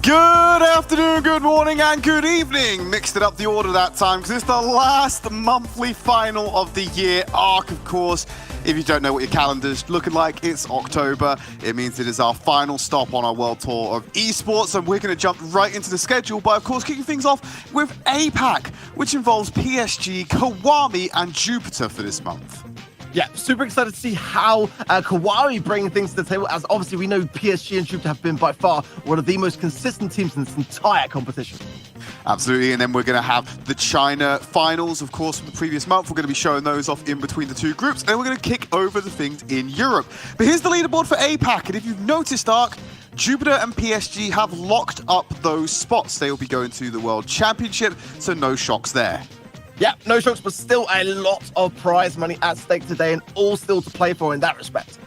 Good afternoon, good morning, and good evening. Mixed it up the order that time because it's the last monthly final of the year. Ark, of course. If you don't know what your calendar's looking like, it's October. It means it is our final stop on our world tour of esports, and we're going to jump right into the schedule by, of course, kicking things off with APAC, which involves PSG, KIWAMI, and Jupiter for this month. Yeah, super excited to see how KIWAMI bring things to the table, as obviously we know PSG and Jupiter have been by far one of the most consistent teams in this entire competition. Absolutely, and then we're going to have the China finals, of course, from the previous month. We're going to be showing those off in between the two groups, and we're going to kick over the things in Europe. But here's the leaderboard for APAC, and if you've noticed, Ark, Jupiter and PSG have locked up those spots. They will be going to the World Championship, so no shocks there. Yeah, no shocks, but still a lot of prize money at stake today, and all still to play for in that respect.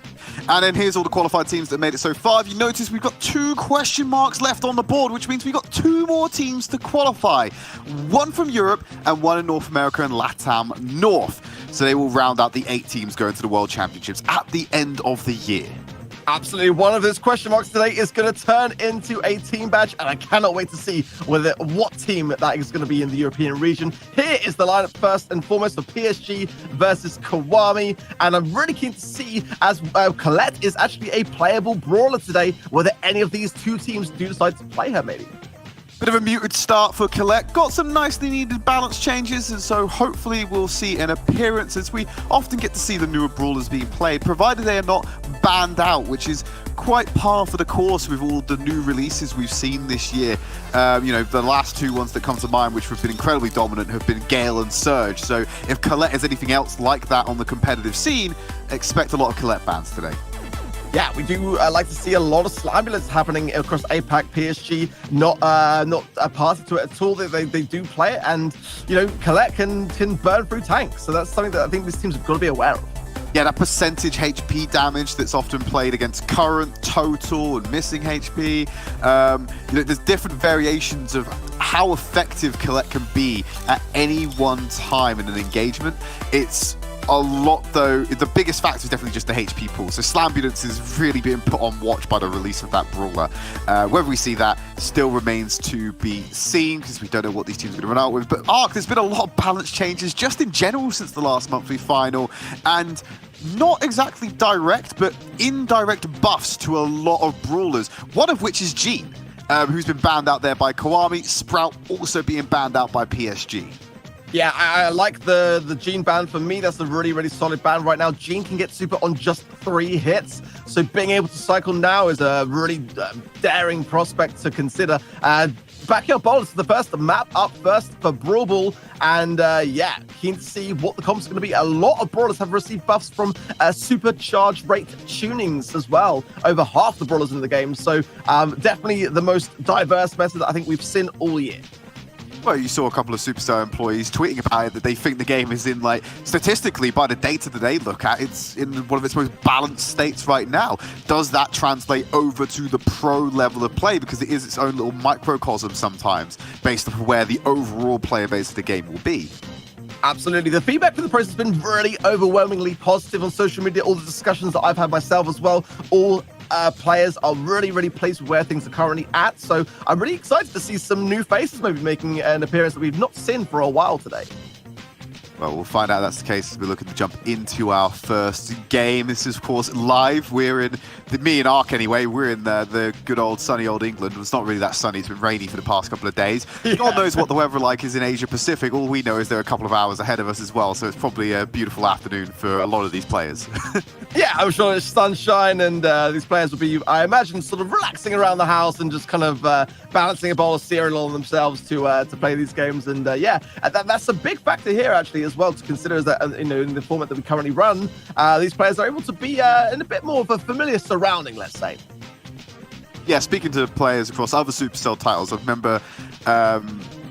And then here's all the qualified teams that made it so far. If you notice, we've got 2 question marks left on the board, which means we've got 2 more teams to qualify. 1 from Europe and 1 in North America and LATAM North. So they will round out the 8 teams going to the World Championships at the end of the year. Absolutely, one of those question marks today is going to turn into a team badge, and I cannot wait to see what team that is going to be in the European region. Here is the lineup first and foremost for PSG versus KIWAMI, and I'm really keen to see, as Colette is actually a playable brawler today, whether any of these 2 teams do decide to play her, maybe. Bit of a muted start for Colette. Got some nicely needed balance changes, and so hopefully we'll see an appearance, as we often get to see the newer brawlers being played, provided they are not banned out, which is quite par for the course with all the new releases we've seen this year. You know, the last 2 ones that come to mind, which have been incredibly dominant, have been Gale and Surge. So if Colette is anything else like that on the competitive scene, expect a lot of Colette bans today. Yeah, we do like to see a lot of Slambulance happening across APAC. PSG not a party to it at all. They do play it, and you know, Colette can burn through tanks. So that's something that I think these teams have got to be aware of. Yeah, that percentage HP damage that's often played against current, total, and missing HP. You know, there's different variations of how effective Colette can be at any one time in an engagement. It's a lot, though. The biggest factor is definitely just the HP pool. So Slambulance is really being put on watch by the release of that brawler. Whether we see that still remains to be seen, because we don't know what these teams are going to run out with. But Ark, there's been a lot of balance changes just in general since the last monthly final, and not exactly direct, but indirect buffs to a lot of brawlers, one of which is Jean, who's been banned out there by KIWAMI, Sprout also being banned out by PSG. Yeah, I like the Jean ban. For me, that's a really, really solid ban right now. Jean can get super on just 3 hits, so being able to cycle now is a really daring prospect to consider. Backyard Bowlers, the first map up first for Brawl Ball, and yeah, keen to see what the comp's going to be. A lot of brawlers have received buffs from supercharge rate tunings as well. Over half the brawlers in the game, so definitely the most diverse meta that I think we've seen all year. Well, you saw a couple of Superstar employees tweeting about it, that they think the game is in, like, statistically, by the data that they look at, it's in one of its most balanced states right now. Does that translate over to the pro level of play? Because it is its own little microcosm sometimes, based on where the overall player base of the game will be. Absolutely. The feedback for the process has been really overwhelmingly positive on social media. All the discussions that I've had myself as well, all players are really, really pleased with where things are currently at. So I'm really excited to see some new faces maybe making an appearance that we've not seen for a while today. Well, we'll find out that's the case as we're looking to jump into our first game. This is, of course, live. We're in, me and Ark anyway, we're in the good old sunny old England. It's not really that sunny. It's been rainy for the past couple of days. Yeah. God knows what the weather like is in Asia Pacific. All we know is they're a couple of hours ahead of us as well. So it's probably a beautiful afternoon for a lot of these players. Yeah, I'm sure it's sunshine, and these players will be, I imagine, sort of relaxing around the house and just kind of balancing a bowl of cereal on themselves to play these games. And yeah, that's a big factor here, actually, as well, to consider, is that, you know, in the format that we currently run, these players are able to be in a bit more of a familiar surrounding, let's say. Yeah, speaking to players across other Supercell titles, I remember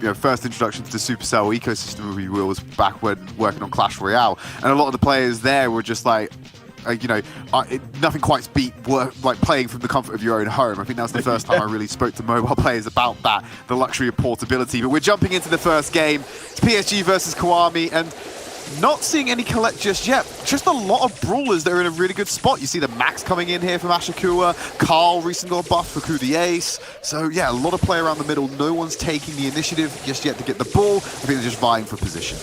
you know, first introduction to the Supercell ecosystem we was back when working on Clash Royale, and a lot of the players there were just like, you know, nothing quite beat like playing from the comfort of your own home. I think that was the first time I really spoke to mobile players about that, the luxury of portability. But we're jumping into the first game. It's PSG versus KIWAMI, and Not seeing any Colette just yet. Just a lot of brawlers that are in a really good spot. You see the Max coming in here from Ashikua. Carl recently got a buff for Coup the Ace. So yeah, a lot of play around the middle. No one's taking the initiative just yet to get the ball. I think they're just vying for position.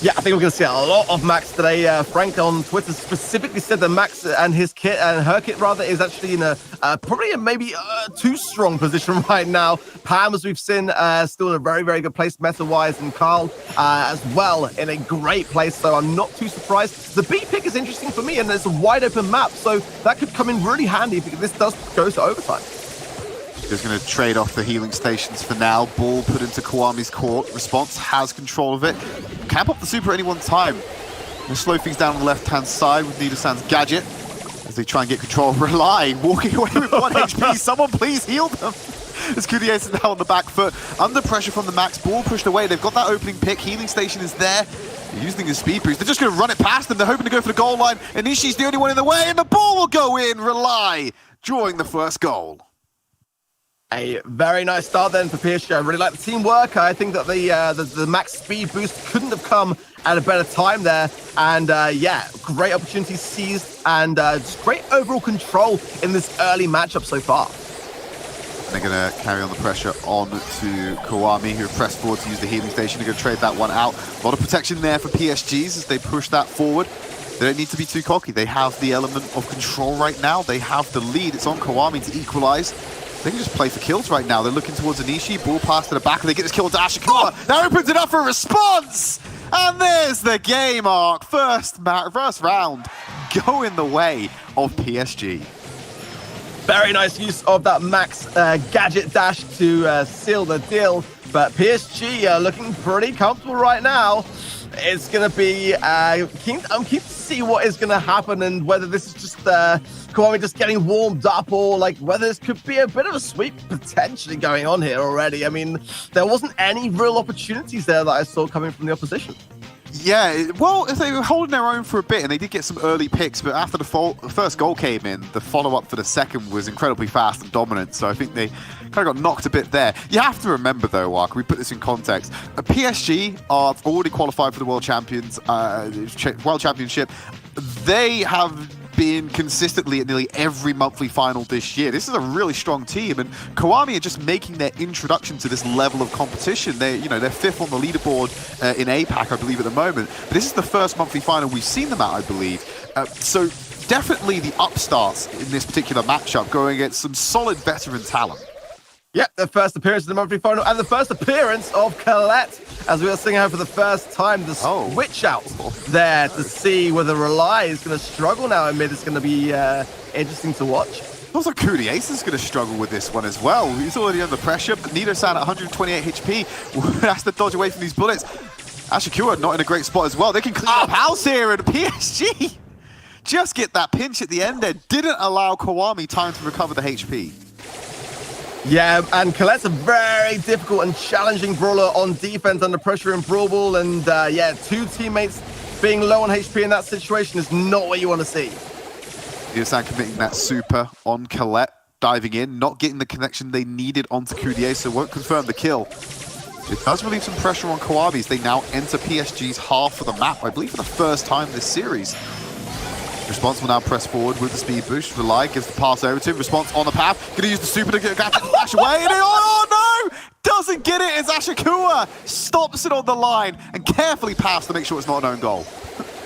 Yeah, I think we're going to see a lot of Max today. Frank on Twitter specifically said that Max and his kit, and her kit rather, is actually in a probably a maybe too strong position right now. Pam, as we've seen, still in a very, very good place meta-wise, and Carl as well in a great place, so I'm not too surprised. The B pick is interesting for me, and it's a wide open map, so that could come in really handy because this does go to overtime. Just going to trade off the healing stations for now. Ball put into KIWAMI's court. Response has control of it. Can't pop the super at any one time. Going to slow things down on the left-hand side with Nidasan's gadget as they try and get control of Rely. Walking away with 1 HP. Someone please heal them. As Kudier is now on the back foot. Under pressure from the Max. Ball pushed away. They've got that opening pick. Healing station is there. They're using his speed boost. They're just going to run it past them. They're hoping to go for the goal line. And Ishii's the only one in the way. And the ball will go in. Rely drawing the first goal. A very nice start then for PSG. I really like the teamwork. I think that the max speed boost couldn't have come at a better time there. And yeah, great opportunity seized and just great overall control in this early matchup so far. They're going to carry on the pressure on to KIWAMI, who have pressed forward to use the healing station. They're going to trade that one out. A lot of protection there for PSGs as they push that forward. They don't need to be too cocky. They have the element of control right now. They have the lead. It's on KIWAMI to equalize. They can just play for kills right now. They're looking towards Anishi. Ball pass to the back, and they get this kill to Ashikua. That opens it up for a response! And there's the game, Ark. First round going the way of PSG. Very nice use of that Max gadget dash to seal the deal. But PSG looking pretty comfortable right now. It's going to be... I'm keen to see what is going to happen and whether this is just... KIWAMI just getting warmed up, or like whether this could be a bit of a sweep potentially going on here already. I mean, there wasn't any real opportunities there that I saw coming from the opposition. Yeah, well, they were holding their own for a bit, and they did get some early picks, but after the first goal came in, the follow-up for the second was incredibly fast and dominant, so I think they kind of got knocked a bit there. You have to remember, though, Ark, we put this in context, PSG are already qualified for the World Championship. They have been consistently at nearly every monthly final this year. This is a really strong team, and KIWAMI are just making their introduction to this level of competition. They're 5th on the leaderboard in APAC, I believe, at the moment. But this is the first monthly final we've seen them at, I believe. So definitely the upstarts in this particular matchup, going against some solid veteran talent. Yep, the first appearance in the monthly final and the first appearance of Colette as we are seeing her for the first time. The switch out there to see whether Rely is going to struggle now in mid. It's going to be interesting to watch. Also, Coup the Ace is going to struggle with this one as well. He's already under pressure, but Nido-san at 128 HP has to dodge away from these bullets. Ashikua not in a great spot as well. They can clean up house here, and PSG just get that pinch at the end there. Didn't allow KIWAMI time to recover the HP. Yeah, and Colette's a very difficult and challenging brawler on defense under pressure in Brawl Ball, and yeah, 2 teammates being low on HP in that situation is not what you want to see. Nido-san committing that super on Colette, diving in, not getting the connection they needed onto Kudier, so won't confirm the kill. It does relieve some pressure on KIWAMI as they now enter PSG's half of the map, I believe for the first time this series. Response will now press forward with the speed boost. Rely gives the pass over to him. Response on the path. Going to use the super to get dash away. And oh no! Doesn't get it. It's Ashikua. Stops it on the line and carefully passes to make sure it's not an own goal.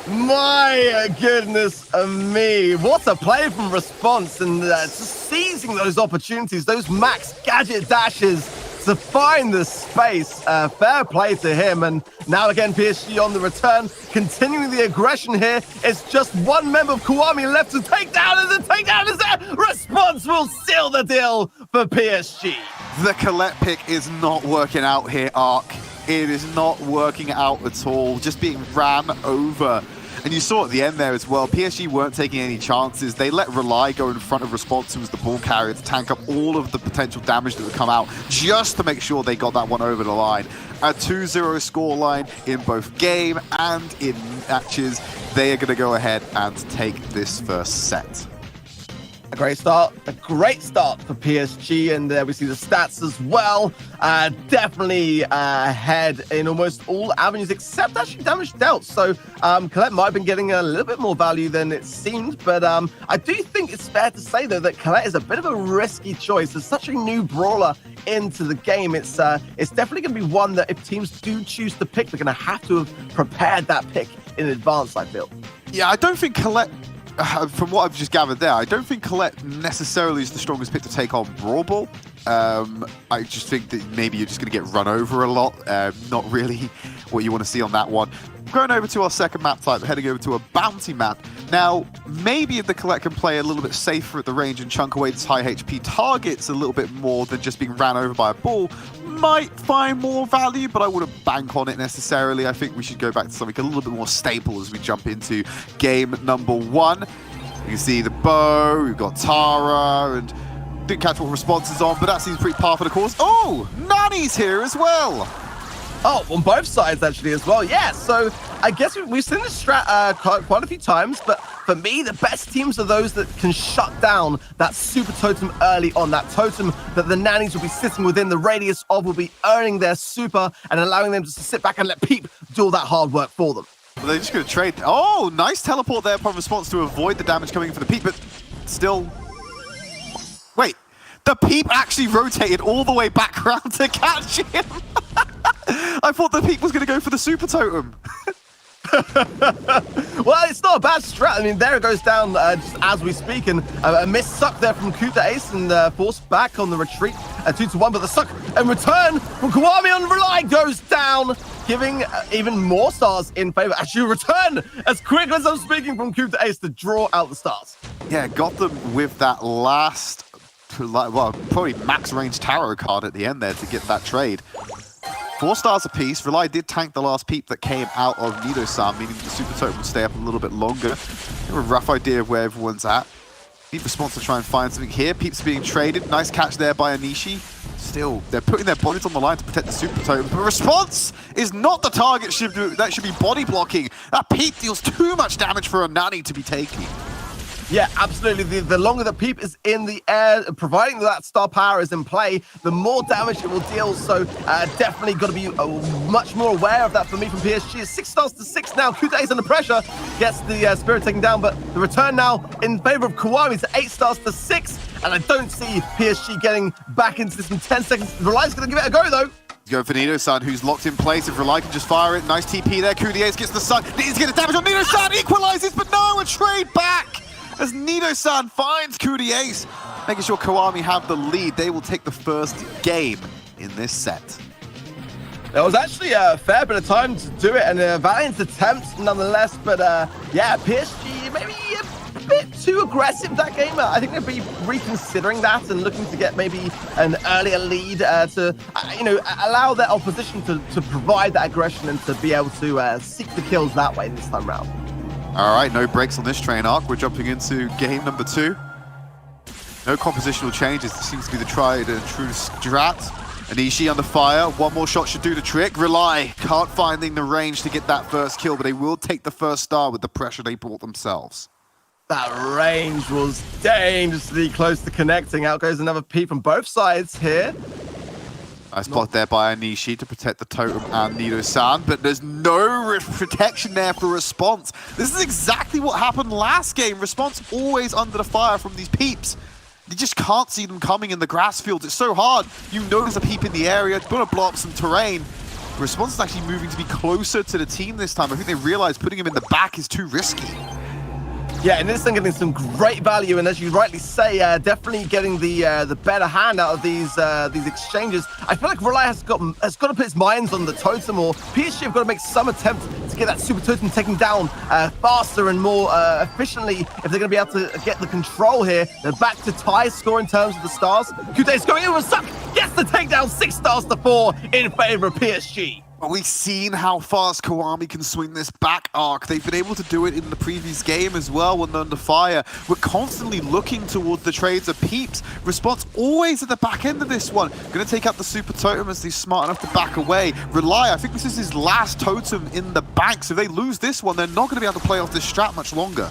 My goodness me. What a play from Response, and just seizing those opportunities, those max gadget dashes to find the space. Fair play to him, and now again PSG on the return, continuing the aggression here. It's just one member of KIWAMI left to take down, and the takedown is there. Response will seal the deal for PSG. The Colette pick is not working out here, Ark. It is not working out at all, just being ran over. And you saw at the end there as well, PSG weren't taking any chances. They let Rely go in front of Response, who was the ball carrier, to tank up all of the potential damage that would come out, just to make sure they got that one over the line. A 2-0 scoreline in both game and in matches. They are going to go ahead and take this first set. A great start for PSG, and we see the stats as well. Definitely ahead in almost all avenues except actually damage dealt. So Colette might have been getting a little bit more value than it seemed, but I do think it's fair to say though that Colette is a bit of a risky choice. As such a new brawler into the game, it's definitely going to be one that if teams do choose to pick, they're going to have to have prepared that pick in advance, I feel. Yeah, I don't think Colette, from what I've just gathered there, I don't think Colette necessarily is the strongest pick to take on Brawl Ball. I just think that maybe you're just going to get run over a lot. Not really what you want to see on that one. Going over to our second map type, heading over to a bounty map. Now, maybe the Colette can play a little bit safer at the range and chunk away these high HP targets a little bit more than just being ran over by a ball. Might find more value, but I wouldn't bank on it necessarily. I think we should go back to something a little bit more stable as we jump into game number 1. You can see the bow, we've got Tara, and didn't catch what response is on, but that seems pretty par for the course. Oh, Nani's here as well. Oh, on both sides actually as well. Yeah, so I guess we've seen this strat quite a few times, but for me, the best teams are those that can shut down that super totem early on. That totem that the nannies will be sitting within the radius of, will be earning their super and allowing them just to sit back and let Peep do all that hard work for them. Well, they're just going to trade. Oh, nice teleport there upon response to avoid the damage coming in for the Peep, but still... Wait, the Peep actually rotated all the way back around to catch him. I thought the Peep was going to go for the super totem. Well, it's not a bad strat. I mean, there it goes down just as we speak, and a miss suck there from Kuta Ace, and forced back on the retreat 2-1, but the suck and return from KIWAMI on Rely goes down, giving even more stars in favor. Actually, return as quick as I'm speaking from Kuta Ace to draw out the stars. Yeah, got them with that last, well, probably max range tarot card at the end there to get that trade. 4 stars apiece. Rely did tank the last Peep that came out of Nido-san, meaning the super totem would stay up a little bit longer. Have a rough idea of where everyone's at. Peep response to try and find something here. Peep's being traded. Nice catch there by Anishi. Still, they're putting their bodies on the line to protect the super totem. But response is not the target that should be body blocking. That Peep deals too much damage for a Nani to be taking. Yeah, absolutely. The longer the Peep is in the air, providing that star power is in play, the more damage it will deal. So definitely got to be much more aware of that for me from PSG. It's 6 stars to 6 now. Kuta Ace under pressure, gets the Spirit taken down, but the return now in favor of KIWAMI to 8 stars to 6. And I don't see PSG getting back into this in 10 seconds. Rely's going to give it a go, though. Go for Nido-san, who's locked in place. If Rely can just fire it, nice TP there. Kuta Ace gets the sun. Needs to get the damage on Nido-san. Equalizes, but no, a trade back. As Nido-san finds Kuta Ace, making sure KIWAMI have the lead. They will take the first game in this set. There was actually a fair bit of time to do it, and a valiant attempt nonetheless, but yeah, PSG maybe a bit too aggressive that game. I think they'd be reconsidering that and looking to get maybe an earlier lead to, allow their opposition to provide that aggression and to be able to seek the kills that way this time round. All right, no breaks on this train arc. We're jumping into game number 2. No compositional changes. It seems to be the tried and true strat. Anishi under fire. One more shot should do the trick. Rely can't finding the range to get that first kill, but they will take the first star with the pressure they brought themselves. That range was dangerously close to connecting. Out goes another Peep from both sides here. Nice block there by Anishi to protect the totem and Nido-san, but there's no protection there for Response. This is exactly what happened last game. Response always under the fire from these Peeps. You just can't see them coming in the grass fields. It's so hard. You know there's a Peep in the area. It's going to blow up some terrain. Response is actually moving to be closer to the team this time. I think they realize putting him in the back is too risky. Yeah, and this thing getting some great value, and as you rightly say, definitely getting the better hand out of these exchanges. I feel like Rely has got to put its minds on the totem, or PSG have got to make some attempt to get that super totem taken down faster and more efficiently if they're going to be able to get the control here. They're back to tie score in terms of the stars. Kuta Ace going in with a suck, gets the takedown, 6 stars to 4 in favor of PSG. But we've seen how fast KIWAMI can swing this back arc. They've been able to do it in the previous game as well when they're under fire. We're constantly looking towards the trades of Peeps. Response always at the back end of this one. Going to take out the super totem as he's smart enough to back away. Rely, I think this is his last totem in the bank. So if they lose this one, they're not going to be able to play off this strat much longer.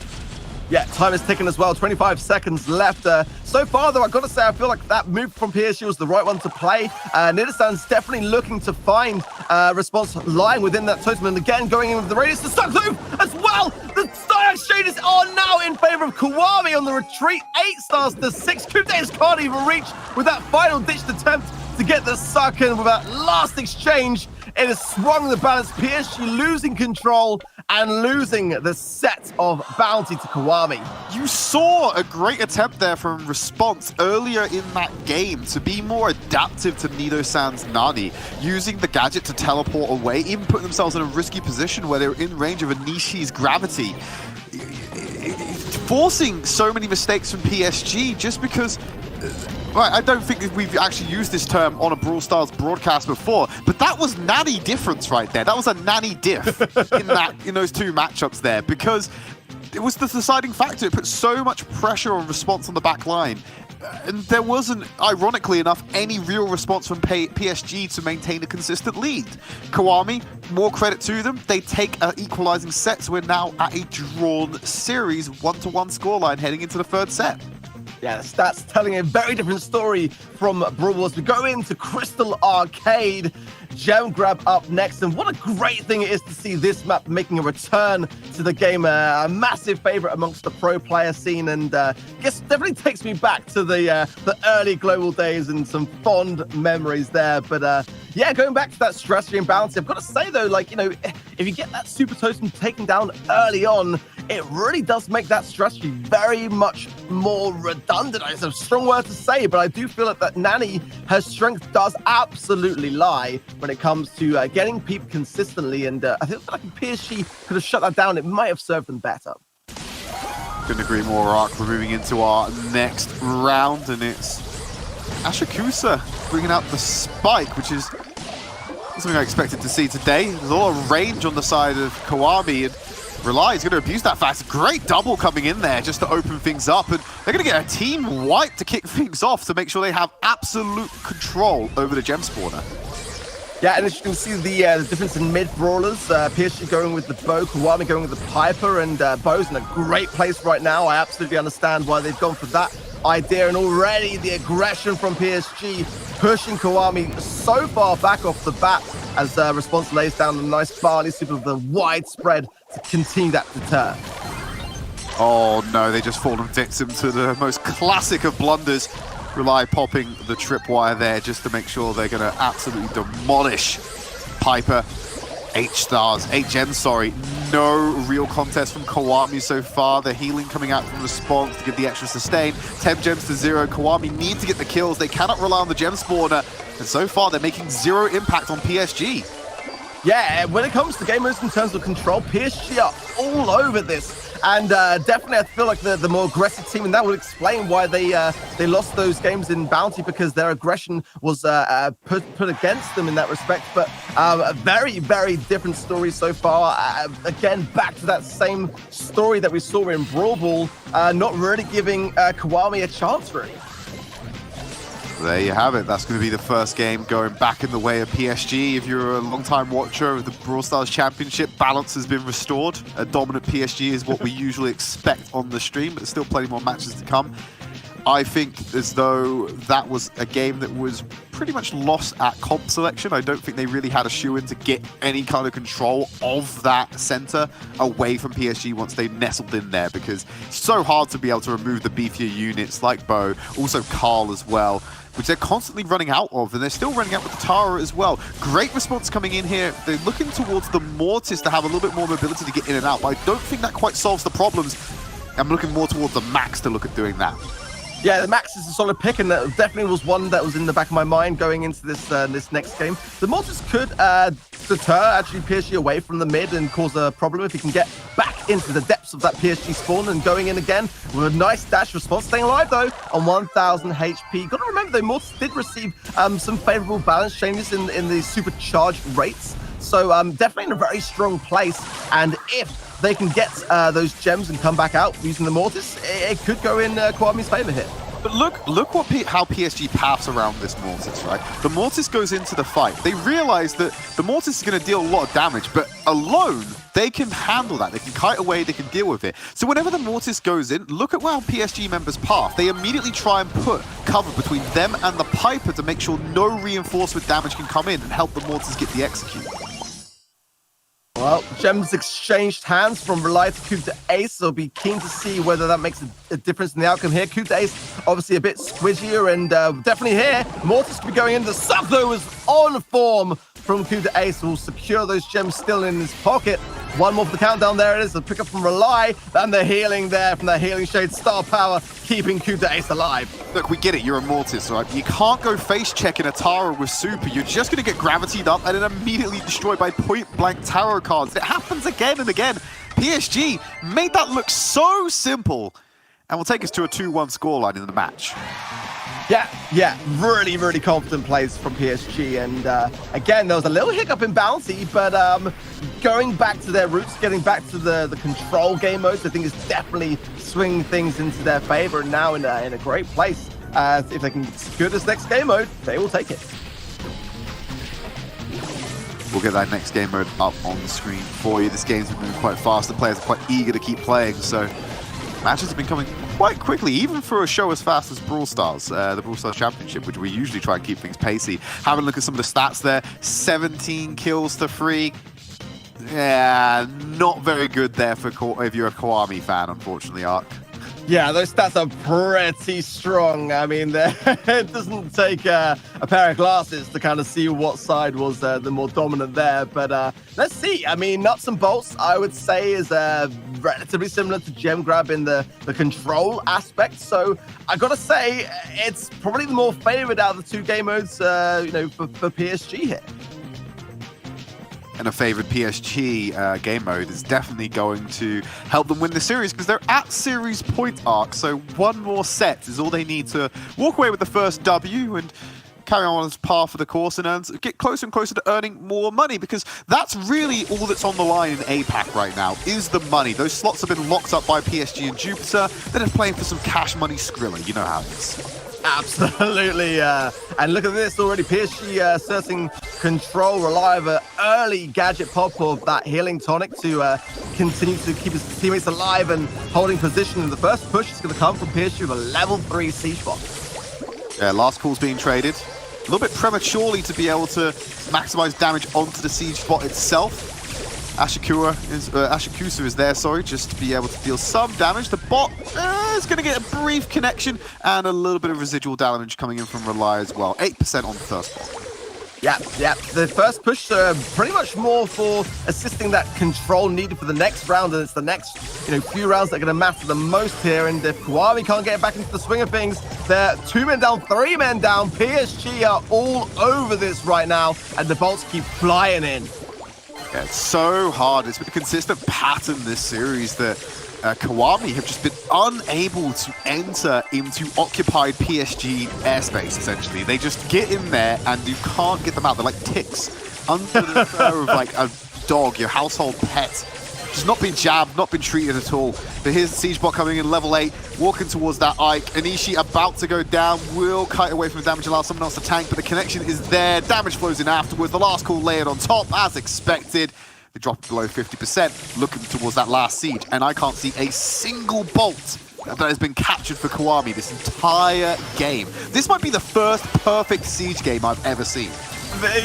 Yeah, time is ticking as well. 25 seconds left. So far, though, I've got to say, I feel like that move from PSG was the right one to play. Nidasan's definitely looking to find response lying within that totem. And again, going in with the radius. The stuck move as well. The star exchange is on now in favor of KIWAMI on the retreat. 8 stars to 6. Kudes can't even reach with that final ditched attempt to get the suck in with that last exchange. It has swung the balance. PSG losing control and losing the set of bounty to KIWAMI. You saw a great attempt there from Response earlier in that game to be more adaptive to Nidasan's Nani, using the gadget to teleport away, even putting themselves in a risky position where they were in range of a Nishi's gravity. Forcing so many mistakes from PSG just because... Right, I don't think that we've actually used this term on a Brawl Stars broadcast before, but that was nanny difference right there. That was a nanny diff in those two matchups there, because it was the deciding factor. It put so much pressure on Response on the back line, and there wasn't, ironically enough, any real response from PSG to maintain a consistent lead. KIWAMI, more credit to them, they take an equalizing set, so we're now at a drawn series, 1-1 scoreline heading into the third set. Yeah, the stats telling a very different story from Brawl as we go into Crystal Arcade. Gem grab up next, and what a great thing it is to see this map making a return to the game. A massive favorite amongst the pro player scene, and guess definitely takes me back to the early global days and some fond memories there. But yeah, going back to that strategy and bounty, I've got to say though, like, you know, if you get that super totem taken down early on, it really does make that strategy very much more redundant. It's a strong word to say, but I do feel that Nani, her strength does absolutely lie when it comes to getting people consistently. And I think like if PSG could have shut that down, it might have served them better. Couldn't agree more, Ark. We're moving into our next round, and it's Ashakusa bringing out the spike, which is something I expected to see today. There's a lot of range on the side of KIWAMI, and Rely is going to abuse that fast. Great double coming in there just to open things up, and they're going to get a team wipe to kick things off to make sure they have absolute control over the gem spawner. Yeah, and as you can see the difference in mid-brawlers, PSG going with the bow, KIWAMI going with the Piper, and Bo's in a great place right now. I absolutely understand why they've gone for that idea, and already the aggression from PSG pushing KIWAMI so far back off the bat as Response lays down a nice barley soup of the widespread to continue that deter. Oh no, they just fallen victim to the most classic of blunders. Rely popping the tripwire there just to make sure they're going to absolutely demolish Piper. 8 stars, 8 gems, sorry. No real contest from KIWAMI so far. The healing coming out from Response to give the extra sustain. 10 gems to 0. KIWAMI need to get the kills. They cannot rely on the gem spawner. And so far, they're making 0 impact on PSG. Yeah, when it comes to game modes in terms of control, PSG are all over this. And definitely, I feel like the more aggressive team, and that would explain why they lost those games in Bounty, because their aggression was put against them in that respect. But a very, very different story so far. Again, back to that same story that we saw in Brawl Ball, not really giving KIWAMI a chance, really. There you have it. That's going to be the first game going back in the way of PSG. If you're a long-time watcher of the Brawl Stars Championship, balance has been restored. A dominant PSG is what we usually expect on the stream, but there's still plenty more matches to come. I think as though that was a game that was pretty much lost at comp selection. I don't think they really had a shoe-in to get any kind of control of that center away from PSG once they nestled in there, because it's so hard to be able to remove the beefier units like Bo, also Carl as well, which they're constantly running out of, and they're still running out with the Tara as well. Great response coming in here. They're looking towards the Mortis to have a little bit more mobility to get in and out, but I don't think that quite solves the problems. I'm looking more towards the Max to look at doing that. Yeah, the Max is a solid pick, and that definitely was one that was in the back of my mind going into this this next game. The Mortis could deter actually PSG away from the mid and cause a problem if he can get back into the depths of that PSG spawn, and going in again with a nice dash response. Staying alive though on 1000 HP. Got to remember though, Mortis did receive some favorable balance changes in the supercharged rates. So definitely in a very strong place, and if they can get those gems and come back out using the Mortis, it could go in KIWAMI's favor here. But look how PSG paths around this Mortis, right? The Mortis goes into the fight. They realize that the Mortis is going to deal a lot of damage, but alone, they can handle that. They can kite away, they can deal with it. So whenever the Mortis goes in, look at where PSG members path. They immediately try and put cover between them and the Piper to make sure no reinforcement damage can come in and help the Mortis get the execute. Well, Gems exchanged hands from Rely to Coup to Ace, so be keen to see whether that makes a difference in the outcome here. Coup to Ace, obviously a bit squidgier, and definitely here, Mortis could be going in. The sub, though, is on form from Coup to Ace, will secure those gems still in his pocket. One more for the countdown, there it is, the pickup from Rely, and the healing there from the Healing Shade Star Power, keeping Coup to Ace alive. Look, we get it, you're a Mortis, right? You can't go face checking a Tara with Super. You're just going to get gravitied up and then immediately destroyed by point-blank tarot cards. It happens again and again. PSG made that look so simple and will take us to a 2-1 scoreline in the match. Yeah, really, really confident plays from PSG. And again, there was a little hiccup in Bounty, but going back to their roots, getting back to the control game modes, I think is definitely swinging things into their favor. And now in a great place. If they can secure this next game mode, they will take it. We'll get that next game mode up on the screen for you. This game's been moving quite fast. The players are quite eager to keep playing, so matches have been coming quite quickly, even for a show as fast as Brawl Stars, the Brawl Stars Championship, which we usually try and keep things pacey. Having a look at some of the stats there, 17 kills to 3. Yeah, not very good there for if you're a KIWAMI fan, unfortunately, Ark. Yeah, those stats are pretty strong. I mean, it doesn't take a pair of glasses to kind of see what side was the more dominant there. But let's see. I mean, Nuts and Bolts, I would say, is relatively similar to Gem Grab in the control aspect. So I got to say, it's probably the more favored out of the two game modes, for PSG here. And a favored PSG game mode is definitely going to help them win the series because they're at series point arc. So one more set is all they need to walk away with the first W and carry on as par for the course and get closer and closer to earning more money, because that's really all that's on the line in APAC right now is the money. Those slots have been locked up by PSG and Jupiter. They're just playing for some cash money Skrilla. You know how it is. Absolutely, and look at this already. PSG asserting control, Rely of an early gadget pop of that healing tonic to continue to keep his teammates alive and holding position. And the first push is going to come from PSG with a level 3 siege bot. Yeah, last call's being traded. A little bit prematurely to be able to maximize damage onto the siege bot itself. Ashakusa is there, just to be able to deal some damage. The bot is going to get a brief connection and a little bit of residual damage coming in from Rely as well. 8% on the first bot. Yeah. The first push pretty much more for assisting that control needed for the next round, and it's the next few rounds that are going to matter the most here. And if KIWAMI can't get back into the swing of things, they're 2 men down, 3 men down. PSG are all over this right now, and the bolts keep flying in. Yeah, it's so hard. It's been a consistent pattern this series that KIWAMI have just been unable to enter into occupied PSG airspace, essentially. They just get in there and you can't get them out. They're like ticks under the fur of like a dog, your household pet. Just not been jabbed, not been treated at all. But here's the siege bot coming in, level 8, walking towards that Ike. Anishi about to go down, will kite away from the damage, allow someone else to tank, but the connection is there. Damage flows in afterwards. The last call layered on top, as expected. They drop it below 50%, looking towards that last siege. And I can't see a single bolt that has been captured for KIWAMI this entire game. This might be the first perfect siege game I've ever seen.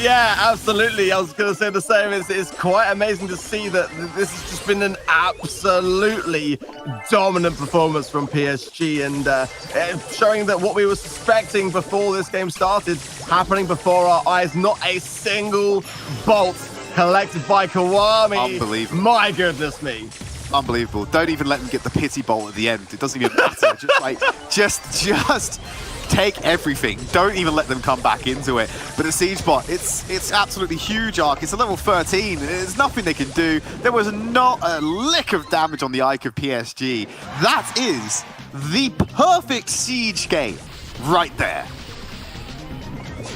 Yeah, absolutely. I was going to say the same. It's quite amazing to see that this has just been an absolutely dominant performance from PSG, and showing that what we were suspecting before this game started, happening before our eyes. Not a single bolt collected by KIWAMI. Unbelievable. My goodness me. Unbelievable. Don't even let them get the pity bolt at the end. It doesn't even matter. just take everything. Don't even let them come back into it. But the siege bot, it's absolutely huge, Ark. It's a level 13. There's nothing they can do. There was not a lick of damage on the Ike of PSG. That is the perfect siege game right there.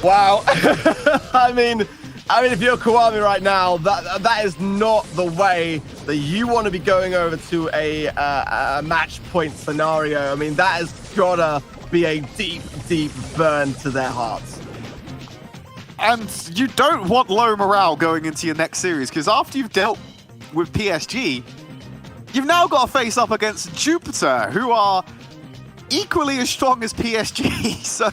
Wow. I mean, if you're KIWAMI right now, that is not the way that you want to be going over to a match point scenario. I mean, that has gotta be a deep, deep burn to their hearts. And you don't want low morale going into your next series, because after you've dealt with PSG, you've now got to face up against Jupiter, who are equally as strong as PSG. So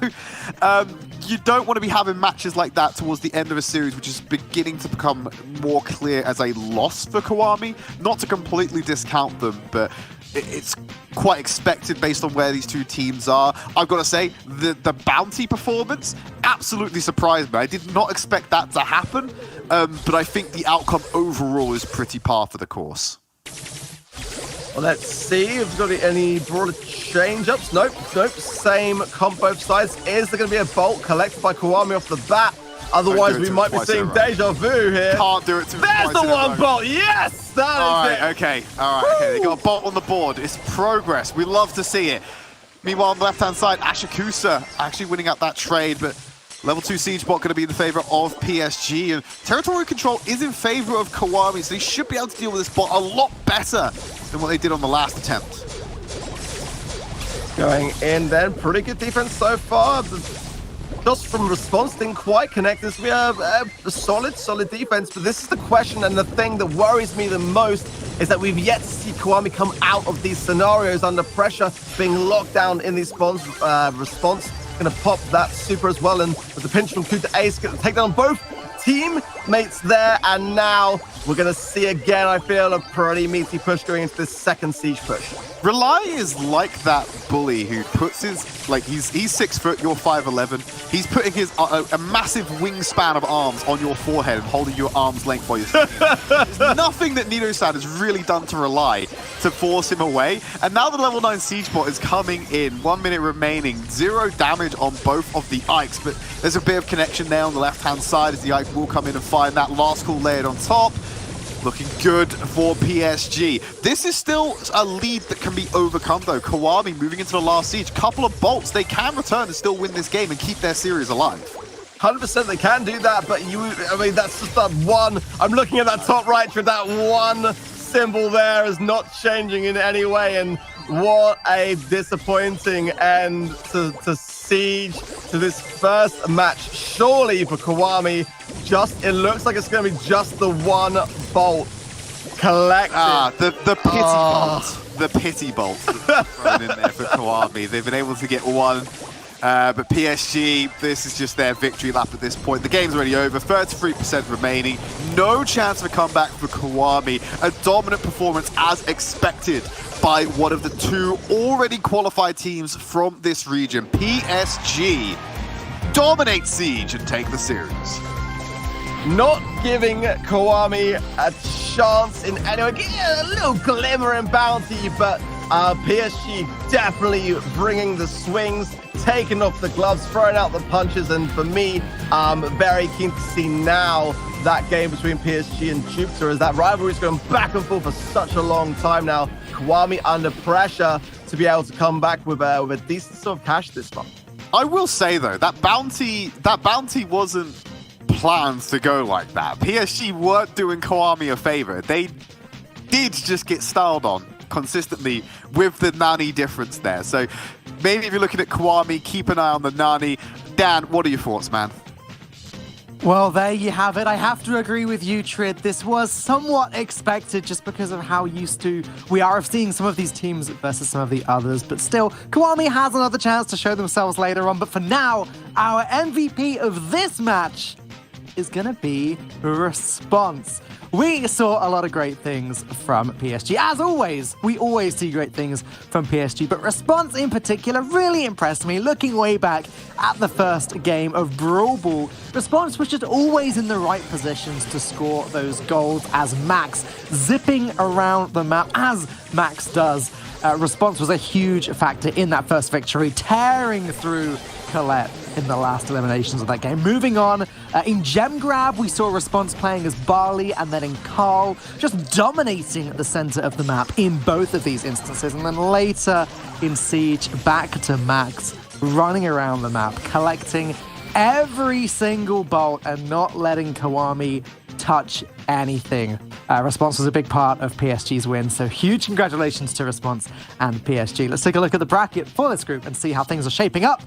you don't want to be having matches like that towards the end of a series, which is beginning to become more clear as a loss for KIWAMI. Not to completely discount them, but it's quite expected based on where these two teams are. I've got to say, the Bounty performance absolutely surprised me. I did not expect that to happen, but I think the outcome overall is pretty par for the course. Well, let's see if we've got any broader change-ups. Nope. Same comp both sides. Is there going to be a bolt collected by KIWAMI off the bat? Otherwise, we might be seeing deja vu here. Can't do it to There's the one bolt. Yes, that is it. Okay. All right. Okay. They got a bolt on the board. It's progress. We love to see it. Meanwhile, on the left-hand side, Ashakusa actually winning out that trade, but level 2 Siege bot going to be in the favor of PSG, and territorial control is in favor of KIWAMI, so they should be able to deal with this bot a lot better than what they did on the last attempt. Going in then, pretty good defense so far. Just from response, didn't quite connect. This will be a solid defense, but this is the question, and the thing that worries me the most is that we've yet to see KIWAMI come out of these scenarios under pressure, being locked down in these spawns. Response gonna pop that super as well, and with the pinch from Kuta Ace, gonna take down both teammates there, and now we're gonna see again, I feel, a pretty meaty push going into this second siege push. Rely is like that bully who puts his, like, he's 6 foot, you're 5'11". He's putting his a massive wingspan of arms on your forehead and holding your arm's length while you're sitting there. There's nothing that Nino-san has really done to Rely to force him away. And now the level 9 siege bot is coming in. 1 minute remaining. 0 damage on both of the Ikes, but there's a bit of connection there on the left-hand side as the Ike will come in and find that last call layered on top. Looking good for PSG. This is still a lead that can be overcome, though. KIWAMI moving into the last siege. Couple of bolts. They can return and still win this game and keep their series alive. 100% they can do that, but I mean, that's just that one. I'm looking at that top right for that one symbol there is not changing in any way, and what a disappointing end to Siege, to this first match. Surely for KIWAMI, it looks like it's going to be just the one bolt collected. The pity bolt. The pity bolt thrown in there for KIWAMI. They've been able to get one. But PSG, this is just their victory lap at this point. The game's already over, 33% remaining. No chance of a comeback for KIWAMI. A dominant performance as expected by one of the two already qualified teams from this region. PSG dominate Siege and take the series. Not giving KIWAMI a chance in any way. A little glimmer in Bounty, but PSG definitely bringing the swings, taking off the gloves, throwing out the punches, and for me, very keen to see now that game between PSG and Jupiter, as that rivalry's going back and forth for such a long time now. KIWAMI under pressure to be able to come back with a decent sort of cash this month. I will say though, that bounty wasn't planned to go like that. PSG weren't doing KIWAMI a favor. They did just get styled on consistently with the Nani difference there. So maybe if you're looking at KIWAMI, keep an eye on the Nani. Dan, what are your thoughts, man? Well, there you have it. I have to agree with you, Tridd. This was somewhat expected just because of how used to we are of seeing some of these teams versus some of the others. But still, KIWAMI has another chance to show themselves later on. But for now, our MVP of this match is going to be Response. We saw a lot of great things from PSG. As always, we always see great things from PSG, but Response in particular really impressed me. Looking way back at the first game of Brawl Ball, Response was just always in the right positions to score those goals as Max, zipping around the map as Max does. Response was a huge factor in that first victory, tearing through Colette in the last eliminations of that game. Moving on, in Gem Grab, we saw Response playing as Barley and then in Carl, just dominating the center of the map in both of these instances. And then later in Siege, back to Max, running around the map, collecting every single bolt and not letting KIWAMI touch anything. Response was a big part of PSG's win, so huge congratulations to Response and PSG. Let's take a look at the bracket for this group and see how things are shaping up.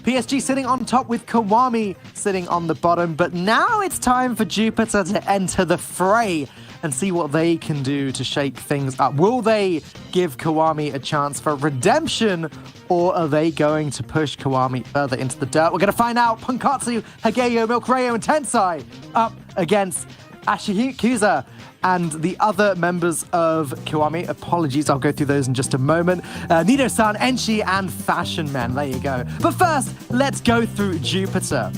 PSG sitting on top with KIWAMI sitting on the bottom, but now it's time for Jupiter to enter the fray and see what they can do to shake things up. Will they give KIWAMI a chance for redemption, or are they going to push KIWAMI further into the dirt? We're going to find out. Punkatsu, Hageyo, Milkrayo, and Tensai up against Ashikusa and the other members of KIWAMI. Apologies, I'll go through those in just a moment. Nido-san, Enchi, and Fashion Men. There you go. But first, let's go through Jupiter.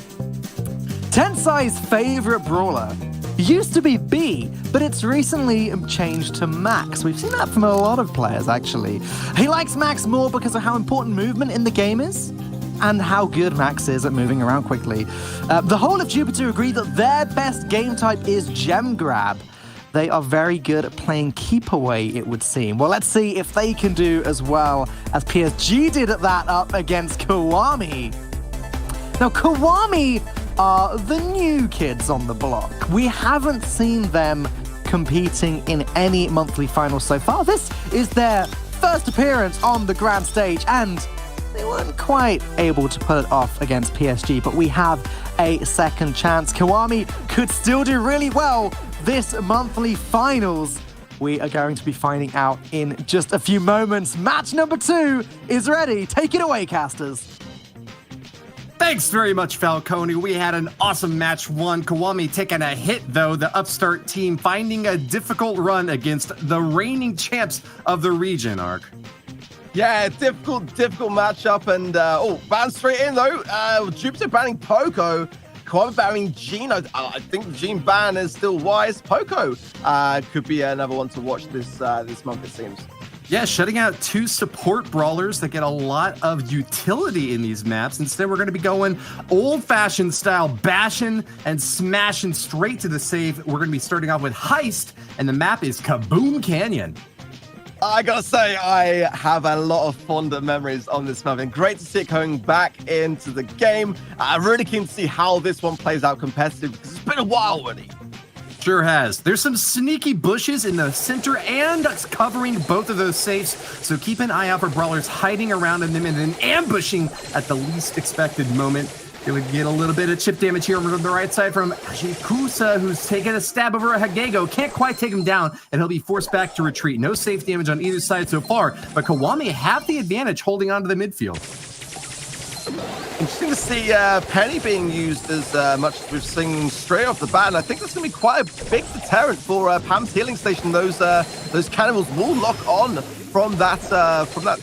Tensai's favorite brawler used to be B, but it's recently changed to Max. We've seen that from a lot of players, actually. He likes Max more because of how important movement in the game is and how good Max is at moving around quickly. The whole of Jupiter agree that their best game type is Gem Grab. They are very good at playing keep away, it would seem. Well, let's see if they can do as well as PSG did at that up against KIWAMI. Now, KIWAMI are the new kids on the block. We haven't seen them competing in any monthly finals so far. This is their first appearance on the grand stage, and they weren't quite able to pull it off against PSG, but we have a second chance. KIWAMI could still do really well this monthly finals. We are going to be finding out in just a few moments. Match number 2 is ready. Take it away, casters. Thanks very much, Falcone. We had an awesome match 1. KIWAMI taking a hit, though. The upstart team finding a difficult run against the reigning champs of the region, Ark. Yeah, difficult matchup. And, banned straight in, though. Jupiter banning Poco. KIWAMI banning Gino. I think the Gene ban is still wise. Poco could be another one to watch this month, it seems. Yeah, shutting out 2 support brawlers that get a lot of utility in these maps. Instead, we're going to be going old-fashioned style, bashing and smashing straight to the save. We're going to be starting off with Heist, and the map is Kaboom Canyon. I gotta say, I have a lot of fond memories on this map, and great to see it coming back into the game. I'm really keen to see how this one plays out competitive, because it's been a while already. Sure has. There's some sneaky bushes in the center and covering both of those safes, so keep an eye out for brawlers hiding around in them and then ambushing at the least expected moment. Gonna get a little bit of chip damage here on the right side from Ashikusa, who's taking a stab over at Hagego. Can't quite take him down, and he'll be forced back to retreat. No safe damage on either side so far, but KIWAMI have the advantage holding on to the midfield. Interesting to see Penny being used as much as we've seen straight off the bat, and I think that's going to be quite a big deterrent for Pam's healing station. Those cannibals will lock on from that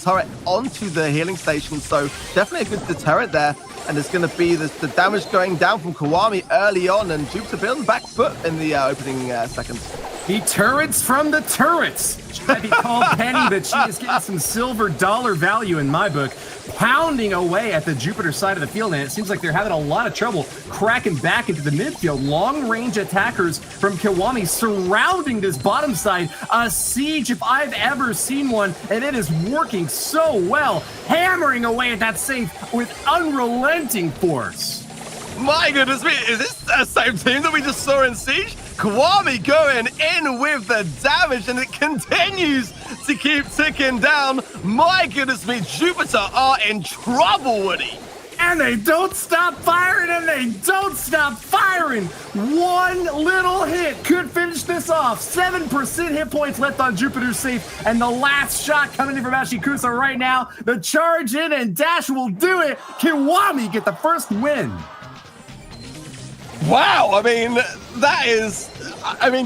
turret onto the healing station, so definitely a good deterrent there. And it's going to be the damage going down from KIWAMI early on, and Jupiter building back foot in the opening seconds. The turrets from the turrets. She might be called Penny, but she is getting some silver dollar value in my book, pounding away at the Jupiter side of the field, and it seems like they're having a lot of trouble cracking back into the midfield. Long-range attackers from KIWAMI surrounding this bottom side. A siege if I've ever seen one, and it is working so well, hammering away at that safe with unrelenting force. My goodness me, is this the same team that we just saw in Siege? KIWAMI going in with the damage, and it continues to keep ticking down. My goodness me, Jupiter are in trouble, Woody. And they don't stop firing, and they don't stop firing. One little hit could finish this off. 7% hit points left on Jupiter's safe, and the last shot coming in from Ashikusa right now. The charge in and dash will do it. KIWAMI get the first win. Wow, I mean, that is,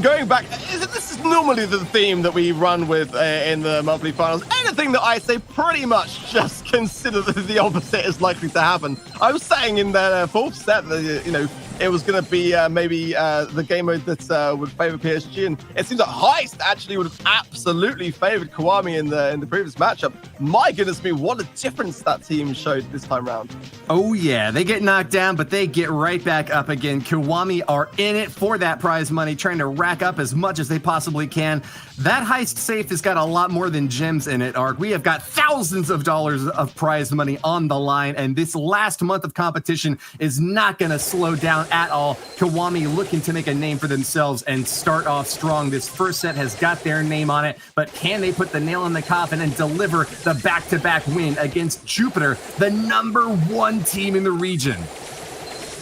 going back, this is normally the theme that we run with in the monthly finals. Anything that I say, pretty much just consider that the opposite is likely to happen. I was saying in the fourth set that, it was going to be maybe the game mode that would favor PSG, and it seems that Heist actually would have absolutely favored KIWAMI in the previous matchup. My goodness me, what a difference that team showed this time around. Oh yeah, they get knocked down, but they get right back up again. KIWAMI are in it for that prize money, trying to rack up as much as they possibly can. That Heist safe has got a lot more than gems in it, Ark. We have got thousands of dollars of prize money on the line, and this last month of competition is not going to slow down at all. KIWAMI looking to make a name for themselves and start off strong. This first set has got their name on it, but can they put the nail in the coffin and deliver the back-to-back win against Jupiter, the #1 team in the region?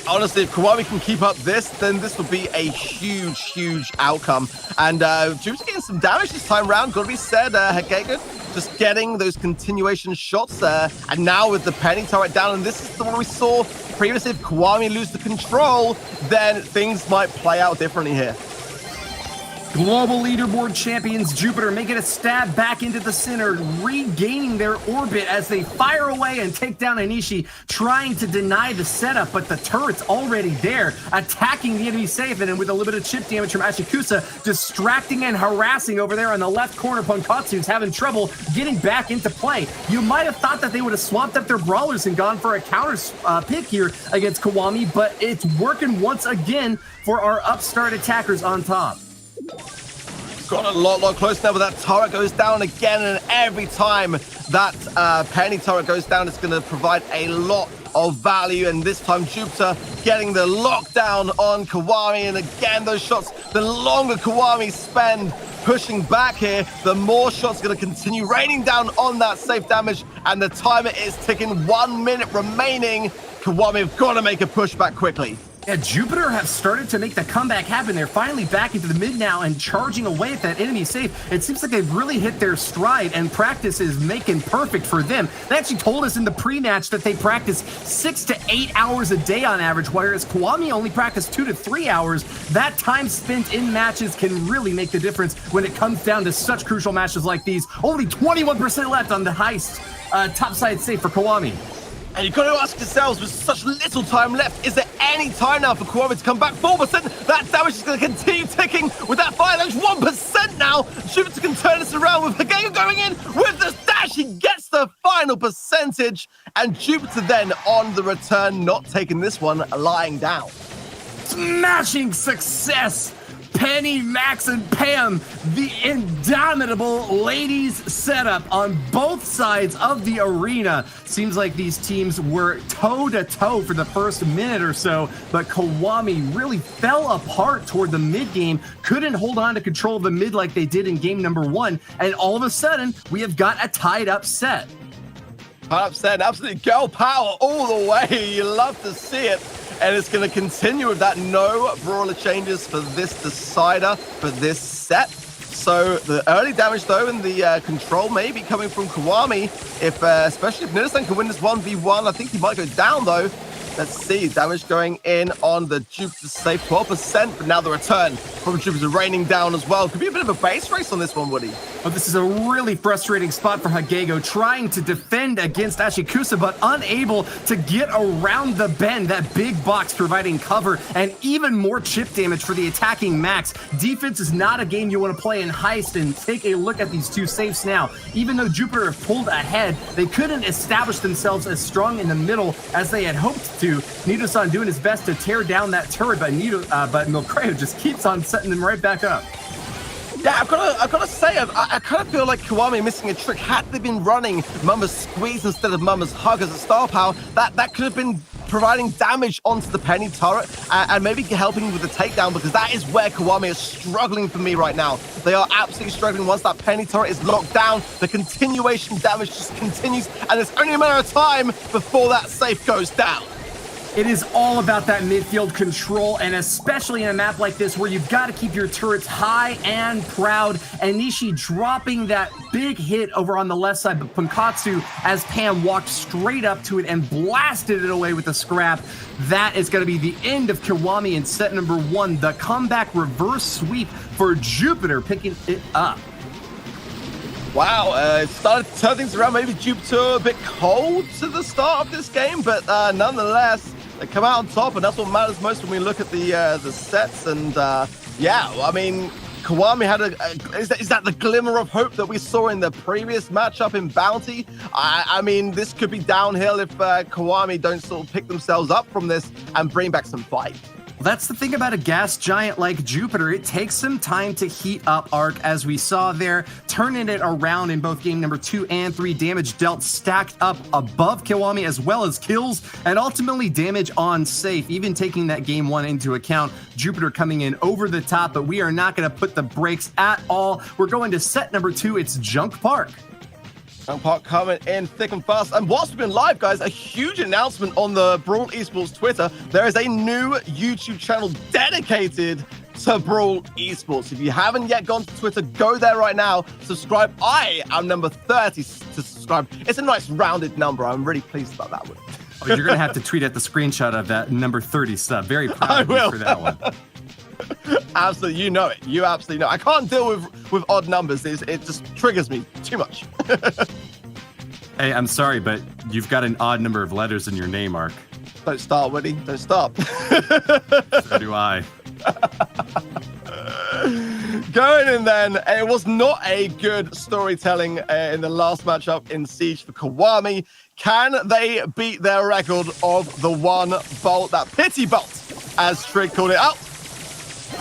Honestly, if KIWAMI can keep up this, then this will be a huge outcome. And Jupiter getting some damage this time round. Gotta be said, Hagega just getting those continuation shots there. And now with the penny turret down, and this is the one we saw previously. If KIWAMI lose the control, then things might play out differently here. Global leaderboard champions Jupiter making a stab back into the center, regaining their orbit as they fire away and take down Anishi, trying to deny the setup, but the turret's already there, attacking the enemy safe, and with a little bit of chip damage from Ashikusa, distracting and harassing over there on the left corner. Punkatsu's having trouble getting back into play. You might have thought that they would have swapped up their brawlers and gone for a counter pick here against KIWAMI, but it's working once again for our upstart attackers on top. Got a lot closer now, but that turret goes down again, and every time that penny turret goes down, it's going to provide a lot of value. And this time Jupiter getting the lockdown on KIWAMI, and again those shots, the longer KIWAMI spend pushing back here, the more shots are going to continue raining down on that safe damage, and the timer is ticking. 1 minute remaining. KIWAMI have got to make a push back quickly. Yeah, Jupiter have started to make the comeback happen. They're finally back into the mid now and charging away at that enemy safe. It seems like they've really hit their stride, and practice is making perfect for them. They actually told us in the pre-match that they practice 6 to 8 hours a day on average, whereas KIWAMI only practice 2 to 3 hours. That time spent in matches can really make the difference when it comes down to such crucial matches like these. Only 21% left on the heist topside safe for KIWAMI. And you've got to ask yourselves, with such little time left, is there any time now for KIWAMI to come back? 4%, that damage is going to continue ticking with that fire damage. 1% now. Jupiter can turn this around with Hagega going in with the dash. He gets the final percentage, and Jupiter then on the return, not taking this one, lying down. Smashing success. Penny, Max, and Pam, the indomitable ladies setup on both sides of the arena. Seems like these teams were toe-to-toe for the first minute or so, but KIWAMI really fell apart toward the mid-game, couldn't hold on to control of the mid like they did in game number 1, and all of a sudden, we have got a tied-up set. Tied-up set, absolutely girl power all the way. You love to see it. And it's going to continue with that. No brawler changes for this decider, for this set. So the early damage, though, and the control may be coming from KIWAMI. Especially if Nidasan can win this 1v1. I think he might go down, though. Let's see, damage going in on the Jupiter safe, 12%, but now the return from Jupiter raining down as well. Could be a bit of a base race on this one, Woody. Oh, this is a really frustrating spot for Hagega, trying to defend against Ashikusa, but unable to get around the bend. That big box providing cover and even more chip damage for the attacking Max. Defense is not a game you want to play in Heist, and take a look at these two safes now. Even though Jupiter have pulled ahead, they couldn't establish themselves as strong in the middle as they had hoped to. Nido-san doing his best to tear down that turret, but Milcreo just keeps on setting them right back up. Yeah, I've got to say, I kind of feel like KIWAMI missing a trick. Had they been running Mama's Squeeze instead of Mama's Hug as a star power, that could have been providing damage onto the penny turret and maybe helping with the takedown, because that is where KIWAMI is struggling for me right now. They are absolutely struggling. Once that penny turret is locked down, the continuation damage just continues, and it's only a matter of time before that safe goes down. It is all about that midfield control, and especially in a map like this where you've got to keep your turrets high and proud. And Nishi dropping that big hit over on the left side, but Punkatsu, as Pam walked straight up to it and blasted it away with a scrap. That is going to be the end of KIWAMI in set number 1. The comeback reverse sweep for Jupiter picking it up. Wow, it started to turn things around. Maybe Jupiter a bit cold to the start of this game, but nonetheless, they come out on top, and that's what matters most when we look at the sets. And yeah, I mean, KIWAMI had is that the glimmer of hope that we saw in the previous matchup in Bounty? I mean, this could be downhill if KIWAMI don't sort of pick themselves up from this and bring back some fight. That's the thing about a gas giant like Jupiter. It takes some time to heat up Ark, as we saw there, turning it around in both game number 2 and 3. Damage dealt stacked up above KIWAMI, as well as kills and ultimately damage on safe. Even taking that game 1 into account, Jupiter coming in over the top, but we are not going to put the brakes at all. We're going to set number 2. It's Junk Park. Park coming in thick and fast. And whilst we've been live, guys, a huge announcement on the Brawl Esports Twitter. There is a new YouTube channel dedicated to Brawl Esports. If you haven't yet gone to Twitter, go there right now. Subscribe. I am number 30 to subscribe. It's a nice rounded number. I'm really pleased about that one. Oh, you're going to have to tweet at the screenshot of that number 30 sub. Very proud of you for that one. Absolutely, you know it. You absolutely know. I can't deal with odd numbers. It just triggers me too much. Hey, I'm sorry, but you've got an odd number of letters in your name, Ark. Don't start, Woody. Don't start. So do I. Going in then, it was not a good storytelling in the last matchup in Siege for KIWAMI. Can they beat their record of the one bolt, that pity bolt, as Tridd called it out?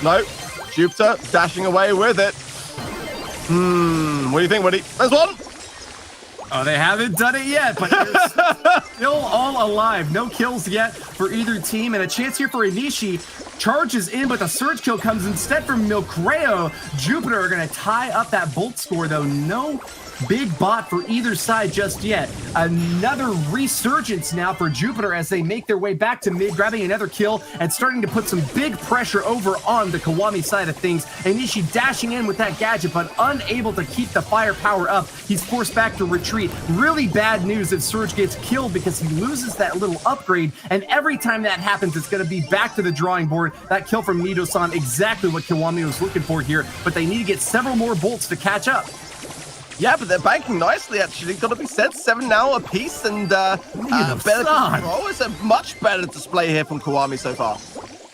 No, Jupiter dashing away with it. What do you think, Woody? There's one. Oh, they haven't done it yet, but they're still all alive. No kills yet for either team, and a chance here for Inishi. Charges in, but the surge kill comes instead from Milcreo. Jupiter are going to tie up that bolt score, though. No big bot for either side just yet. Another resurgence now for Jupiter as they make their way back to mid, grabbing another kill and starting to put some big pressure over on the KIWAMI side of things. Inishi dashing in with that gadget, but unable to keep the firepower up. He's forced back to retreat. Really bad news if Surge gets killed because he loses that little upgrade, and every time that happens, it's going to be back to the drawing board. That kill from Nido-san, exactly what KIWAMI was looking for here, but they need to get several more bolts to catch up. Yeah, but they're banking nicely, actually. Got to be said, 7 now apiece, and better control. It's a much better display here from KIWAMI so far.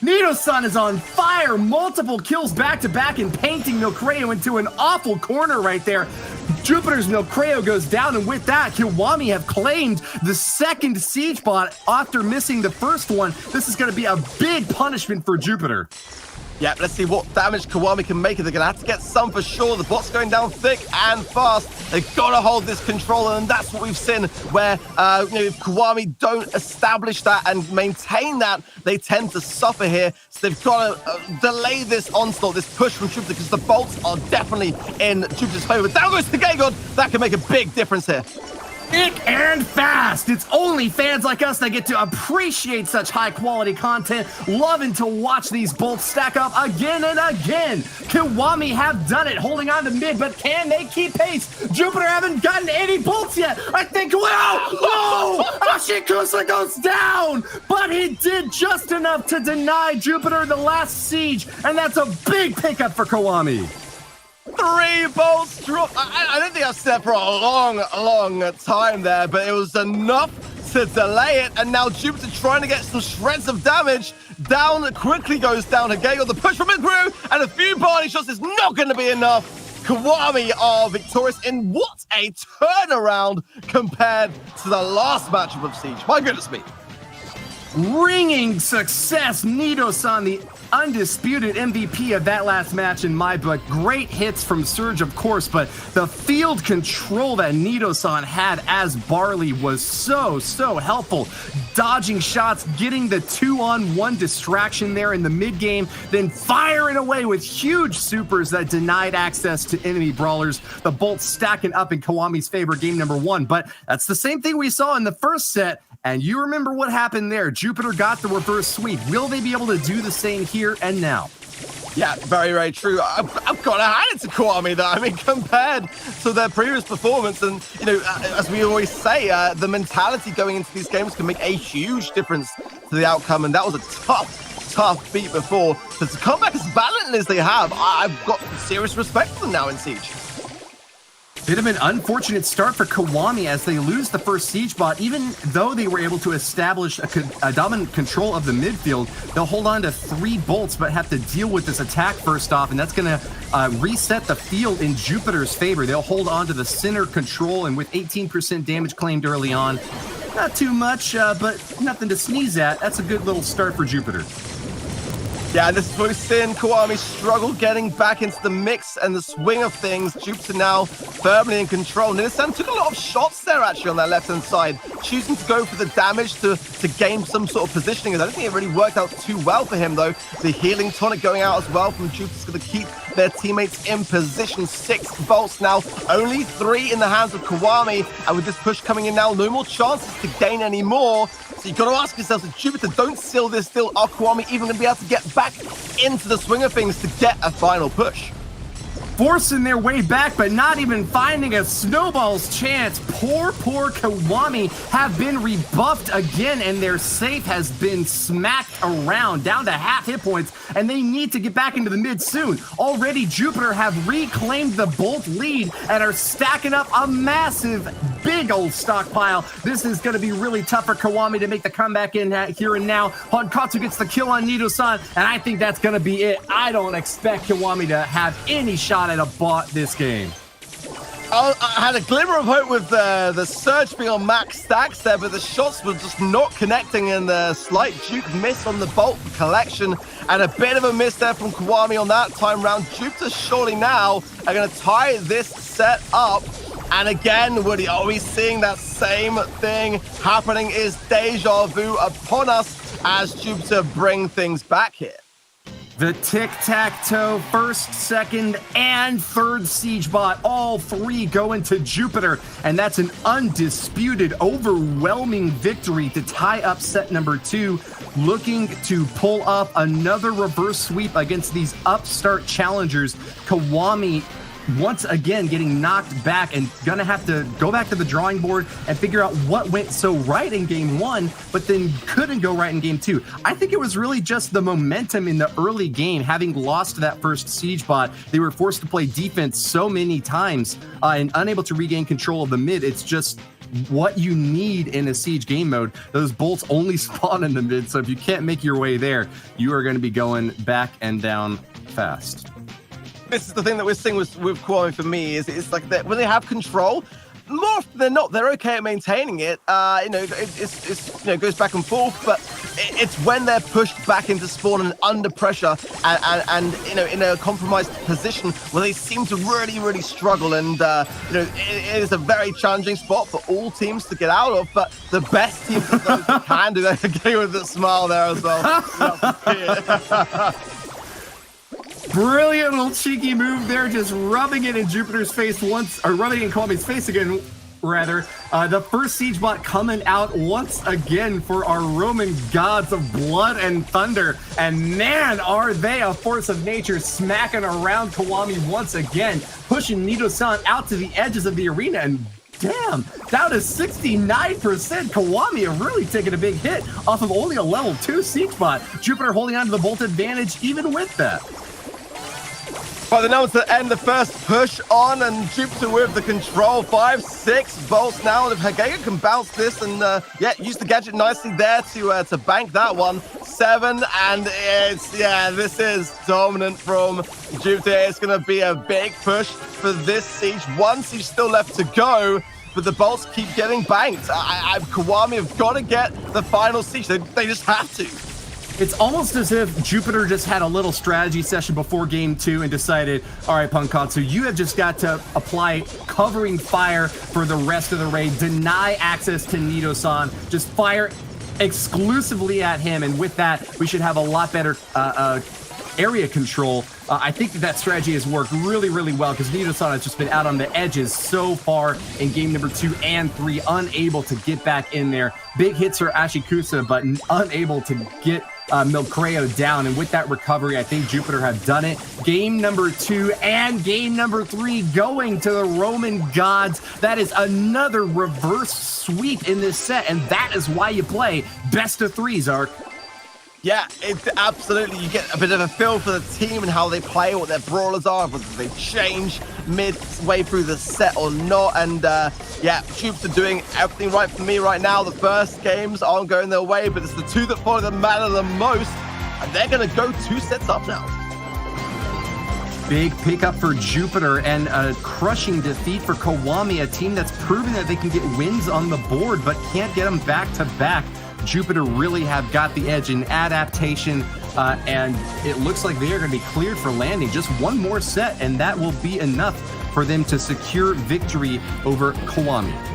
Nido-san is on fire. Multiple kills back-to-back and painting Milcreo into an awful corner right there. Jupiter's Milcreo goes down, and with that, KIWAMI have claimed the second siege bot after missing the first one. This is going to be a big punishment for Jupiter. Yeah, let's see what damage KIWAMI can make. They're going to have to get some for sure. The bot's going down thick and fast. They've got to hold this control, and that's what we've seen where if KIWAMI don't establish that and maintain that, they tend to suffer here. So they've got to delay this onslaught, this push from Jupiter, because the bolts are definitely in Jupiter's favor. Down goes the Gay God. That can make a big difference here. Thick and fast. It's only fans like us that get to appreciate such high quality content, loving to watch these bolts stack up again and again. KIWAMI have done it, holding on to mid, but can they keep pace? Jupiter haven't gotten any bolts yet. I think, Ashikusa goes down, but he did just enough to deny Jupiter the last siege, and that's a big pickup for KIWAMI. 3 bolts dropped. I don't think I've said for a long time there, but it was enough to delay it. And now Jupiter trying to get some shreds of damage. Down quickly goes down again. The push from Milcreo and a few body shots is not going to be enough. KIWAMI are victorious in what a turnaround compared to the last matchup of Siege. My goodness me. Ringing success. Nido-san, the undisputed MVP of that last match in my book. Great hits from Surge, of course, but the field control that Nido-san had as Barley was so helpful. Dodging shots, getting the 2-on-1 distraction there in the mid-game, then firing away with huge supers that denied access to enemy brawlers. The bolts stacking up in KIWAMI's favor game number 1, but that's the same thing we saw in the first set. And you remember what happened there. Jupiter got the reverse sweep. Will they be able to do the same here and now? Yeah, very true. I've got to hand it to KIWAMI, though. I mean, compared to their previous performance, and, as we always say, the mentality going into these games can make a huge difference to the outcome, and that was a tough beat before. But to come back as valiantly as they have, I've got serious respect for them now in Siege. Bit of an unfortunate start for KIWAMI as they lose the first siege bot. Even though they were able to establish a dominant control of the midfield, they'll hold on to 3 bolts but have to deal with this attack first off, and that's going to reset the field in Jupiter's favor. They'll hold on to the center control, and with 18% damage claimed early on, not too much, but nothing to sneeze at. That's a good little start for Jupiter. Yeah, this is where we've seen KIWAMI struggle getting back into the mix and the swing of things. Jupiter now firmly in control. Nidosan took a lot of shots there actually on that left-hand side, choosing to go for the damage to gain some sort of positioning. I don't think it really worked out too well for him though. The healing tonic going out as well from Jupiter's going to keep their teammates in position. 6 volts now, only 3 in the hands of KIWAMI, and with this push coming in now, no more chances to gain any more. So you've got to ask yourself, if Jupiter don't seal this deal, are KIWAMI even going to be able to get back into the swing of things to get a final push? Forcing their way back, but not even finding a snowball's chance. Poor KIWAMI have been rebuffed again, and their safe has been smacked around, down to half hit points, and they need to get back into the mid soon. Already, Jupiter have reclaimed the Bolt lead and are stacking up a massive, big old stockpile. This is going to be really tough for KIWAMI to make the comeback in here and now. Honkatsu gets the kill on Nido-san, and I think that's going to be it. I don't expect KIWAMI to have any shot at a bot this game. I had a glimmer of hope with the surge being on max stacks there, but the shots were just not connecting, and the slight juke miss on the Bolt for collection, and a bit of a miss there from KIWAMI on that time round. Jupiter surely now are going to tie this set up. And again, Woody, are we seeing that same thing happening? Is deja vu upon us as Jupiter bring things back here? The tic-tac-toe, first, second, and third siege bot, all 3 go into Jupiter, and that's an undisputed, overwhelming victory to tie up set number 2, looking to pull off another reverse sweep against these upstart challengers. KIWAMI once again getting knocked back and gonna have to go back to the drawing board and figure out what went so right in game 1, but then couldn't go right in game 2. I think it was really just the momentum in the early game. Having lost that first siege bot, they were forced to play defense so many times and unable to regain control of the mid. It's just what you need in a siege game mode. Those bolts only spawn in the mid, so if you can't make your way there, you are going to be going back and down fast. This is the thing that we're seeing with KIWAMI for me, is it's like that when they have control, more often than not, they're okay at maintaining it. It goes back and forth, but it's when they're pushed back into spawn and under pressure and in a compromised position where they seem to really struggle. And it is a very challenging spot for all teams to get out of, but the best teams are those that can do that. Again with the smile there as well. Brilliant little cheeky move there, just rubbing it in Jupiter's face once, or rubbing it in KIWAMI's face again, rather. The first siege bot coming out once again for our Roman gods of blood and thunder. And man, are they a force of nature, smacking around KIWAMI once again, pushing Nido-san out to the edges of the arena. And damn, down to 69%. KIWAMI have really taken a big hit off of only a level 2 siege bot. Jupiter holding on to the Bolt advantage even with that. But then now it's to end the first push on, and Jupiter with the control. 5-6 volts now, and if Hagega can bounce this and use the gadget nicely there to bank that one. 7, and this is dominant from Jupiter. It's going to be a big push for this siege. 1 siege still left to go, but the bolts keep getting banked. KIWAMI have got to get the final siege. They just have to. It's almost as if Jupiter just had a little strategy session before game 2 and decided, all right, Pankatsu, you have just got to apply covering fire for the rest of the raid, deny access to Nido-san, just fire exclusively at him, and with that, we should have a lot better area control. I think that strategy has worked really well, because Nido-san has just been out on the edges so far in game number 2 and 3, unable to get back in there. Big hits for Ashikusa, but unable to get Milcreo down, and with that recovery, I think Jupiter have done it. Game number 2 and game number 3 going to the Roman gods. That is another reverse sweep in this set, and that is why you play best of 3s, Ark. Yeah, absolutely. You get a bit of a feel for the team and how they play, what their brawlers are, whether they change midway through the set or not. And Jupiter doing everything right for me right now. The first games aren't going their way, but it's the 2 that follow that matter the most. And they're going to go 2 sets up now. Big pickup for Jupiter and a crushing defeat for KIWAMI, a team that's proven that they can get wins on the board, but can't get them back to back. Jupiter really have got the edge in adaptation, and it looks like they are going to be cleared for landing. Just one more set, and that will be enough for them to secure victory over KIWAMI.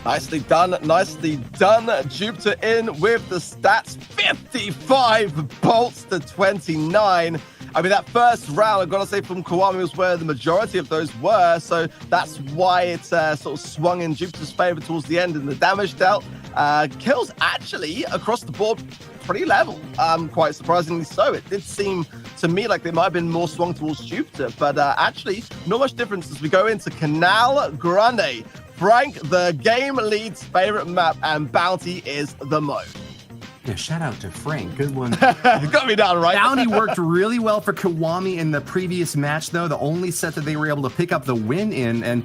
Nicely done, nicely done. Jupiter in with the stats, 55 bolts to 29. I mean, that first round, I've got to say, from KIWAMI was where the majority of those were, so that's why it sort of swung in Jupiter's favor towards the end in the damage dealt. Kills actually across the board pretty level, quite surprisingly so. It did seem to me like they might have been more swung towards Jupiter, but actually not much difference as we go into Canal Grande. Frank, the game lead's favorite map, and Bounty is the mode. Yeah, shout out to Frank. Good one. Got me down, right? Bounty worked really well for KIWAMI in the previous match, though. The only set that they were able to pick up the win in, and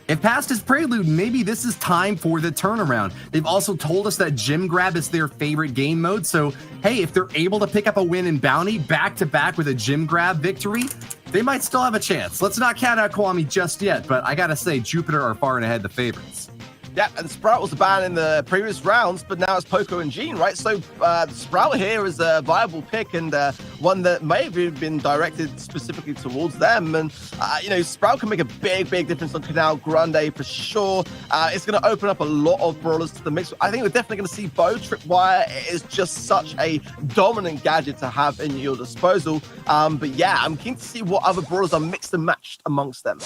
if past is prelude, maybe this is time for the turnaround. They've also told us that Gem Grab is their favorite game mode, so hey, if they're able to pick up a win in Bounty back-to-back with a Gem Grab victory, they might still have a chance. Let's not count out KIWAMI just yet, but I gotta say, Jupiter are far and ahead the favorites. Yeah, and Sprout was a ban in the previous rounds, but now it's Poco and Gene, right? So Sprout here is a viable pick and one that may have been directed specifically towards them. And, you know, Sprout can make a big, big difference on Canal Grande for sure. It's going to open up a lot of brawlers to the mix. I think we're definitely going to see Bo. Tripwire is just such a dominant gadget to have in your disposal. But yeah, I'm keen to see what other brawlers are mixed and matched amongst them.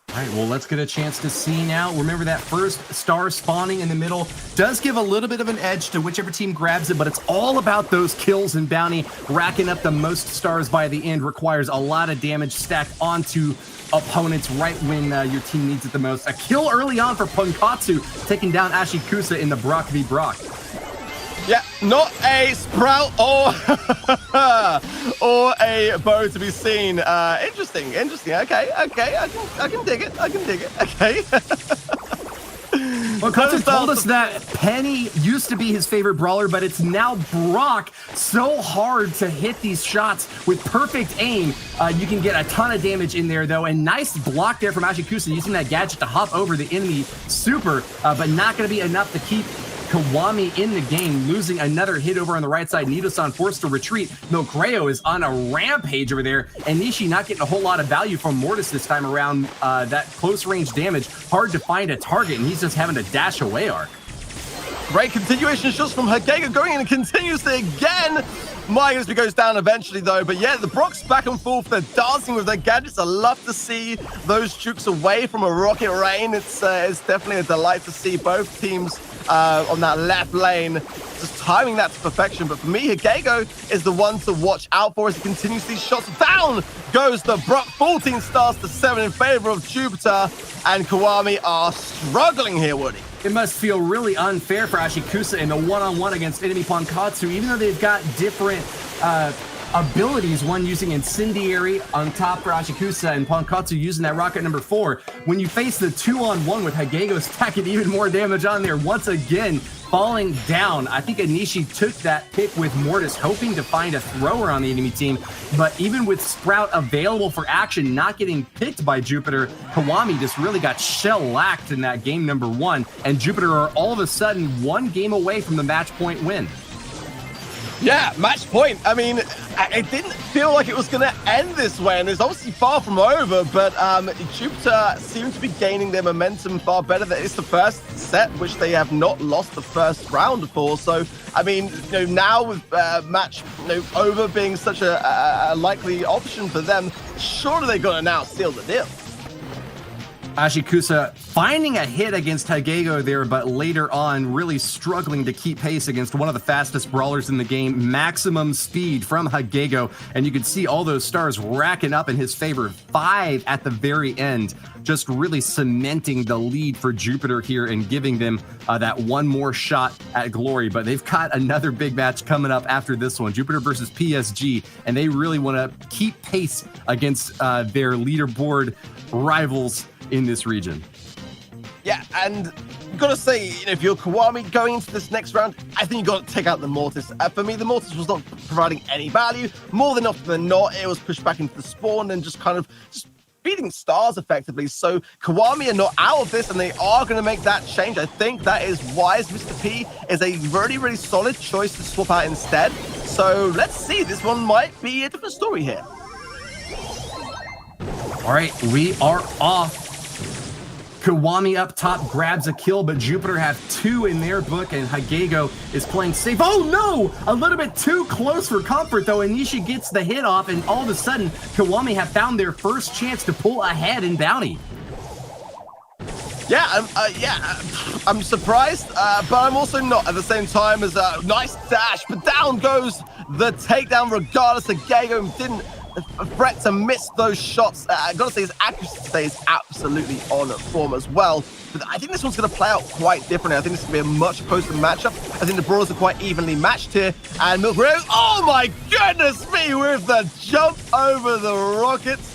All right, well, let's get a chance to see now. Remember that first star spawning in the middle does give a little bit of an edge to whichever team grabs it, but it's all about those kills and Bounty. Racking up the most stars by the end requires a lot of damage stacked onto opponents right when your team needs it the most. A kill early on for Punkatsu, taking down Ashikusa in the Brock v. Brock. Yeah, not a Sprout or or a Bow to be seen. Interesting. Okay, I can dig it. Okay. Well, Katsu told us that Penny used to be his favorite brawler, but it's now Brock. So hard to hit these shots with perfect aim. You can get a ton of damage in there, though. And nice block there from Ashikusa, using that gadget to hop over the enemy super, but not going to be enough to keep KIWAMI in the game, losing another hit over on the right side. Nido-san forced to retreat. Milgreo is on a rampage over there, and Nishi not getting a whole lot of value from Mortis this time around. That close range damage, hard to find a target, and he's just having to dash away Ark. Great continuation shots from Hagega going in and continuously again. My goodness, he goes down eventually though. But yeah, the Brocks back and forth. They're dancing with their gadgets. I love to see those jukes away from a rocket rain. It's definitely a delight to see both teams on that left lane, just timing that to perfection. But for me, Hagego is the one to watch out for as he continues these shots. Down goes the Brock, 14 stars to 7 in favor of Jupiter, and KIWAMI are struggling here, Woody. It must feel really unfair for Ashikusa in the one-on-one against enemy Pankatsu, even though they've got different abilities, one using Incendiary on top for Ashikusa and Pankatsu using that rocket number 4. When you face the 2-on-1 with Hagego stacking even more damage on there, once again falling down. I think Anishi took that pick with Mortis, hoping to find a thrower on the enemy team, but even with Sprout available for action, not getting picked by Jupiter, KIWAMI just really got shellacked in that game number 1, and Jupiter are all of a sudden one game away from the match point win. Yeah, match point. I mean, it didn't feel like it was going to end this way, and it's obviously far from over, but Jupiter seemed to be gaining their momentum far better. That is the first set, which they have not lost the first round for. So, I mean, you know, now with match over being such a likely option for them, surely they're going to now seal the deal. Ashikusa finding a hit against Hagego there, but later on really struggling to keep pace against one of the fastest brawlers in the game. Maximum speed from Hagego, and you can see all those stars racking up in his favor. 5 at the very end, just really cementing the lead for Jupiter here and giving them that one more shot at glory. But they've got another big match coming up after this one, Jupiter versus PSG, and they really want to keep pace against their leaderboard rivals in this region. Yeah, and you've got to say, you know, if you're KIWAMI going into this next round, I think you've got to take out the Mortis. For me, the Mortis was not providing any value. More than often than not, it was pushed back into the spawn and just kind of beating stars effectively. So KIWAMI are not out of this, and they are going to make that change. I think that is wise. Mr. P is a really, really solid choice to swap out instead. So let's see, this one might be a different story here. All right, we are off. KIWAMI up top grabs a kill, but Jupiter have 2 in their book, and Hagego is playing safe. Oh no! A little bit too close for comfort, though. Anishi gets the hit off, and all of a sudden, KIWAMI have found their first chance to pull ahead in Bounty. Yeah, I'm surprised, but I'm also not at the same time. As a nice dash, but down goes the takedown regardless. Hagego didn't threat to miss those shots. I gotta say his accuracy today is absolutely on form as well. But I think this one's gonna play out quite differently. I think this is gonna be a much closer matchup. I think the brawlers are quite evenly matched here. And Milkrow, oh my goodness me, with the jump over the rockets.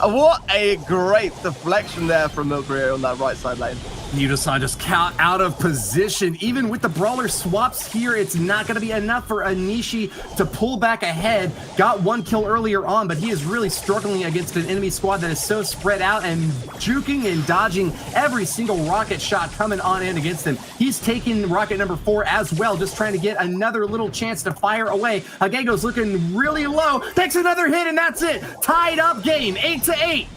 What a great deflection there from Milkrow on that right side lane. Nido-san just out of position. Even with the brawler swaps here, it's not going to be enough for Anishi to pull back ahead. Got 1 kill earlier on, but he is really struggling against an enemy squad that is so spread out and juking and dodging every single rocket shot coming on in against him. He's taking rocket number 4 as well, just trying to get another little chance to fire away. Hagego's looking really low, takes another hit, and that's it. Tied up game, 8-8.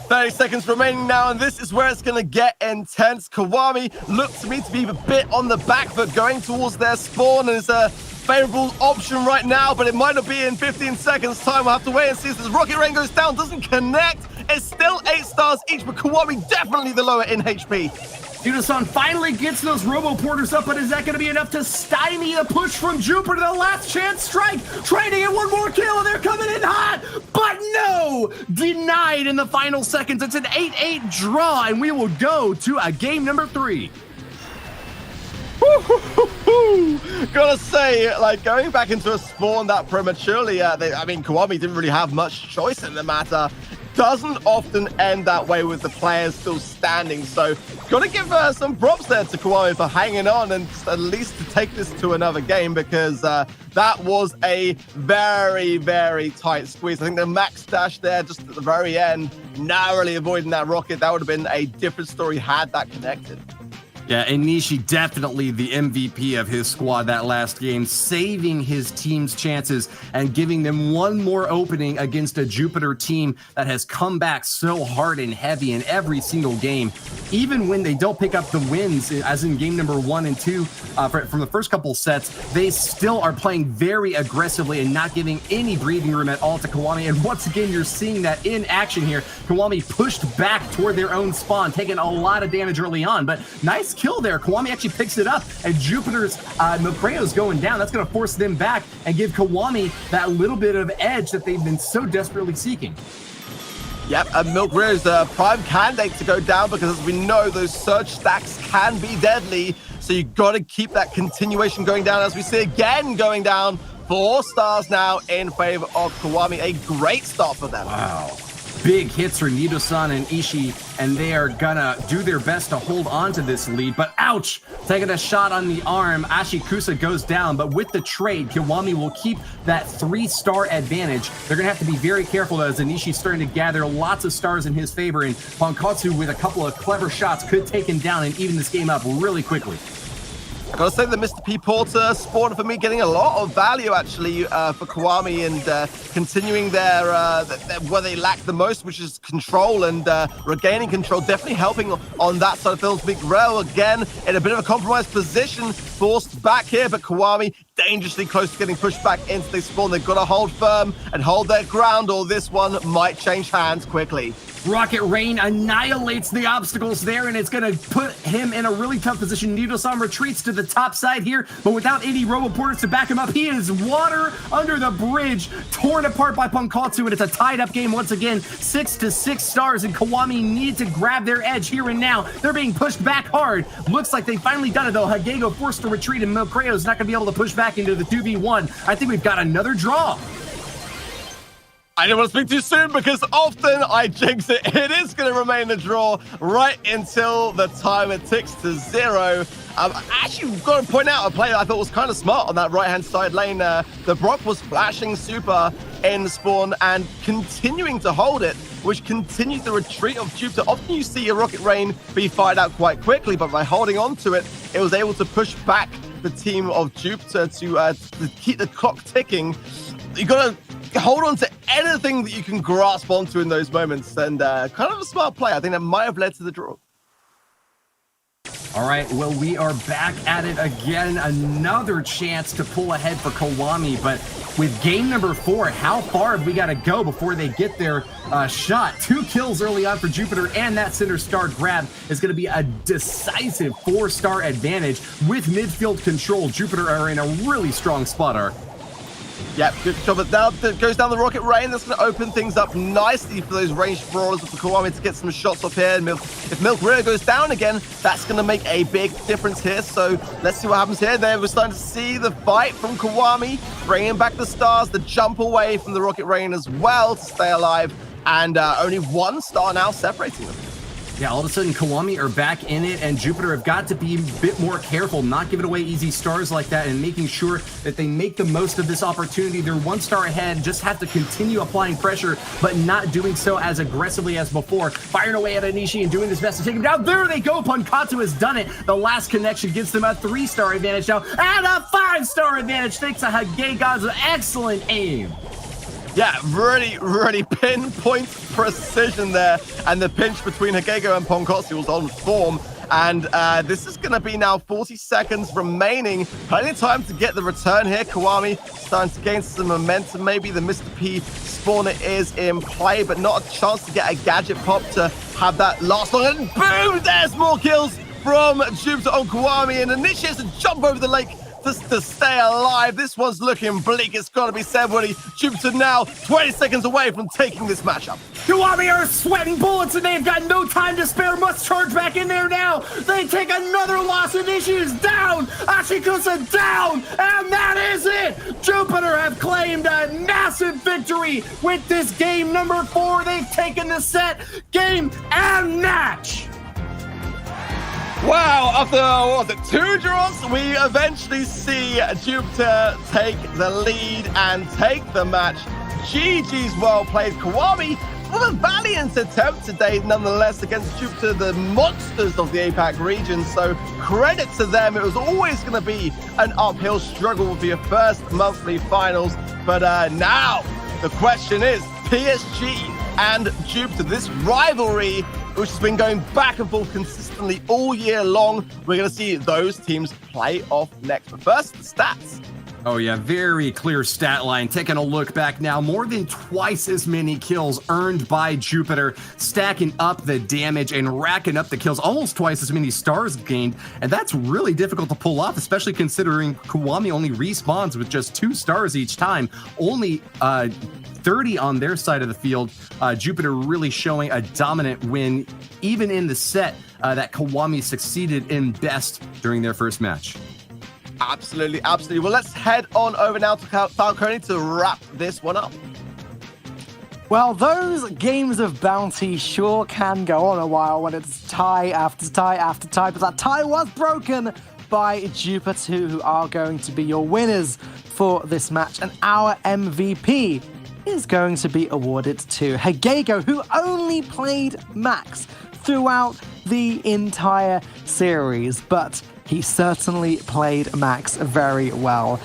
30 seconds remaining now, and this is where it's going to get intense. KIWAMI looks to me to be a bit on the back foot going towards their spawn, and it's a favorable option right now, but it might not be in 15 seconds time. We'll have to wait and see as this rocket rain goes down, doesn't connect. It's still 8 stars each, but KIWAMI definitely the lower in HP. Nido-san finally gets those robo-porters up, but is that going to be enough to stymie a push from Jupiter? The last chance strike, trying to get 1 more kill, and they're coming in hot, but no! Denied in the final seconds. It's an 8-8 draw, and we will go to a game number 3. Gotta say, like, going back into a spawn that prematurely, KIWAMI didn't really have much choice in the matter. Doesn't often end that way with the players still standing, so gotta give some props there to KIWAMI for hanging on and at least to take this to another game, because that was a very, very tight squeeze. I think the max dash there just at the very end, narrowly avoiding that rocket, that would have been a different story had that connected. Yeah, Anishi definitely the MVP of his squad that last game, saving his team's chances and giving them 1 more opening against a Jupiter team that has come back so hard and heavy in every single game. Even when they don't pick up the wins, as in game number 1 and 2, from the first couple sets, they still are playing very aggressively and not giving any breathing room at all to KIWAMI. And once again, you're seeing that in action here. KIWAMI pushed back toward their own spawn, taking a lot of damage early on, but nice kill there. KIWAMI actually picks it up, and Jupiter's Milcreo's going down. That's going to force them back and give KIWAMI that little bit of edge that they've been so desperately seeking. Yep, and Milkrow is the prime candidate to go down, because as we know, those surge stacks can be deadly. So you got to keep that continuation going down, as we see again going down. 4 stars now in favor of KIWAMI. A great start for them. Wow. Big hits for Nido-san and Ishii, and they are gonna do their best to hold on to this lead, but ouch! Taking a shot on the arm, Ashikusa goes down, but with the trade, KIWAMI will keep that 3-star advantage. They're gonna have to be very careful, though, as Anishi's starting to gather lots of stars in his favor, and Pankotsu, with a couple of clever shots, could take him down and even this game up really quickly. I gotta say, the Mr. P Porter spawn for me getting a lot of value actually for KIWAMI, and continuing their where they lack the most, which is control, and regaining control, definitely helping on that side of things. Big Rail again in a bit of a compromised position, forced back here, but KIWAMI dangerously close to getting pushed back into the spawn. They've got to hold firm and hold their ground, or this one might change hands quickly. Rocket Rain annihilates the obstacles there, and it's going to put him in a really tough position. Nido-san retreats to the top side here, but without any robo-porters to back him up, he is water under the bridge, torn apart by Pankotsu, and it's a tied-up game once again. 6-6 stars, and KIWAMI need to grab their edge here and now. They're being pushed back hard. Looks like they finally done it, though. Hagego forced to retreat, and Milcreo's not going to be able to push back into the 2v1. I think we've got another draw. I don't want to speak too soon, because often I jinx it. It is going to remain a draw right until the timer ticks to 0. Actually, we've got to point out a play I thought was kind of smart on that right-hand side lane. The Brock was flashing super in spawn and continuing to hold it, which continued the retreat of Jupiter. Often you see a Rocket Rain be fired out quite quickly, but by holding on to it, it was able to push back the team of Jupiter to keep the clock ticking. You got to hold on to anything that you can grasp onto in those moments, and kind of a smart play. I think that might have led to the draw. All right, well, we are back at it again. Another chance to pull ahead for KIWAMI, but with game number 4, how far have we got to go before they get their shot? 2 kills early on for Jupiter, and that center star grab is going to be a decisive 4-star advantage. With midfield control, Jupiter are in a really strong spot, Ark. Yep, good job. But now that goes down the Rocket Rain. That's going to open things up nicely for those ranged brawlers for KIWAMI to get some shots off here. And if Milk really goes down again, that's going to make a big difference here. So let's see what happens here. There, we're starting to see the fight from KIWAMI, bringing back the stars, the jump away from the Rocket Rain as well to stay alive. And only 1 star now separating them. Yeah, all of a sudden, KIWAMI are back in it, and Jupiter have got to be a bit more careful, not giving away easy stars like that, and making sure that they make the most of this opportunity. They're 1 star ahead, just have to continue applying pressure, but not doing so as aggressively as before. Firing away at Anishi and doing his best to take him down. There they go. Pankatu has done it. The last connection gives them a 3-star advantage now, and a 5-star advantage thanks to Hagega's excellent aim. Yeah, really pinpoint precision there. And the pinch between Hagego and Ponkotsu was on form. And this is going to be now 40 seconds remaining. Plenty of time to get the return here. KIWAMI starting to gain some momentum. Maybe the Mr. P spawner is in play, but not a chance to get a gadget pop to have that last long. And boom, there's more kills from Jupiter on KIWAMI. And initiates to jump over the lake to stay alive. This one's looking bleak. It's got to be said, Woody. Jupiter now 20 seconds away from taking this matchup. KIWAMI are sweating bullets and they've got no time to spare. Must charge back in there now. They take another loss and issues down. Ashikusa down. And that is it. Jupiter have claimed a massive victory with this game number 4. They've taken the set, game, and match. Wow, after, what was it, 2 draws, we eventually see Jupiter take the lead and take the match. GG's well played. KIWAMI with a valiant attempt today, nonetheless, against Jupiter, the monsters of the APAC region. So credit to them. It was always going to be an uphill struggle with your first monthly finals. But now the question is, PSG and Jupiter, this rivalry, which has been going back and forth consistently all year long. We're going to see those teams play off next. But first, the stats. Oh yeah, very clear stat line. Taking a look back now, more than twice as many kills earned by Jupiter, stacking up the damage and racking up the kills, almost twice as many stars gained. And that's really difficult to pull off, especially considering KIWAMI only respawns with just 2 stars each time. Only 30 on their side of the field. Jupiter really showing a dominant win, even in the set that KIWAMI succeeded in best during their first match. Absolutely. Well, let's head on over now to Falcone to wrap this one up. Well, those games of bounty sure can go on a while when it's tie after tie after tie, but that tie was broken by Jupiter, who are going to be your winners for this match, and our MVP is going to be awarded to Hagego, who only played Max throughout the entire series, but he certainly played Max very well.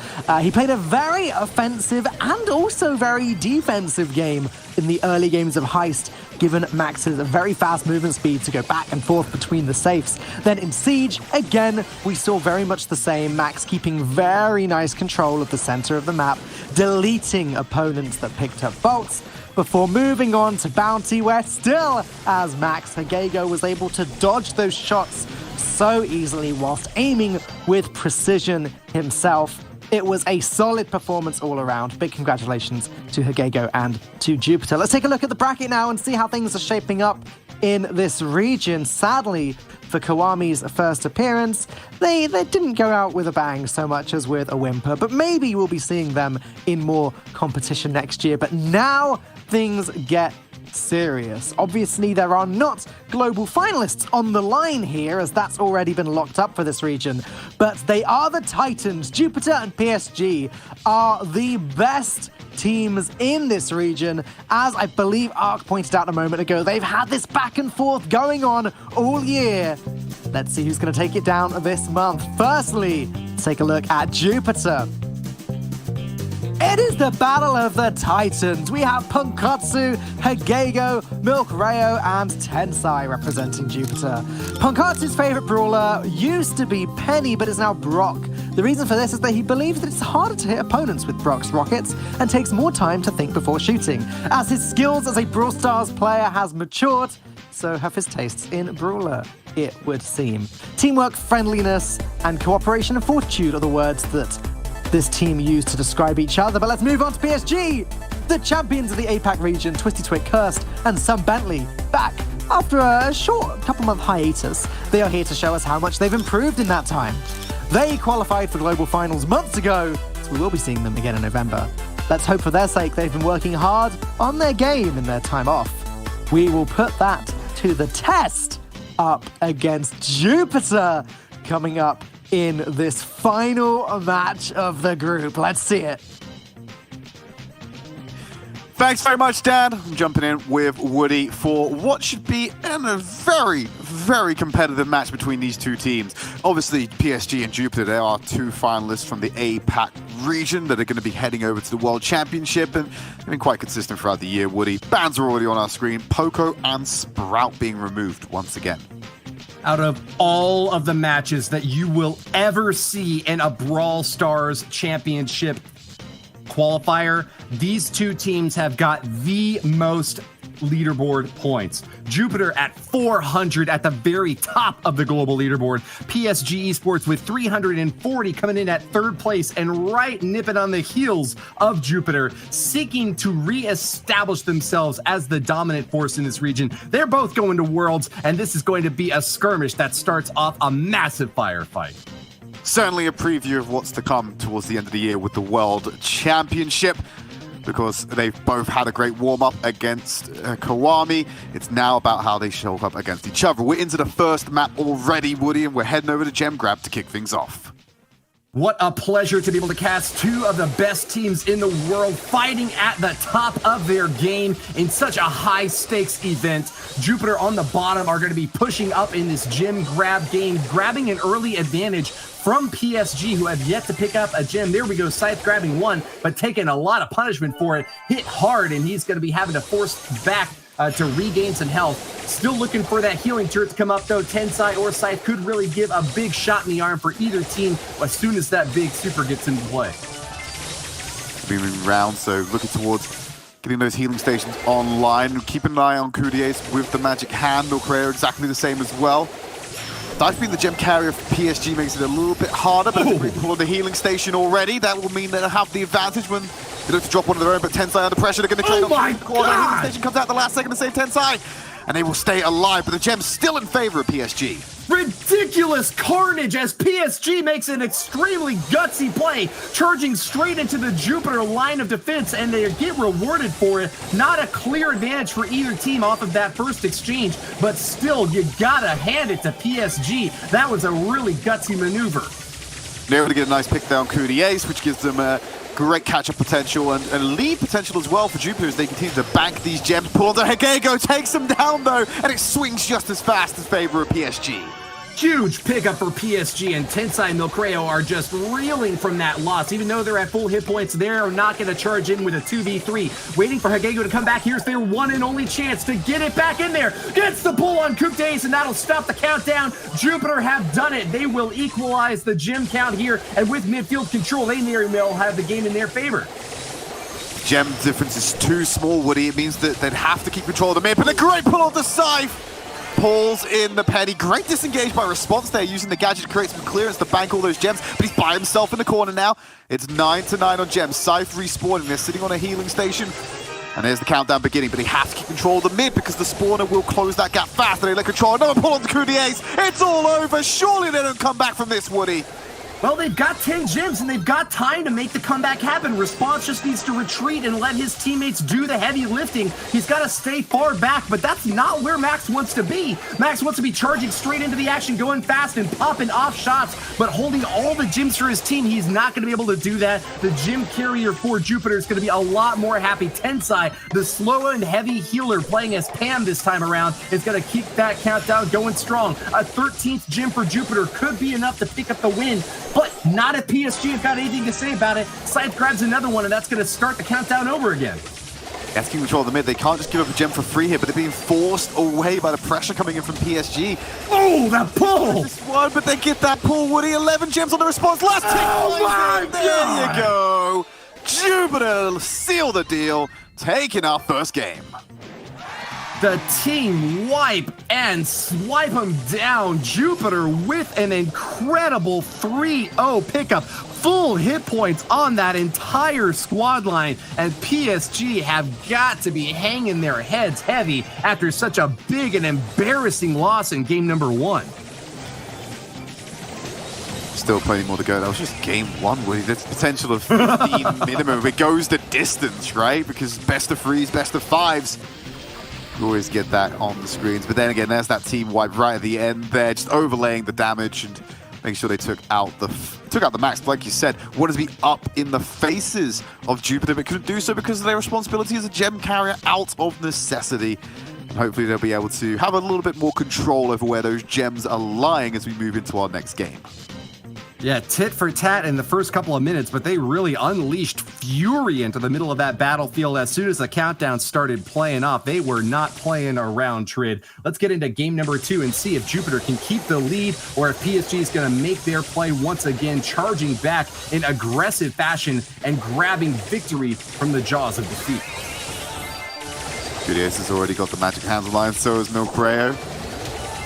He played a very offensive and also very defensive game in the early games of Heist, given Max's very fast movement speed to go back and forth between the safes. Then in Siege, again, we saw very much the same. Max keeping very nice control of the center of the map, deleting opponents that picked up bolts, before moving on to Bounty, where still, as Max, Hagego was able to dodge those shots so easily whilst aiming with precision himself. It was a solid performance all around. Big congratulations to Hagego and to Jupiter. Let's take a look at the bracket now and see how things are shaping up in this region. Sadly, for KIWAMI's first appearance, they didn't go out with a bang so much as with a whimper, but maybe we'll be seeing them in more competition next year. But now things get serious. Obviously, there are not global finalists on the line here, as that's already been locked up for this region, but they are the Titans. Jupiter and PSG are the best teams in this region. As I believe Ark pointed out a moment ago, they've had this back and forth going on all year. Let's see who's going to take it down this month. Firstly, take a look at Jupiter. It is the battle of the Titans. We have Punkatsu, Hagego, Milkrayo, and Tensai representing Jupiter. Punkatsu's favorite brawler used to be Penny, but is now Brock. The reason for this is that he believes that it's harder to hit opponents with Brock's rockets and takes more time to think before shooting. As his skills as a Brawl Stars player has matured, so have his tastes in brawler, it would seem. Teamwork, friendliness, and cooperation and fortitude are the words that this team used to describe each other. But let's move on to PSG. The champions of the APAC region, Twisty Twig Cursed and Sam Bentley, back after a short couple-month hiatus. They are here to show us how much they've improved in that time. They qualified for global finals months ago, so we will be seeing them again in November. Let's hope for their sake they've been working hard on their game in their time off. We will put that to the test up against Jupiter coming up in this final match of the group. Let's see it. Thanks very much, Dan. I'm jumping in with Woody for what should be a very, very competitive match between these two teams. Obviously, PSG and Jupiter, they are two finalists from the APAC region that are going to be heading over to the World Championship, and they've been quite consistent throughout the year, Woody. Bans are already on our screen. Poco and Sprout being removed once again. Out of all of the matches that you will ever see in a Brawl Stars Championship qualifier, these two teams have got the most leaderboard points. Jupiter at 400 at the very top of the global leaderboard. PSG Esports with 340 coming in at third place and right nipping on the heels of Jupiter, seeking to re-establish themselves as the dominant force in this region. They're both going to Worlds, and this is going to be a skirmish that starts off a massive firefight. Certainly a preview of what's to come towards the end of the year with the World Championship, because they've both had a great warm-up against KIWAMI. It's now about how they show up against each other. We're into the first map already, Woody, and we're heading over to Gem Grab to kick things off. What a pleasure to be able to cast two of the best teams in the world fighting at the top of their game in such a high-stakes event. Jupiter on the bottom are going to be pushing up in this gem grab game, grabbing an early advantage from PSG, who have yet to pick up a gem. There we go, Scythe grabbing one, but taking a lot of punishment for it. Hit hard, and he's going to be having to force back to regain some health. Still looking for that healing turret to come up, though. Tensai or Scythe could really give a big shot in the arm for either team as soon as that big super gets into play. Moving round, so looking towards getting those healing stations online. Keep an eye on Kudies with the magic hand. Milkrayo exactly the same as well. Scythe being the gem carrier for PSG makes it a little bit harder, but if they pull on the healing station already, that will mean they'll have the advantage when they look to drop one of their own, but Tensai under pressure, they're going to trade off the corner. The healing station comes out the last second to save Tensai, and they will stay alive, but the gem's still in favor of PSG. Ridiculous carnage as PSG makes an extremely gutsy play, charging straight into the Jupiter line of defense, and they get rewarded for it. Not a clear advantage for either team off of that first exchange, but still, you gotta hand it to PSG. That was a really gutsy maneuver. They're able to get a nice pick down Kudies, which gives them a great catch-up potential and lead potential as well for Jupiter as they continue to bank these gems. Pull onto Hagego, takes them down though, and it swings just as fast in favor of PSG. Huge pickup for PSG, and Tensai and Milkrayo are just reeling from that loss. Even though they're at full hit points, they're not going to charge in with a 2v3. Waiting for Hagego to come back. Here's their one and only chance to get it back in there. Gets the pull on Kudies, and that'll stop the countdown. Jupiter have done it. They will equalize the gem count here, and with midfield control, they nearly will have the game in their favor. Gem difference is too small, Woody. It means that they'd have to keep control of the mid, but a great pull on the Scythe. Pulls in the penny. Great disengage by Response there, using the gadget to create some clearance to bank all those gems, but he's by himself in the corner now. It's 9-9 on gems. Scythe respawning. They're sitting on a healing station. And there's the countdown beginning, but they have to keep control of the mid because the spawner will close that gap fast. And they let control. Another pull on the Kudies. It's all over. Surely they don't come back from this, Woody. Well, they've got 10 gems, and they've got time to make the comeback happen. Response just needs to retreat and let his teammates do the heavy lifting. He's got to stay far back, but that's not where Max wants to be. Max wants to be charging straight into the action, going fast and popping off shots, but holding all the gems for his team. He's not going to be able to do that. The gem carrier for Jupiter is going to be a lot more happy. Tensai, the slow and heavy healer playing as Pam this time around, is going to keep that countdown going strong. A 13th gem for Jupiter could be enough to pick up the win, but not if PSG have got anything to say about it. Scythe grabs another one, and that's going to start the countdown over again. Asking control of the mid, they can't just give up a gem for free here, but they're being forced away by the pressure coming in from PSG. Oh, that pull! Just one, but they get that pull, Woody. 11 gems on the response. Last my there God! you go. Jupiter seal the deal, taking our first game. The team wipe and swipe him down. Jupiter with an incredible 3-0 pickup. Full hit points on that entire squad line. And PSG have got to be hanging their heads heavy after such a big and embarrassing loss in game number 1. Still plenty more to go. That was just game 1, Woody. There's potential of 15 minimum. It goes the distance, right? Because best of 3s, best of 5s. You always get that on the screens. But then again, there's that team wipe right at the end there, just overlaying the damage and making sure they took out the max. Like you said, wanted to be up in the faces of Jupiter, but couldn't do so because of their responsibility as a gem carrier out of necessity. And hopefully they'll be able to have a little bit more control over where those gems are lying as we move into our next game. Yeah, tit for tat in the first couple of minutes, but they really unleashed fury into the middle of that battlefield as soon as the countdown started playing off. They were not playing around, Tridd. Let's get into game number 2 and see if Jupiter can keep the lead or if PSG is going to make their play once again, charging back in aggressive fashion and grabbing victory from the jaws of defeat. Julius has already got the magic hands on line, so has Milcreo.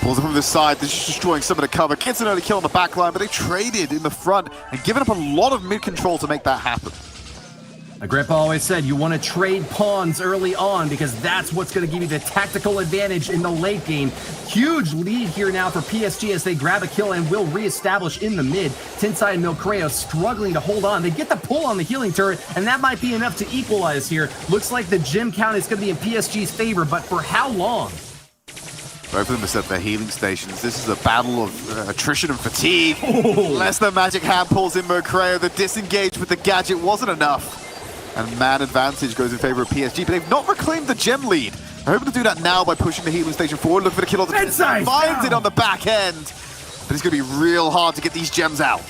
Pulls it from the side, they're just destroying some of the cover. Gets an early kill on the back line, but they traded in the front and given up a lot of mid-control to make that happen. My grandpa always said you want to trade pawns early on because that's what's going to give you the tactical advantage in the late game. Huge lead here now for PSG as they grab a kill and will reestablish in the mid. Tensai and Milcreo struggling to hold on. They get the pull on the healing turret, and that might be enough to equalize here. Looks like the gem count is going to be in PSG's favor, but for how long? Both of them have set their healing stations. This is a battle of attrition and fatigue. Unless the magic hand pulls in Milcreo, the disengage with the gadget wasn't enough. And man advantage goes in favor of PSG, but they've not reclaimed the gem lead. They're hoping to do that now by pushing the healing station forward. Look for the kill on the finds it on the back end. But it's going to be real hard to get these gems out.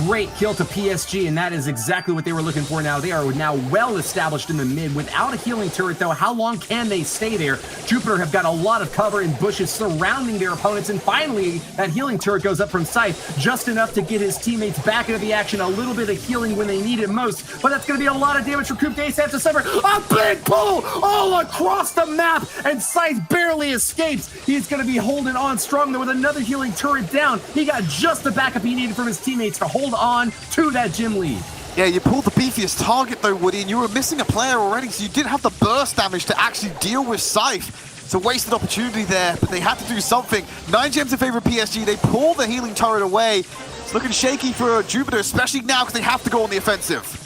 Great kill to PSG, and that is exactly what they were looking for now. They are now well established in the mid. Without a healing turret, though, how long can they stay there? Jupiter have got a lot of cover and bushes surrounding their opponents, and finally, that healing turret goes up from Scythe, just enough to get his teammates back into the action. A little bit of healing when they need it most, but that's going to be a lot of damage for Coupe Days to suffer. A big pull all across the map, and Scythe barely escapes. He's going to be holding on strong, though, with another healing turret down. He got just the backup he needed from his teammates to hold on to that gym lead. Yeah, you pulled the beefiest target though, Woody, and you were missing a player already, so you didn't have the burst damage to actually deal with Scythe. It's a wasted opportunity there, but they had to do something. 9 gems in favor of PSG. They pull the healing turret away. It's looking shaky for Jupiter, especially now because they have to go on the offensive.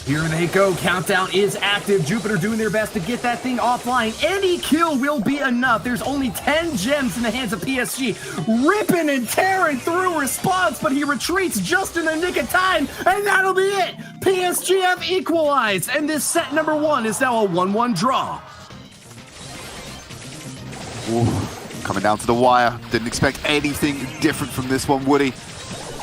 Here they go. Countdown is active. Jupiter doing their best to get that thing offline. Any kill will be enough. There's only 10 gems in the hands of PSG. Ripping and tearing through response, but he retreats just in the nick of time, and that'll be it. PSG have equalized, and this set number 1 is now a 1-1 draw. Ooh, coming down to the wire. Didn't expect anything different from this one, Woody.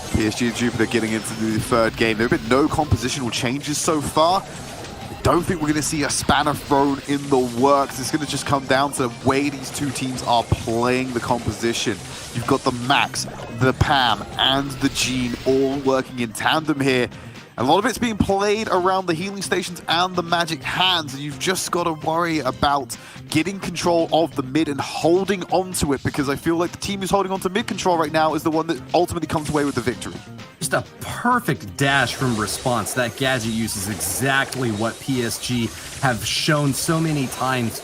PSG and Jupiter getting into the third game. There have been no compositional changes so far. I don't think we're going to see a spanner thrown in the works. It's going to just come down to the way these two teams are playing the composition. You've got the Max, the Pam, and the Gene all working in tandem here. A lot of it's being played around the healing stations and the magic hands, and you've just got to worry about getting control of the mid and holding onto it, because I feel like the team who's holding onto mid control right now is the one that ultimately comes away with the victory. Just a perfect dash from response. That gadget use is exactly what PSG have shown so many times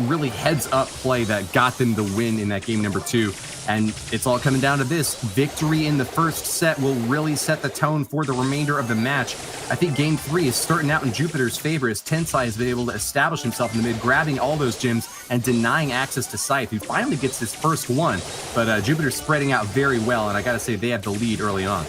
really heads-up play that got them the win in that game number 2. And it's all coming down to this. Victory in the first set will really set the tone for the remainder of the match. I think game 3 is starting out in Jupiter's favor as Tensai has been able to establish himself in the mid, grabbing all those gems and denying access to Scythe, who finally gets his first one. But Jupiter's spreading out very well, and I gotta say, they have the lead early on.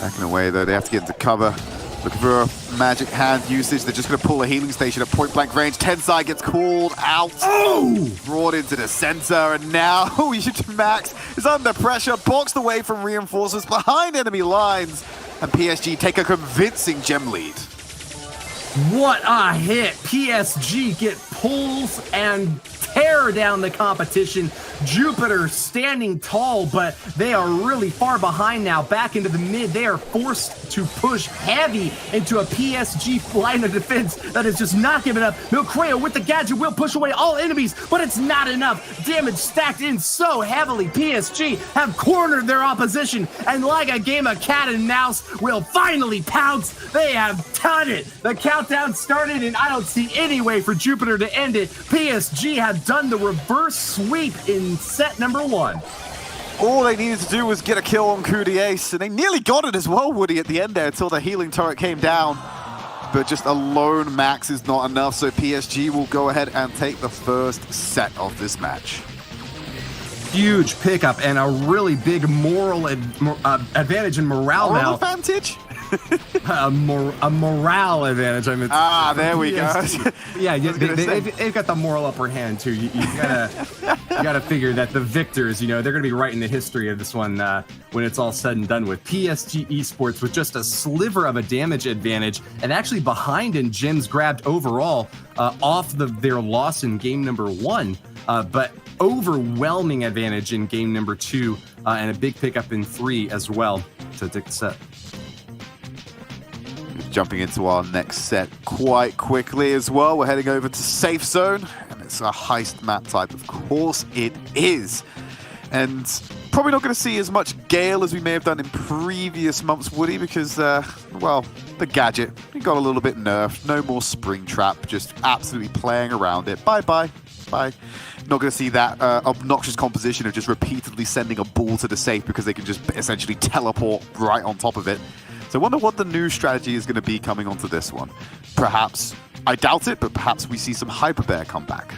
Backing away though, they have to get into cover. Looking for a magic hand usage. They're just going to pull a healing station at point blank range. Tensai gets called out. Oh! Brought into the center, and now Max is under pressure, boxed away from reinforcements behind enemy lines. And PSG take a convincing gem lead. What a hit! PSG get pulls and tear down the competition. Jupiter standing tall, but they are really far behind now. Back into the mid, they are forced to push heavy into a PSG line of defense that is just not giving up. Milcreo with the gadget will push away all enemies, but it's not enough. Damage stacked in so heavily. PSG have cornered their opposition, and like a game of cat and mouse, will finally pounce. They have done it. The countdown started, and I don't see any way for Jupiter to end it. PSG have done the reverse sweep in set number 1. All they needed to do was get a kill on Kudiace, and they nearly got it as well, Woody, at the end there, until the healing turret came down. But just a lone Max is not enough, so PSG will go ahead and take the first set of this match. Huge pickup and a really big moral advantage and morale now. Advantage? a morale advantage. I mean, there we go. Yeah, they've got the moral upper hand too. You gotta figure that the victors, they're gonna be writing the history of this one when it's all said and done with. PSG Esports with just a sliver of a damage advantage and actually behind in gems grabbed overall off their loss in game number 1, but overwhelming advantage in game number 2 and a big pickup in 3 as well to take the set. Jumping into our next set quite quickly as well. We're heading over to Safe Zone, and it's a heist map type. Of course it is. And probably not going to see as much Gale as we may have done in previous months, Woody, because, well, the gadget, it got a little bit nerfed. No more Springtrap, just absolutely playing around it. Bye-bye. Bye. Not going to see that obnoxious composition of just repeatedly sending a ball to the safe because they can just essentially teleport right on top of it. So I wonder what the new strategy is going to be coming onto this one. Perhaps, I doubt it, but perhaps we see some Hyper Bear come back.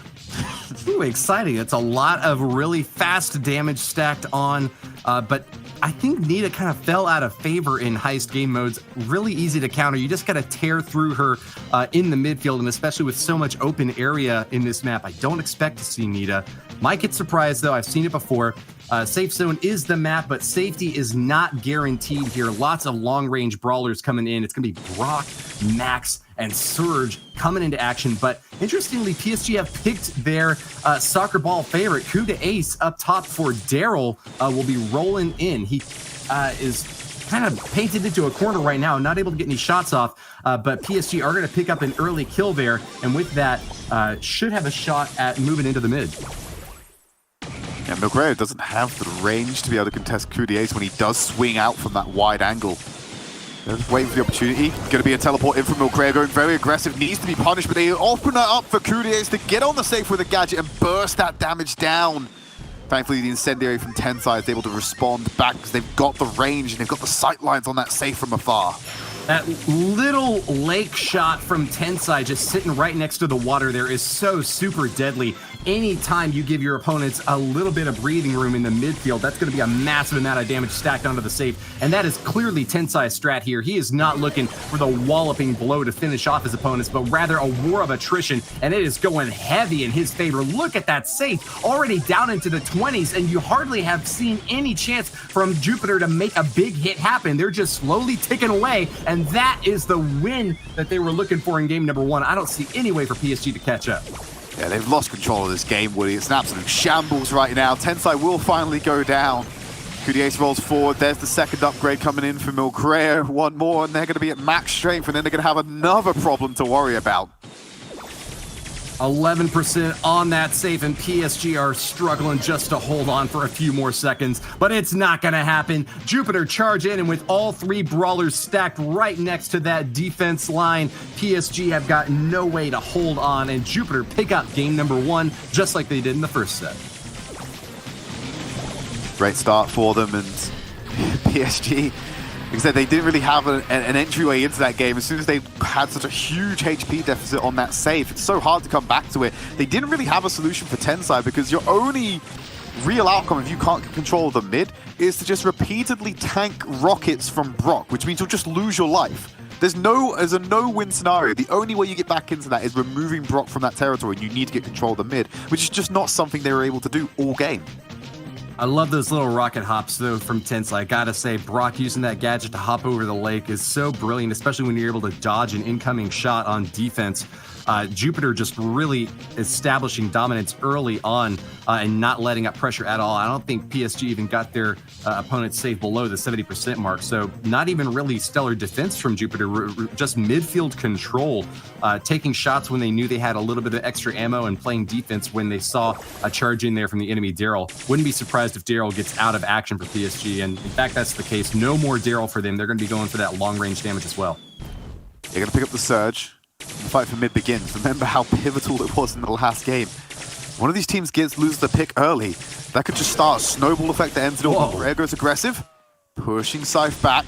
Ooh, exciting. It's a lot of really fast damage stacked on, but I think Nita kind of fell out of favor in heist game modes. Really easy to counter. You just got to tear through her in the midfield, and especially with so much open area in this map, I don't expect to see Nita. Might get surprised, though. I've seen it before. Safe Zone is the map, but safety is not guaranteed here. Lots of long-range brawlers coming in. It's going to be Brock, Max, and Surge coming into action. But interestingly, PSG have picked their soccer ball favorite, Kudiace, up top for Daryl. Will be rolling in. He is kind of painted into a corner right now, not able to get any shots off. But PSG are going to pick up an early kill there, and with that, should have a shot at moving into the mid. Yeah, Milcreo doesn't have the range to be able to contest Kudiace when he does swing out from that wide angle. Just waiting for the opportunity. Going to be a teleport in from Milcreo, going very aggressive, needs to be punished, but they open it up for Kudiace to get on the safe with a gadget and burst that damage down. Thankfully, the Incendiary from Tensai is able to respond back because they've got the range and they've got the sight lines on that safe from afar. That little lake shot from Tensai just sitting right next to the water there is so super deadly. Anytime you give your opponents a little bit of breathing room in the midfield, that's going to be a massive amount of damage stacked onto the safe. And that is clearly Tensai's strat here. He is not looking for the walloping blow to finish off his opponents, but rather a war of attrition. And it is going heavy in his favor. Look at that safe already down into the 20s, and you hardly have seen any chance from Jupiter to make a big hit happen. They're just slowly ticking away, and that is the win that they were looking for in game number 1. I don't see any way for PSG to catch up. Yeah, they've lost control of this game, Woody. It's an absolute shambles right now. Tensai will finally go down. Kudiace rolls forward. There's the second upgrade coming in for Milcreo. One more, and they're going to be at max strength, and then they're going to have another problem to worry about. 11% on that safe, and PSG are struggling just to hold on for a few more seconds, but it's not going to happen. Jupiter charge in, and with all 3 brawlers stacked right next to that defense line, PSG have got no way to hold on, and Jupiter pick up game number 1, just like they did in the first set. Great start for them, and PSG, like I said, they didn't really have an entryway into that game. As soon as they had such a huge HP deficit on that safe, it's so hard to come back to it. They didn't really have a solution for Tensai, because your only real outcome if you can't control the mid is to just repeatedly tank rockets from Brock, which means you'll just lose your life. There's a no-win scenario. The only way you get back into that is removing Brock from that territory, and you need to get control of the mid, which is just not something they were able to do all game. I love those little rocket hops, though, from Tensai. I gotta say, Brock using that gadget to hop over the lake is so brilliant, especially when you're able to dodge an incoming shot on defense. Jupiter just really establishing dominance early on and not letting up pressure at all. I don't think PSG even got their opponents safe below the 70% mark, so not even really stellar defense from Jupiter, just midfield control, taking shots when they knew they had a little bit of extra ammo and playing defense when they saw a charge in there from the enemy Daryl. Wouldn't be surprised if Daryl gets out of action for PSG, and in fact, that's the case. No more Daryl for them. They're going to be going for that long-range damage as well. They're going to pick up the surge. The fight for mid begins. Remember how pivotal it was in the last game. One of these teams loses the pick early. That could just start a snowball effect that ends it all. Rare goes aggressive, pushing Scythe back.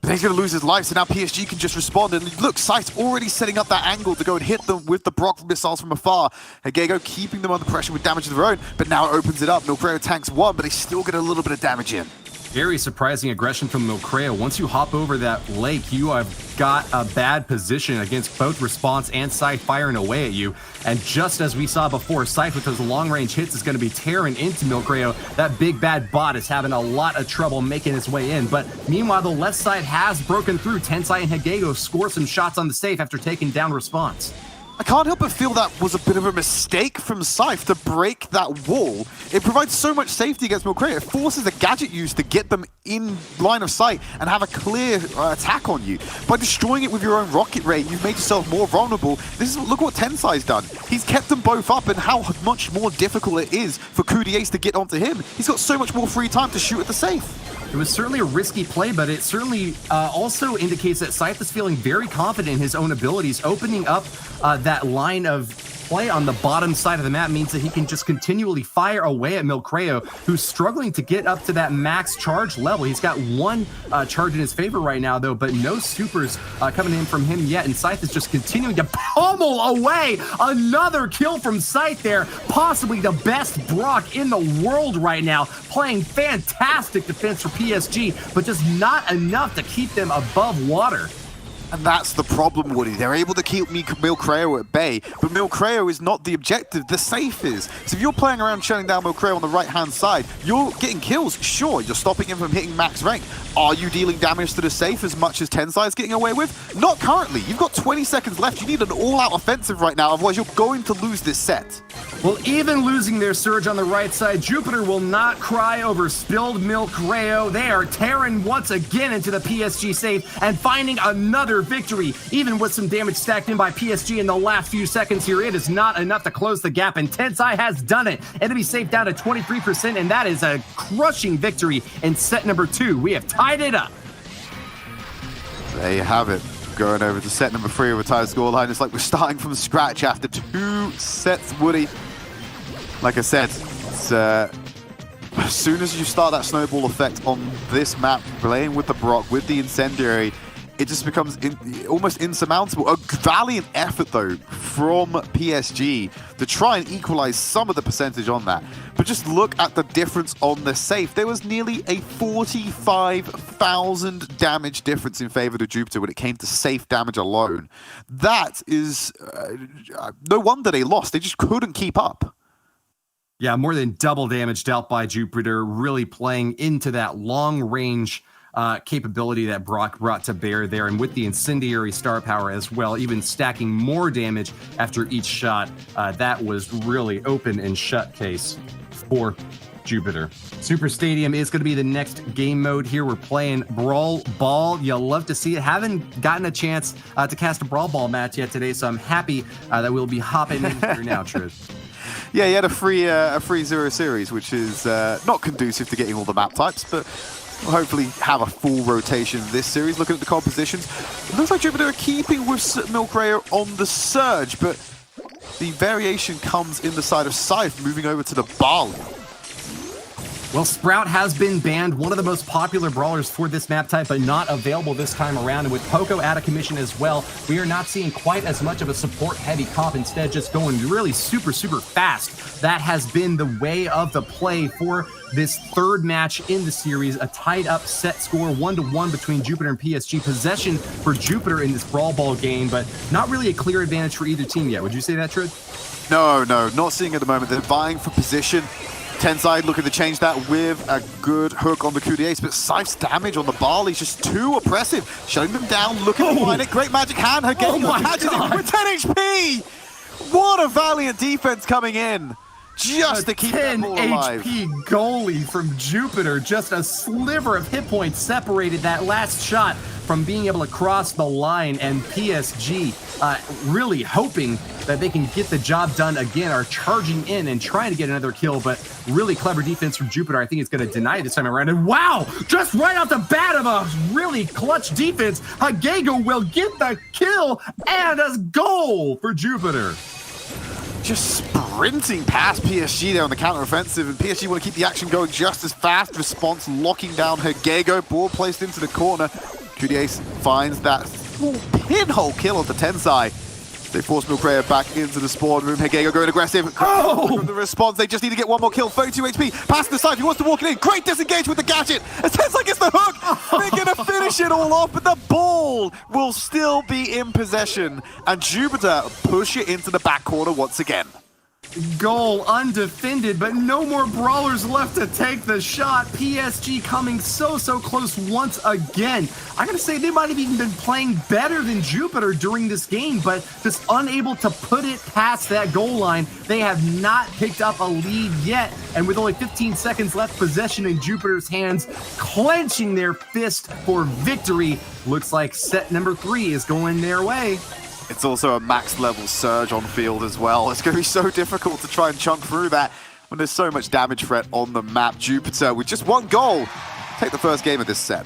But he's going to lose his life, so now PSG can just respond. And look, Scythe's already setting up that angle to go and hit them with the Brock missiles from afar. Hagego keeping them under pressure with damage of their own, but now it opens it up. Milcreo tanks 1, but they still get a little bit of damage in. Very surprising aggression from Milcreo. Once you hop over that lake, you have got a bad position against both Response and Scythe firing away at you. And just as we saw before, Scythe with those long-range hits is going to be tearing into Milcreo. That big bad bot is having a lot of trouble making his way in. But meanwhile, the left side has broken through. Tensai and Hagego score some shots on the safe after taking down Response. I can't help but feel that was a bit of a mistake from Scythe to break that wall. It provides so much safety against Milcreo. It forces a gadget use to get them in line of sight and have a clear attack on you. By destroying it with your own rocket ray, you've made yourself more vulnerable. Look what Tensai's done. He's kept them both up, and how much more difficult it is for Kudiace to get onto him. He's got so much more free time to shoot at the safe. It was certainly a risky play, but it certainly also indicates that Scythe is feeling very confident in his own abilities. Opening up that line of play on the bottom side of the map means that he can just continually fire away at Milcreo, who's struggling to get up to that max charge level. He's got 1 charge in his favor right now, though, but no supers coming in from him yet, and Scythe is just continuing to pummel away. Another kill from Scythe there, possibly the best Brock in the world right now, playing fantastic defense for PSG, but just not enough to keep them above water. And that's the problem, Woody. They're able to keep Milcreo at bay, but Milcreo is not the objective. The safe is. So if you're playing around shutting down Milcreo on the right-hand side, you're getting kills. Sure, you're stopping him from hitting max rank. Are you dealing damage to the safe as much as Tensai is getting away with? Not currently. You've got 20 seconds left. You need an all-out offensive right now, otherwise you're going to lose this set. Well, even losing their surge on the right side, Jupiter will not cry over spilled Milcreo. They are tearing once again into the PSG safe and finding another victory. Even with some damage stacked in by PSG in the last few seconds here, it is not enough to close the gap, and Tensai has done it. Enemy safe down to 23%, and that is a crushing victory in set number 2. We have tied it up. There you have it. Going over to set number 3 with a tied scoreline. It's like we're starting from scratch after 2 sets, Woody. Like I said, it's, as soon as you start that snowball effect on this map, playing with the Brock, with the Incendiary, it just becomes almost insurmountable. A valiant effort, though, from PSG to try and equalize some of the percentage on that. But just look at the difference on the safe. There was nearly a 45,000 damage difference in favor of Jupiter when it came to safe damage alone. That is... no wonder they lost. They just couldn't keep up. Yeah, more than double damage dealt by Jupiter, really playing into that long-range capability that Brock brought to bear there, and with the incendiary star power as well, even stacking more damage after each shot. That was really open and shut case for Jupiter. Super Stadium is going to be the next game mode here. We're playing Brawl Ball. You'll love to see it. Haven't gotten a chance to cast a Brawl Ball match yet today, so I'm happy that we'll be hopping in here now, Tridd. Yeah, he had a free 0 series, which is not conducive to getting all the map types, but we'll hopefully have a full rotation this series. Looking at the compositions, it looks like Jupiter are keeping with Milkrayer on the Surge, but the variation comes in the side of Scythe, moving over to the Barley. Well, Sprout has been banned, one of the most popular brawlers for this map type, but not available this time around. And with Poco out of commission as well, we are not seeing quite as much of a support-heavy comp, instead just going really super, super fast. That has been the way of the play for this third match in the series, a tied-up set score, 1-1 between Jupiter and PSG. Possession for Jupiter in this Brawl Ball game, but not really a clear advantage for either team yet. Would you say that, Tridd? No, not seeing at the moment. They're vying for position. Tenside looking to change that with a good hook on the coup d'ace, but Scythe's damage on the Barley is just too oppressive. Shutting them down, looking to find it. Great magic hand. Her game catches it with 10 HP. What a valiant defense coming in. Just to keep that ball alive. 10 HP goalie from Jupiter. Just a sliver of hit points separated that last shot from being able to cross the line, and PSG really hoping that they can get the job done again, are charging in and trying to get another kill, but really clever defense from Jupiter. I think it's going to deny this time around. And wow, just right off the bat of a really clutch defense, Hagego will get the kill and a goal for Jupiter. Just sprinting past PSG there on the counter-offensive, and PSG want to keep the action going just as fast. Response locking down Hagego, ball placed into the corner. Kudiace finds that pinhole kill on the Tensai. They force Milkrayer back into the spawn room. Hagego going aggressive. From the response, they just need to get one more kill. 32 HP, past the side, he wants to walk it in. Great disengage with the gadget. As Tensai gets the hook, they're going to finish it all off, but the ball will still be in possession. And Jupiter push it into the back corner once again. Goal undefended, but no more brawlers left to take the shot. PSG coming so close once again. I gotta say, they might have even been playing better than Jupiter during this game, but just unable to put it past that goal line. They have not picked up a lead yet, and with only 15 seconds left, possession in Jupiter's hands, clenching their fist for victory. Looks like set number 3 is going their way. It's also a max level Surge on field as well. It's going to be so difficult to try and chunk through that when there's so much damage threat on the map. Jupiter, with just one goal, take the first game of this set.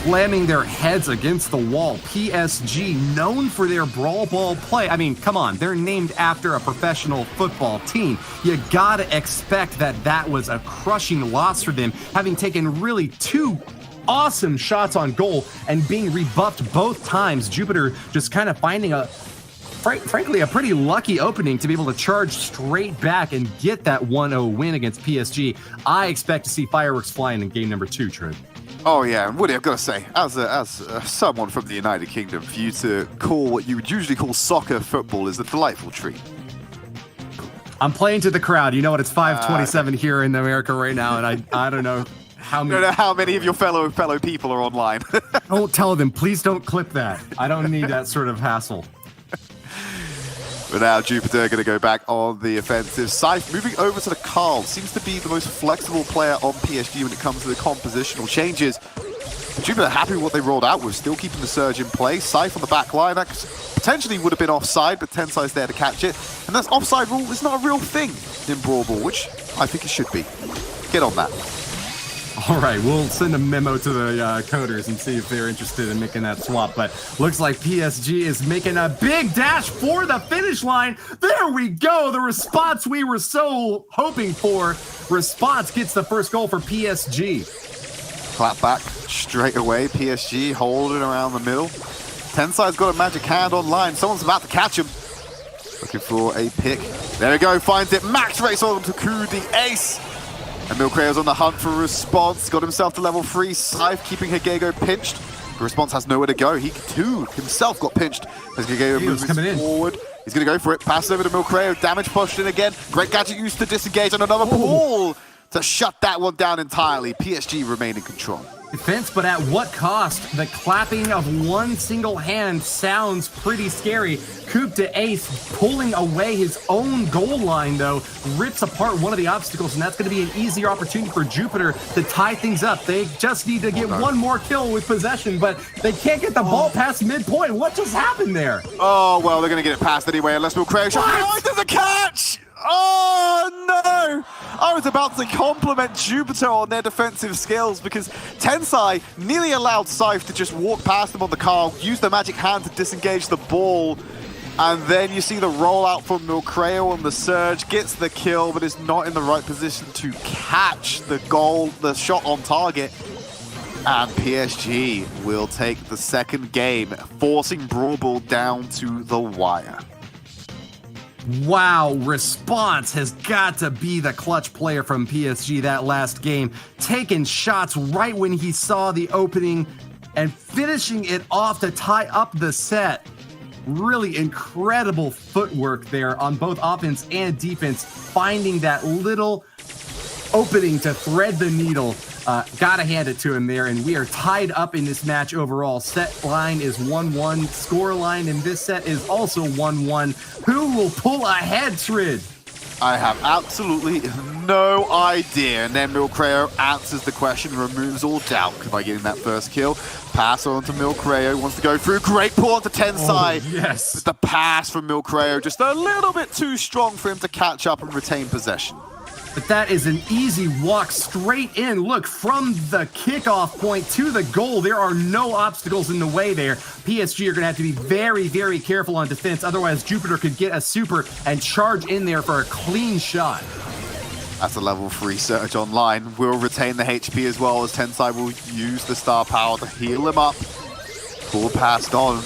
Slamming their heads against the wall. PSG, known for their Brawl Ball play. I mean, come on, they're named after a professional football team. You gotta expect that that was a crushing loss for them, having taken really 2 awesome shots on goal and being rebuffed both times. Jupiter just kind of finding frankly, a pretty lucky opening to be able to charge straight back and get that 1-0 win against PSG. I expect to see fireworks flying in game number 2, Tridd. Oh yeah, and Woody, I've got to say, as someone from the United Kingdom, for you to call what you would usually call soccer football is a delightful treat. I'm playing to the crowd. You know what? It's 5:27 here in America right now, and I don't know how many. I don't know how many of your fellow people are online. Don't tell them. Please don't clip that. I don't need that sort of hassle. But now Jupiter going to go back on the offensive. Scythe moving over to the Carl. Seems to be the most flexible player on PSG when it comes to the compositional changes. Jupiter happy with what they rolled out with, still keeping the Surge in place. Scythe on the back line. That potentially would have been offside, but Tensai's there to catch it. And that's offside rule is not a real thing in Brawl Ball, which I think it should be. Get on that. All right, we'll send a memo to the coders and see if they're interested in making that swap. But looks like PSG is making a big dash for the finish line. There we go, the response we were so hoping for. Response gets the first goal for PSG. Clap back straight away. PSG holding around the middle. Tensai's got a magic hand online. Someone's about to catch him. Looking for a pick. There we go, finds it. Max race on to coup d'ace. And Milkrayer's on the hunt for a response. Got himself to level 3. Scythe keeping Hagego pinched. The response has nowhere to go. He too himself got pinched as Hagego moves forward. He's going to go for it. Pass over to Milkrayer. Damage pushed in again. Great gadget used to disengage on another ball to shut that one down entirely. PSG remain in control. Defense, but at what cost? The clapping of one single hand sounds pretty scary. Coup de Ace pulling away his own goal line, though, rips apart one of the obstacles, and that's going to be an easier opportunity for Jupiter to tie things up. They just need to get one more kill with possession, but they can't get the ball past midpoint. What just happened there? Oh, well, they're going to get it past anyway, unless we'll crash. Oh, there's a catch! Oh, no! I was about to compliment Jupiter on their defensive skills because Tensai nearly allowed Scythe to just walk past them on the car, use the magic hand to disengage the ball, and then you see the rollout from Milcreo on the surge, gets the kill, but is not in the right position to catch the goal, the shot on target. And PSG will take the second game, forcing Brawl Ball down to the wire. Wow, Response has got to be the clutch player from PSG that last game, taking shots right when he saw the opening and finishing it off to tie up the set. Really incredible footwork there on both offense and defense, finding that little opening to thread the needle. Gotta hand it to him there, and we are tied up in this match overall. Set line is 1-1. Score line in this set is also 1-1. Who will pull ahead, Tridd? I have absolutely no idea. And then Milcreo answers the question, removes all doubt by getting that first kill. Pass on to Milcreo, wants to go through. Great pull onto Tensai. Oh, yes. But the pass from Milcreo just a little bit too strong for him to catch up and retain possession. But that is an easy walk straight in. Look, from the kickoff point to the goal, there are no obstacles in the way there. PSG are going to have to be very, very careful on defense. Otherwise, Jupiter could get a super and charge in there for a clean shot. That's a level 3 Surge online. Will retain the HP as well, as Tensai will use the star power to heal him up. Ball passed on.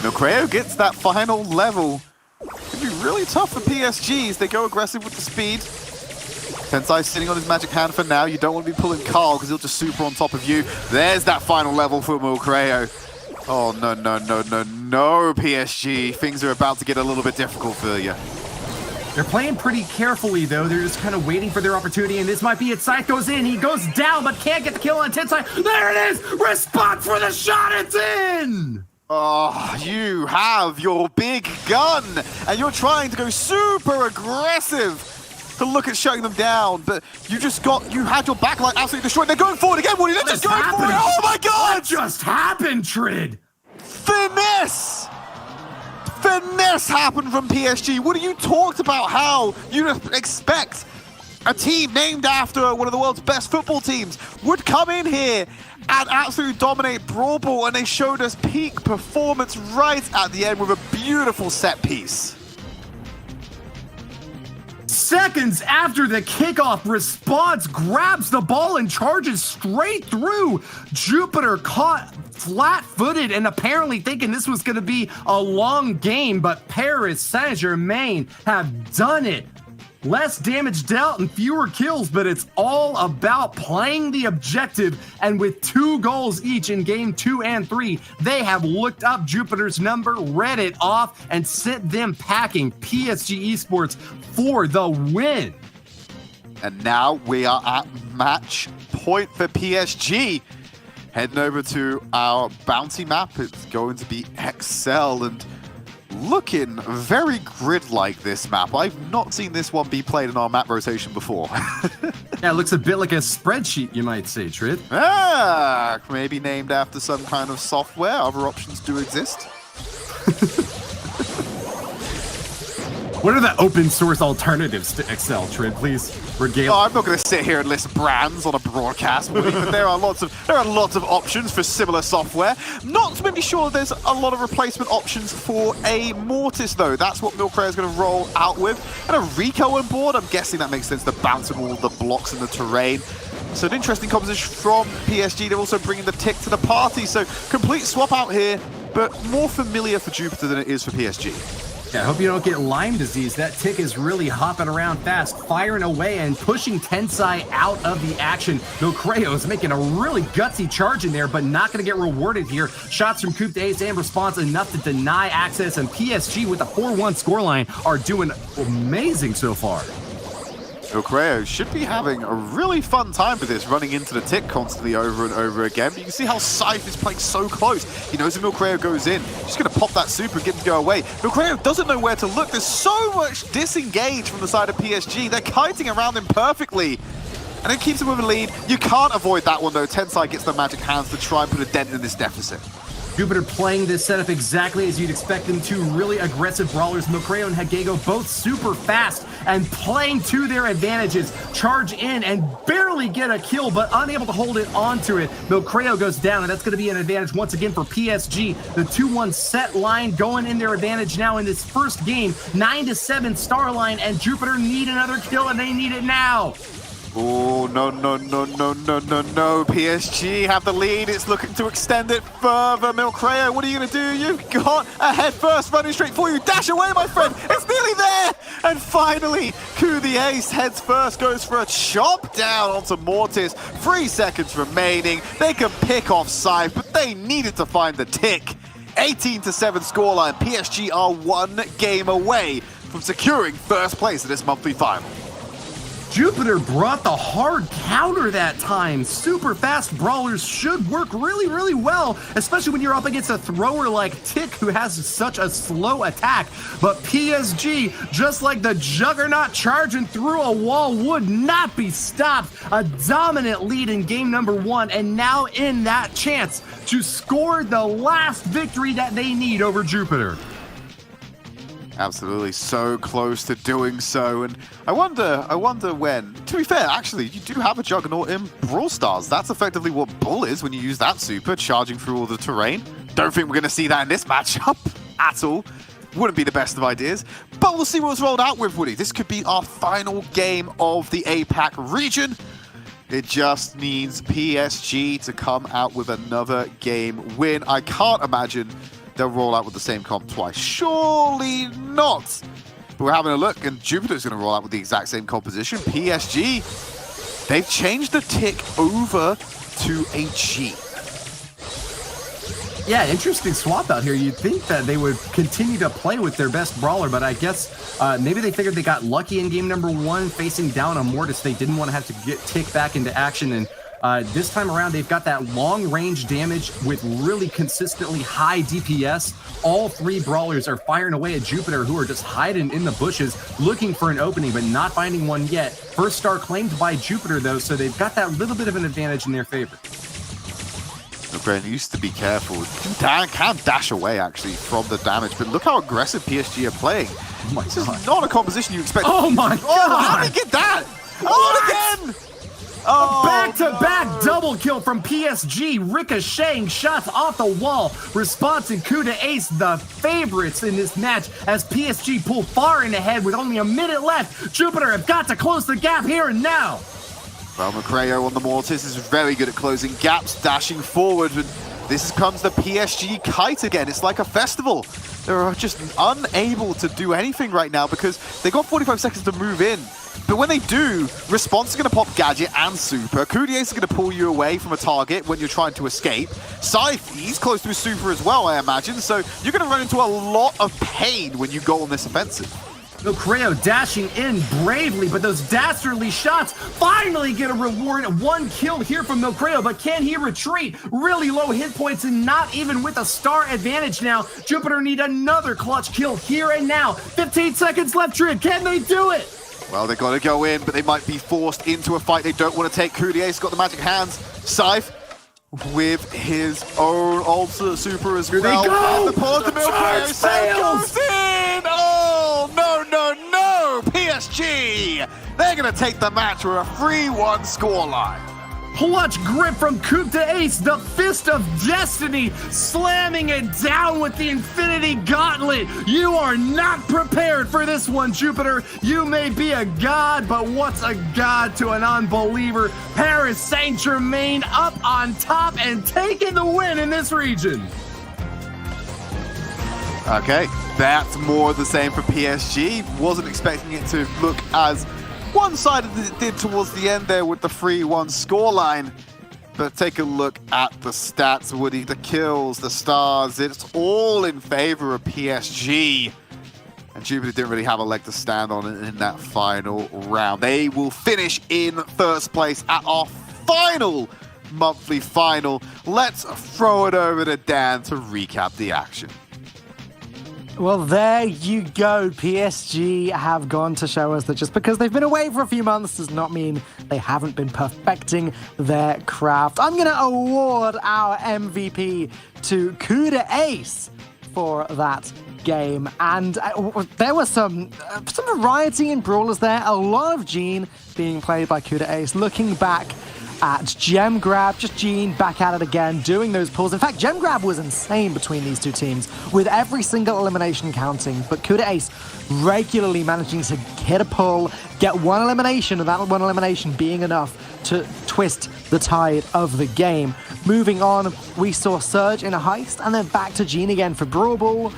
Milcreo gets that final level. It'll be really tough for PSG as they go aggressive with the speed. Tensai sitting on his magic hand for now. You don't want to be pulling Carl because he'll just super on top of you. There's that final level for Milcreo. Oh, no, no, no, no, no, PSG. Things are about to get a little bit difficult for you. They're playing pretty carefully, though. They're just kind of waiting for their opportunity, and this might be it. Scythe goes in. He goes down, but can't get the kill on Tensai. There it is! Response for the shot. It's in! Oh, you have your big gun, and you're trying to go super aggressive to look at shutting them down, but you had your backline absolutely destroyed. They're going forward again, Woody. They're just going for it. Oh my God! What just happened, Tridd? Finesse! Finesse happened from PSG. Woody, you talked about how you expect a team named after one of the world's best football teams would come in here and absolutely dominate Brawl Ball, and they showed us peak performance right at the end with a beautiful set piece. Seconds after the kickoff, Response grabs the ball and charges straight through. Jupiter caught flat-footed and apparently thinking this was going to be a long game, but Paris Saint-Germain have done it. Less damage dealt and fewer kills, but it's all about playing the objective. And with 2 goals each in game 2 and 3, they have looked up Jupiter's number, read it off, and sent them packing. PSG Esports for the win. And now we are at match point for PSG. Heading over to our bounty map, it's going to be Excel, and looking very grid-like, this map. I've not seen this one be played in our map rotation before. Yeah, it looks a bit like a spreadsheet, you might say, Tridd. Ah, maybe named after some kind of software. Other options do exist. What are the open source alternatives to Excel, Tridd? Please regale. Oh, I'm not going to sit here and list brands on a broadcast, but there are lots of options for similar software. Not maybe sure there's a lot of replacement options for a Mortis, though. That's what Milcreo is going to roll out with. And a Rico on board, I'm guessing that makes sense to bounce all the blocks in the terrain. So an interesting composition from PSG. They're also bringing the tick to the party. So complete swap out here, but more familiar for Jupiter than it is for PSG. Yeah, I hope you don't get Lyme disease. That tick is really hopping around fast, firing away and pushing Tensai out of the action. Milcreo is making a really gutsy charge in there, but not going to get rewarded here. Shots from Coup d'Ace and Response enough to deny access, and PSG with a 4-1 scoreline are doing amazing so far. Milcreo should be having a really fun time with this, running into the tick constantly over and over again. But you can see how Scythe is playing so close. He knows if Milcreo goes in, he's going to pop that super and get him to go away. Milcreo doesn't know where to look. There's so much disengage from the side of PSG. They're kiting around him perfectly. And it keeps him with a lead. You can't avoid that one, though. Tensai gets the magic hands to try and put a dent in this deficit. Jupiter playing this setup exactly as you'd expect them to. Really aggressive brawlers. Milcreo and Hagego both super fast and playing to their advantages. Charge in and barely get a kill, but unable to hold it onto it. Milcreo goes down, and that's going to be an advantage once again for PSG. The 2-1 set line going in their advantage now in this first game. 9-7 star line, and Jupiter need another kill, and they need it now. Oh, no. PSG have the lead. It's looking to extend it further. Milcreo, what are you going to do? You've got a head first running straight for you. Dash away, my friend. It's nearly there. And finally, Ku the Ace heads first, goes for a chop down onto Mortis. 3 seconds remaining. They can pick off Scythe, but they needed to find the tick. 18-7 scoreline. PSG are 1 game away from securing first place in this monthly final. Jupiter brought the hard counter that time. Super fast brawlers should work really well, especially when you're up against a thrower like Tick, who has such a slow attack. But PSG, just like the Juggernaut charging through a wall, would not be stopped. A dominant lead in game number 1, and now in that chance to score the last victory that they need over Jupiter. Absolutely, so close to doing so, and I wonder when. To be fair, actually, you do have a Juggernaut in Brawl Stars. That's effectively what Bull is when you use that super, charging through all the terrain. Don't think we're going to see that in this matchup at all. Wouldn't be the best of ideas, but we'll see what's rolled out with, Woody. This could be our final game of the APAC region. It just needs PSG to come out with another game win. I can't imagine they'll roll out with the same comp twice. Surely not. But we're having a look, and Jupiter's going to roll out with the exact same composition. PSG, they've changed the tick over to a G. Yeah, interesting swap out here. You'd think that they would continue to play with their best brawler, but I guess maybe they figured they got lucky in game number 1, facing down a Mortis. They didn't want to have to get Tick back into action, and this time around, they've got that long-range damage with really consistently high DPS. All 3 brawlers are firing away at Jupiter, who are just hiding in the bushes, looking for an opening, but not finding one yet. First star claimed by Jupiter, though, so they've got that little bit of an advantage in their favor. Okay, used to be careful. Can dash away, actually, from the damage, but look how aggressive PSG are playing. Oh my this God. is not a composition you expect. Oh my God! Oh, how did he get that? Oh, again! Oh, back-to-back double kill from PSG, ricocheting shots off the wall. Response and Ku the Ace, the favorites in this match, as PSG pull far in ahead with only a minute left. Jupiter have got to close the gap here and now. Well, Milcreo on the Mortis is very good at closing gaps, dashing forward, and this comes the PSG kite again. It's like a festival. They're just unable to do anything right now because they got 45 seconds to move in. But when they do, Response is going to pop Gadget and Super. Ku the Ace is going to pull you away from a target when you're trying to escape. Scythe, he's close to his Super as well, I imagine. So you're going to run into a lot of pain when you go on this offensive. Milcreo dashing in bravely, but those dastardly shots finally get a reward. 1 kill here from Milcreo, but can he retreat? Really low hit points and not even with a star advantage now. Jupiter need another clutch kill here and now. 15 seconds left, Tridd. Can they do it? Well, they've got to go in, but they might be forced into a fight they don't want to take. Ku the Ace got the magic hands. Scythe with his own ultra super as well. They go! And the pause to Milcreo goes in! Oh, no! PSG! They're going to take the match with a 3-1 scoreline. Clutch grip from Ku the Ace, the Fist of Destiny, slamming it down with the Infinity Gauntlet. You are not prepared for this one, Jupiter. You may be a god, but what's a god to an unbeliever? Paris Saint-Germain up on top and taking the win in this region. Okay, that's more the same for PSG. Wasn't expecting it to look as one-sided as it did towards the end there with the 3-1 scoreline. But take a look at the stats, Woody. The kills, the stars, it's all in favor of PSG. And Jupiter didn't really have a leg to stand on in that final round. They will finish in first place at our final monthly final. Let's throw it over to Dan to recap the action. Well, there you go. PSG have gone to show us that just because they've been away for a few months does not mean they haven't been perfecting their craft. I'm going to award our MVP to CODEMAGIC for that game. And there was some variety in brawlers there. A lot of Gene being played by CODEMAGIC. Looking back at Gem Grab, just Gene back at it again, doing those pulls. In fact, Gem Grab was insane between these two teams, with every single elimination counting, but CODEMAGIC regularly managing to hit a pull, get one elimination, and that one elimination being enough to twist the tide of the game. Moving on, we saw Surge in a heist, and then back to Gene again for Brawl Ball,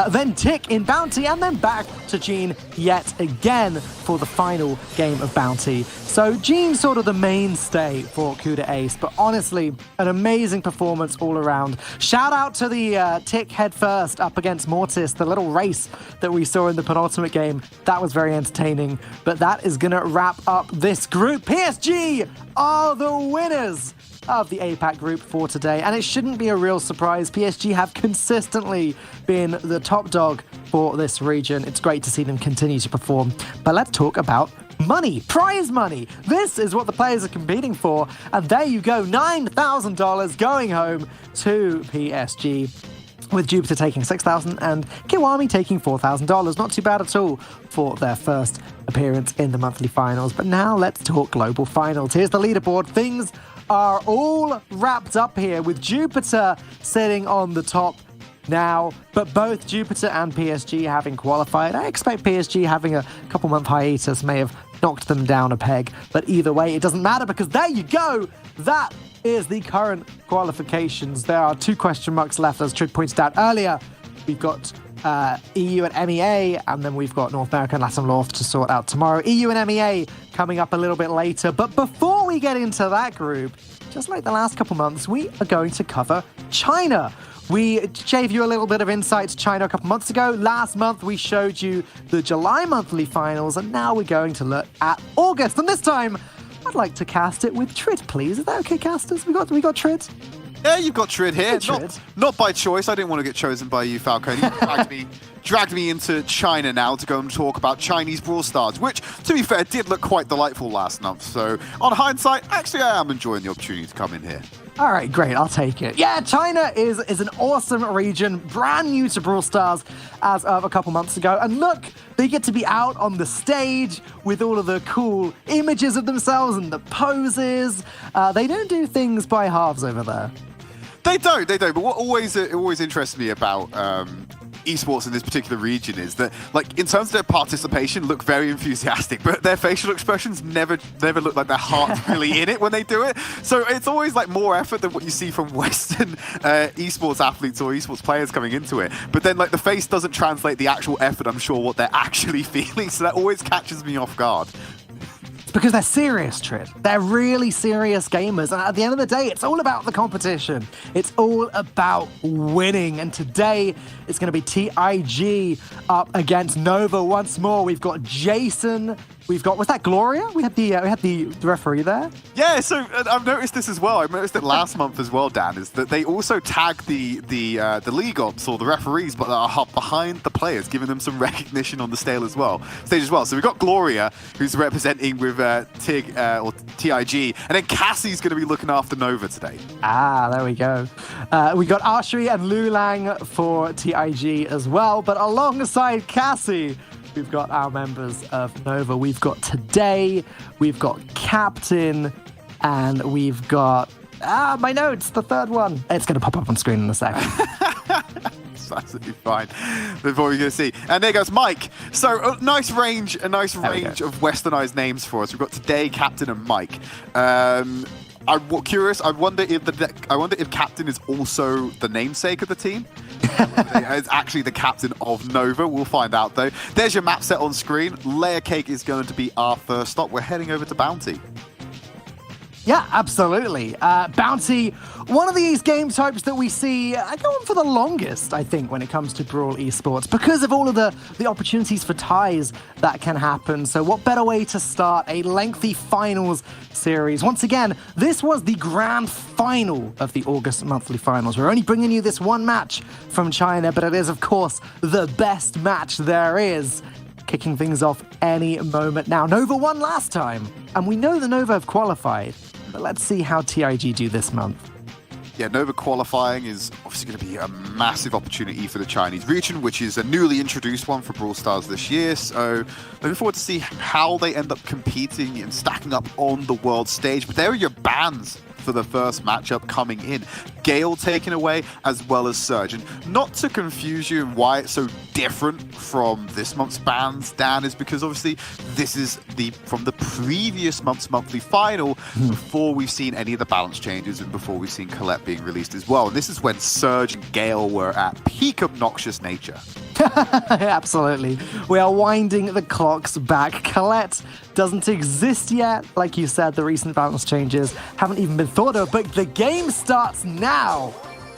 then Tick in Bounty, and then back to Gene yet again for the final game of Bounty. So Gene's sort of the mainstay for CODEMAGIC, but honestly, an amazing performance all around. Shout out to the Tick head first up against Mortis, the little race that we saw in the penultimate game. That was very entertaining, but that is going to wrap up this group. PSG are the winners of the APAC group for today, and it shouldn't be a real surprise. PSG have consistently been the top dog for this region. It's great to see them continue to perform, but let's talk about money, prize money. This is what the players are competing for, and there you go, $9,000 going home to PSG, with Jupiter taking $6,000 and KIWAMI taking $4,000. Not too bad at all for their first appearance in the monthly finals. But now let's talk global finals. Here's the leaderboard. Things are all wrapped up here with Jupiter sitting on the top now, but both Jupiter and PSG having qualified. I expect PSG having a couple-month hiatus may have knocked them down a peg, but either way, it doesn't matter because there you go. That is the current qualifications. There are 2 question marks left, as Tridd pointed out earlier. We've got EU and MEA, and then we've got North America and LATAM North to sort out tomorrow. EU and MEA coming up a little bit later. But before we get into that group, just like the last couple months, we are going to cover China. We gave you a little bit of insight to China a couple months ago. Last month, we showed you the July monthly finals, and now we're going to look at August. And this time, I'd like to cast it with Tridd, please. Is that okay, casters? We got Tridd? Yeah, you've got Tridd here. Hey, not by choice. I didn't want to get chosen by you, Falcone. You dragged me into China now to go and talk about Chinese Brawl Stars, which, to be fair, did look quite delightful last month. So, on hindsight, actually, I am enjoying the opportunity to come in here. All right, great. I'll take it. Yeah, China is an awesome region, brand new to Brawl Stars as of a couple months ago. And look, they get to be out on the stage with all of the cool images of themselves and the poses. They don't do things by halves over there. They don't. But what always interests me about esports in this particular region is that, like, in terms of their participation, look very enthusiastic, but their facial expressions never look like their heart's really in it when they do it. So it's always like more effort than what you see from Western esports athletes or esports players coming into it. But then, like, the face doesn't translate the actual effort, I'm sure, what they're actually feeling. So that always catches me off guard. Because they're serious, Tridd. They're really serious gamers. And at the end of the day, it's all about the competition. It's all about winning. And today, it's going to be TIG up against Nova once more. We've got Jason. We've got, was that Gloria? We had the referee there. Yeah, so I've noticed this as well. I noticed it last month as well, Dan, is that they also tag the league ops or the referees, but are behind the players, giving them some recognition on the stage as well. So we've got Gloria, who's representing with TIG, or TIG, and then Cassie's going to be looking after Nova today. Ah, there we go. We got Ashri and Lulang for TIG as well, but alongside Cassie, we've got our members of Nova. We've got Today, we've got Captain, and we've got, my notes, the third one. It's going to pop up on screen in a second. It's absolutely fine. That's what we're going to see. And there goes Mike. So a nice range of westernized names for us. We've got Today, Captain, and Mike. I'm curious. I wonder if Captain is also the namesake of the team. It's actually the captain of Nova. We'll find out, though. There's your map set on screen. Layer Cake is going to be our first stop. We're heading over to Bounty. Yeah, absolutely. Bounty, one of these game types that we see going for the longest, I think, when it comes to Brawl Esports, because of all of the opportunities for ties that can happen. So what better way to start a lengthy finals series? Once again, this was the grand final of the August monthly finals. We're only bringing you this one match from China, but it is, of course, the best match there is. Kicking things off any moment now. Nova won last time, and we know the Nova have qualified. But let's see how TIG do this month. Yeah, Nova qualifying is obviously going to be a massive opportunity for the Chinese region, which is a newly introduced one for Brawl Stars this year. So looking forward to see how they end up competing and stacking up on the world stage. But there are your bans for the first matchup coming in. Gale taken away, as well as Surge. And not to confuse you in why it's so different from this month's bans, Dan, is because obviously this is from the previous month's monthly final before we've seen any of the balance changes and before we've seen Colette being released as well. And this is when Surge and Gale were at peak obnoxious nature. Absolutely. We are winding the clocks back. Colette doesn't exist yet. Like you said, the recent balance changes haven't even been thought of, but the game starts now.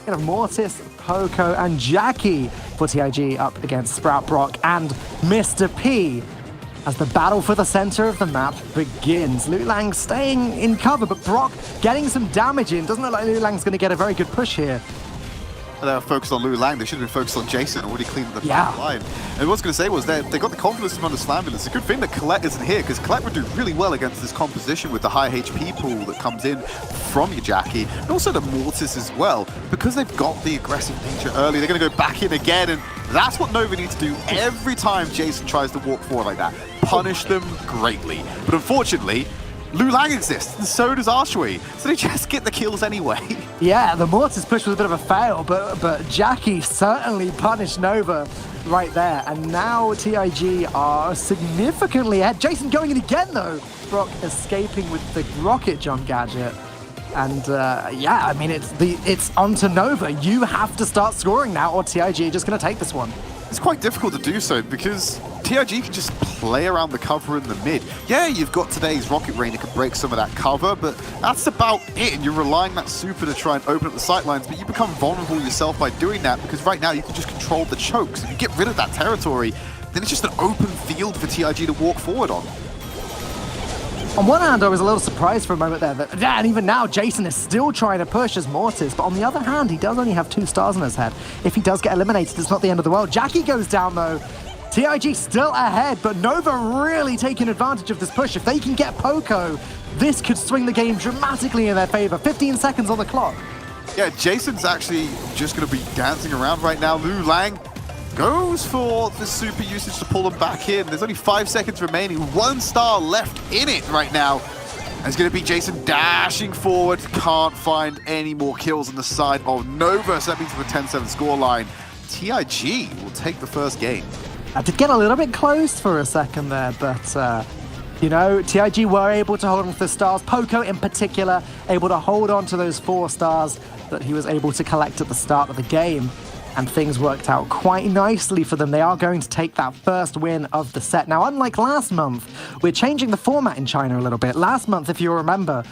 You have Mortis, Poco, and Jackie for TIG up against Sprout, Brock, and Mr. P as the battle for the center of the map begins. Lu Lang staying in cover, but Brock getting some damage in. Doesn't look like Lu Lang's going to get a very good push here. They were focused on Lu Lang. They should have been focused on Jason, already cleaned the line. And what I was going to say was they got the confidence from the Slamville. It's a good thing that Colette isn't here, because Colette would do really well against this composition with the high HP pool that comes in from your Jackie, and also the Mortis as well. Because they've got the aggressive nature early, they're going to go back in again, and that's what Nova needs to do every time Jason tries to walk forward like that. Punish them greatly. But unfortunately, Lu Lang exists, and so does Arshui, so they just get the kills anyway. Yeah, the Mortis push was a bit of a fail, but Jackie certainly punished Nova right there, and now TIG are significantly ahead. Jason going in again, though. Brock escaping with the rocket jump gadget. And yeah, I mean, it's on to Nova. You have to start scoring now, or TIG are just going to take this one. It's quite difficult to do so because TIG can just play around the cover in the mid. Yeah, you've got today's Rocket Rain that can break some of that cover, but that's about it. And you're relying on that super to try and open up the sightlines, but you become vulnerable yourself by doing that, because right now you can just control the chokes. If you get rid of that territory, then it's just an open field for TIG to walk forward on. On one hand, I was a little surprised for a moment there that, and even now, Jason is still trying to push as Mortis, but on the other hand, he does only have 2 stars on his head. If he does get eliminated, it's not the end of the world. Jackie goes down, though. TIG still ahead, but Nova really taking advantage of this push. If they can get Poco, this could swing the game dramatically in their favor. 15 seconds on the clock. Yeah, Jason's actually just going to be dancing around right now. Lu Lang goes for the super usage to pull them back in. There's only 5 seconds remaining. 1 star left in it right now. And it's going to be Jason dashing forward. Can't find any more kills on the side of Nova. So that means with a 10-7 scoreline, TIG will take the first game. I did get a little bit close for a second there, but you know, TIG were able to hold on to the stars. Poco in particular, able to hold on to those 4 stars that he was able to collect at the start of the game. And things worked out quite nicely for them. They are going to take that first win of the set. Now, unlike last month, we're changing the format in China a little bit. Last month, if you remember,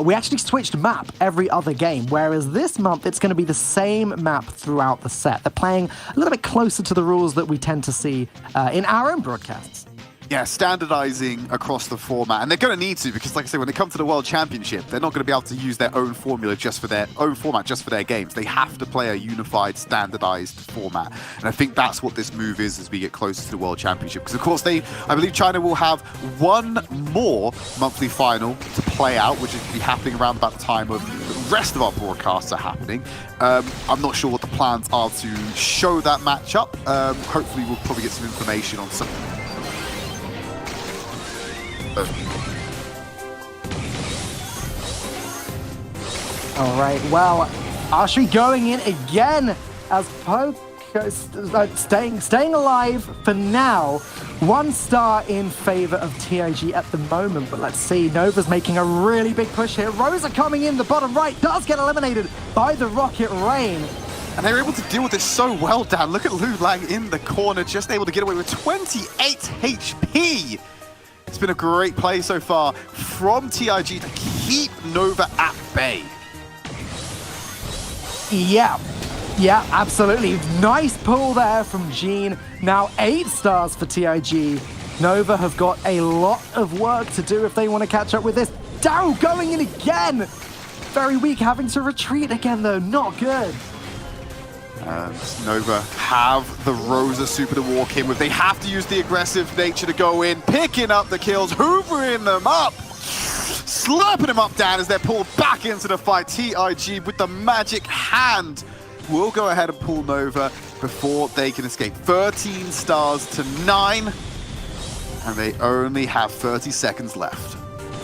we actually switched map every other game, whereas this month, it's going to be the same map throughout the set. They're playing a little bit closer to the rules that we tend to see in our own broadcasts. Yeah, standardizing across the format, and they're going to need to, because like I say, when they come to the World Championship, they're not going to be able to use their own formula just for their own format, just for their games. They have to play a unified, standardized format, and I think that's what this move is as we get closer to the World Championship. Because of course, I believe China will have one more monthly final to play out, which is going to be happening around about the time of the rest of our broadcasts are happening. I'm not sure what the plans are to show that matchup. Hopefully, we'll probably get some information on some. All right, well, Arshui going in again as Poco staying alive for now. 1 star in favor of TIG at the moment, but let's see. Nova's making a really big push here. Rosa coming in the bottom right, does get eliminated by the Rocket Rain. And they were able to deal with this so well, Dan. Look at Lu Lang in the corner, just able to get away with 28 HP. It's been a great play so far from TIG to keep Nova at bay. Yeah, absolutely. Nice pull there from Gene. Now 8 stars for TIG. Nova have got a lot of work to do if they want to catch up with this. Daryl going in again. Very weak, having to retreat again though. Not good. Nova have the Rosa super to walk in with. They have to use the aggressive nature to go in, picking up the kills, hoovering them up, slurping them up down as they're pulled back into the fight. TIG with the magic hand will go ahead and pull Nova before they can escape. 13 stars to 9, and they only have 30 seconds left.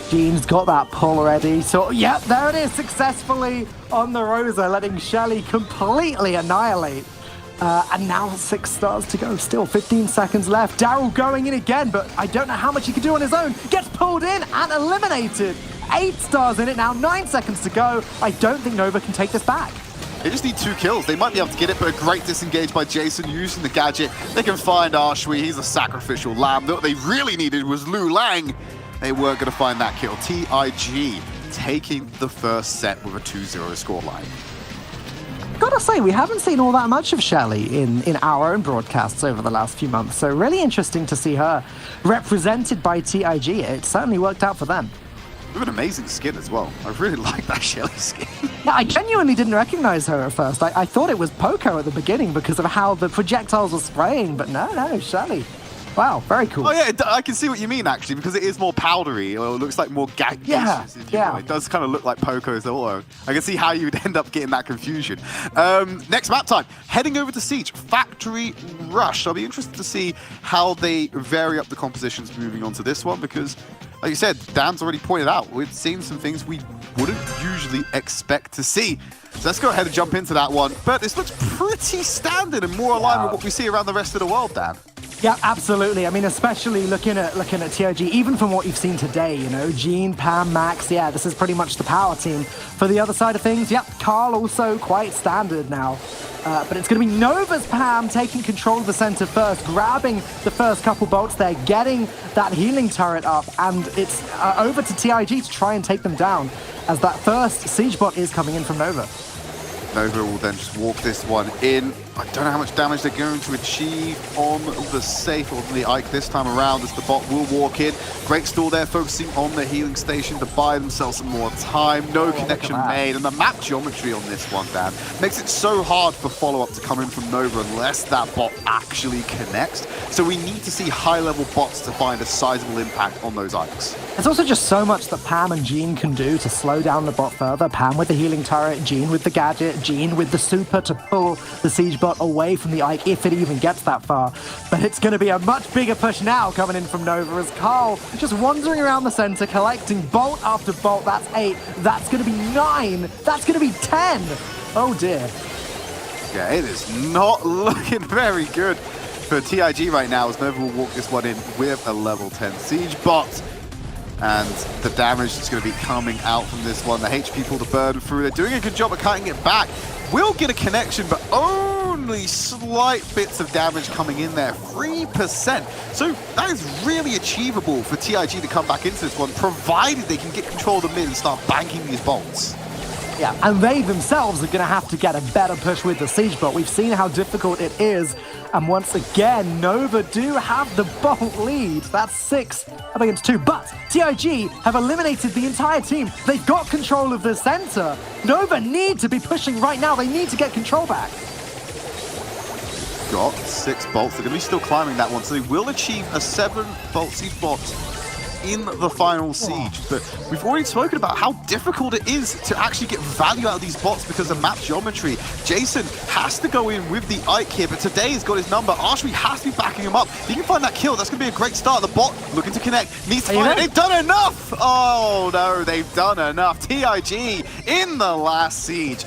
Gene's got that pull already. So, yeah, there it is, successfully on the Rosa, letting Shelly completely annihilate. And now 6 stars to go. Still 15 seconds left. Daryl going in again, but I don't know how much he can do on his own. Gets pulled in and eliminated. 8 stars in it now, 9 seconds to go. I don't think Nova can take this back. They just need 2 kills. They might be able to get it, but a great disengage by Jason using the gadget. They can find Arshui. He's a sacrificial lamb. What they really needed was Lu Lang. They weren't going to find that kill. TIG taking the first set with a 2-0 scoreline. Gotta say, we haven't seen all that much of Shelly in our own broadcasts over the last few months, so really interesting to see her represented by TIG. It certainly worked out for them. With an amazing skin as well. I really like that Shelly skin. Yeah, I genuinely didn't recognize her at first. I thought it was Poco at the beginning because of how the projectiles were spraying, but no, Shelly. Wow, very cool. Oh yeah, I can see what you mean actually, because it is more powdery, or it looks like more gag. Yeah. It does kind of look like Poco's auto. I can see how you would end up getting that confusion. Next map time, heading over to Siege, Factory Rush. I'll be interested to see how they vary up the compositions moving on to this one, because like you said, Dan's already pointed out, we've seen some things we wouldn't usually expect to see. So let's go ahead and jump into that one. But this looks pretty standard and more aligned with what we see around the rest of the world, Dan. Yeah, absolutely. I mean, especially looking at TIG, even from what you've seen today, you know, Gene, Pam, Max, yeah, this is pretty much the power team. For the other side of things, yeah, Carl also quite standard now. But it's going to be Nova's Pam taking control of the center first, grabbing the first couple bolts there, getting that healing turret up, and it's over to TIG to try and take them down, as that first siege bot is coming in from Nova. Nova will then just walk this one in. I don't know how much damage they're going to achieve on the safe, or on the Ike this time around, as the bot will walk in. Great stall there, focusing on the healing station to buy themselves some more time. No connection made, and the map geometry on this one, Dan, makes it so hard for follow-up to come in from Nova unless that bot actually connects. So we need to see high-level bots to find a sizable impact on those Ikes. There's also just so much that Pam and Gene can do to slow down the bot further. Pam with the healing turret, Gene with the gadget, Gene with the super to pull the siege bot away from the Ike if it even gets that far. But it's going to be a much bigger push now coming in from Nova, as Carl just wandering around the center, collecting bolt after bolt. That's 8. That's going to be 9. That's going to be 10. Oh dear. Yeah, it is not looking very good for TIG right now, as Nova will walk this one in with a level 10 siege bot. And the damage that's going to be coming out from this one. The HP pull the burden through. They're doing a good job of cutting it back. Will get a connection, but only slight bits of damage coming in there. 3%. So that is really achievable for TIG to come back into this one, provided they can get control of the mid and start banking these bolts. Yeah, and they themselves are going to have to get a better push with the siege bot. We've seen how difficult it is. And once again, Nova do have the bolt lead. That's 6 up against 2. But TIG have eliminated the entire team. They've got control of the center. Nova need to be pushing right now. They need to get control back. Got 6 bolts. They're going to be still climbing that one. So they will achieve a 7-bolt siege bot in the final siege. But we've already spoken about how difficult it is to actually get value out of these bots because of map geometry. Jason has to go in with the Ike here, but today he's got his number. Arshui has to be backing him up. If he can find that kill, that's going to be a great start. The bot looking to connect, needs to find it. They've done enough! Oh no, they've done enough. TIG in the last siege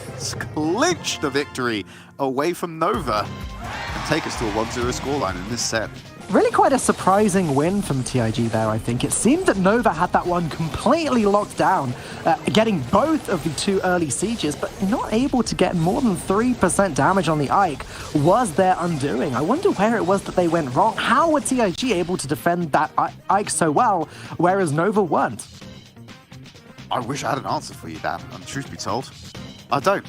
clinched the victory away from Nova and take us to a 1-0 scoreline in this set. Really quite a surprising win from TIG there, I think. It seemed that Nova had that one completely locked down, getting both of the 2 early sieges, but not able to get more than 3% damage on the Ike was their undoing. I wonder where it was that they went wrong. How were TIG able to defend that Ike so well, whereas Nova weren't? I wish I had an answer for you, Dan. And truth be told, I don't.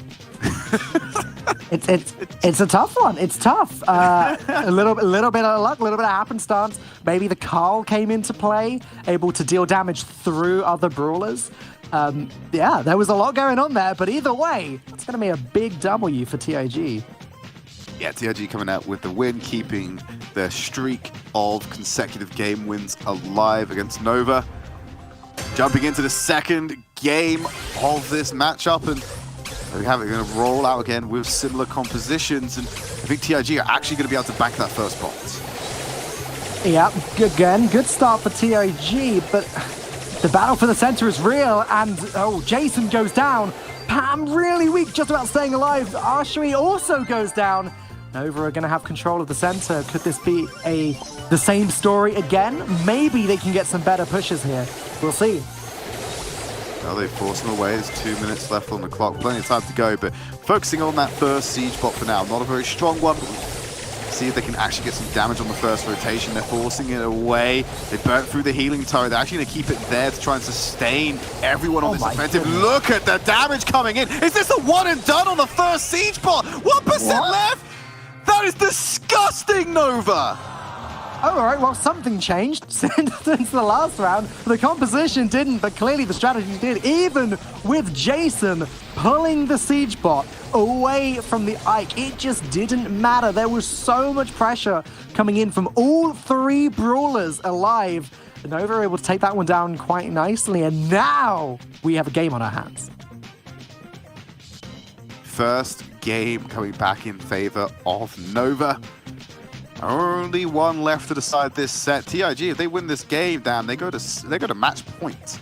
It's a tough one. It's tough. A little bit of luck, a little bit of happenstance. Maybe the Carl came into play, able to deal damage through other brawlers. Yeah, there was a lot going on there, but either way, it's going to be a big W for TIG. Yeah, TIG coming out with the win, keeping their streak of consecutive game wins alive against Nova. Jumping into the second game of this matchup, and there we have it. We're going to roll out again with similar compositions, and I think TIG are actually going to be able to bank that first bolt. Yeah, again, good start for TIG, but the battle for the center is real, and oh, Jason goes down. Pam really weak, just about staying alive. Arshui also goes down. Nova are going to have control of the center. Could this be the same story again? Maybe they can get some better pushes here. We'll see. Well, they force them away. There's 2 minutes left on the clock. Plenty of time to go, but focusing on that first siege bot for now. Not a very strong one, but see if they can actually get some damage on the first rotation. They're forcing it away. They burnt through the healing turret. They're actually going to keep it there to try and sustain everyone on this offensive. Goodness. Look at the damage coming in. Is this a one and done on the first siege bot? 1% left? That is disgusting, Nova! Oh, all right, well, something changed since the last round. The composition didn't, but clearly the strategy did, even with Jason pulling the siege bot away from the Ike. It just didn't matter. There was so much pressure coming in from all three brawlers alive. Nova were able to take that one down quite nicely, and now we have a game on our hands. First game coming back in favor of Nova. Only one left to decide this set. TIG, if they win this game, damn, they go to match point.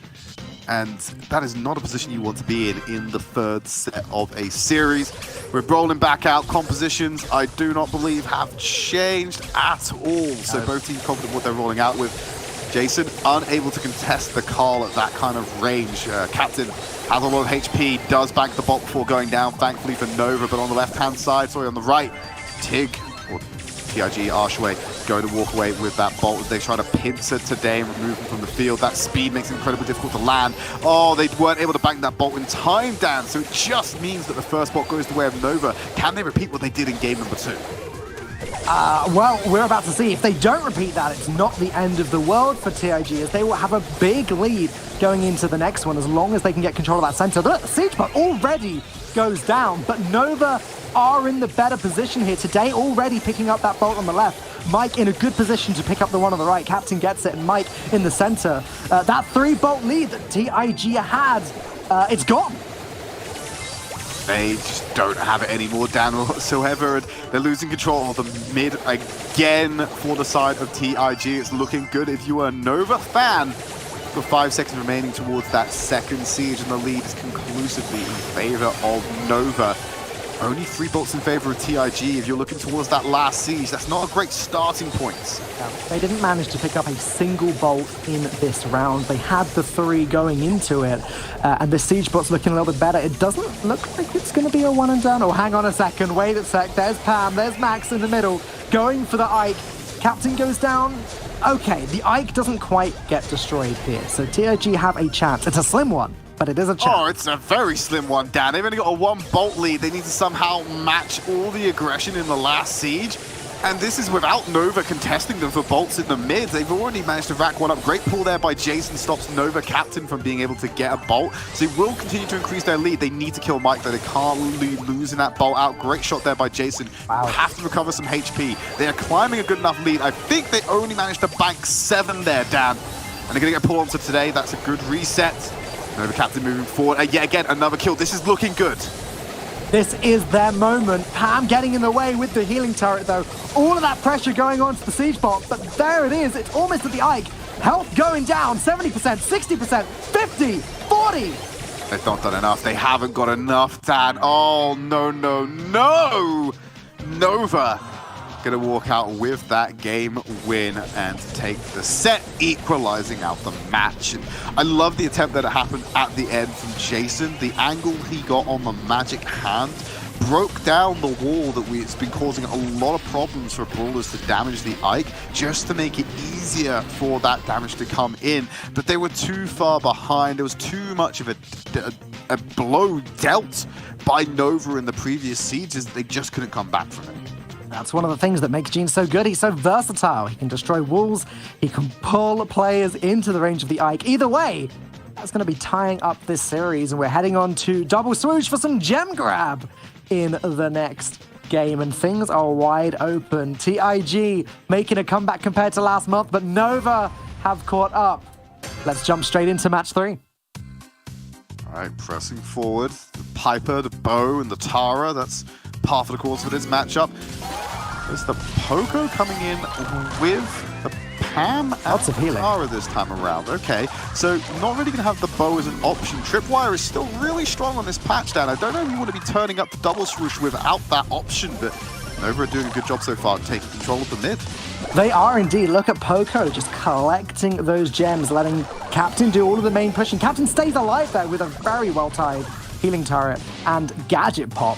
And that is not a position you want to be in the third set of a series. We're rolling back out. Compositions, I do not believe, have changed at all. So both teams confident what they're rolling out with. Jason, unable to contest the Carl at that kind of range. Captain has a lot of HP, does bank the bot before going down, thankfully for Nova, but on the left-hand side, sorry, on the right, TIG, or TIG, Arshway, going to walk away with that bolt as they try to pincer today and remove him from the field. That speed makes it incredibly difficult to land. Oh, they weren't able to bank that bolt in time, Dan, so it just means that the first bolt goes the way of Nova. Can they repeat what they did in game number 2? Well, we're about to see. If they don't repeat that, it's not the end of the world for TIG, as they will have a big lead going into the next one as long as they can get control of that center. The siege bot already goes down, but Nova are in the better position here today, already picking up that bolt on the left. Mike in a good position to pick up the one on the right. Captain gets it, and Mike in the center. That 3-bolt lead that TIG had, it's gone. They just don't have it anymore, Dan, whatsoever, and they're losing control of the mid again for the side of TIG. It's looking good if you are a Nova fan. With 5 seconds remaining towards that second siege, and the lead is conclusively in favor of Nova. Only 3 bolts in favor of TIG. If you're looking towards that last siege, that's not a great starting point. They didn't manage to pick up a single bolt in this round. They had the 3 going into it, and the siege bot's looking a little bit better. It doesn't look like it's going to be a one and done. Oh, hang on a second. Wait a sec. There's Pam. There's Max in the middle, going for the Ike. Captain goes down. Okay, the Ike doesn't quite get destroyed here, so TIG have a chance. It's a slim one, but it is a chance. Oh, it's a very slim one, Dan. They've only got a 1-bolt lead. They need to somehow match all the aggression in the last siege. And this is without Nova contesting them for bolts in the mid. They've already managed to rack one up. Great pull there by Jason, stops Nova Captain from being able to get a bolt. So they will continue to increase their lead. They need to kill Mike, though. They can't losing that bolt out. Great shot there by Jason. Wow. Have to recover some HP. They are climbing a good enough lead. I think they only managed to bank 7 there, Dan. And they're going to get pulled onto today. That's a good reset. Nova Captain moving forward. Yet again, another kill. This is looking good. This is their moment. Pam getting in the way with the healing turret, though. All of that pressure going on to the siege bot, but there it is. It's almost at the Ike. Health going down, 70%, 60%, 50, 40. They've not done enough. They haven't got enough, Dan. Oh, no, no, no! Nova gonna walk out with that game win and take the set, equalizing out the match. And I love the attempt that happened at the end from Jason. The angle he got on the magic hand broke down the wall that it's been causing a lot of problems for brawlers to damage the Ike, just to make it easier for that damage to come in. But they were too far behind. There was too much of a blow dealt by Nova in the previous sieges that they just couldn't come back from it. That's one of the things that makes Gene so good. He's so versatile. He can destroy walls. He can pull players into the range of the Ike. Either way, that's going to be tying up this series, and we're heading on to double swoosh for some gem grab in the next game, and things are wide open. TIG making a comeback compared to last month, but Nova have caught up. Let's jump straight into match 3. All right, pressing forward. The Piper, the Bow, and the Tara. That's par for the course for this matchup. There's the Poco coming in with the Pam and Lots of healing. Tara this time around. Okay, so not really going to have the Bow as an option. Tripwire is still really strong on this patch down. I don't know if you want to be turning up the double swoosh without that option, but Nova are doing a good job so far taking control of the mid. They are indeed. Look at Poco just collecting those gems, letting Captain do all of the main pushing. Captain stays alive there with a very well-timed healing turret and gadget pop.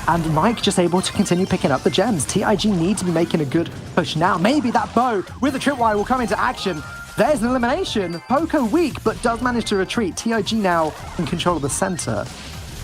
And Mike just able to continue picking up the gems. TIG need to be making a good push now. Maybe that Bow with the tripwire will come into action. There's an elimination. Poco weak, but does manage to retreat. TIG now in control of the center.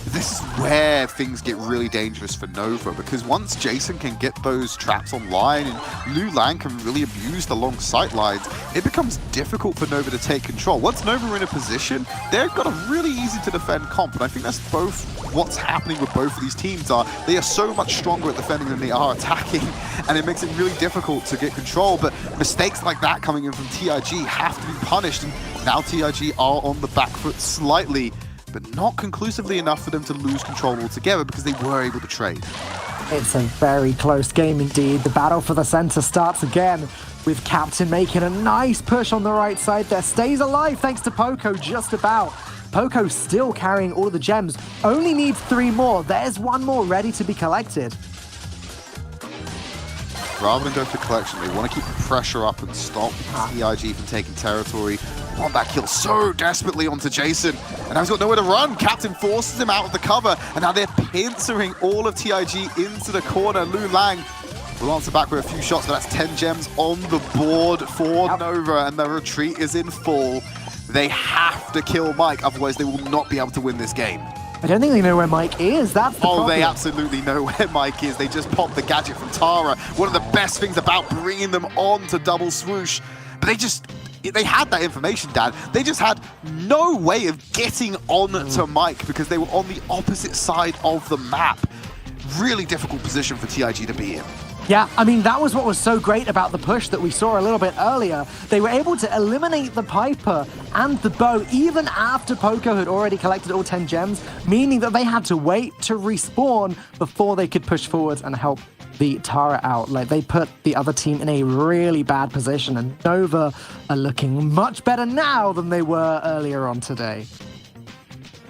This is where things get really dangerous for Nova, because once Jason can get those traps online and Lu Lang can really abuse the long sight lines, it becomes difficult for Nova to take control. Once Nova are in a position, they've got a really easy to defend comp, and I think that's both what's happening with both of these teams. They are so much stronger at defending than they are attacking, and it makes it really difficult to get control. But mistakes like that coming in from TIG have to be punished, and now TIG are on the back foot slightly, but not conclusively enough for them to lose control altogether, because they were able to trade. It's a very close game indeed. The battle for the center starts again with Captain making a nice push on the right side there. Stays alive thanks to Poco just about. Poco still carrying all of the gems. Only needs 3 more. There's 1 more ready to be collected. Rather than go for collection, they want to keep the pressure up and stop TIG from taking territory. Want that kill so desperately onto Jason, and now he's got nowhere to run. Captain forces him out of the cover, and now they're pincering all of TIG into the corner. Lu Lang will answer back with a few shots, but that's 10 gems on the board for Nova, and the retreat is in full. They have to kill Mike, otherwise they will not be able to win this game. I don't think they know where Mike is. That's the problem. They absolutely know where Mike is. They just popped the gadget from Tara. One of the best things about bringing them on to double swoosh. But they had that information, Dan. They just had no way of getting on to Mike because they were on the opposite side of the map. Really difficult position for TIG to be in. Yeah, I mean, that was what was so great about the push that we saw a little bit earlier. They were able to eliminate the Piper and the Bow even after Poco had already collected all 10 gems, meaning that they had to wait to respawn before they could push forward and help the Tara out. Like, they put the other team in a really bad position, and Nova are looking much better now than they were earlier on today.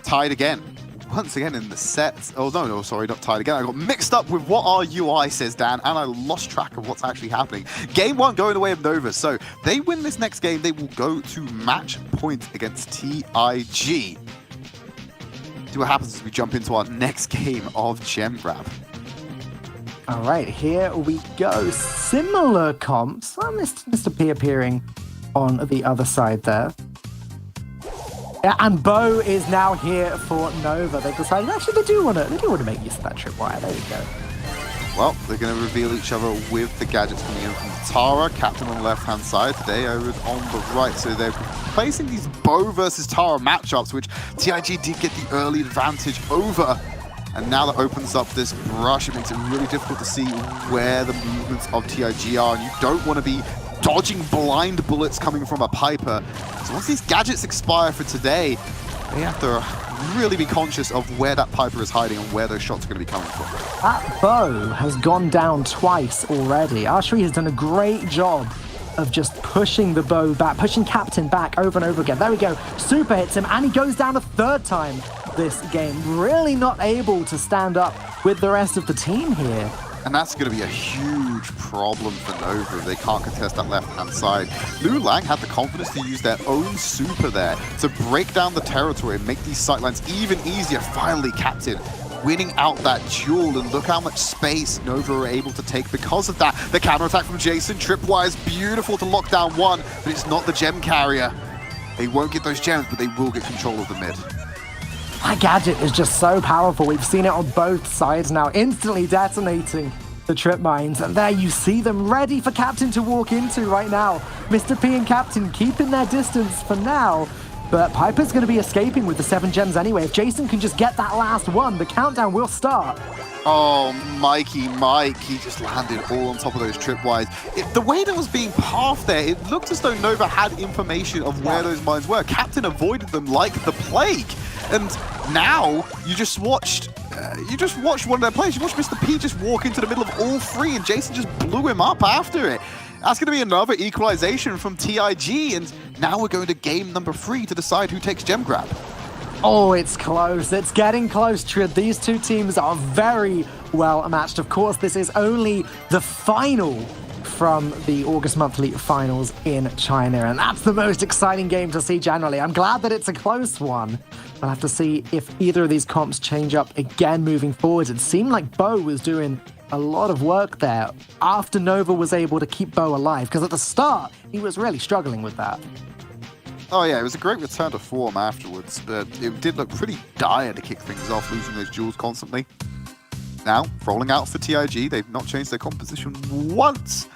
Tied again. Once again in the set. Oh, no, sorry, not tied again. I got mixed up with what our UI says, Dan, and I lost track of what's actually happening. Game 1 going the way of Nova. So they win this next game, they will go to match point against TIG. See what happens as we jump into our next game of Gem Grab. All right, here we go. Similar comps. Mr. P appearing on the other side there. Yeah, and Bow is now here for Nova. They've decided actually they do want to make use of that tripwire. There we go. Well, they're going to reveal each other with the gadgets coming in from Tara. Captain on the left-hand side today, over on the right. So they're placing these Bow versus Tara matchups, which TIG did get the early advantage over. And now that opens up this brush, it makes it really difficult to see where the movements of TIG are. And you don't want to be dodging blind bullets coming from a Piper. So once these gadgets expire for today, they have to really be conscious of where that Piper is hiding and where those shots are going to be coming from. That Bow has gone down twice already. Archery has done a great job of just pushing the Bow back, pushing Captain back over and over again. There we go. Super hits him, and he goes down a 3rd time this game. Really not able to stand up with the rest of the team here. And that's going to be a huge problem for Nova if they can't contest that left-hand side. Lu Lang had the confidence to use their own super there to break down the territory and make these sightlines even easier. Finally, Captain winning out that duel, and look how much space Nova are able to take because of that. The counterattack from Jason, tripwise, beautiful to lock down one, but it's not the gem carrier. They won't get those gems, but they will get control of the mid. That gadget is just so powerful. We've seen it on both sides now, instantly detonating the trip mines. And there you see them ready for Captain to walk into right now. Mr. P and Captain keeping their distance for now, but Piper's going to be escaping with the 7 gems anyway. If Jason can just get that last one, the countdown will start. Oh, Mike, he just landed all on top of those tripwires. The way that was being pathed there, it looked as though Nova had information of where those mines were. Captain avoided them like the plague. And now you just watched one of their players. You watched Mr. P just walk into the middle of all 3, and Jason just blew him up after it. That's going to be another equalization from TIG, and now we're going to game number 3 to decide who takes gem grab. Oh, it's close. It's getting close, Tridd. These two teams are very well matched. Of course, this is only the final from the August monthly finals in China, and that's the most exciting game to see generally. I'm glad that it's a close one. We'll have to see if either of these comps change up again moving forward. It seemed like Bo was doing a lot of work there after Nova was able to keep Bo alive, because at the start, he was really struggling with that. Oh yeah, it was a great return to form afterwards, but it did look pretty dire to kick things off, losing those duels constantly. Now, rolling out for TIG, they've not changed their composition once,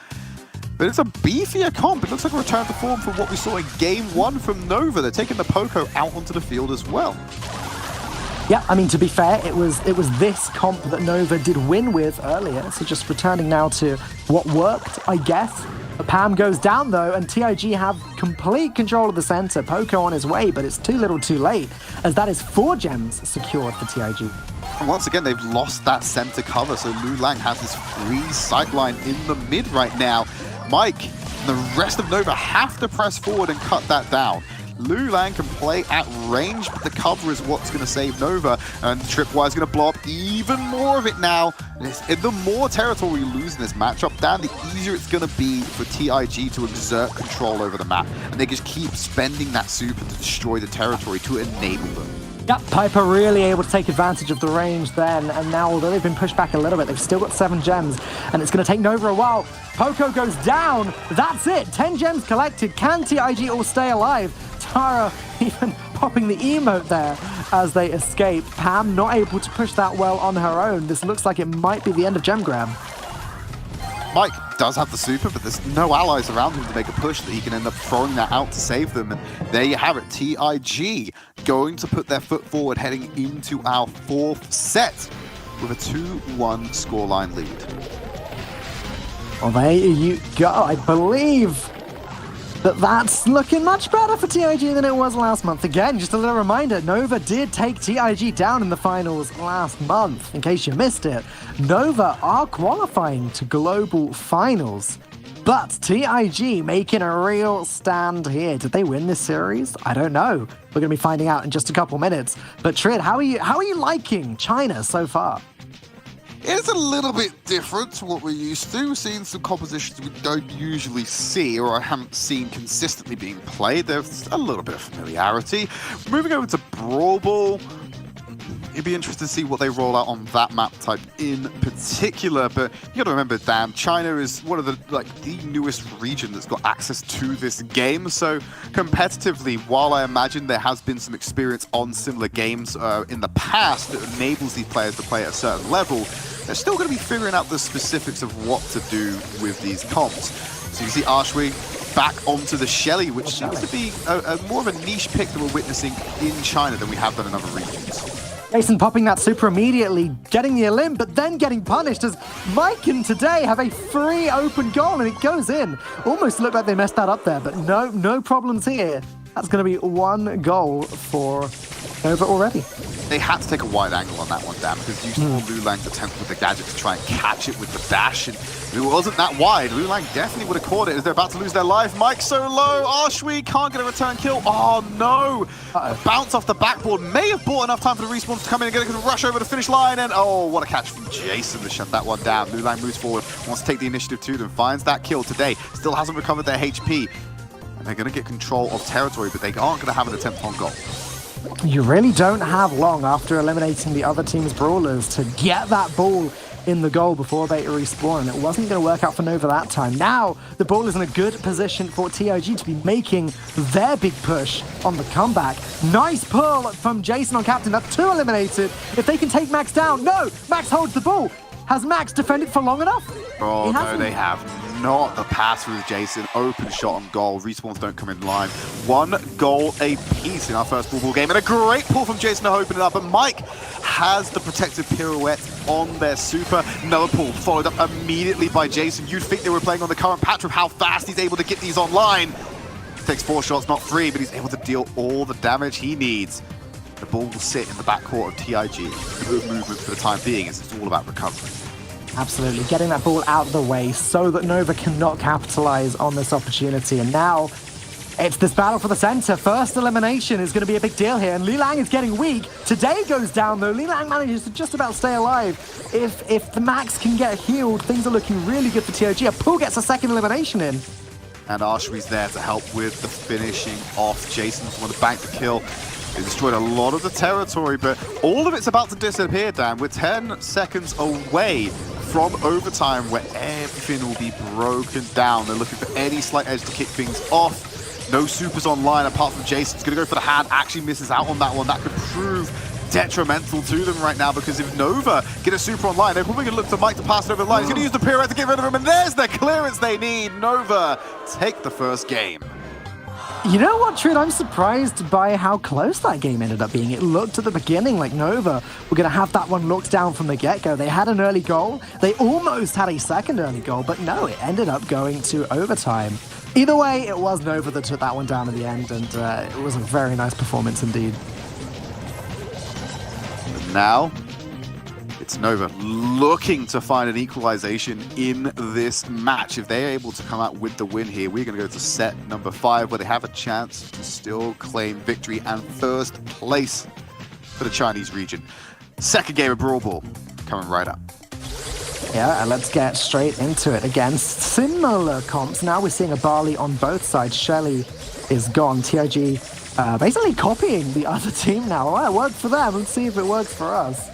but it's a beefier comp. It looks like a return to form from what we saw in Game 1 from Nova. They're taking the Poco out onto the field as well. Yeah, I mean, to be fair, it was this comp that Nova did win with earlier, so just returning now to what worked, I guess. Pam goes down, though, and TIG have complete control of the center. Poco on his way, but it's too little too late, as that is 4 gems secured for TIG. And once again, they've lost that center cover, so Lu Lang has this free sightline in the mid right now. Mike and the rest of Nova have to press forward and cut that down. Lu Lang can play at range, but the cover is what's going to save Nova, and Tripwire is going to blow up even more of it now. And the more territory you lose in this matchup, Dan, the easier it's going to be for TIG to exert control over the map, and they just keep spending that super to destroy the territory to enable them. Yep, Piper really able to take advantage of the range then, and now although they've been pushed back a little bit, they've still got 7 gems, and it's going to take Nova a while. Poco goes down, that's it, 10 gems collected. Can TIG all stay alive? Tara even popping the emote there as they escape. Pam not able to push that well on her own. This looks like it might be the end of gem grab. Mike does have the super, but there's no allies around him to make a push that he can end up throwing that out to save them. And there you have it, TIG going to put their foot forward heading into our 4th set with a 2-1 scoreline lead. Well, there you go. I believe that's looking much better for TIG than it was last month. Again, just a little reminder, Nova did take TIG down in the finals last month, in case you missed it. Nova are qualifying to global finals, but TIG making a real stand here. Did they win this series? I don't know. We're going to be finding out in just a couple minutes. But Tridd, how are you liking China so far? It's a little bit different to what we're used to. We're seeing some compositions we don't usually see or I haven't seen consistently being played. There's a little bit of familiarity. Moving over to Brawl Ball, it'd be interesting to see what they roll out on that map type in particular. But you got to remember, Dan, China is one of the newest region that's got access to this game. So competitively, while I imagine there has been some experience on similar games in the past that enables these players to play at a certain level, they're still going to be figuring out the specifics of what to do with these comps. So you see Arshwi back onto the Shelly, which seems to be more of a niche pick that we're witnessing in China than we have done in other regions. Jason popping that super immediately, getting the elim, but then getting punished as Mike and Today have a free open goal, and it goes in. Almost looked like they messed that up there, but no problems here. That's going to be 1 goal for Nova already. They had to take a wide angle on that one, Dan, because you saw Lu Lang's attempt with the gadget to try and catch it with the dash, and it wasn't that wide. Lu Lang definitely would have caught it as they're about to lose their life. Mike so low, Arshwi can't get a return kill. Oh no! Bounce off the backboard, may have bought enough time for the respawns to come in and get a rush over the finish line, and oh, what a catch from Jason to shut that one down. Lu Lang moves forward, wants to take the initiative to them, finds that kill today, still hasn't recovered their HP. And they're going to get control of territory, but they aren't going to have an attempt on goal. You really don't have long after eliminating the other team's brawlers to get that ball in the goal before they respawn, and it wasn't going to work out for Nova that time. Now, the ball is in a good position for TIG to be making their big push on the comeback. Nice pull from Jason on Captain. That's 2 eliminated. If they can take Max down, no! Max holds the ball. Has Max defended for long enough? Oh, no, they have not. The pass through Jason, open shot on goal. Respawns don't come in line. 1 goal apiece in our first ball game, and a great pull from Jason to open it up. And Mike has the protective pirouette on their super. Another pull followed up immediately by Jason. You'd think they were playing on the current patch of how fast he's able to get these online. Takes 4 shots, not 3, but he's able to deal all the damage he needs. The ball will sit in the backcourt of TIG. Good movement for the time being, as it's all about recovery. Absolutely, getting that ball out of the way so that Nova cannot capitalize on this opportunity. And now it's this battle for the center. First elimination is going to be a big deal here, and Lilang is getting weak. Today goes down though. Lilang manages to just about stay alive. If the Max can get healed, things are looking really good for TIG. A Pooh gets a second elimination in. And Archery's there to help with the finishing off. Jason's one to bank the kill. They destroyed a lot of the territory, but all of it's about to disappear, Dan. We're 10 seconds away from overtime where everything will be broken down. They're looking for any slight edge to kick things off. No supers online apart from Jason's going to go for the hand. Actually misses out on that one. That could prove detrimental to them right now, because if Nova get a super online, they're probably going to look to Mike to pass it over the line. He's going to use the pirouette to get rid of him, and there's the clearance they need. Nova take the first game. You know what, Tridd? I'm surprised by how close that game ended up being. It looked at the beginning like Nova were going to have that one locked down from the get-go. They had an early goal. They almost had a second early goal, but no, it ended up going to overtime. Either way, it was Nova that took that one down in the end, and it was a very nice performance indeed. And now, it's Nova looking to find an equalization in this match. If they're able to come out with the win here, we're going to go to set number 5, where they have a chance to still claim victory and first place for the Chinese region. Second game of Brawl Ball coming right up. Yeah, and let's get straight into it. Again, similar comps. Now we're seeing a Barley on both sides. Shelly is gone. TIG basically copying the other team now. Well, it worked for them. Let's see if it works for us.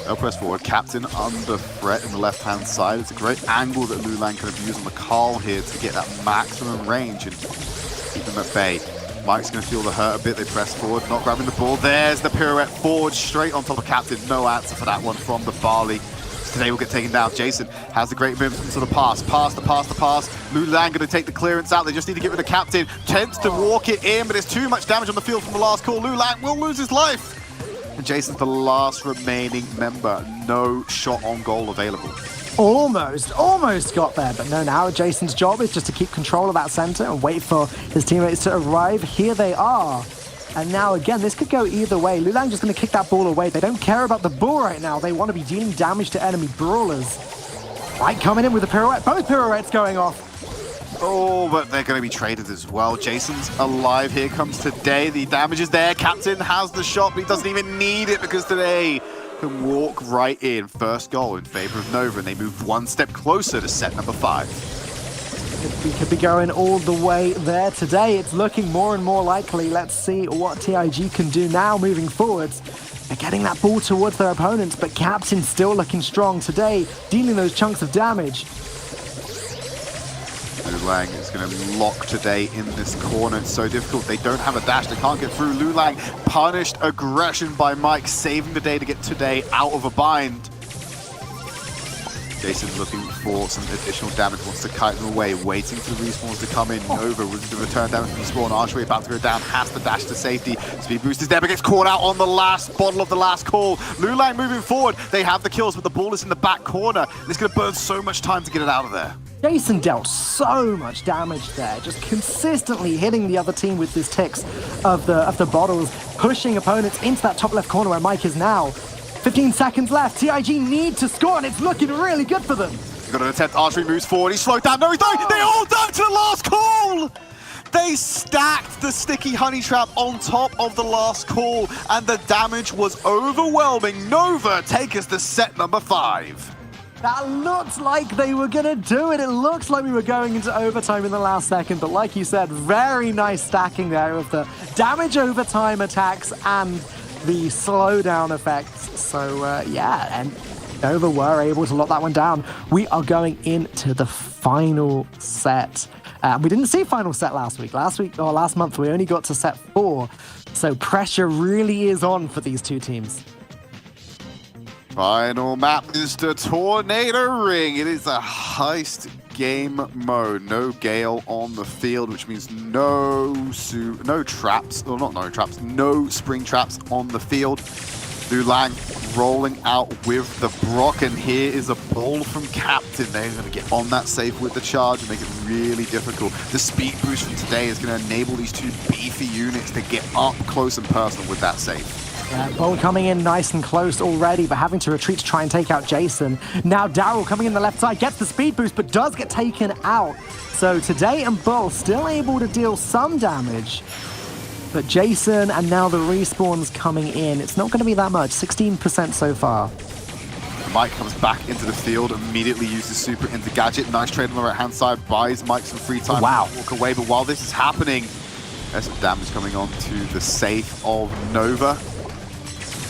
They'll press forward. Captain under threat in the left-hand side. It's a great angle that Lulang can have used on the Carl here to get that maximum range and keep them at bay. Mike's going to feel the hurt a bit. They press forward, not grabbing the ball. There's the pirouette forward, straight on top of Captain. No answer for that one from the Barley. Today will get taken down. Jason has the great movement to the pass. Pass. Lulang going to take the clearance out. They just need to get rid of Captain. Tends to walk it in, but there's too much damage on the field from the last call. Lulang will lose his life. And Jason's the last remaining member. No shot on goal available. Almost got there, but no, now Jason's job is just to keep control of that center and wait for his teammates to arrive. Here they are. And now again, this could go either way. Lulang just going to kick that ball away. They don't care about the ball right now. They want to be dealing damage to enemy brawlers. Right, coming in with a pirouette. Both pirouettes going off. Oh, but they're going to be traded as well. Jason's alive. Here comes Today. The damage is there. Captain has the shot, but he doesn't even need it because Today can walk right in. First goal in favor of Nova, and they move one step closer to set number 5. We could be going all the way there today. It's looking more and more likely. Let's see what TIG can do now moving forwards. They're getting that ball towards their opponents, but Captain still looking strong today, dealing those chunks of damage. Lulang is going to lock Today in this corner. It's so difficult. They don't have a dash. They can't get through. Lulang punished aggression by Mike, saving the day to get Today out of a bind. Jason looking for some additional damage, wants to kite them away, waiting for the respawns to come in. Nova with the return damage from the spawn. Archery about to go down, has the dash to safety. Speed boost is there, but gets caught out on the last bottle of the last call. Lulang moving forward. They have the kills, but the ball is in the back corner. It's going to burn so much time to get it out of there. Jason dealt so much damage there, just consistently hitting the other team with his ticks of the bottles, pushing opponents into that top left corner where Mike is now. 15 seconds left. TIG need to score, and it's looking really good for them. You've got an attempt. Archery moves forward. He's slowed down. No, he's not. They all died to the last call. They stacked the sticky honey trap on top of the last call, and the damage was overwhelming. Nova take us to set number 5. That looked like they were going to do it. It looks like we were going into overtime in the last second. But like you said, very nice stacking there of the damage overtime attacks and the slowdown effects. So, yeah, and Nova were able to lock that one down. We are going into the final set. We didn't see final set last month, we only got to set 4. So pressure really is on for these two teams. Final map is the Tornado Ring. It is a heist game mode. No Gale on the field, which means no traps, or not no traps, no spring traps on the field. Lulang rolling out with the Brock, and here is a ball from Captain. They're going to get on that safe with the charge and make it really difficult. The speed boost from today is going to enable these two beefy units to get up close and personal with that safe. Bull coming in nice and close already, but having to retreat to try and take out Jason. Now Daryl coming in the left side, gets the speed boost, but does get taken out. So today and Bull still able to deal some damage. But Jason and now the respawns coming in. It's not going to be that much, 16% so far. Mike comes back into the field, immediately uses super into Gadget. Nice trade on the right-hand side, buys Mike some free time Wow. to walk away. But while this is happening, there's some damage coming on to the safe of Nova.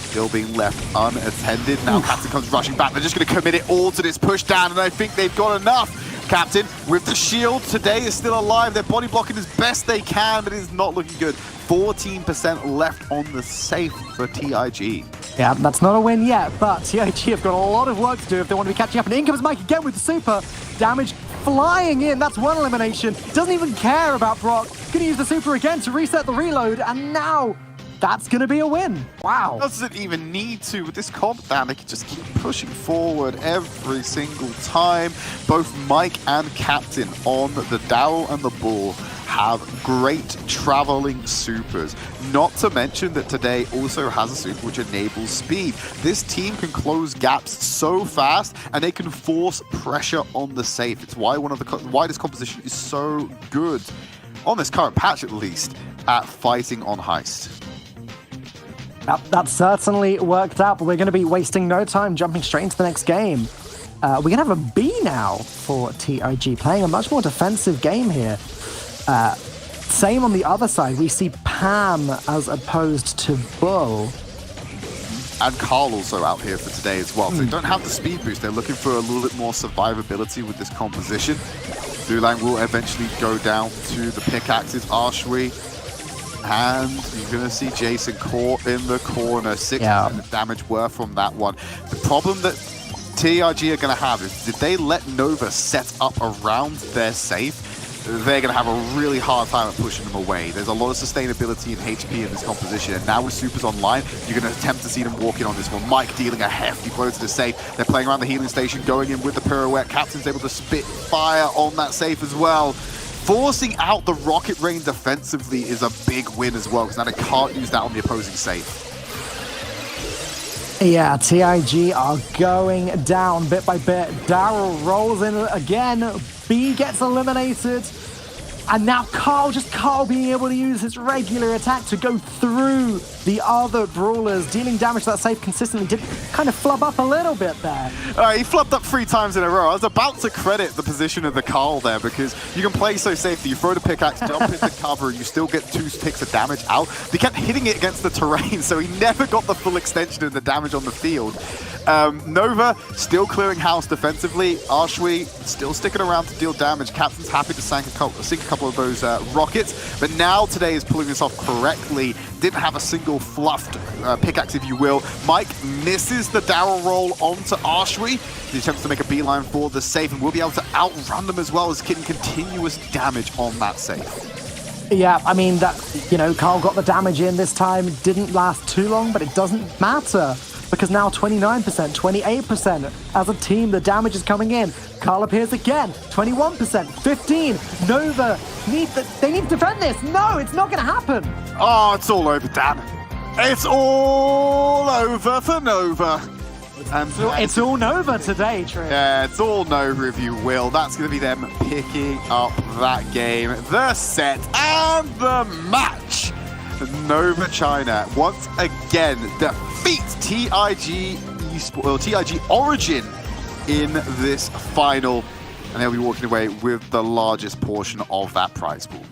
Still being left unattended. Now Captain comes rushing back. They're just going to commit it all to this push down, and I think they've got enough. Captain, with the shield today, is still alive. They're body blocking as best they can, but it is not looking good. 14% left on the safe for TIG. Yeah, that's not a win yet, but TIG have got a lot of work to do if they want to be catching up. And in comes Mike again with the super. Damage flying in. That's one elimination. Doesn't even care about Brock. Gonna use the super again to reset the reload, and now that's going to be a win. Wow. Doesn't even need to with this comp down. They can just keep pushing forward every single time. Both Mike and Captain on the Daryl and the Bull have great traveling supers. Not to mention that today also has a super which enables speed. This team can close gaps so fast, and they can force pressure on the safe. It's why why this composition is so good, on this current patch at least, at fighting on heist. That certainly worked out, but we're going to be wasting no time jumping straight into the next game. We're going to have a B now for TIG, playing a much more defensive game here. Same on the other side, we see Pam as opposed to Bull. And Carl also out here for today as well. So they don't have the speed boost. They're looking for a little bit more survivability with this composition. Lulang will eventually go down to the pickaxes. Arshui. And you're going to see Jason caught in the corner. 6% damage worth from that one. The problem that TIG are going to have is if they let Nova set up around their safe, they're going to have a really hard time at pushing them away. There's a lot of sustainability in HP in this composition, and now with supers online, you're going to attempt to see them walk in on this one. Mike dealing a hefty blow to the safe. They're playing around the healing station, going in with the pirouette. Captain's able to spit fire on that safe as well. Forcing out the rocket rain defensively is a big win as well, because now they can't use that on the opposing safe. Yeah, TIG are going down bit by bit. Daryl rolls in again. B gets eliminated. And now Carl being able to use his regular attack to go through the other brawlers, dealing damage to that safe consistently. Did kind of flub up a little bit there. He flubbed up 3 times in a row. I was about to credit the position of the Carl there, because you can play so safely. You throw the pickaxe, jump into cover, and you still get 2 ticks of damage out. They kept hitting it against the terrain, so he never got the full extension of the damage on the field. Nova still clearing house defensively. Arshui still sticking around to deal damage. Captain's happy to sink a couple of those rockets, but now today is pulling this off correctly. Didn't have a single fluffed pickaxe, if you will. Mike misses the Daryl roll onto Arshui. He attempts to make a beeline for the safe, and will be able to outrun them as well as getting continuous damage on that safe. Yeah, I mean, Carl got the damage in this time. It didn't last too long, but it doesn't matter, because now 29%, 28%. As a team, the damage is coming in. Carl appears again, 21%, 15%. Nova, they need to defend this. No, it's not going to happen. Oh, it's all over, Dan. It's all over for Nova. And it's all Nova today, Tridd. Yeah, it's all Nova, if you will. That's going to be them picking up that game, the set, and the match. Nova China once again defeats TIG Esports, TIG Origin in this final, and they'll be walking away with the largest portion of that prize pool.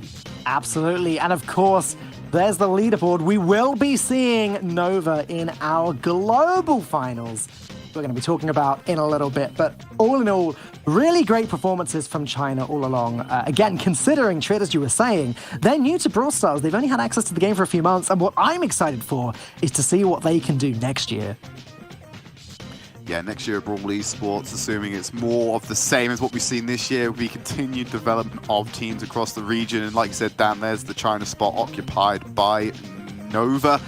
Absolutely. And of course, there's the leaderboard. We will be seeing Nova in our global finals. We're going to be talking about in a little bit, but all in all, really great performances from China all along. Again, considering, Tridd, as you were saying, they're new to Brawl Stars. They've only had access to the game for a few months, and what I'm excited for is to see what they can do next year. Yeah, next year at Brawl Esports, assuming it's more of the same as what we've seen this year, will be continued development of teams across the region. And like you said, Dan, there's the China spot occupied by Nova.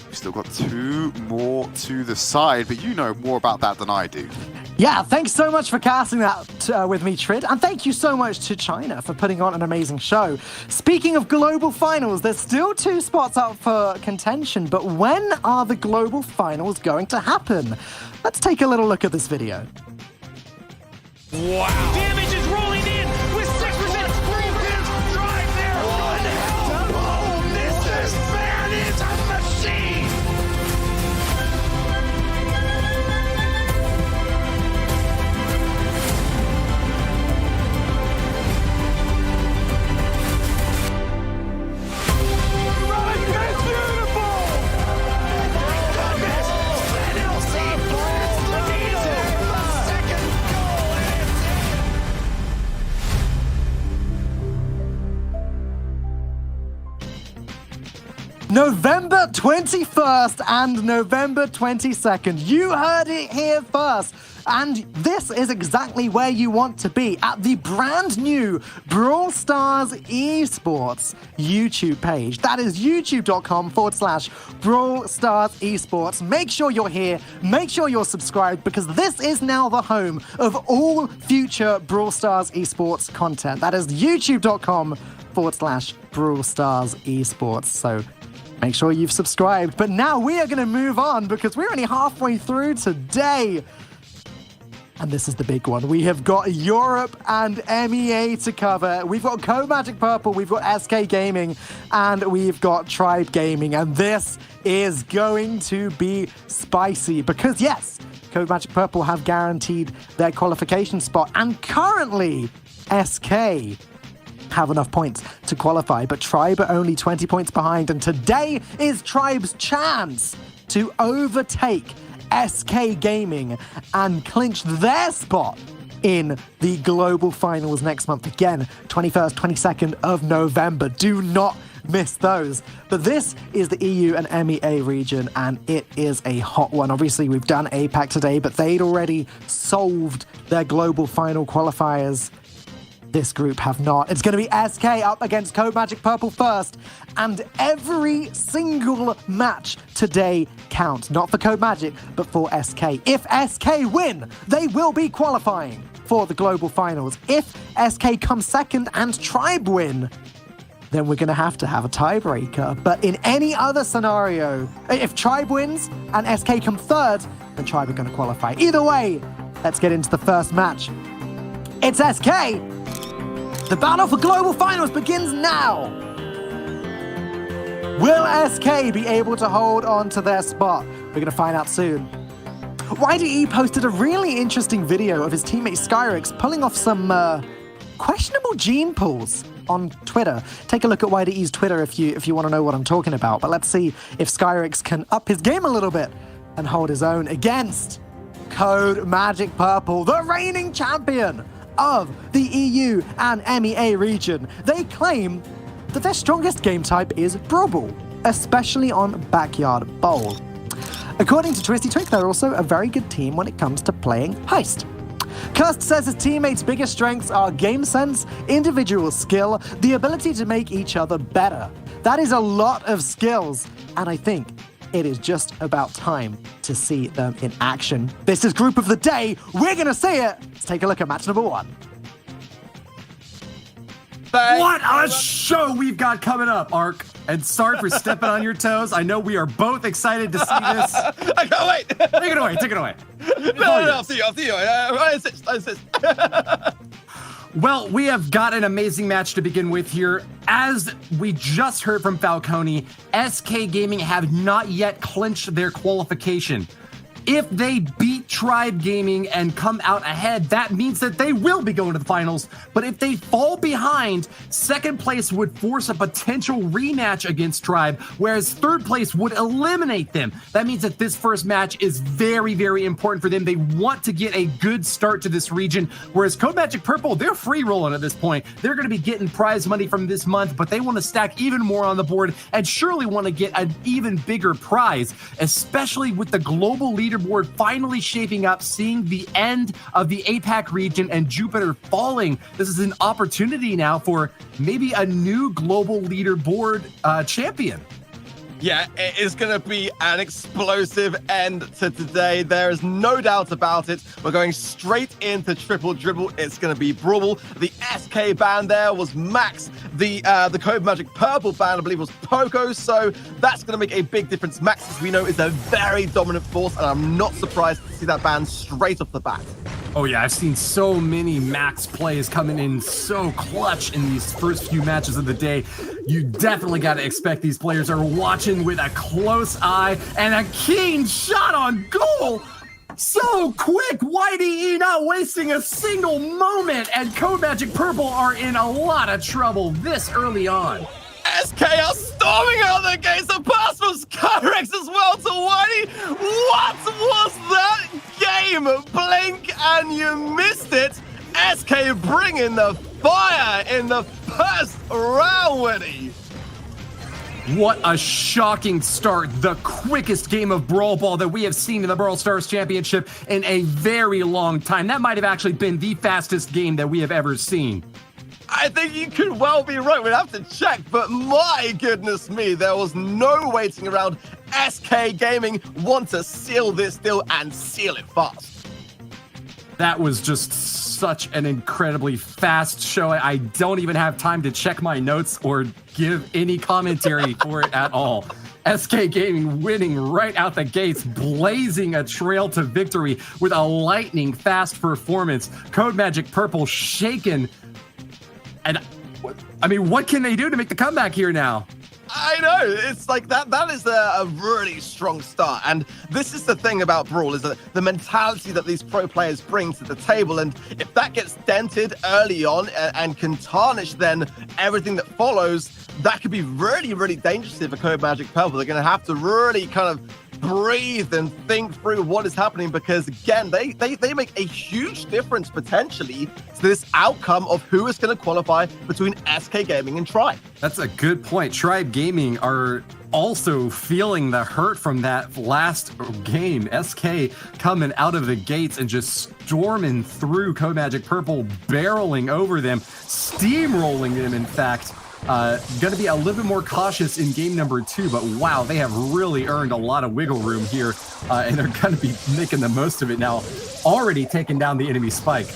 We've still got 2 more to the side, but you know more about that than I do. Yeah, thanks so much for casting that with me, Tridd. And thank you so much to China for putting on an amazing show. Speaking of global finals, there's still 2 spots up for contention, but when are the global finals going to happen? Let's take a little look at this video. Wow. Damage is rolling in with 6%. Drive there. Boom. This man is a machine. That's beautiful. Goodness. NLC falls the needle. The second goal. November 21st and November 22nd. You heard it here first. And this is exactly where you want to be, at the brand new Brawl Stars Esports YouTube page. That is youtube.com/Brawl Stars Esports. Make sure you're here. Make sure you're subscribed, because this is now the home of all future Brawl Stars Esports content. That is youtube.com/Brawl Stars Esports. So make sure you've subscribed. But now we are going to move on, because we're only halfway through today. And this is the big one. We have got Europe and MEA to cover. We've got CODEMAGIC Purple, we've got SK Gaming, and we've got Tribe Gaming. And this is going to be spicy, because yes, CODEMAGIC Purple have guaranteed their qualification spot. And currently, SK have enough points to qualify, but Tribe are only 20 points behind. And today is Tribe's chance to overtake SK Gaming and clinch their spot in the global finals next month. Again, 21st, 22nd of November. Do not miss those. But this is the EU and MEA region, and it is a hot one. Obviously, we've done APAC today, but they'd already solved their global final qualifiers. This group have not. It's going to be SK up against CODEMAGIC Purple first, and every single match today counts. Not for CODEMAGIC, but for SK. If SK win, they will be qualifying for the global finals. If SK comes second and Tribe win, then we're going to have a tiebreaker. But in any other scenario, if Tribe wins and SK come third, then Tribe are going to qualify. Either way, let's get into the first match. It's SK. The battle for global finals begins now. Will SK be able to hold on to their spot? We're going to find out soon. YDE posted a really interesting video of his teammate Skyrix pulling off some questionable gene pulls on Twitter. Take a look at YDE's Twitter if you want to know what I'm talking about. But let's see if Skyrix can up his game a little bit and hold his own against CODEMAGIC Purple, the reigning champion of the EU and MEA region. They claim that their strongest game type is Brawl, especially on Backyard Bowl. According to Twisty Twig, they're also a very good team when it comes to playing Heist. Kirst says his teammates' biggest strengths are game sense, individual skill, the ability to make each other better. That is a lot of skills, and I think it is just about time to see them in action. This is Group of the Day. We're going to see it. Let's take a look at match number 1. What a show we've got coming up, Ark. And sorry for stepping on your toes. I know we are both excited to see this. I can't wait. Take it away. No, I'll see you. I insist. Well, we have got an amazing match to begin with here. As we just heard from Falcone, SK Gaming have not yet clinched their qualification. If they beat Tribe Gaming and come out ahead, that means that they will be going to the finals. But if they fall behind, second place would force a potential rematch against Tribe, whereas third place would eliminate them. That means that this first match is very, very important for them. They want to get a good start to this region, whereas CODEMAGIC Purple, they're free rolling at this point. They're going to be getting prize money from this month, but they want to stack even more on the board and surely want to get an even bigger prize, especially with the global leaderboard finally shaping up, seeing the end of the APAC region and Jupiter falling. This is an opportunity now for maybe a new global leaderboard champion. Yeah, it is going to be an explosive end to today. There is no doubt about it. We're going straight into Triple Dribble. It's going to be Brawl. The SK band there was Max. The CODEMAGIC Purple band, I believe, was Poco. So that's going to make a big difference. Max, as we know, is a very dominant force, and I'm not surprised to see that band straight off the bat. Oh yeah, I've seen so many Max plays coming in so clutch in these first few matches of the day. You definitely got to expect these players are watching with a close eye and a keen shot on goal. So quick, YDE not wasting a single moment, and CODEMAGIC Purple are in a lot of trouble this early on. SK are storming out the gates. The pass from Skyrex as well to Whitey. What was that game? Blink and you missed it. SK bringing the fire in the first round, Whitey. What a shocking start. The quickest game of Brawl Ball that we have seen in the Brawl Stars Championship in a very long time. That might have actually been the fastest game that we have ever seen. I think you could well be right. We'd have to check, but my goodness me, there was no waiting around. SK Gaming want to seal this deal and seal it fast. That was just such an incredibly fast show. I don't even have time to check my notes or give any commentary for it at all. SK Gaming winning right out the gates, blazing a trail to victory with a lightning fast performance. CODEMAGIC Purple shaken. And I mean, what can they do to make the comeback here now? I know, it's like that is a really strong start. And this is the thing about Brawl, is that the mentality that these pro players bring to the table. And if that gets dented early on and can tarnish then everything that follows, that could be really, really dangerous for CODEMAGIC Purple. They're going to have to really kind of breathe and think through what is happening, because again, they make a huge difference potentially to this outcome of who is going to qualify between SK Gaming and Tribe. That's a good point. Tribe Gaming are also feeling the hurt from that last game. SK coming out of the gates and just storming through CODEMAGIC Purple, barreling over them, steamrolling them, in fact. Going to be a little bit more cautious in game number 2, but wow, they have really earned a lot of wiggle room here, and they're going to be making the most of it now, already taking down the enemy spike.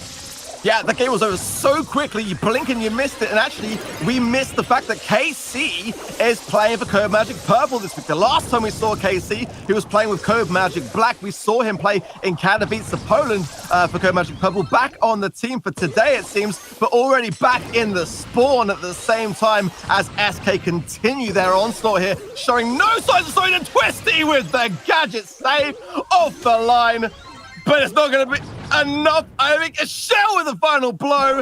Yeah, the game was over so quickly. You blink and you missed it. And actually, we missed the fact that KC is playing for CODEMAGIC Purple this week. The last time we saw KC, he was playing with CODEMAGIC Black. We saw him play in Katowice, Poland for CODEMAGIC Purple. Back on the team for today, it seems, but already back in the spawn at the same time as SK continue their onslaught here, showing no signs of slowing. And Twisty with the gadget save off the line. But it's not going to be enough. I think a shell with the final blow.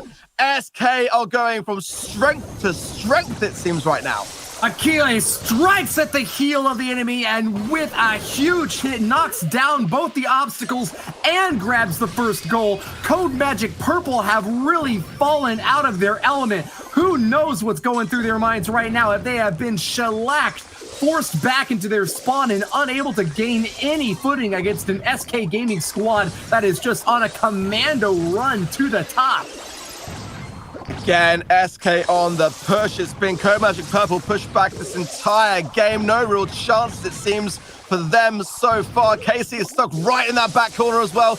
SK are going from strength to strength, it seems, right now. Akile strikes at the heel of the enemy, and with a huge hit, knocks down both the obstacles and grabs the first goal. CODEMAGIC Purple have really fallen out of their element. Who knows what's going through their minds right now, if they have been shellacked, forced back into their spawn, and unable to gain any footing against an SK Gaming squad that is just on a commando run to the top. Again, SK on the push. It's been CODEMAGIC Purple pushed back this entire game. No real chances, it seems, for them so far. Casey is stuck right in that back corner as well,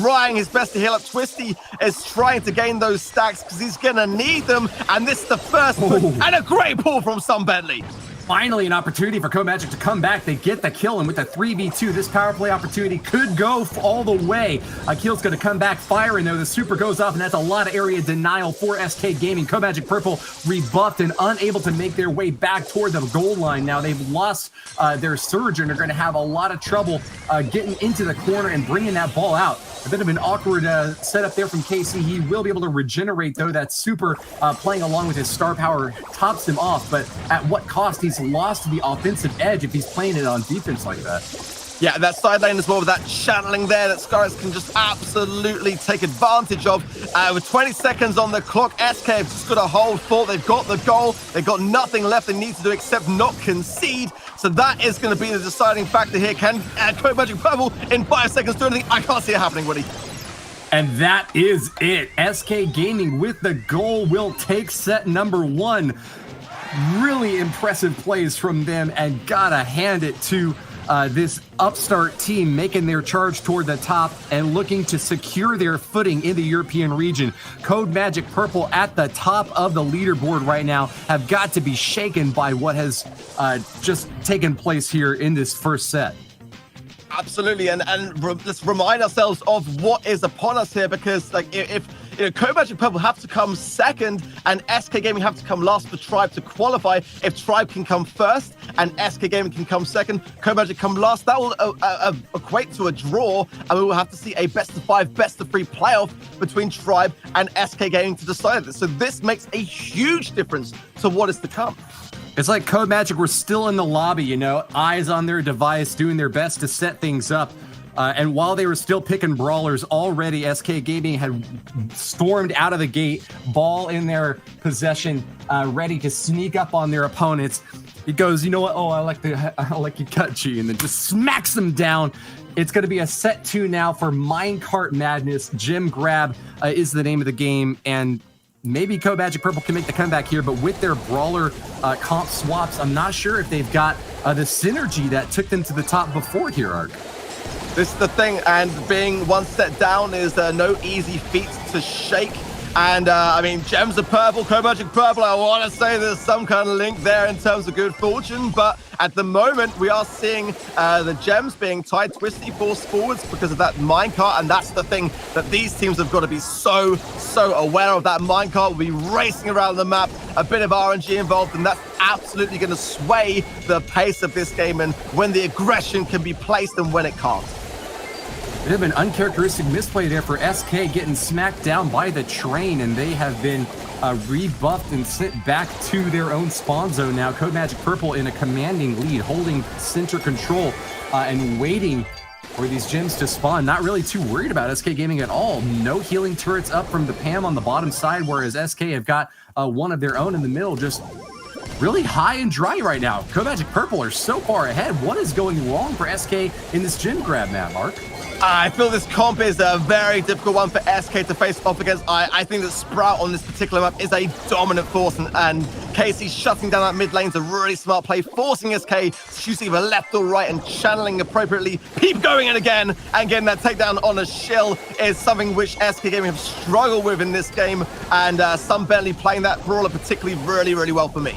trying his best to heal up. Twisty is trying to gain those stacks because he's going to need them. And this is the first push, and a great pull from Sun Bentley. Finally, an opportunity for CODEMAGIC to come back. They get the kill, and with the 3v2, this power play opportunity could go all the way. Keel's going to come back firing, though. The super goes off, and that's a lot of area denial for SK Gaming. CODEMAGIC Purple rebuffed and unable to make their way back toward the goal line. Now, they've lost their surge, and are going to have a lot of trouble getting into the corner and bringing that ball out. A bit of an awkward setup there from KC. He will be able to regenerate, though. That super playing along with his star power tops him off, but at what cost? He's lost the offensive edge if he's playing it on defense like that. Yeah, that side lane as well, with that channeling there that Scarus can just absolutely take advantage of. With 20 seconds on the clock, SK have just got to hold fort. They've got the goal. They've got nothing left they need to do except not concede. So that is going to be the deciding factor here. Can CODEMAGIC Purple in 5 seconds do anything? I can't see it happening, Woody. And that is it. SK Gaming with the goal will take set number 1. Really impressive plays from them, and gotta hand it to this upstart team making their charge toward the top and looking to secure their footing in the European region. CODEMAGIC Purple at the top of the leaderboard right now have got to be shaken by what has just taken place here in this first set. Absolutely, and let's remind ourselves of what is upon us here, because like if CODEMAGIC Purple have to come second and SK Gaming have to come last for Tribe to qualify. If Tribe can come first and SK Gaming can come second, CODEMAGIC come last, that will equate to a draw, and we will have to see a best-of-5, best-of-3 playoff between Tribe and SK Gaming to decide this. So this makes a huge difference to what is to come. It's like CODEMAGIC were still in the lobby, you know, eyes on their device, doing their best to set things up. And while they were still picking brawlers, already SK Gaming had stormed out of the gate, ball in their possession, ready to sneak up on their opponents. He goes, you know what? Oh, I like your cut, G, and then just smacks them down. It's going to be a set 2 now for Minecart Madness. Gem Grab is the name of the game, and maybe CODEMAGIC Purple can make the comeback here, but with their brawler comp swaps, I'm not sure if they've got the synergy that took them to the top before here, Ark. This is the thing, and being one set down is no easy feat to shake. And I mean, Gems are purple, CODEMAGIC Purple. I want to say there's some kind of link there in terms of good fortune, but at the moment we are seeing the Gems being tied twisty force forwards because of that minecart, and that's the thing that these teams have got to be so aware of. That minecart will be racing around the map, a bit of RNG involved, and that's absolutely going to sway the pace of this game and when the aggression can be placed and when it can't. It had been uncharacteristic misplay there for SK, getting smacked down by the train, and they have been rebuffed and sent back to their own spawn zone now. CODEMAGIC Purple in a commanding lead, holding center control and waiting for these gems to spawn. Not really too worried about SK Gaming at all. No healing turrets up from the PAM on the bottom side, whereas SK have got one of their own in the middle, just really high and dry right now. CODEMAGIC Purple are so far ahead. What is going wrong for SK in this gem grab map, Mark? I feel this comp is a very difficult one for SK to face off against. I think that Sprout on this particular map is a dominant force, and KC shutting down that mid lane is a really smart play, forcing SK to choose either left or right and channeling appropriately. Keep going in again, and getting that takedown on a shill is something which SK Gaming have struggled with in this game, and Sun Bentley playing that brawler particularly really well for me.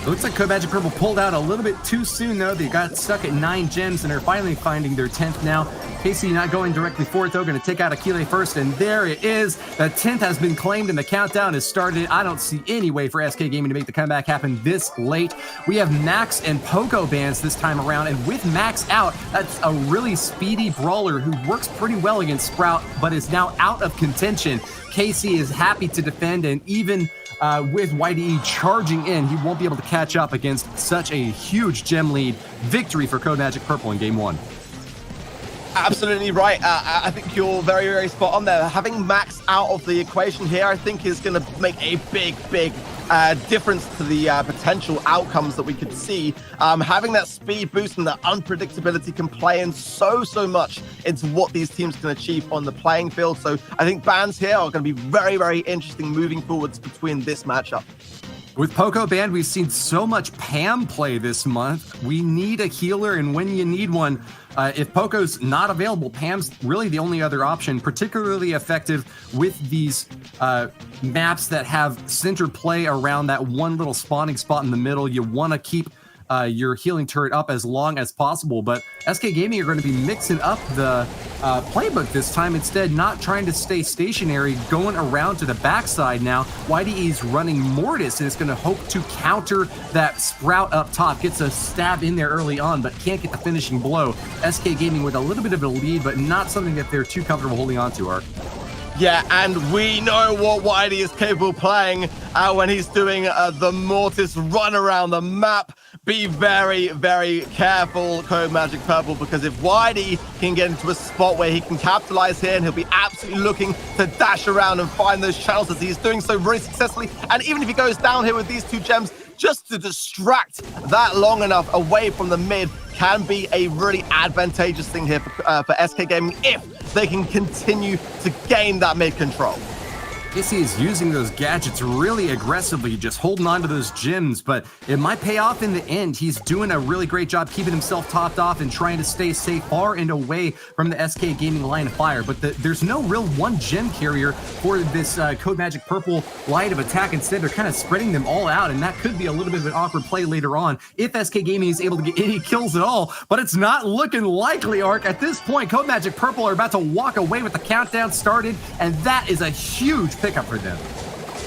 It looks like CODEMAGIC Purple pulled out a little bit too soon, though. They got stuck at 9 gems and are finally finding their 10th now. KC not going directly for it, though. Going to take out Akile first, and there it is. The 10th has been claimed, and the countdown has started. I don't see any way for SK Gaming to make the comeback happen this late. We have Max and Poco bans this time around, and with Max out, that's a really speedy brawler who works pretty well against Sprout, but is now out of contention. KC is happy to defend, and even with YDE charging in, he won't be able to catch up against such a huge gem lead. Victory for CODEMAGIC Purple in Game 1. Absolutely right. I think you're very spot on there. Having Max out of the equation here, I think is going to make a big difference to the potential outcomes that we could see. Having that speed boost and that unpredictability can play in so much into what these teams can achieve on the playing field. So I think bans here are going to be very interesting moving forwards between this matchup. With Poco banned, we've seen so much PAM play this month. We need a healer, and when you need one, if Poco's not available, PAM's really the only other option, particularly effective with these maps that have center play around that one little spawning spot in the middle. You want to keep your healing turret up as long as possible. But SK Gaming are going to be mixing up the playbook this time, instead not trying to stay stationary, going around to the backside now. YDE's running Mortis and it's going to hope to counter that Sprout up top. Gets a stab in there early on, but can't get the finishing blow. SK Gaming with a little bit of a lead, but not something that they're too comfortable holding on to, Ark. Yeah, and we know what Whitey is capable of playing when he's doing the Mortis run around the map. Be very, very careful, CODEMAGIC Purple, because if Whitey can get into a spot where he can capitalize here, and he'll be absolutely looking to dash around and find those channels, as he's doing so very successfully. And even if he goes down here with these 2 gems, just to distract that long enough away from the mid can be a really advantageous thing here for SK Gaming if they can continue to gain that mid control. AC is using those gadgets really aggressively, just holding on to those gems, but it might pay off in the end. He's doing a really great job keeping himself topped off and trying to stay safe far and away from the SK Gaming line of fire. But there's no real one gem carrier for this CODEMAGIC Purple line of attack. Instead, they're kind of spreading them all out, and that could be a little bit of an awkward play later on if SK Gaming is able to get any kills at all. But it's not looking likely, Ark. At this point, CODEMAGIC Purple are about to walk away with the countdown started, and that is a huge pickup for them.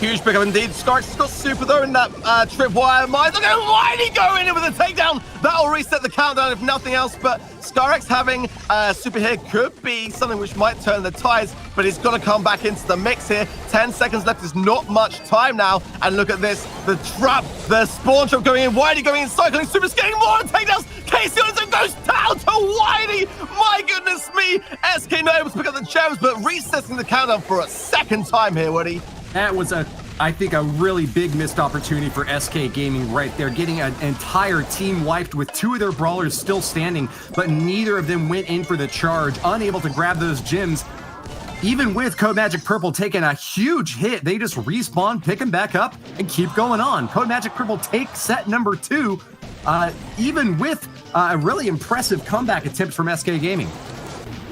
Huge pickup indeed. Skarx got super though in that tripwire mine. Look at Whitey go in with a takedown. That'll reset the countdown if nothing else. But Skarx having super here could be something which might turn the tides, but he's got to come back into the mix here. 10 seconds left is not much time now. And look at this, the trap, the spawn trap going in. Whitey going in, cycling, super getting more takedowns. Casey Olsen goes down to Whitey. My goodness me. SK not able to pick up the gems, but resetting the countdown for a second time here, Woody. That was I think a really big missed opportunity for SK Gaming right there, getting an entire team wiped with 2 of their brawlers still standing, but neither of them went in for the charge, unable to grab those gems. Even with CODEMAGIC Purple taking a huge hit, they just respawn, pick them back up, and keep going on. CODEMAGIC Purple take set number 2, even with a really impressive comeback attempt from SK Gaming.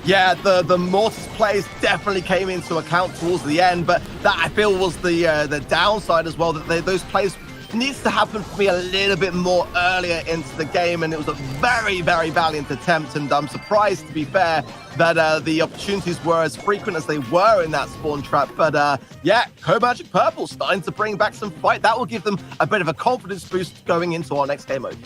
Yeah, the Mortis plays definitely came into account towards the end, but that I feel was the downside as well, that those plays needs to happen for me a little bit more earlier into the game, and it was a very, very valiant attempt, and I'm surprised, to be fair, that the opportunities were as frequent as they were in that spawn trap. But yeah, CODEMAGIC Purple starting to bring back some fight. That will give them a bit of a confidence boost going into our next game mode.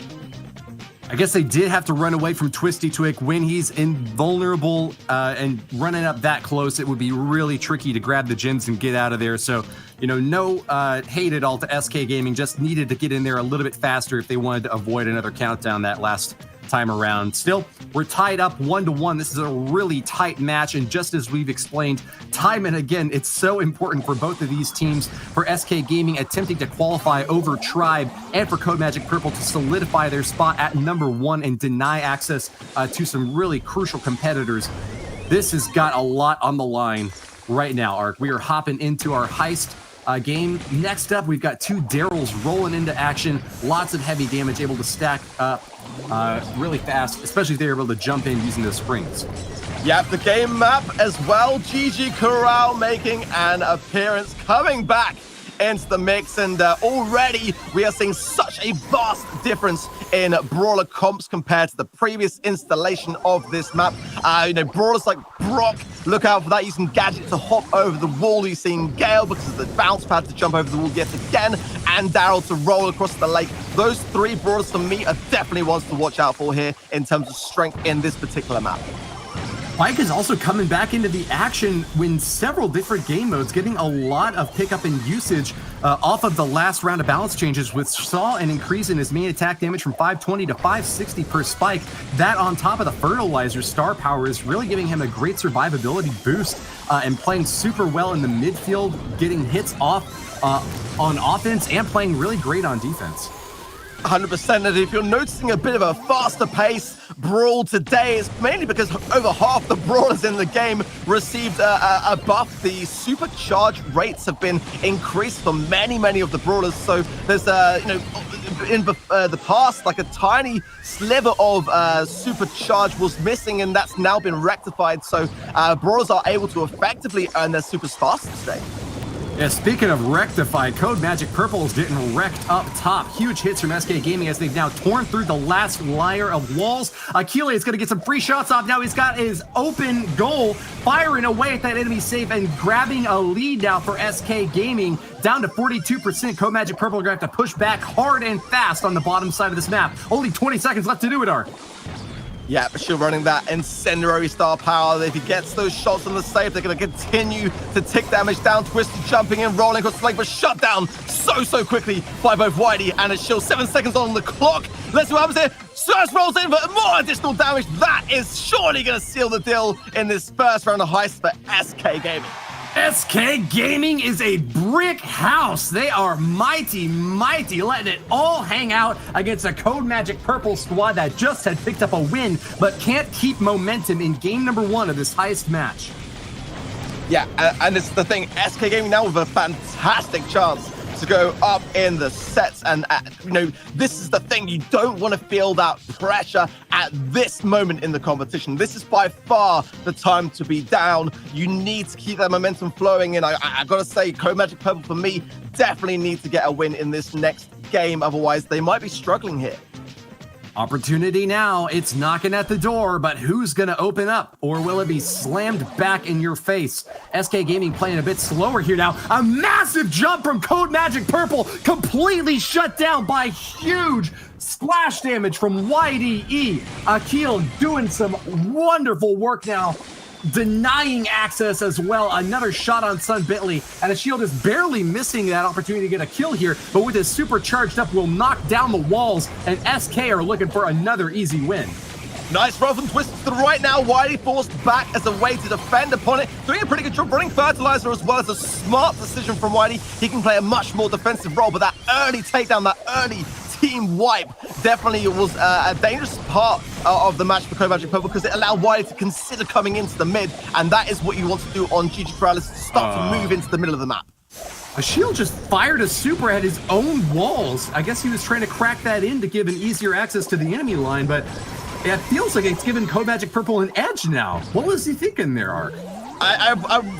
I guess they did have to run away from Twisty Twig when he's invulnerable and running up that close. It would be really tricky to grab the gems and get out of there. So, you know, no hate at all to SK Gaming. Just needed to get in there a little bit faster if they wanted to avoid another countdown that last time around. Still, we're tied up 1-1. This is a really tight match, and just as we've explained time and again, it's so important for both of these teams, for SK Gaming attempting to qualify over Tribe, and for CODEMAGIC Purple to solidify their spot at number 1 and deny access to some really crucial competitors. This has got a lot on the line right now, Ark. We are hopping into our heist game. Next up, we've got 2 Daryls rolling into action. Lots of heavy damage, able to stack up really fast, especially if they're able to jump in using those springs. Yep, the game map as well. GG Corral making an appearance, coming back into the mix, and already we are seeing such a vast difference in brawler comps compared to the previous installation of this map. You know, brawlers like Brock, look out for that, using gadget to hop over the wall. You're seeing Gale because of the bounce pad to jump over the wall yet again, and Daryl to roll across the lake. Those 3 brawlers for me are definitely ones to watch out for here in terms of strength in this particular map. Mike is also coming back into the action in several different game modes, getting a lot of pickup and usage off of the last round of balance changes, which saw an increase in his main attack damage from 520 to 560 per spike. That on top of the fertilizer star power is really giving him a great survivability boost and playing super well in the midfield, getting hits off on offense and playing really great on defense. 100%, and if you're noticing a bit of a faster pace brawl today, it's mainly because over half the brawlers in the game received a buff. The supercharge rates have been increased for many of the brawlers, so there's you know, in the past, like a tiny sliver of supercharge was missing, and that's now been rectified, so brawlers are able to effectively earn their supers faster today. Yeah, speaking of rectified, CODEMAGIC Purple is getting wrecked up top. Huge hits from SK Gaming as they've now torn through the last layer of walls. Akile is going to get some free shots off. Now he's got his open goal, firing away at that enemy safe and grabbing a lead now for SK Gaming. Down to 42%. CODEMAGIC Purple are going to have to push back hard and fast on the bottom side of this map. Only 20 seconds left to do it, Ark. Yeah, but she's running that incendiary star power. If he gets those shots on the safe, they're going to continue to tick damage down. Twisty jumping in, rolling across the lake, but shut down so quickly by both Whitey and a shield. 7 seconds on the clock. Let's see what happens here. Surge rolls in, but more additional damage. That is surely going to seal the deal in this first round of heist for SK Gaming. SK Gaming is a brick house. They are mighty, letting it all hang out against a CODEMAGIC Purple squad that just had picked up a win, but can't keep momentum in game number 1 of this heist match. Yeah, and it's the thing, SK Gaming now with a fantastic chance to go up in the sets, and you know, this is the thing, you don't want to feel that pressure at this moment in the competition. This is by far the time to be down. You need to keep that momentum flowing, and I gotta say, CODEMAGIC Purple for me definitely need to get a win in this next game, otherwise they might be struggling here. Opportunity now, it's knocking at the door, but who's gonna open up? Or will it be slammed back in your face? SK Gaming playing a bit slower here now. A massive jump from CODEMAGIC Purple, completely shut down by huge splash damage from YDE. Akil doing some wonderful work now, denying access as well. Another shot on Sun Bentley, and a shield is barely missing that opportunity to get a kill here, but with his super charged up will knock down the walls, and SK are looking for another easy win. Nice roll from Twist to the right now. Wiley forced back as a way to defend upon it. Doing a pretty good job running Fertilizer as well as a smart decision from Wiley. He can play a much more defensive role, but that early takedown, that early team wipe definitely was a dangerous part of the match for CODEMAGIC Purple because it allowed Wiley to consider coming into the mid, and that is what you want to do on GG Corrales, start to move into the middle of the map. A shield just fired a super at his own walls. I guess he was trying to crack that in to give an easier access to the enemy line, but it feels like it's given CODEMAGIC Purple an edge now. What was he thinking there, Ark?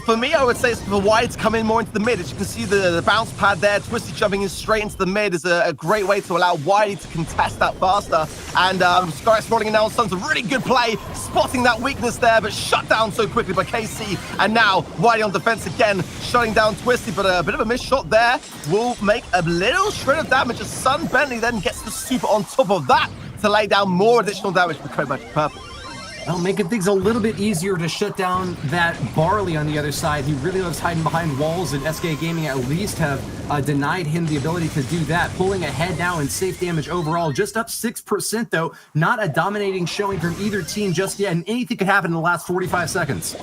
For me, I would say it's for Wiley to come in more into the mid. As you can see, the bounce pad there, Twisty jumping in straight into the mid is a great way to allow Wiley to contest that faster. And Skyrex rolling in now on Sun's a really good play, spotting that weakness there, but shut down so quickly by KC. And now Wiley on defense again, shutting down Twisty, but a bit of a missed shot there will make a little shred of damage as Sun Bentley then gets the super on top of that to lay down more additional damage for CODEMAGIC Purple. Well, making things a little bit easier to shut down that Barley on the other side. He really loves hiding behind walls, and SK Gaming at least have denied him the ability to do that. Pulling ahead now in safe damage overall, just up 6% though. Not a dominating showing from either team just yet, and anything could happen in the last 45 seconds.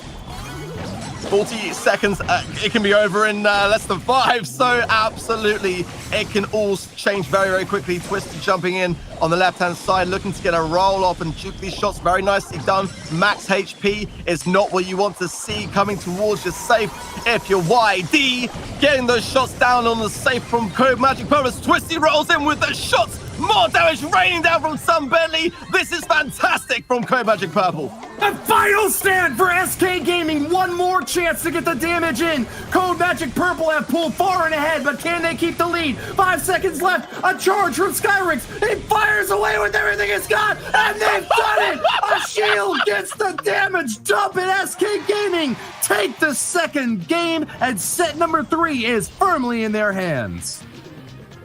40 seconds, it can be over in less than 5, so absolutely it can all change very quickly. Twisty jumping in on the left-hand side, looking to get a roll off and juke these shots. Very nicely done. Max HP is not what you want to see coming towards your safe if you're YD. Getting those shots down on the safe from CODEMAGIC Purple. Twisty rolls in with the shots. More damage raining down from Sun Bentley. This is fantastic from CODEMAGIC Purple. A final stand for SK Gaming. One more chance to get the damage in. CODEMAGIC Purple have pulled far and ahead, but can they keep the lead? 5 seconds left. A charge from Skyrex. He fires away with everything he's got, and they've done it. A shield gets the damage dump, and SK Gaming take the second game, and set number 3 is firmly in their hands.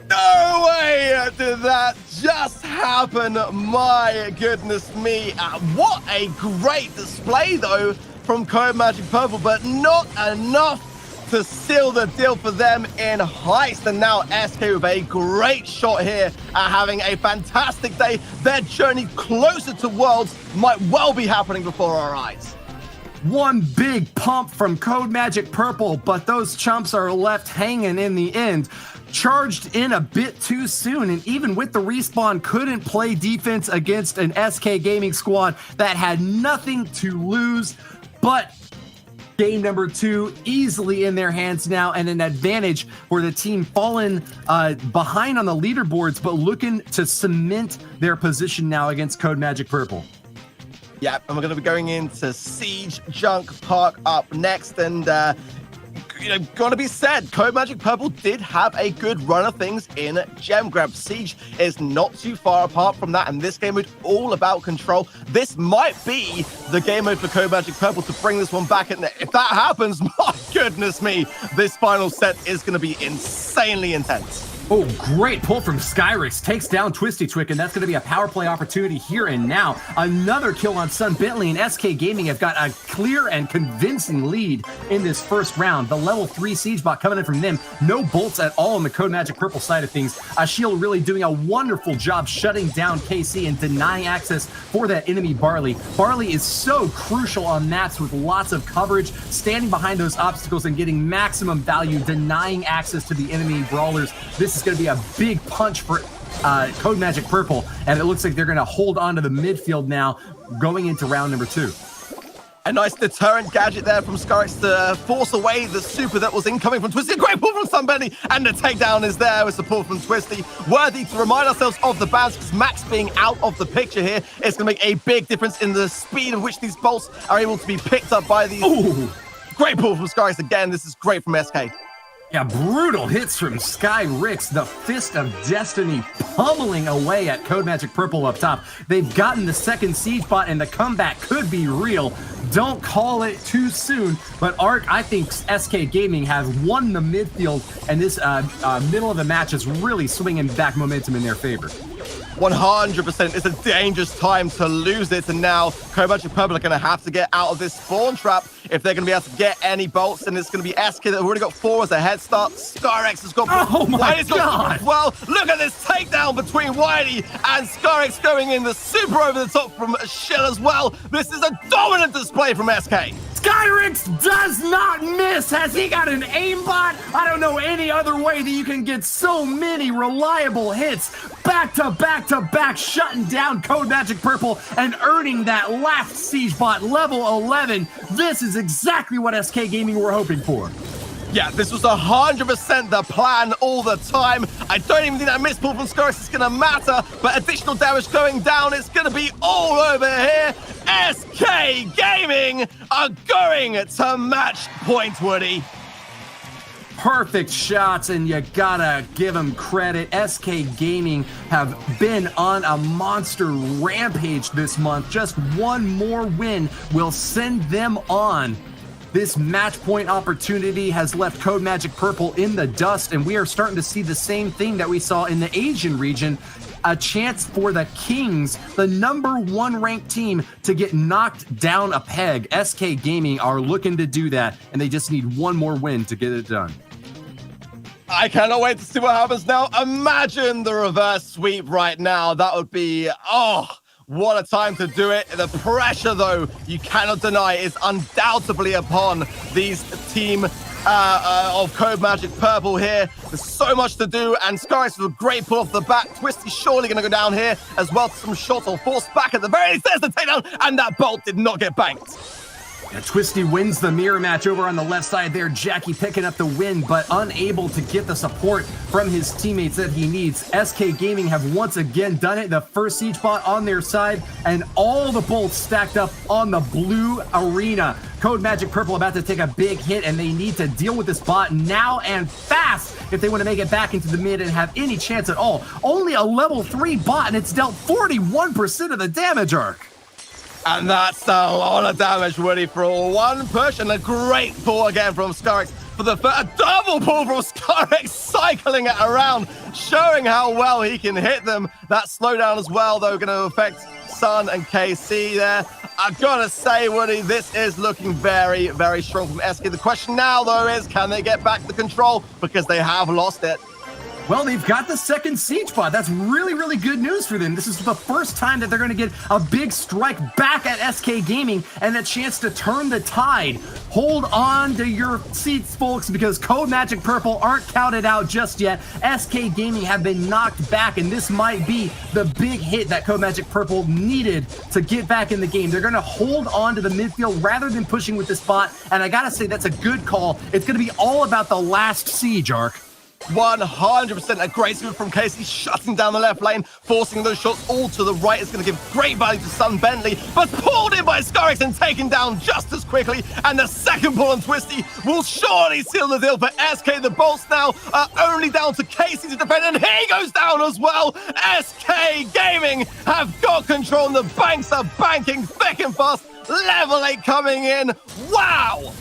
No way did that just happen. My goodness me. What a great display, though, from CODEMAGIC Purple, but not enough to seal the deal for them in heist. And now SK with a great shot here at having a fantastic day. Their journey closer to Worlds might well be happening before our eyes. One big pump from CODEMAGIC Purple, but those chumps are left hanging in the end. Charged in a bit too soon, and even with the respawn, couldn't play defense against an SK Gaming squad that had nothing to lose. But game number 2 easily in their hands now, and an advantage for the team fallen behind on the leaderboards, but looking to cement their position now against CODEMAGIC Purple. Yeah, and we're going to be going into Siege Junk Park up next, and gotta be said, CODEMAGIC Purple did have a good run of things in Gem Grab. Siege is not too far apart from that, and this game mode all about control. This might be the game mode for CODEMAGIC Purple to bring this one back. And if that happens, my goodness me, this final set is going to be insanely intense. Oh, great pull from Skyrix. Takes down Twisty Twick, and that's going to be a power play opportunity here and now. Another kill on Sun Bentley, and SK Gaming have got a clear and convincing lead in this first round. The level 3 Siege bot coming in from them. No bolts at all on the CODEMAGIC Purple side of things. Shield really doing a wonderful job shutting down KC and denying access for that enemy Barley. Barley is so crucial on maps with lots of coverage, standing behind those obstacles and getting maximum value, denying access to the enemy brawlers. This is going to be a big punch for CODEMAGIC Purple, and it looks like they're going to hold on to the midfield now going into round number 2. A nice deterrent gadget there from Skyrix to force away the super that was incoming from Twisty. Great pull from Sunbenny, and the takedown is there with support from Twisty. Worthy to remind ourselves of the bans, because Max being out of the picture here is going to make a big difference in the speed of which these bolts are able to be picked up by these. Ooh. Great pull from Skyrix again. This is great from SK. Yeah, brutal hits from Skyrix. The Fist of Destiny pummeling away at CODEMAGIC Purple up top. They've gotten the second Siege bot, and the comeback could be real. Don't call it too soon, but Ark, I think SK Gaming has won the midfield, and this middle of the match is really swinging back momentum in their favor. 100%. It's a dangerous time to lose it, and now CODEMAGIC Purple are going to have to get out of this spawn trap if they're going to be able to get any bolts, and it's going to be SK that have already got 4 as a head start. Skyrix has got... Oh my God! Well, look at this takedown between Wiley and Skyrix going in the super over the top from Shill as well. This is a dominant display from SK. Skyrix does not miss. Has he got an aimbot? I don't know any other way that you can get so many reliable hits back to back to back, shutting down CODEMAGIC Purple and earning that last Siege bot level 11. This is exactly what SK Gaming were hoping for. Yeah, this was 100% the plan all the time. I don't even think that miss pull from Skyrix is going to matter, but additional damage going down, it's going to be all over here. SK Gaming are going to match point, Woody. Perfect shots, and you gotta give them credit. SK Gaming have been on a monster rampage this month. Just one more win will send them on. This match point opportunity has left CODEMAGIC Purple in the dust, and we are starting to see the same thing that we saw in the Asian region. A chance for the Kings, the #1 ranked team, to get knocked down a peg. SK Gaming are looking to do that, and they just need one more win to get it done. I cannot wait to see what happens now. Imagine the reverse sweep right now. That would be, oh, what a time to do it. The pressure, though, you cannot deny, is undoubtedly upon these team of CODEMAGIC Purple here. There's so much to do, and Skyrix with a great pull off the back. Twisty surely going to go down here as well. Some shots will force back at the very least. There's the takedown, and that bolt did not get banked. Yeah, Twisty wins the mirror match over on the left side there. Jackie picking up the win, but unable to get the support from his teammates that he needs. SK Gaming have once again done it. The first Siege bot on their side, and all the bolts stacked up on the blue arena. CODEMAGIC Purple about to take a big hit, and they need to deal with this bot now and fast if they want to make it back into the mid and have any chance at all. Only a level 3 bot, and it's dealt 41% of the damage, Ark. And that's a lot of damage, Woody, for one push, and a great pull again from Skyrix for the a double pull from Skyrix, cycling it around, showing how well he can hit them. That slowdown as well, though, going to affect Sun and KC there. I gotta say, Woody, this is looking very, very strong from SK. The question now, though, is can they get back the control, because they have lost it. Well, they've got the second Siege bot. That's really, really good news for them. This is the first time that they're going to get a big strike back at SK Gaming and a chance to turn the tide. Hold on to your seats, folks, because CODEMAGIC Purple aren't counted out just yet. SK Gaming have been knocked back, and this might be the big hit that CODEMAGIC Purple needed to get back in the game. They're going to hold on to the midfield rather than pushing with this bot, and I got to say that's a good call. It's going to be all about the last Siege, Ark. 100%. A great move from Casey, shutting down the left lane, forcing those shots all to the right. It's going to give great value to Sun Bentley, but pulled in by Scarix and taken down just as quickly. And the second pull on Twisty will surely seal the deal for SK. The bolts now are only down to Casey to defend, and he goes down as well. SK Gaming have got control, and the banks are banking thick and fast. Level 8 coming in. Wow!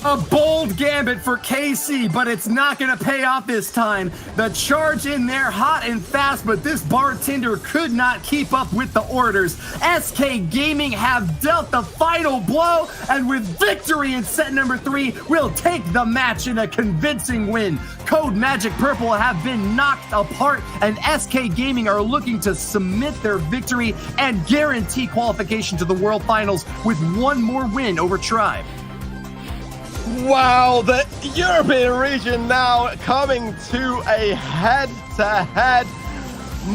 A bold gambit for KC, but it's not going to pay off this time. The charge in there hot and fast, but this bartender could not keep up with the orders. SK Gaming have dealt the final blow, and with victory in set number 3, will take the match in a convincing win. CODEMAGIC Purple have been knocked apart, and SK Gaming are looking to submit their victory and guarantee qualification to the World Finals with one more win over Tribe. Wow, the European region now coming to a head-to-head.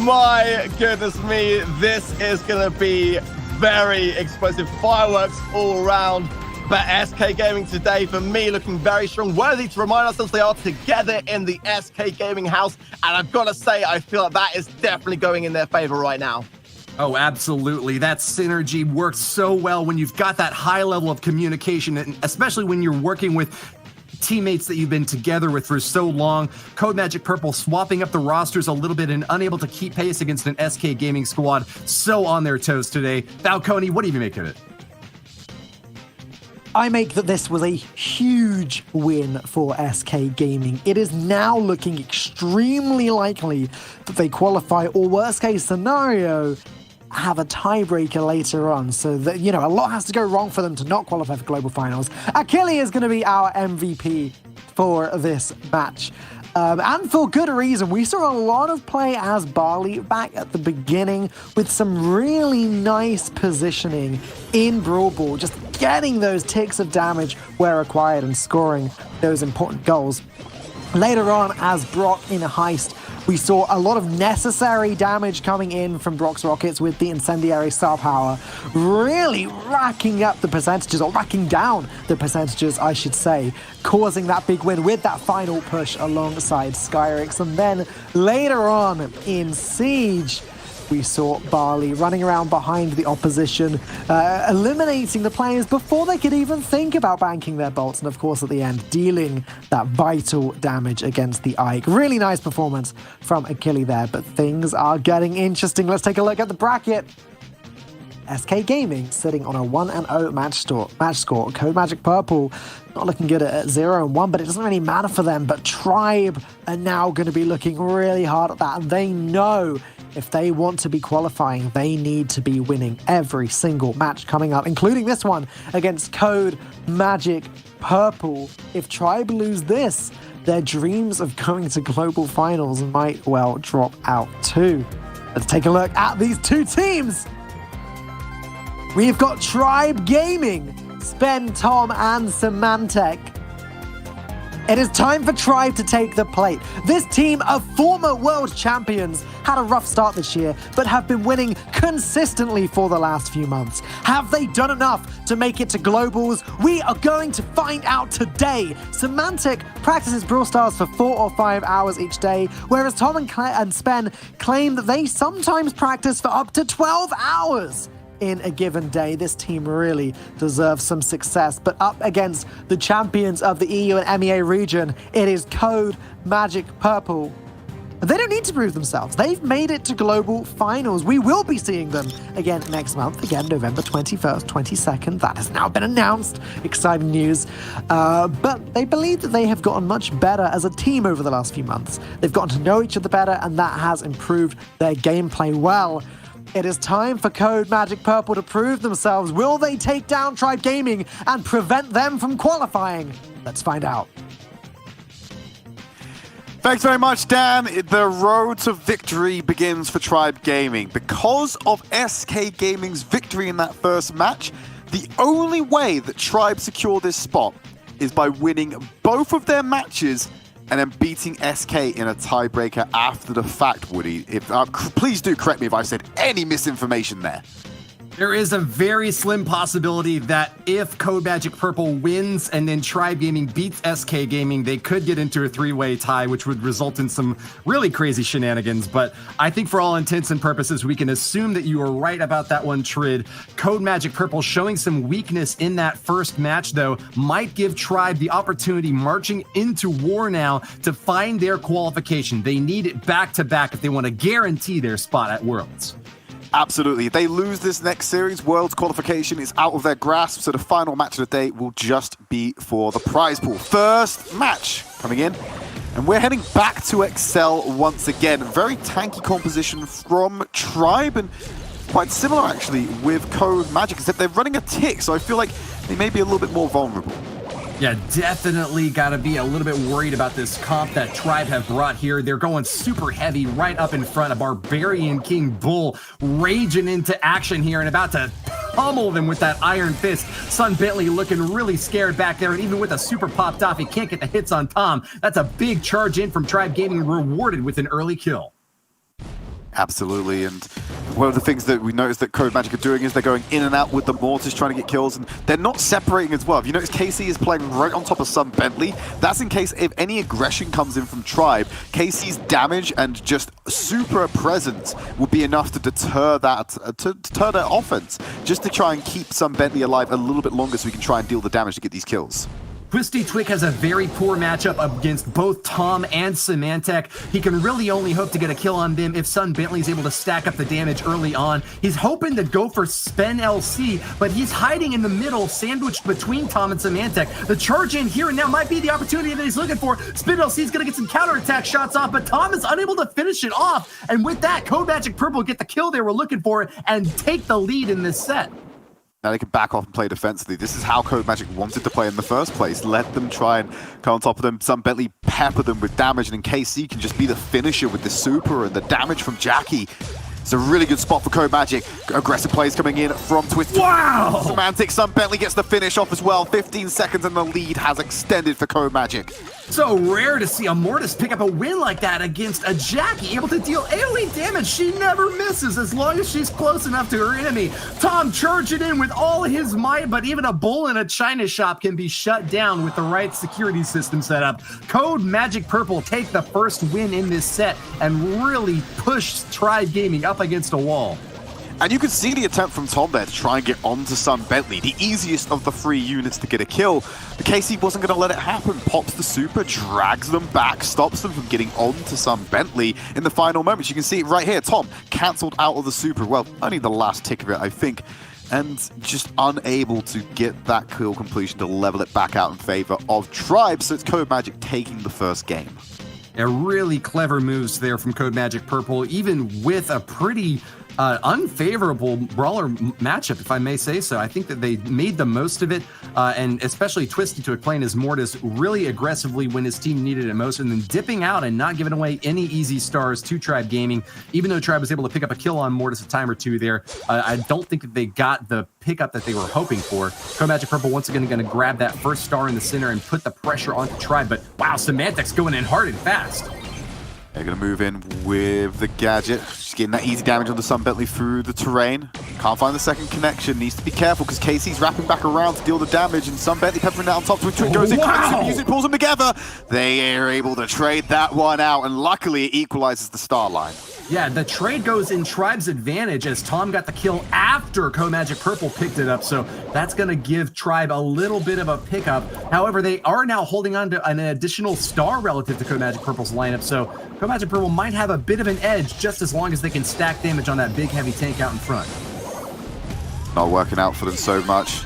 My goodness me, this is going to be very explosive. Fireworks all around. But SK Gaming today, for me, looking very strong. Worthy to remind ourselves they are together in the SK Gaming house. And I've got to say, I feel like that is definitely going in their favor right now. Oh, absolutely. That synergy works so well when you've got that high level of communication, and especially when you're working with teammates that you've been together with for so long. CODEMAGIC Purple swapping up the rosters a little bit and unable to keep pace against an SK Gaming squad so on their toes today. Falcone, what do you make of it? I make that this was a huge win for SK Gaming. It is now looking extremely likely that they qualify, or worst case scenario, have a tiebreaker later on. So that, you know, a lot has to go wrong for them to not qualify for global finals. Achille is going to be our MVP for this match. And for good reason. We saw a lot of play as Barley back at the beginning with some really nice positioning in Brawl Ball, just getting those ticks of damage where required and scoring those important goals. Later on, as Brock in a heist, we saw a lot of necessary damage coming in from Brock's rockets with the incendiary star power, really racking up the percentages, or racking down the percentages, I should say, causing that big win with that final push alongside Skyrix. And then later on in Siege, we saw Barley running around behind the opposition, eliminating the players before they could even think about banking their bolts, and of course at the end dealing that vital damage against the Ike. Really nice performance from Achille there, but things are getting interesting. Let's take a look at the bracket. SK Gaming sitting on a 1-0 match score. CODEMAGIC Purple not looking good at 0-1, but it doesn't really matter for them. But Tribe are now going to be looking really hard at that, and they know if they want to be qualifying, they need to be winning every single match coming up, including this one against CODEMAGIC Purple. If Tribe lose this, their dreams of going to global finals might well drop out too. Let's take a look at these two teams. We've got Tribe Gaming, Spen, Tom, and Symantec. It is time for Tribe to take the plate. This team of former world champions had a rough start this year, but have been winning consistently for the last few months. Have they done enough to make it to globals? We are going to find out today. Symantec practices Brawl Stars for 4 or 5 hours each day, whereas Tom and Spen claim that they sometimes practice for up to 12 hours. In a given day. This team really deserves some success, but up against the champions of the EU and MEA region, it is CODEMAGIC Purple. They don't need to prove themselves. They've made it to global finals. We will be seeing them again next month, again November 21st, 22nd. That has now been announced. Exciting news. But they believe that they have gotten much better as a team over the last few months. They've gotten to know each other better, and that has improved their gameplay well. It is time for CODEMAGIC Purple to prove themselves. Will they take down Tribe Gaming and prevent them from qualifying? Let's find out. Thanks very much, Dan. The road to victory begins for Tribe Gaming. Because of SK Gaming's victory in that first match, the only way that Tribe secure this spot is by winning both of their matches and then beating SK in a tiebreaker after the fact, Woody. Please do correct me if I said any misinformation there. There is a very slim possibility that if CODEMAGIC Purple wins and then Tribe Gaming beats SK Gaming, they could get into a three-way tie, which would result in some really crazy shenanigans. But I think for all intents and purposes, we can assume that you are right about that one, Tridd. CODEMAGIC Purple showing some weakness in that first match, though, might give Tribe the opportunity marching into war now to find their qualification. They need it back-to-back if they want to guarantee their spot at Worlds. Absolutely. If they lose this next series, Worlds qualification is out of their grasp, so the final match of the day will just be for the prize pool. First match coming in, and we're heading back to Excel once again. Very tanky composition from Tribe, and quite similar actually with CODEMAGIC, except they're running a tick, so I feel like they may be a little bit more vulnerable. Yeah, definitely got to be a little bit worried about this comp that Tribe have brought here. They're going super heavy right up in front of Barbarian King Bull, raging into action here and about to pummel them with that iron fist. Son Bentley looking really scared back there, and even with a super popped off, he can't get the hits on Tom. That's a big charge in from Tribe Gaming, rewarded with an early kill. Absolutely, and one of the things that we noticed that CODEMAGIC are doing is they're going in and out with the mortars trying to get kills, and they're not separating as well. If you notice, KC is playing right on top of Son Bentley. That's in case if any aggression comes in from Tribe, KC's damage and just super presence will be enough to deter that, to deter their offense, just to try and keep Son Bentley alive a little bit longer so we can try and deal the damage to get these kills. Twisty Twig has a very poor matchup against both Tom and Symantec. He can really only hope to get a kill on them if Son Bentley's able to stack up the damage early on. He's hoping to go for Spen LC, but he's hiding in the middle, sandwiched between Tom and Symantec. The charge in here and now might be the opportunity that he's looking for. Spen LC's gonna get some counterattack shots off, but Tom is unable to finish it off. And with that, CODEMAGIC Purple get the kill they were looking for and take the lead in this set. Now they can back off and play defensively. This is how CODEMAGIC wanted to play in the first place. Let them try and come on top of them. Son Bentley pepper them with damage, and then KC can just be the finisher with the super and the damage from Jackie. It's a really good spot for CODEMAGIC. Aggressive plays coming in from Twisted. Wow! Symantec, Son Bentley gets the finish off as well. 15 seconds and the lead has extended for CODEMAGIC. So rare to see a Mortis pick up a win like that against a Jackie, able to deal AoE damage. She never misses as long as she's close enough to her enemy. Tom charging in with all his might, but even a bull in a china shop can be shut down with the right security system set up. CODEMAGIC Purple take the first win in this set and really push Tribe Gaming up against a wall. And you could see the attempt from Tom there to try and get onto Son Bentley, the easiest of the 3 units to get a kill. But KC wasn't going to let it happen. Pops the super, drags them back, stops them from getting onto Son Bentley in the final moments. You can see it right here. Tom cancelled out of the super. Well, only the last tick of it, I think. And just unable to get that kill completion to level it back out in favor of Tribe. So it's CODEMAGIC taking the first game. Yeah, really clever moves there from CODEMAGIC Purple, even with a pretty unfavorable brawler matchup, if I may say so. I think that they made the most of it, and especially Twisty Twig playing his Mortis really aggressively when his team needed it most, and then dipping out and not giving away any easy stars to Tribe Gaming. Even though Tribe was able to pick up a kill on Mortis a time or two there, I don't think that they got the pickup that they were hoping for. CODEMAGIC Purple once again going to grab that first star in the center and put the pressure onto Tribe, but wow, Symantec's going in hard and fast. They're going to move in with the gadget. Just getting that easy damage on the Son Bentley through the terrain. Can't find the second connection. Needs to be careful because KC's wrapping back around to deal the damage, and Son Bentley peppering down on top. Twig goes in, cracks the music, pulls them together. They are able to trade that one out, and luckily it equalizes the star line. Yeah, the trade goes in Tribe's advantage as Tom got the kill after CODEMAGIC Purple picked it up, so that's going to give Tribe a little bit of a pickup. However, they are now holding on to an additional star relative to CODEMAGIC Purple's lineup, so CODEMAGIC Purple might have a bit of an edge just as long as they can stack damage on that big heavy tank out in front. Not working out for them so much.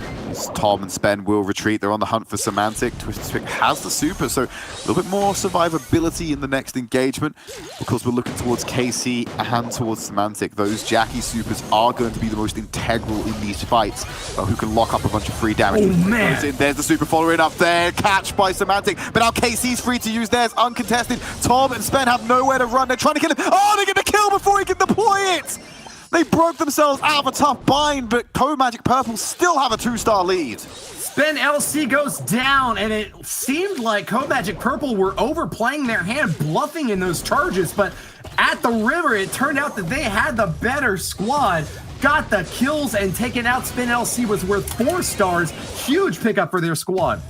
Tom and Spen will retreat. They're on the hunt for Symantec. Twisted Twig has the super, so a little bit more survivability in the next engagement. Because we're looking towards KC and towards Symantec. Those Jackie supers are going to be the most integral in these fights. Who can lock up a bunch of free damage. Oh, man. There's the super following up there. Catch by Symantec. But now KC's free to use theirs uncontested. Tom and Spen have nowhere to run. They're trying to kill him. Oh, they get the kill before he can deploy it! They broke themselves out of a tough bind, but CODEMAGIC Purple still have a 2-star lead. Spen LC goes down, and it seemed like CODEMAGIC Purple were overplaying their hand, bluffing in those charges, but at the river, it turned out that they had the better squad. got the kills and taken out. Spin LC was worth 4 stars. Huge pickup for their squad.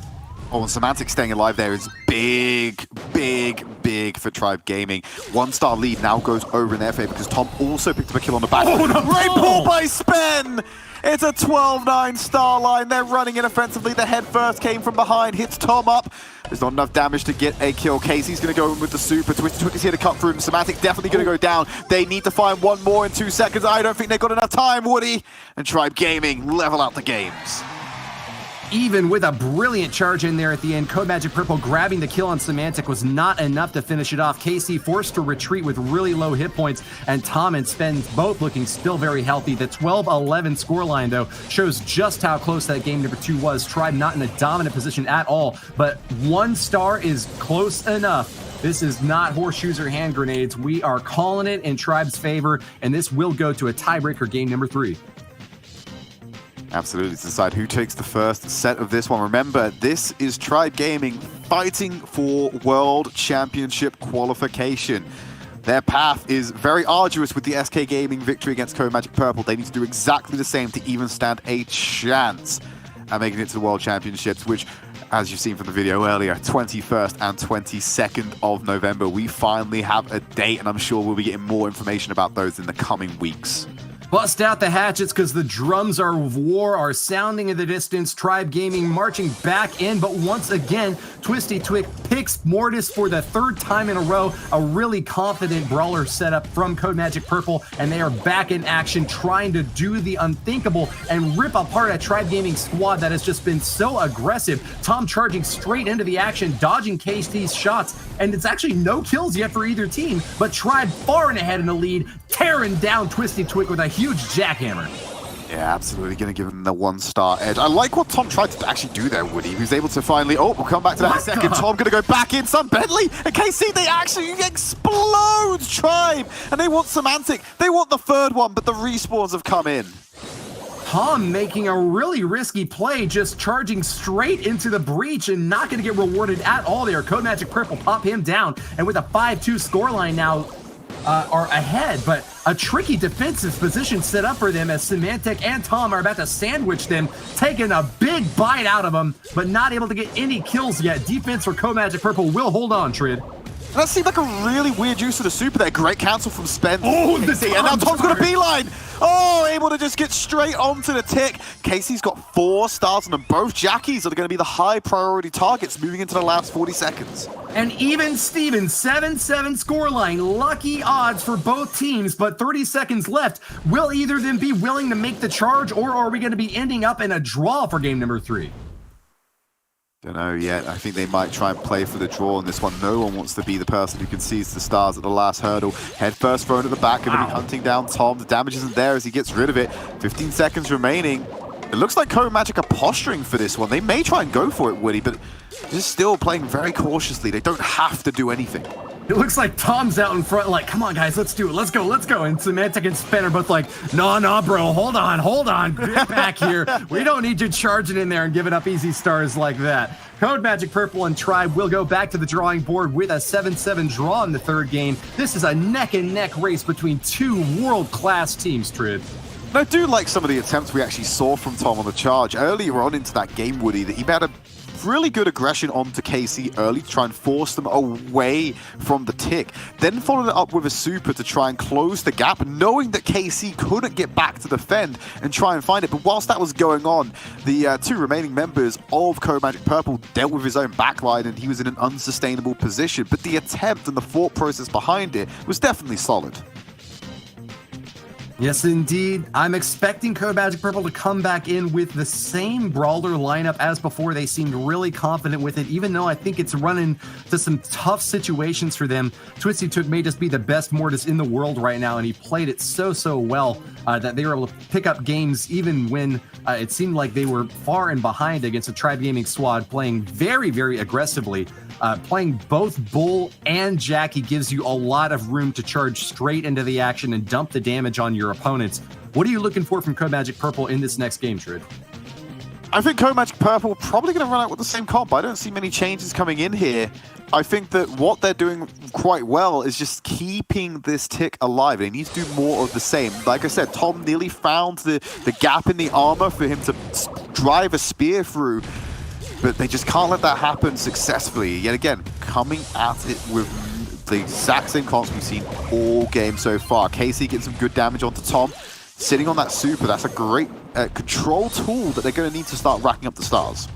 Oh, and Semantic staying alive there is big, big, big for Tribe Gaming. 1-star lead now goes over in their favor because Tom also picked up a kill on the back. Oh, no! Great pull by Spen! It's a 12-9 star line. They're running in offensively. The head first came from behind, hits Tom up. There's not enough damage to get a kill. Casey's going to go in with the super. Twisted Twig is here to cut through him. Semantic definitely going to go down. They need to find one more in 2 seconds. I don't think they've got enough time, Woody. And Tribe Gaming level out the games. Even with a brilliant charge in there at the end, CODEMAGIC Purple grabbing the kill on Semantic was not enough to finish it off. KC forced to retreat with really low hit points, and Tom and Spen both looking still very healthy. The 12-11 scoreline, though, shows just how close that game number 2 was. Tribe not in a dominant position at all, but 1 star is close enough. This is not horseshoes or hand grenades. We are calling it in Tribe's favor, and this will go to a tiebreaker game number 3. Absolutely, to decide who takes the first set of this one. Remember, this is Tribe Gaming fighting for World Championship qualification. Their path is very arduous with the SK Gaming victory against CODEMAGIC Purple. They need to do exactly the same to even stand a chance at making it to the World Championships, which, as you've seen from the video earlier, 21st and 22nd of November. We finally have a date, and I'm sure we'll be getting more information about those in the coming weeks. Bust out the hatchets because the drums of war are sounding in the distance. Tribe Gaming marching back in, but once again, Twisty Twig picks Mortis for the 3rd time in a row. A really confident brawler setup from CODEMAGIC Purple, and they are back in action trying to do the unthinkable and rip apart a Tribe Gaming squad that has just been so aggressive. Tom charging straight into the action, dodging KC's shots, and it's actually no kills yet for either team, but Tribe far and ahead in the lead, tearing down Twisty Twig with a huge jackhammer. Yeah, absolutely going to give him the 1-star edge. I like what Tom tried to actually do there, Woody. He was able to finally... Oh, we'll come back to that in a second. Tom going to go back in. Some Bentley and KC, they actually explode Tribe. And they want Semantic. They want the 3rd one, but the respawns have come in. Tom making a really risky play, just charging straight into the breach and not going to get rewarded at all there. CODEMAGIC Purple pop him down, and with a 5-2 scoreline now, are ahead, but a tricky defensive position set up for them as Semantic and Tom are about to sandwich them, taking a big bite out of them, but not able to get any kills yet. Defense for CODEMAGIC Purple will hold on, Tridd. That seemed like a really weird use of the super there. Great cancel from Spen. Oh, and now Tom's got a beeline. Oh, able to just get straight onto the tick. Casey's got 4 stars on them. Both Jackies are going to be the high priority targets moving into the last 40 seconds. And even Steven, 7-7 scoreline. Lucky odds for both teams, but 30 seconds left. Will either of them be willing to make the charge, or are we going to be ending up in a draw for game number 3? Don't know yet. I think they might try and play for the draw on this one. No one wants to be the person who concedes the stars at the last hurdle. Head first thrown to the back, going to be hunting down Tom. The damage isn't there as he gets rid of it. 15 seconds remaining. It looks like CODEMAGIC are posturing for this one. They may try and go for it, Woody, but just still playing very cautiously. They don't have to do anything. It looks like Tom's out in front, like, come on, guys, let's do it. Let's go, let's go. And Semantic and Spen are both like, nah, bro, hold on. Get back here. We don't need you charging in there and giving up easy stars like that. CODEMAGIC Purple and Tribe will go back to the drawing board with a 7-7 draw in the 3rd game. This is a neck-and-neck race between 2 world-class teams, Tridd. And I do like some of the attempts we actually saw from Tom on the charge. Earlier on into that game, Woody, that he had a really good aggression onto KC early to try and force them away from the tick. Then followed it up with a super to try and close the gap, knowing that KC couldn't get back to defend and try and find it. But whilst that was going on, the 2 remaining members of CODEMAGIC Purple dealt with his own backline and he was in an unsustainable position. But the attempt and the thought process behind it was definitely solid. Yes, indeed. I'm expecting CODEMAGIC Purple to come back in with the same brawler lineup as before. They seemed really confident with it, even though I think it's running to some tough situations for them. Twisty Twig may just be the best Mortis in the world right now, and he played it so well that they were able to pick up games even when it seemed like they were far and behind against a Tribe Gaming squad playing very aggressively. Playing both Bull and Jackie gives you a lot of room to charge straight into the action and dump the damage on your opponents. What are you looking for from CODEMAGIC Purple in this next game, Tridd? I think CODEMAGIC Purple are probably going to run out with the same comp. I don't see many changes coming in here. I think that what they're doing quite well is just keeping this tick alive. They need to do more of the same. Like I said, Tom nearly found the gap in the armor for him to drive a spear through, but they just can't let that happen successfully. Yet again, coming at it with the exact same comps we've seen all game so far. KC gets some good damage onto Tom. Sitting on that super, that's a great control tool that they're going to need to start racking up the stars.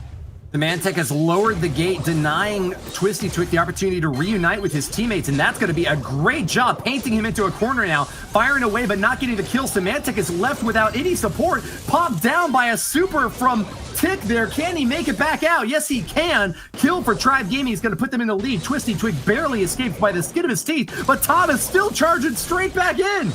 The Mantech has lowered the gate, denying TwistyTwik the opportunity to reunite with his teammates, and that's going to be a great job painting him into a corner now, firing away but not getting the kill. Mantech is left without any support, popped down by a super from Tick there. Can he make it back out? Yes, he can. Kill for Tribe Gaming is going to put them in the lead. TwistyTwik barely escaped by the skin of his teeth, but Tom is still charging straight back in.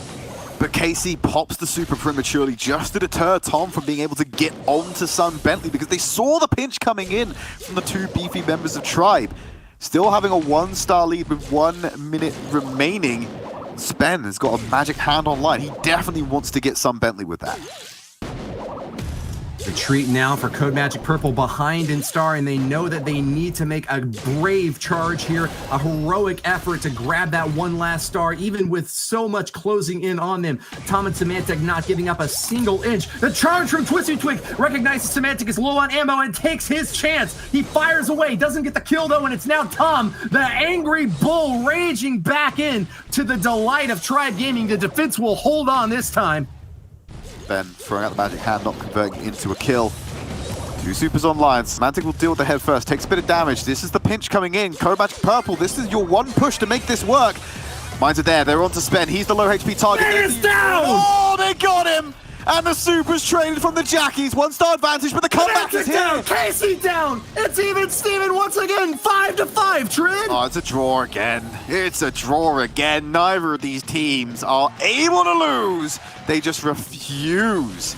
But KC pops the super prematurely just to deter Tom from being able to get onto Sun Bentley because they saw the pinch coming in from the two beefy members of Tribe. Still having a 1-star lead with 1 minute remaining. Spen has got a magic hand online. He definitely wants to get Sun Bentley with that. Retreat now for CODEMAGIC Purple behind in Star, and they know that they need to make a brave charge here, a heroic effort to grab that one last star, even with so much closing in on them. Tom and Symantec not giving up a single inch. The charge from TwistyTwik recognizes Symantec is low on ammo and takes his chance. He fires away, doesn't get the kill though, and it's now Tom, the angry bull, raging back in to the delight of Tribe Gaming. The defense will hold on this time. Ben throwing out the magic hand, not converting into a kill. Two supers online. Symantec will deal with the head first. Takes a bit of damage. This is the pinch coming in. CODEMAGIC Purple, this is your one push to make this work. Mines are there. They're on to Spen. He's the low HP target. Man is down! Oh, they got him! And the supers traded from the Jackies. 1-star advantage, but the comeback is here. Down. Casey down. It's even Steven once again. 5-5, Tridd. Oh, it's a draw again. It's a draw again. Neither of these teams are able to lose. They just refuse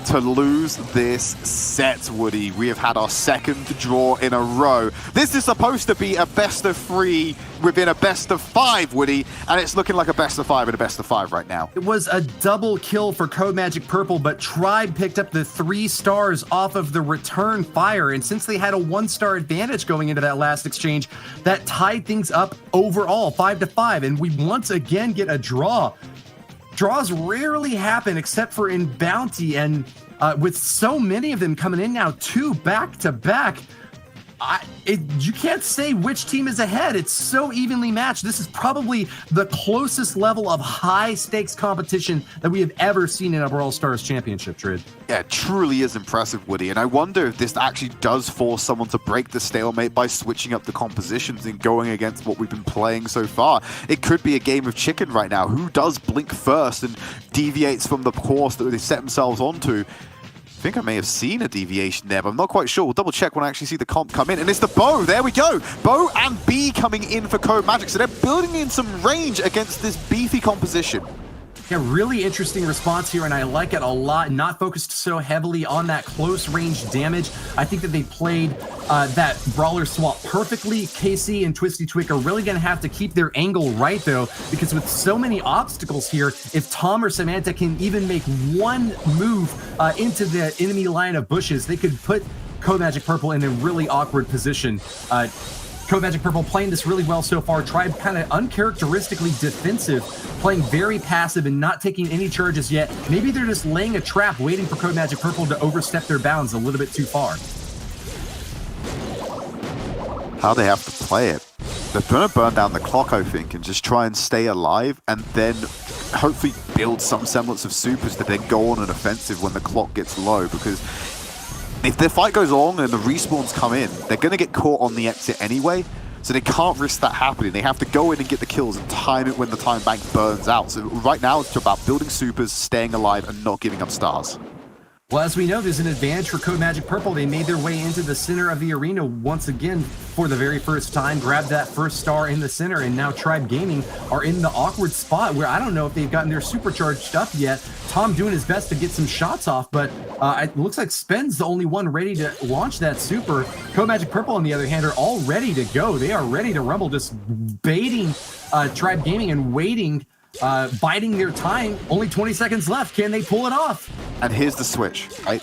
to lose this set, Woody. We have had our second draw in a row. This is supposed to be a best of 3 within a best of 5, Woody, and it's looking like a best of 5 and a best of 5 right now. It was a double kill for CODEMAGIC Purple, but Tribe picked up the 3 stars off of the return fire, and since they had a 1-star advantage going into that last exchange, that tied things up overall, 5-5, and we once again get a draw. Draws rarely happen except for in Bounty, and with so many of them coming in now, 2 back-to-back, you can't say which team is ahead. It's so evenly matched. This is probably the closest level of high-stakes competition that we have ever seen in a Brawl Stars Championship, Tridd. Yeah, it truly is impressive, Woody, and I wonder if this actually does force someone to break the stalemate by switching up the compositions and going against what we've been playing so far. It could be a game of chicken right now. Who does blink first and deviates from the course that they set themselves onto? I think I may have seen a deviation there, but I'm not quite sure. We'll double check when I actually see the comp come in. And it's the Bow. There we go. Bow and B coming in for CODEMAGIC. So they're building in some range against this beefy composition. Yeah, really interesting response here, and I like it a lot. Not focused so heavily on that close range damage. I think that they played that brawler swap perfectly. KC and TwistyTwik are really going to have to keep their angle right, though, because with so many obstacles here, if Tom or Samantha can even make one move into the enemy line of bushes, they could put CODEMAGIC Purple in a really awkward position. CODEMAGIC Purple playing this really well so far. Tribe kind of uncharacteristically defensive, playing very passive and not taking any charges yet. Maybe they're just laying a trap, waiting for CODEMAGIC Purple to overstep their bounds a little bit too far. How they have to play it. They're going to burn down the clock, I think, and just try and stay alive, and then hopefully build some semblance of supers to then go on an offensive when the clock gets low, because if the fight goes on and the respawns come in, they're going to get caught on the exit anyway, so they can't risk that happening. They have to go in and get the kills and time it when the time bank burns out. So right now it's about building supers, staying alive, and not giving up stars. Well, as we know, there's an advantage for CODEMAGIC Purple. They made their way into the center of the arena once again for the very first time, grabbed that first star in the center, and now Tribe Gaming are in the awkward spot where I don't know if they've gotten their supercharged up yet. Tom doing his best to get some shots off, but it looks like Spen's the only one ready to launch that super. CODEMAGIC Purple, on the other hand, are all ready to go. They are ready to rumble, just baiting Tribe Gaming and waiting, biding their time. Only 20 seconds left. Can they pull it off? And here's the switch, right?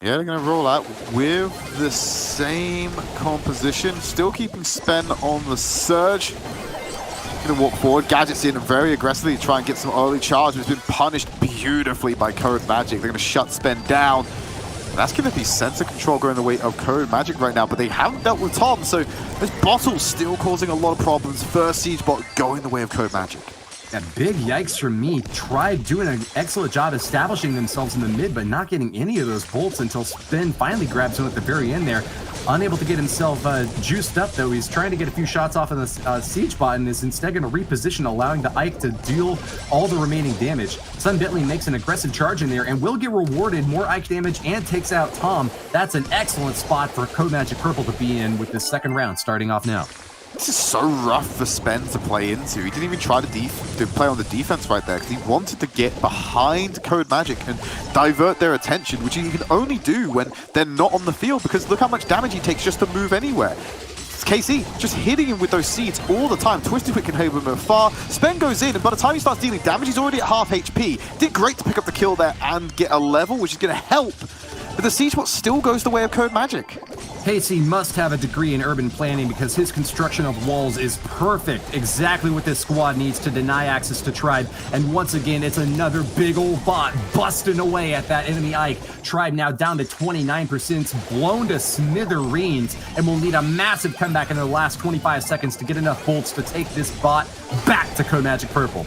Yeah, they're going to roll out with the same composition. Still keeping Spen on the surge. Going to walk forward. Gadget's in very aggressively to try and get some early charge. It's been punished beautifully by CODEMAGIC. They're going to shut Spen down. That's going to be sensor control going the way of CODEMAGIC right now, but they haven't dealt with Tom, so this bottle's still causing a lot of problems. First siege bot going the way of CODEMAGIC. Yeah, big yikes from me. Tried doing an excellent job establishing themselves in the mid, but not getting any of those bolts until Spen finally grabs him at the very end there. Unable to get himself juiced up, though. He's trying to get a few shots off of the siege bot and is instead going to reposition, allowing the Ike to deal all the remaining damage. Sun Bentley makes an aggressive charge in there and will get rewarded more Ike damage and takes out Tom. That's an excellent spot for CODEMAGIC Purple to be in with this second round starting off now. This is so rough for Spen to play into. He didn't even try to play on the defense right there because he wanted to get behind CODEMAGIC and divert their attention, which he can only do when they're not on the field, because look how much damage he takes just to move anywhere. It's KC just hitting him with those seeds all the time. Twisted Quick can hit him far. Spen goes in, and by the time he starts dealing damage, he's already at half HP. Did great to pick up the kill there and get a level, which is going to help. But the siege bot still goes the way of CODEMAGIC. Casey must have a degree in urban planning because his construction of walls is perfect. Exactly what this squad needs to deny access to Tribe. And once again, it's another big old bot busting away at that enemy Ike. Tribe now down to 29%, blown to smithereens, and will need a massive comeback in the last 25 seconds to get enough bolts to take this bot back to CODEMAGIC Purple.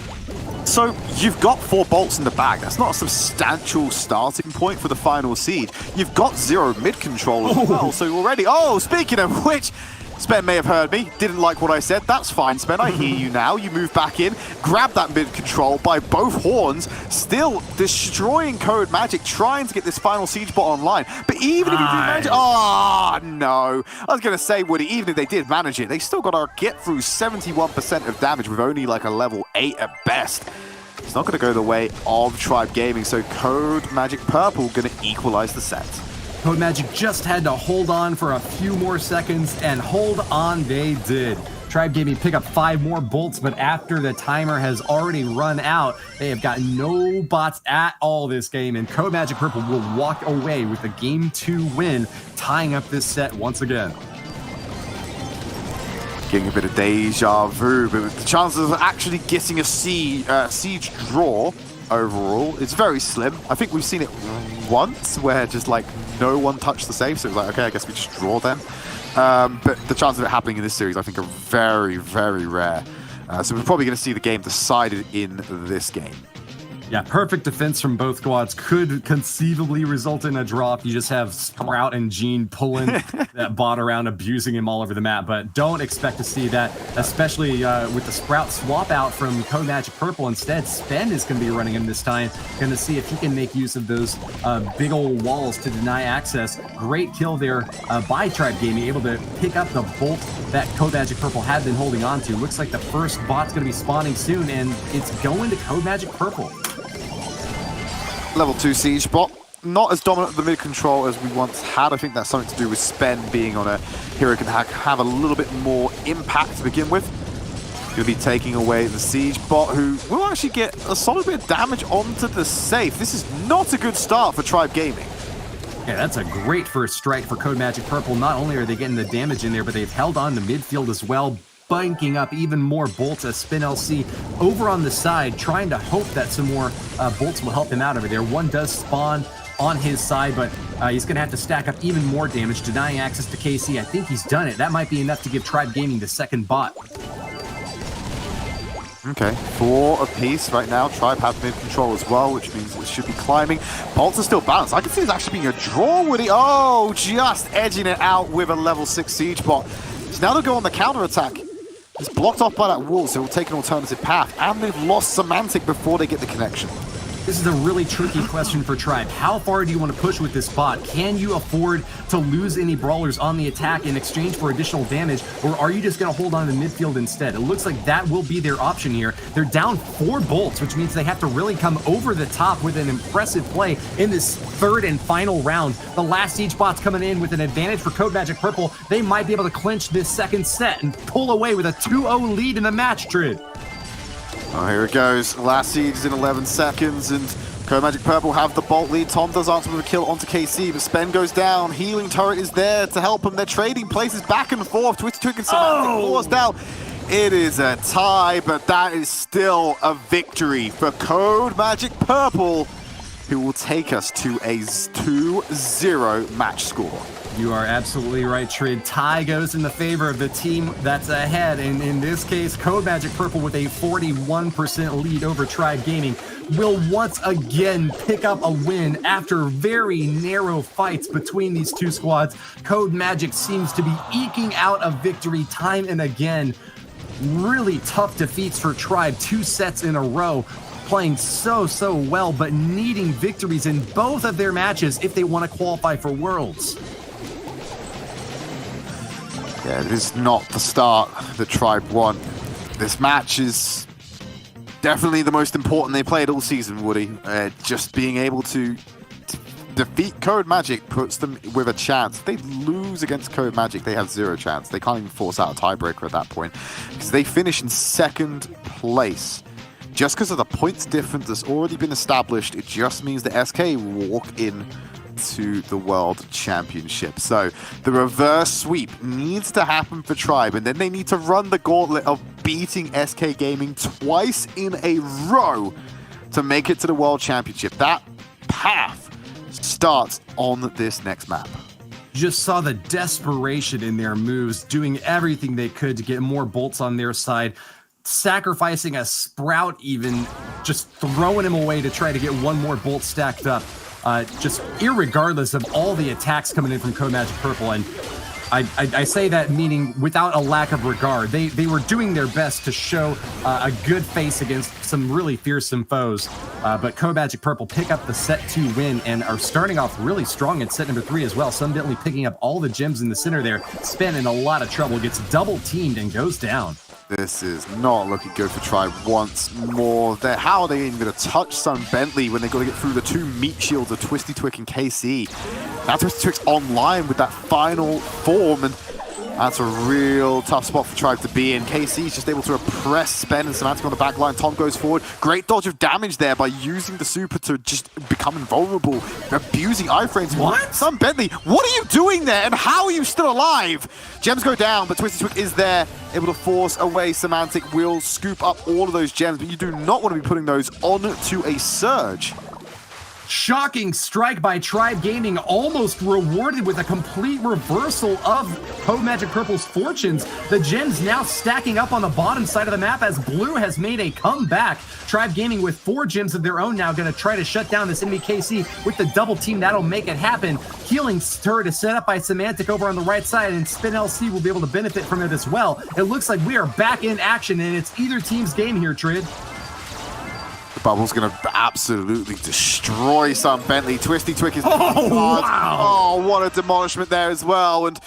So you've got 4 bolts in the bag. That's not a substantial starting point for the final siege. You've got 0 mid control as well. So already, speaking of which, Spen may have heard me, didn't like what I said. That's fine, Spen, I hear you now. You move back in, grab that mid control by both horns, still destroying CODEMAGIC, trying to get this final siege bot online. But even if you do manage it, no. I was going to say, Woody, even if they did manage it, they still got to get through 71% of damage with only like a level 8 at best. It's not going to go the way of Tribe Gaming, so CODEMAGIC Purple going to equalize the set. CODEMAGIC just had to hold on for a few more seconds, and hold on they did. Tribe Gaming pick up 5 more bolts, but after the timer has already run out, they have got no bots at all this game, and CODEMAGIC Purple will walk away with a Game 2 win, tying up this set once again. Getting a bit of deja vu, but the chances of actually getting a siege draw overall, it's very slim. I think we've seen it once where just like no one touched the save, so it was like, okay, I guess we just draw then. But the chances of it happening in this series, I think, are very, very rare. So we're probably going to see the game decided in this game. Yeah, perfect defense from both squads could conceivably result in a draw if you just have Sprout and Gene pulling that bot around, abusing him all over the map. But don't expect to see that, especially with the Sprout swap out from CODEMAGIC Purple. Instead, Spen is going to be running him this time. Going to see if he can make use of those big old walls to deny access. Great kill there by Tribe Gaming, able to pick up the bolt that CODEMAGIC Purple had been holding on to. Looks like the first bot's going to be spawning soon, and it's going to CODEMAGIC Purple. Level 2 siege bot, not as dominant the mid control as we once had. I think that's something to do with Spen being on a hero can have a little bit more impact to begin with. Going to be taking away the siege bot, who will actually get a solid bit of damage onto the safe. This is not a good start for Tribe Gaming. Yeah, that's a great first strike for CODEMAGIC Purple. Not only are they getting the damage in there, but they've held on to midfield as well, banking up even more bolts as Spin LC over on the side, trying to hope that some more bolts will help him out over there. One does spawn on his side, but he's going to have to stack up even more damage, denying access to KC. I think he's done it. That might be enough to give Tribe Gaming the second bot. Okay, 4 apiece right now. Tribe have mid control as well, which means it should be climbing. Bolts are still balanced. I can see this actually being a draw, Woody. Oh, just edging it out with a level 6 siege bot. So now they'll go on the counter attack. It's blocked off by that wall, so we'll take an alternative path. And they've lost Semantic before they get the connection. This is a really tricky question for Tribe. How far do you want to push with this bot? Can you afford to lose any brawlers on the attack in exchange for additional damage, or are you just going to hold on to midfield instead? It looks like that will be their option here. They're down 4 bolts, which means they have to really come over the top with an impressive play in this third and final round. The last siege bot's coming in with an advantage for CODEMAGIC Purple. They might be able to clinch this second set and pull away with a 2-0 lead in the match, Tridd. Oh, here it goes. Last siege is in 11 seconds, and CODEMAGIC Purple have the Bolt lead. Tom does answer with a kill onto KC, but Spen goes down. Healing turret is there to help him. They're trading places back and forth. Twisted and Semantic forced out. It is a tie, but that is still a victory for CODEMAGIC Purple, who will take us to a 2-0 match score. You are absolutely right, Tridd. Tie goes in the favor of the team that's ahead, and in this case, CODEMAGIC Purple with a 41% lead over Tribe Gaming will once again pick up a win after very narrow fights between these two squads. CODEMAGIC seems to be eking out a victory time and again. Really tough defeats for Tribe, 2 sets in a row. Playing so well, but needing victories in both of their matches if they want to qualify for Worlds. Yeah, it is not the start that Tribe won. This match is definitely the most important they played all season, Woody. Just being able to defeat CODEMAGIC puts them with a chance. If they lose against CODEMAGIC, they have 0 chance. They can't even force out a tiebreaker at that point because they finish in 2nd place. Just because of the points difference that's already been established, it just means that SK walk in to the World Championship. So the reverse sweep needs to happen for Tribe, and then they need to run the gauntlet of beating SK Gaming twice in a row to make it to the World Championship. That path starts on this next map. Just saw the desperation in their moves, doing everything they could to get more bolts on their side, sacrificing a Sprout even, just throwing him away to try to get one more bolt stacked up. Just irregardless of all the attacks coming in from CODEMAGIC Purple. And I say that meaning without a lack of regard. They were doing their best to show a good face against some really fearsome foes. But CODEMAGIC Purple pick up the set 2 win and are starting off really strong in set number 3 as well. Suddenly picking up all the gems in the center there. Spen in a lot of trouble, gets double teamed and goes down. This is not looking good for Tribe once more. How are they even going to touch Sun Bentley when they've got to get through the 2 meat shields of Twisty Twick and KC? Now Twisty Twick's online with that final form, and that's a real tough spot for Tribe to be in. KC's just able to oppress Spen and Semantic on the back line. Tom goes forward. Great dodge of damage there by using the super to just become invulnerable, abusing iframes. What? Sun Bentley, what are you doing there, and how are you still alive? Gems go down, but Twisty Twick is there, able to force away. Semantic will scoop up all of those gems, but you do not want to be putting those onto a Surge. Shocking strike by Tribe Gaming, almost rewarded with a complete reversal of CODEMAGIC Purple's fortunes. The gems now stacking up on the bottom side of the map as Blue has made a comeback. Tribe Gaming with 4 gems of their own now going to try to shut down this enemy KC with the double team. That'll make it happen. Healing turret is set up by Semantic over on the right side, and Spin LC will be able to benefit from it as well. It looks like we are back in action, and it's either team's game here, Tridd. Bubble's going to absolutely destroy Sun Bentley. Twisty Twick is... wow! Oh, what a demolishment there as well. And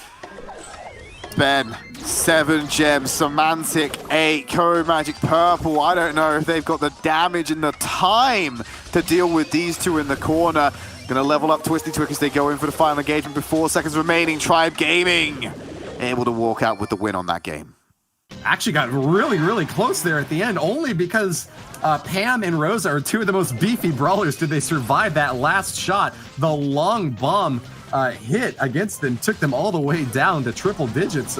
Ben, 7 gems. Semantic, 8. CODEMAGIC Purple. I don't know if they've got the damage and the time to deal with these 2 in the corner. Going to level up Twisty Twick as they go in for the final engagement with 4 seconds remaining. Tribe Gaming able to walk out with the win on that game. Actually got really close there at the end, only because Pam and Rosa are 2 of the most beefy brawlers. Did they survive that last shot? The long bomb hit against them, took them all the way down to triple digits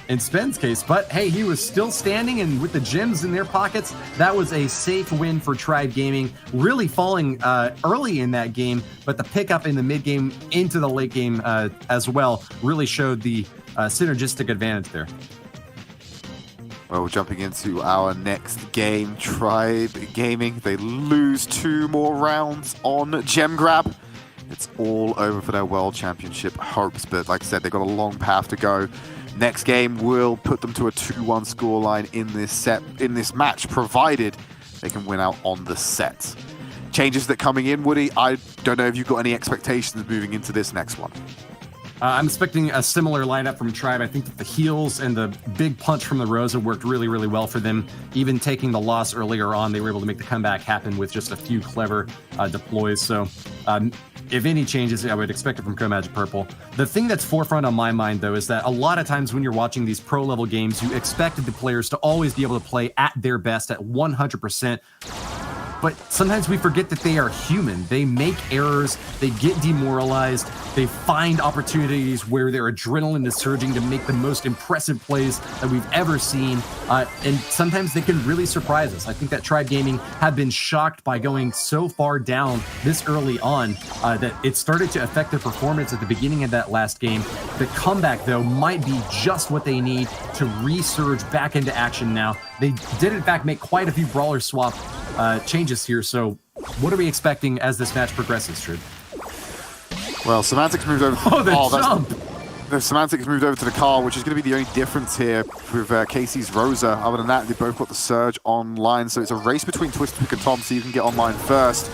in Spen's case. But hey, he was still standing, and with the gems in their pockets, that was a safe win for Tribe Gaming. Really falling early in that game, but the pickup in the mid game into the late game as well really showed the synergistic advantage there. Well, jumping into our next game, Tribe Gaming. They lose 2 more rounds on Gem Grab. It's all over for their World Championship hopes, but like I said, they've got a long path to go. Next game will put them to a 2-1 scoreline in this match, provided they can win out on the set. Changes that coming in, Woody, I don't know if you've got any expectations moving into this next one. I'm expecting a similar lineup from Tribe. I think that the heals and the big punch from the Rosa worked really well for them. Even taking the loss earlier on, they were able to make the comeback happen with just a few clever deploys. So if any changes, I would expect it from CODEMAGIC Purple. The thing that's forefront on my mind, though, is that a lot of times when you're watching these pro-level games, you expected the players to always be able to play at their best at 100%. but sometimes we forget that they are human. They make errors, they get demoralized, they find opportunities where their adrenaline is surging to make the most impressive plays that we've ever seen, and sometimes they can really surprise us. I think that Tribe Gaming have been shocked by going so far down this early on that it started to affect their performance at the beginning of that last game. The comeback, though, might be just what they need to resurge back into action now. They did, in fact, make quite a few brawler swap changes here, so what are we expecting as this match progresses, Tridd? Well, Semantics moved over to jump! The Semantics moved over to the car, which is going to be the only difference here with Casey's Rosa. Other than that, they both got the Surge online, so it's a race between TwistyTwig and Tom, so you can get online first.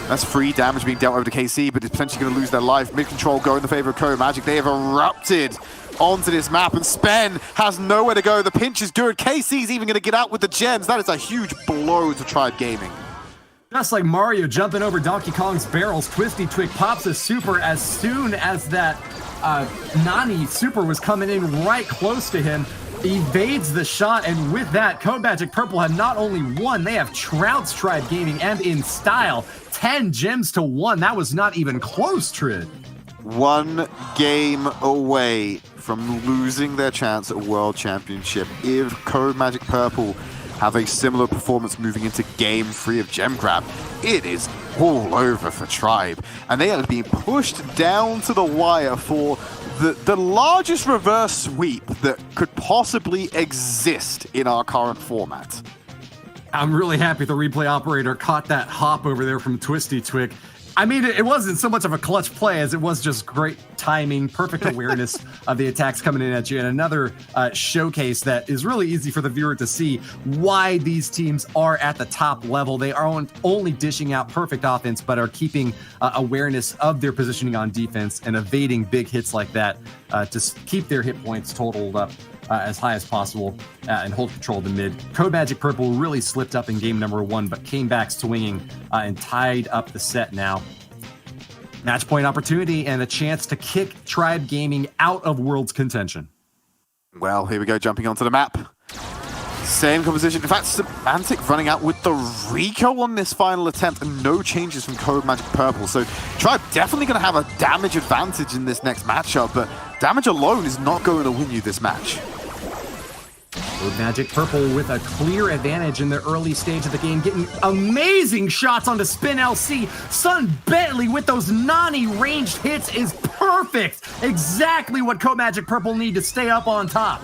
That's free damage being dealt over to KC, but it's potentially going to lose their life. Mid-control go in the favor of CODEMAGIC. They have erupted onto this map, and Spen has nowhere to go. The pinch is good. KC's even going to get out with the gems. That is a huge blow to Tribe Gaming. Just like Mario jumping over Donkey Kong's barrels, TwistyTwig pops a super as soon as that Nani super was coming in right close to him. Evades the shot, and with that, CODEMAGIC Purple have not only won, they have trounced Tribe Gaming, and in style. 10 gems to 1. That was not even close, Tridd. One game away from losing their chance at World Championship. If CODEMAGIC Purple have a similar performance moving into Game 3 of Gem Grab, it is all over for Tribe. And they are being pushed down to the wire for the largest reverse sweep that could possibly exist in our current format. I'm really happy the replay operator caught that hop over there from TwistyTwig. I mean, it wasn't so much of a clutch play as it was just great timing, perfect awareness of the attacks coming in at you, and another showcase that is really easy for the viewer to see why these teams are at the top level. They aren't only dishing out perfect offense, but are keeping awareness of their positioning on defense and evading big hits like that to keep their hit points totaled up as high as possible and hold control of the mid. CODEMAGIC Purple really slipped up in game number 1, but came back swinging and tied up the set now. Match point opportunity and a chance to kick Tribe Gaming out of World's contention. Well, here we go, jumping onto the map. Same composition. In fact, Semantic running out with the Rico on this final attempt, and no changes from CODEMAGIC Purple. So Tribe definitely going to have a damage advantage in this next matchup, but damage alone is not going to win you this match. CODEMAGIC Purple with a clear advantage in the early stage of the game, getting amazing shots onto Spin LC. Sun Bentley with those Nani ranged hits is perfect. Exactly what CODEMAGIC Purple need to stay up on top.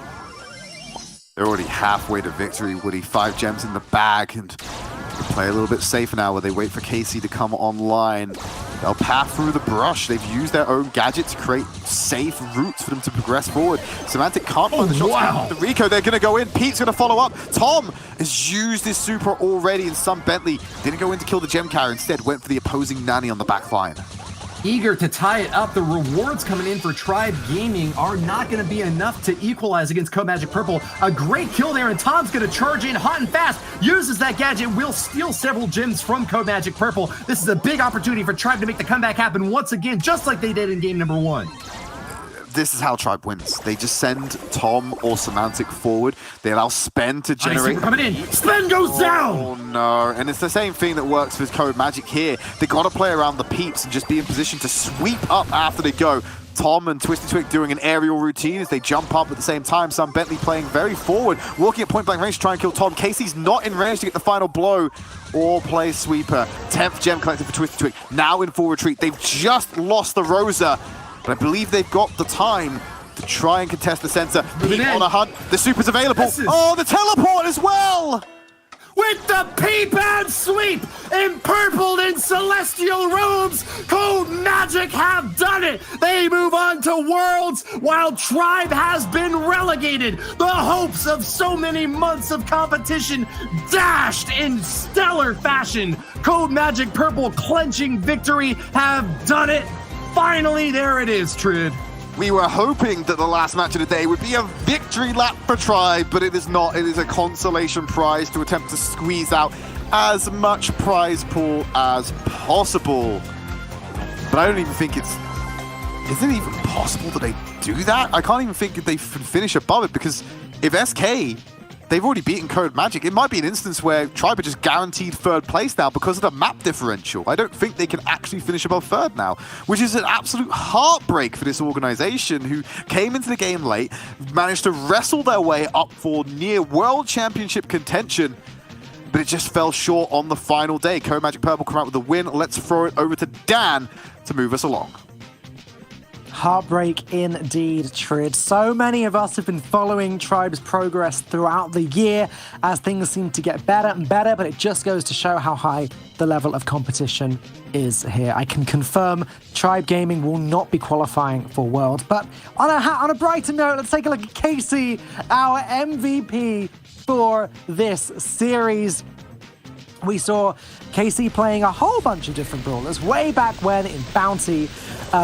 They're already halfway to victory, Woody. 5 gems in the bag, and they play a little bit safer now where they wait for Casey to come online. They'll path through the brush. They've used their own gadget to create safe routes for them to progress forward. Semantic can't find the shots. The Rico, they're going to go in. Pete's going to follow up. Tom has used his super already, and Sun Bentley didn't go in to kill the gem carrier. Instead, went for the opposing Nani on the back line. Eager to tie it up. The rewards coming in for Tribe Gaming are not going to be enough to equalize against CODEMAGIC Purple. A great kill there, and Tom's going to charge in hot and fast. Uses that gadget, will steal several gems from CODEMAGIC Purple. This is a big opportunity for Tribe to make the comeback happen once again, just like they did in game number 1. This is how Tribe wins. They just send Tom or Semantic forward. They allow Spen to generate. Coming in. Spen goes down! Oh no, and it's the same thing that works with CODEMAGIC here. They got to play around the peeps and just be in position to sweep up after they go. Tom and TwistyTwig doing an aerial routine as they jump up at the same time. Sun Bentley playing very forward, walking at point blank range to try and kill Tom. Casey's not in range to get the final blow or play sweeper. 10th gem collected for TwistyTwig, now in full retreat. They've just lost the Rosa, but I believe they've got the time to try and contest the center. Pete on a hunt. The super's available. Oh, the teleport as well! With the peep and sweep, empurpled in celestial robes, CODEMAGIC have done it! They move on to Worlds, while Tribe has been relegated. The hopes of so many months of competition dashed in stellar fashion. CODEMAGIC Purple clenching victory have done it. Finally, there it is, Tridd. We were hoping that the last match of the day would be a victory lap for Tribe, but it is not. It is a consolation prize to attempt to squeeze out as much prize pool as possible. But I don't even think is it even possible that they do that? I can't even think that they finish above it, because if SK, they've already beaten CODEMAGIC. It might be an instance where Tribe are just guaranteed third place now because of the map differential. I don't think they can actually finish above third now, which is an absolute heartbreak for this organization who came into the game late, managed to wrestle their way up for near World Championship contention, but it just fell short on the final day. CODEMAGIC Purple come out with the win. Let's throw it over to Dan to move us along. Heartbreak indeed, Tridd. So many of us have been following Tribe's progress throughout the year as things seem to get better and better, but it just goes to show how high the level of competition is here. I can confirm Tribe Gaming will not be qualifying for World. But on a brighter note, let's take a look at KC, our MVP for this series. We saw KC playing a whole bunch of different brawlers. Way back when in Bounty,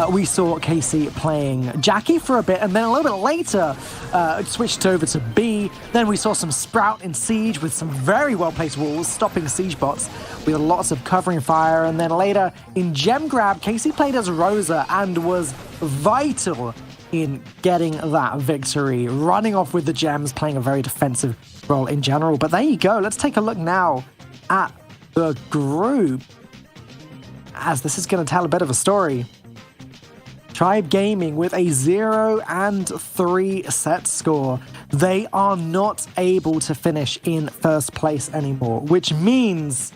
we saw KC playing Jackie for a bit, and then a little bit later, it switched over to B. Then we saw some Sprout in Siege with some very well-placed walls, stopping Siege bots with lots of covering fire. And then later in Gem Grab, KC played as Rosa and was vital in getting that victory, running off with the gems, playing a very defensive role in general. But there you go. Let's take a look now at the group, as this is going to tell a bit of a story. Tribe Gaming with a 0-3 set score. They are not able to finish in first place anymore, which means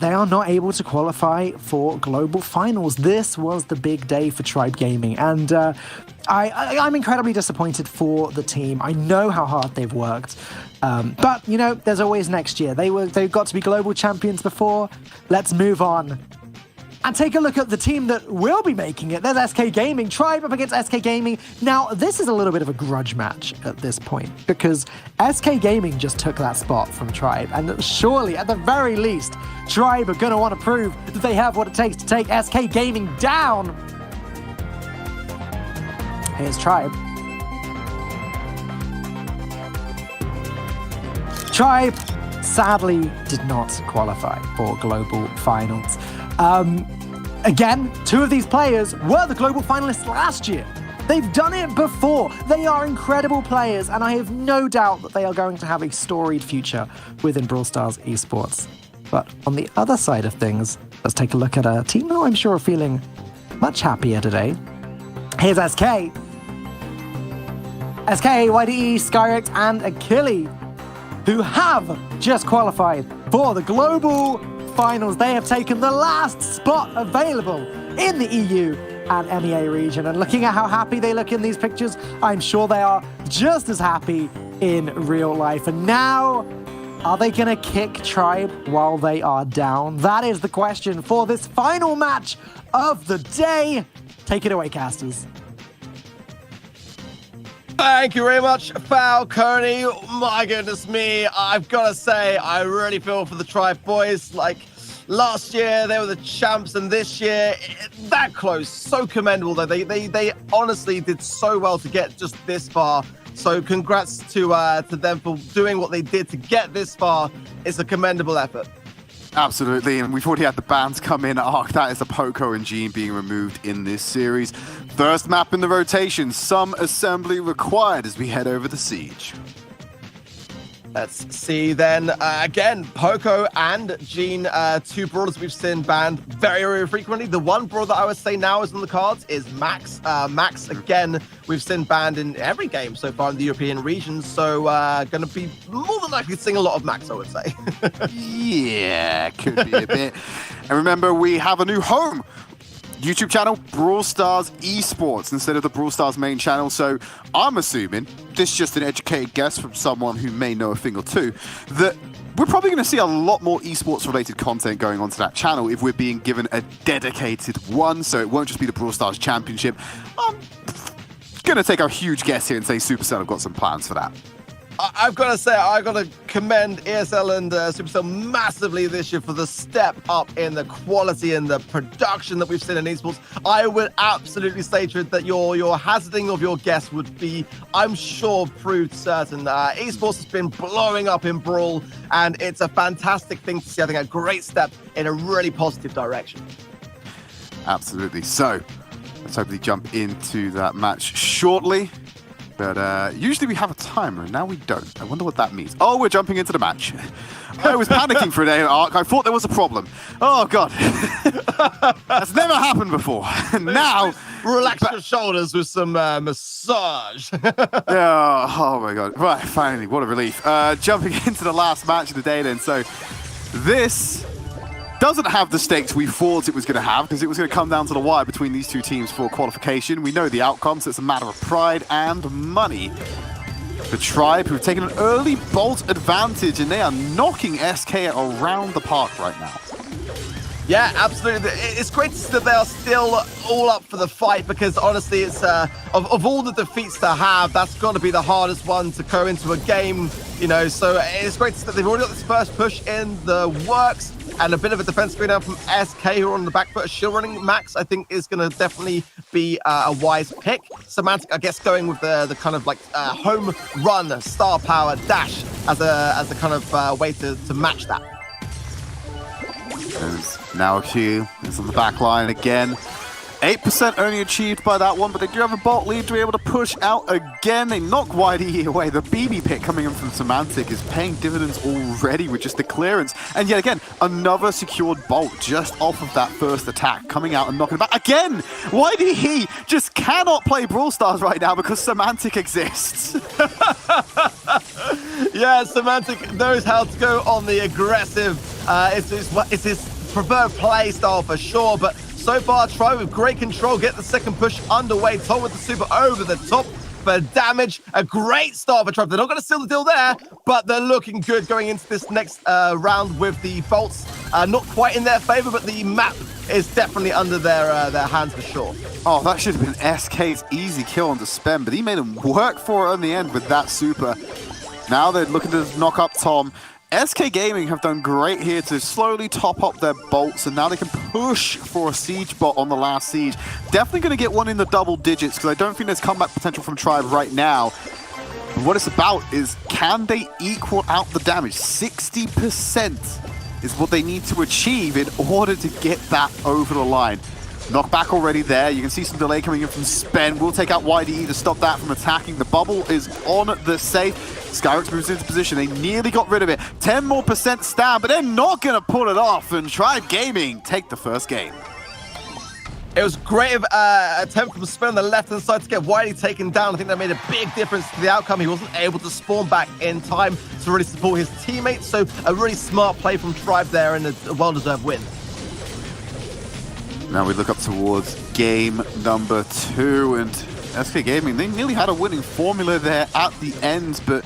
they are not able to qualify for global finals. This was the big day for Tribe Gaming, and I'm incredibly disappointed for the team. I know how hard they've worked, but you know, there's always next year. They've got to be global champions before. Let's move on and take a look at the team that will be making it. There's SK Gaming, Tribe up against SK Gaming. Now, this is a little bit of a grudge match at this point, because SK Gaming just took that spot from Tribe, and surely, at the very least, Tribe are going to want to prove that they have what it takes to take SK Gaming down. Here's Tribe. Tribe sadly did not qualify for global finals. Again, two of these players were the global finalists last year. They've done it before. They are incredible players, and I have no doubt that they are going to have a storied future within Brawl Stars Esports. But on the other side of things, let's take a look at a team who I'm sure are feeling much happier today. Here's SK. SK, YDE, Skyrex, and Achille, who have just qualified for the global finals. They have taken the last spot available in the EU and MEA region. And looking at how happy they look in these pictures, I'm sure they are just as happy in real life. And now, are they going to kick Tribe while they are down? That is the question for this final match of the day. Take it away, casters. Thank you very much, Falcone. My goodness me, I've got to say, I really feel for the Tribe boys. Like, last year, they were the champs, and this year, that close. So commendable, though. They honestly did so well to get just this far. So congrats to them for doing what they did to get this far. It's a commendable effort. Absolutely, and we've already had the bans come in. Ark, that is a Poco and Gene being removed in this series. First map in the rotation, some assembly required as we head over to Siege. Let's see then. Again, Poco and Gene, two brawlers we've seen banned very, very frequently. The one brawler that I would say now is on the cards is Max. Max, again, we've seen banned in every game so far in the European region. So going to be more than likely seeing a lot of Max, I would say. Yeah, could be a bit. And remember, we have a new home. YouTube channel, Brawl Stars Esports, instead of the Brawl Stars main channel. So I'm assuming, this is just an educated guess from someone who may know a thing or two, that we're probably going to see a lot more esports related content going onto that channel if we're being given a dedicated one. So it won't just be the Brawl Stars Championship. I'm going to take a huge guess here and say Supercell have got some plans for that. I've got to say, I've got to commend ESL and Supercell massively this year for the step up in the quality and the production that we've seen in esports. I would absolutely say, Tridd, that your hazarding of your guess would be, I'm sure, proved certain. Esports has been blowing up in Brawl, and it's a fantastic thing to see. I think a great step in a really positive direction. Absolutely. So let's hopefully jump into that match shortly. But usually we have a timer, and now we don't. I wonder what that means. Oh, we're jumping into the match. I was panicking for a day, Ark. I thought there was a problem. Oh, God. That's never happened before. Now... Relax your shoulders with some massage. Yeah, oh, my God. Right, finally, what a relief. Jumping into the last match of the day then. So this doesn't have the stakes we thought it was going to have, because it was going to come down to the wire between these two teams for qualification. We know the outcome, so it's a matter of pride and money. The Tribe, who've taken an early bolt advantage, and they are knocking SK around the park right now. Yeah, absolutely. It's great to see that they are still all up for the fight, because honestly, it's of all the defeats to have, that's got to be the hardest one to go into a game, you know. So it's great to see that they've already got this first push in the works, and a bit of a defense screen out from SK, who are on the back foot. Shield running Max, I think, is going to definitely be a wise pick. Semantic, I guess, going with the kind of like home run star power dash as a kind of way to match that. There's now a Q. It's on the back line again. 8% only achieved by that one, but they do have a bot lead to be able to push out again. They knock YDE away. The BB pick coming in from Semantic is paying dividends already with just the clearance. And yet again, another secured bolt just off of that first attack, coming out and knocking it back. Again, YDE just cannot play Brawl Stars right now because Semantic exists. Yeah, Semantic knows how to go on the aggressive. It's his preferred play style for sure, but so far, Tribe with great control, get the second push underway. Tom with the super over the top for damage. A great start for Tribe. They're not going to seal the deal there, but they're looking good going into this next round with the bolts. Not quite in their favor, but the map is definitely under their hands for sure. Oh, that should have been SK's easy kill on the Spen, but he made him work for it on the end with that super. Now they're looking to knock up Tom. SK Gaming have done great here to slowly top up their bolts, and now they can push for a siege bot on the last siege. Definitely going to get one in the double digits, because I don't think there's comeback potential from Tribe right now. But what it's about is, can they equal out the damage? 60% is what they need to achieve in order to get that over the line. Knockback already there. You can see some delay coming in from Spen. We'll take out YDE to stop that from attacking. The bubble is on the safe. Skyrox moves into position. They nearly got rid of it. 10% more stab, but they're not going to pull it off. And Tribe Gaming take the first game. It was a great attempt from Spen on the left-hand side to get YDE taken down. I think that made a big difference to the outcome. He wasn't able to spawn back in time to really support his teammates. So a really smart play from Tribe there, and a well-deserved win. Now we look up towards game number 2, and SK Gaming, they nearly had a winning formula there at the end, but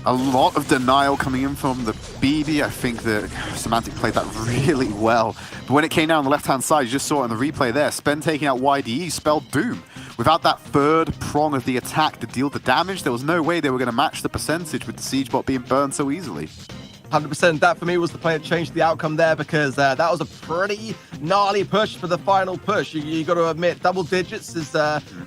a lot of denial coming in from the BB. I think that Semantic played that really well. But when it came down on the left-hand side, you just saw it in the replay there. Spen taking out YDE spelled doom. Without that third prong of the attack to deal the damage, there was no way they were going to match the percentage with the siege bot being burned so easily. 100%. That for me was the play that changed the outcome there, because that was a pretty gnarly push for the final push. You got to admit, double digits is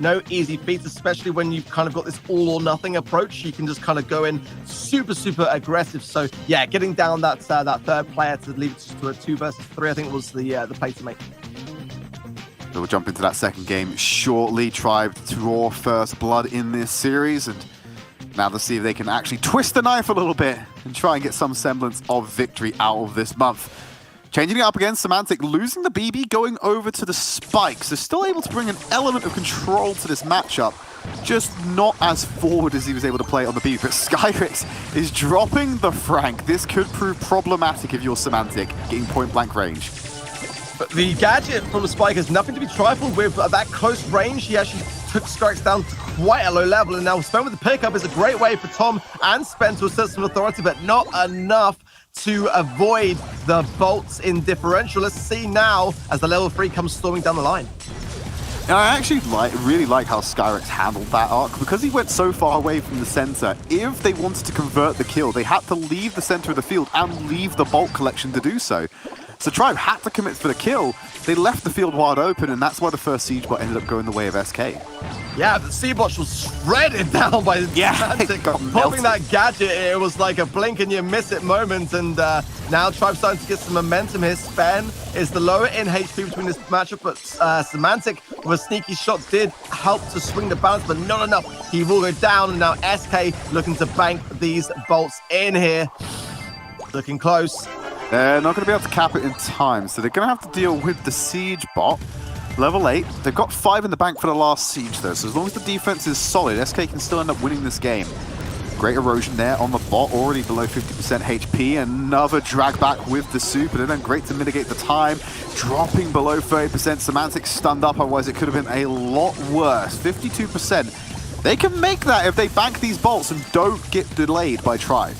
no easy feat, especially when you've kind of got this all or nothing approach. You can just kind of go in super aggressive. So yeah, getting down that third player to leave it to a 2 versus 3, I think was the play to make. So we'll jump into that second game shortly. Tribe draw first blood in this series, and now let's see if they can actually twist the knife a little bit and try and get some semblance of victory out of this month. Changing it up again, Semantic losing the BB, going over to the spikes. They're still able to bring an element of control to this matchup, just not as forward as he was able to play on the BB. But Skyrox is dropping the Frank. This could prove problematic if you're Semantic, getting point-blank range. But the gadget from the spike is nothing to be trifled with. At that close range, he actually took Skyrox down to quite a low level, and now Spen with the pickup is a great way for Tom and Spen to assert some authority, but not enough to avoid the bolts in differential. Let's see now as the level 3 comes storming down the line. And I actually really like how Skyrox handled that arc, because he went so far away from the center. If they wanted to convert the kill, they had to leave the center of the field and leave the bolt collection to do so. So Tribe had to commit for the kill. They left the field wide open, and that's why the first siege bot ended up going the way of SK. Yeah, the C-Bot was shredded down by Semantic. Popping that gadget, it was like a blink and you miss it moment, and now Tribe's starting to get some momentum here. Spen is the lower in HP between this matchup, but Semantic with a sneaky shot did help to swing the balance, but not enough. He will go down, and now SK looking to bank these bolts in here. Looking close. They're not going to be able to cap it in time, so they're going to have to deal with the siege bot. Level 8. They've got 5 in the bank for the last siege, though, so as long as the defense is solid, SK can still end up winning this game. Great erosion there on the bot, already below 50% HP. Another drag back with the super, and then great to mitigate the time. Dropping below 30%. Semantic stunned up, otherwise it could have been a lot worse. 52%. They can make that if they bank these bolts and don't get delayed by Tribe.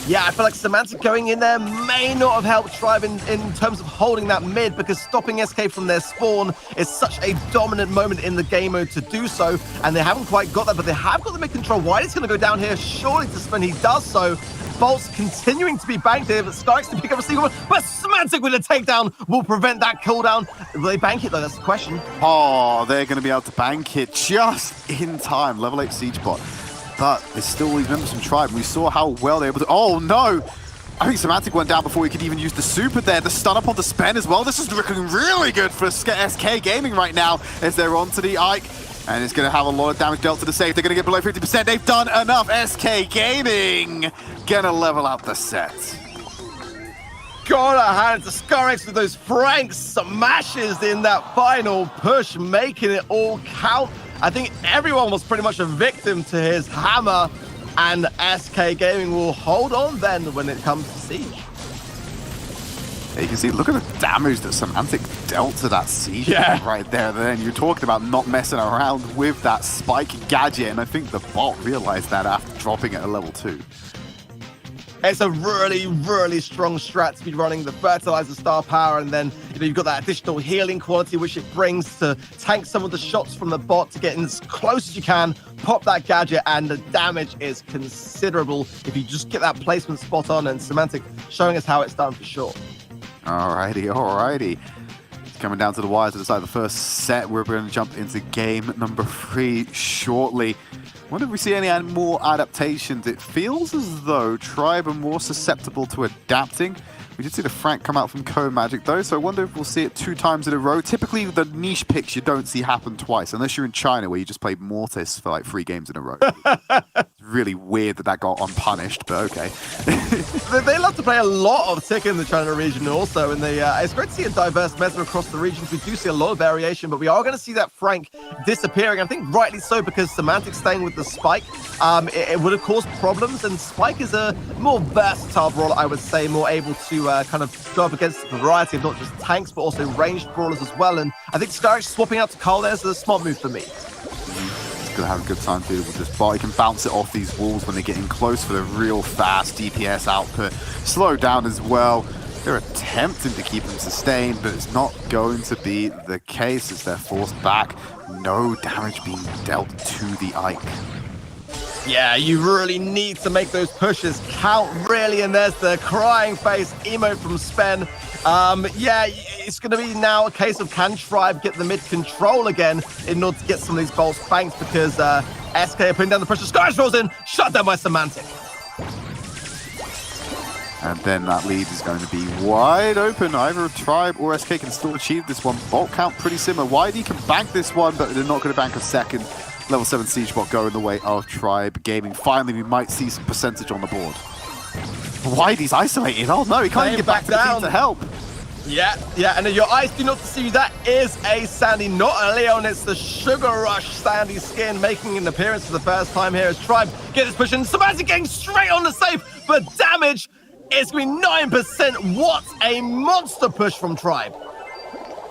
Yeah, I feel like Semantic going in there may not have helped Tribe in terms of holding that mid, because stopping SK from their spawn is such a dominant moment in the game mode to do so, and they haven't quite got that, but they have got the mid control. Whitey's going to go down here, surely to Spin. He does so. Bolts continuing to be banked here, but Skarx to pick up a single one, but Semantic with a takedown will prevent that cooldown. Will they bank it though? That's the question. Oh, they're going to be able to bank it just in time. Level 8 siege bot. But there's still all these members from Tribe. We saw how well they're able to... Oh, no! I think Semantic went down before he could even use the super there. The stun up on the Spen as well. This is looking really good for SK Gaming right now as they're onto the Ike. And it's going to have a lot of damage dealt to the safe. They're going to get below 50%. They've done enough. SK Gaming going to level out the set. Gotta hand it to Skarx with those frank smashes in that final push, making it all count. I think everyone was pretty much a victim to his hammer, and SK Gaming will hold on then when it comes to siege. You can see, look at the damage that Semantic dealt to that siege right there. Then you're talking about not messing around with that spike gadget, and I think the bot realized that after dropping it at level 2. It's a really, really strong strat to be running the Fertilizer Star Power, and then you've got that additional healing quality which it brings to tank some of the shots from the bot to get in as close as you can, pop that gadget, and the damage is considerable if you just get that placement spot on, and Semantic showing us how it's done for sure. Alrighty. It's coming down to the wires to decide the first set. We're going to jump into game number 3 shortly. Wonder if we see any more adaptations. It feels as though Tribe are more susceptible to adapting. We did see the Frank come out from CODEMAGIC though, so I wonder if we'll see it 2 times in a row. Typically the niche picks you don't see happen twice, unless you're in China where you just played Mortis for like 3 games in a row. It's really weird that got unpunished, but okay. They love to play a lot of Tick in the China region also, and it's great to see a diverse meta across the regions. We do see a lot of variation, but we are going to see that Frank disappearing. I think rightly so, because Semantic staying with the Spike, it would have caused problems, and Spike is a more versatile brawler, I would say, more able to kind of go up against a variety of not just tanks, but also ranged brawlers as well. And I think Skarx swapping out to Carl there is a smart move for me. He's going to have a good time dealing with this bot. He can bounce it off these walls when they get in close for the real fast DPS output. Slow down as well. They're attempting to keep him sustained, but it's not going to be the case as they're forced back. No damage being dealt to the Ike. Yeah, you really need to make those pushes count, really, and there's the crying face emote from Spen. Yeah, it's going to be now a case of can Tribe get the mid control again in order to get some of these bolts banked, because SK are putting down the pressure. Skarx rolls in, shut down by Semantic. And then that lead is going to be wide open. Either Tribe or SK can still achieve this one. Bolt count pretty similar. Widey can bank this one, but they're not going to bank a second. Level 7 siege bot going the way of Tribe Gaming. Finally, we might see some percentage on the board. Widey's isolated. Oh no, he can't even get back to the team to help. Yeah, and your eyes do not deceive. That is a Sandy, not a Leon. It's the Sugar Rush Sandy skin making an appearance for the first time here as Tribe get this push in. Semantic getting straight on the safe, but damage is going to be 9%. What a monster push from Tribe.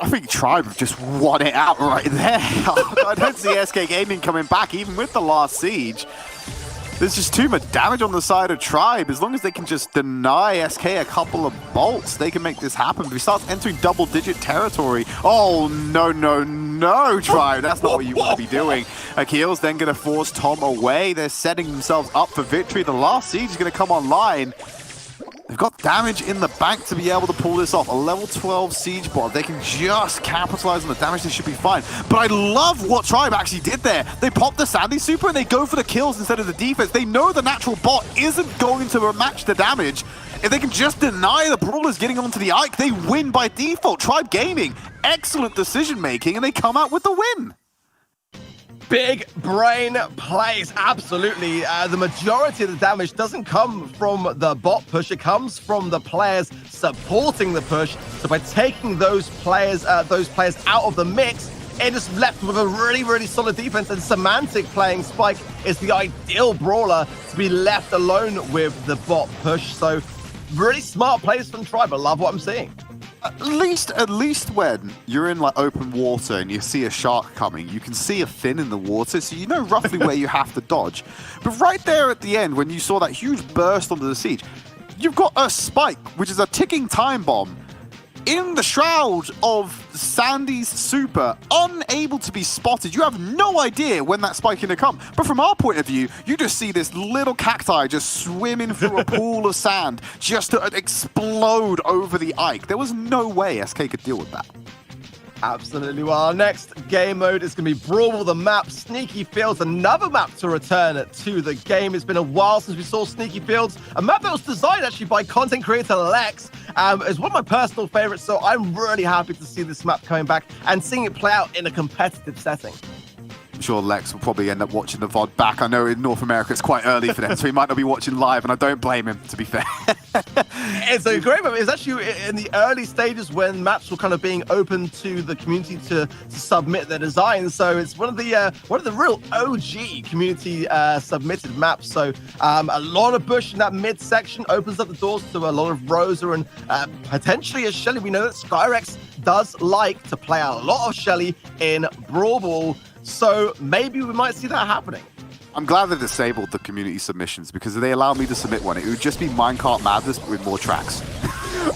I think Tribe have just won it out right there. I don't see SK Gaming coming back, even with the last siege. There's just too much damage on the side of Tribe. As long as they can just deny SK a couple of bolts, they can make this happen. If we start entering double-digit territory, oh, no, Tribe. That's not what you want to be doing. Akil's then going to force Tom away. They're setting themselves up for victory. The last siege is going to come online. They've got damage in the bank to be able to pull this off. A level 12 siege bot. If they can just capitalize on the damage, they should be fine. But I love what Tribe actually did there. They popped the Sandy super and they go for the kills instead of the defense. They know the natural bot isn't going to match the damage. If they can just deny the Brawlers getting onto the Ike, they win by default. Tribe Gaming, excellent decision making, and they come out with the win. Big brain plays, absolutely. The majority of the damage doesn't come from the bot push, it comes from the players supporting the push. So by taking those players out of the mix, it is left with a really, really solid defense, and Semantic playing Spike is the ideal brawler to be left alone with the bot push. So really smart plays from Tribe. I love what I'm seeing. At least when you're in like open water and you see a shark coming, you can see a fin in the water, so you know roughly where you have to dodge. But right there at the end, when you saw that huge burst onto the siege, you've got a Spike, which is a ticking time bomb, in the shroud of Sandy's super, unable to be spotted. You have no idea when that Spike is going to come. But from our point of view, you just see this little cacti just swimming through a pool of sand just to explode over the Ike. There was no way SK could deal with that. Absolutely. Well, our next game mode is going to be Brawl the map. Sneaky Fields, another map to return to the game. It's been a while since we saw Sneaky Fields, a map that was designed actually by content creator Lex. It's one of my personal favorites, so I'm really happy to see this map coming back and seeing it play out in a competitive setting. I'm sure Lex will probably end up watching the VOD back. I know in North America it's quite early for them, so he might not be watching live, and I don't blame him, to be fair. It's a great map. It's actually in the early stages when maps were kind of being open to the community to submit their designs. So it's one of the real OG community submitted maps. So a lot of bush in that mid section opens up the doors to a lot of Rosa and potentially a Shelly. We know that Skyrex does like to play a lot of Shelly in Brawl Ball. So maybe we might see that happening. I'm glad they disabled the community submissions, because if they allowed me to submit one, it would just be Minecart Madness but with more tracks.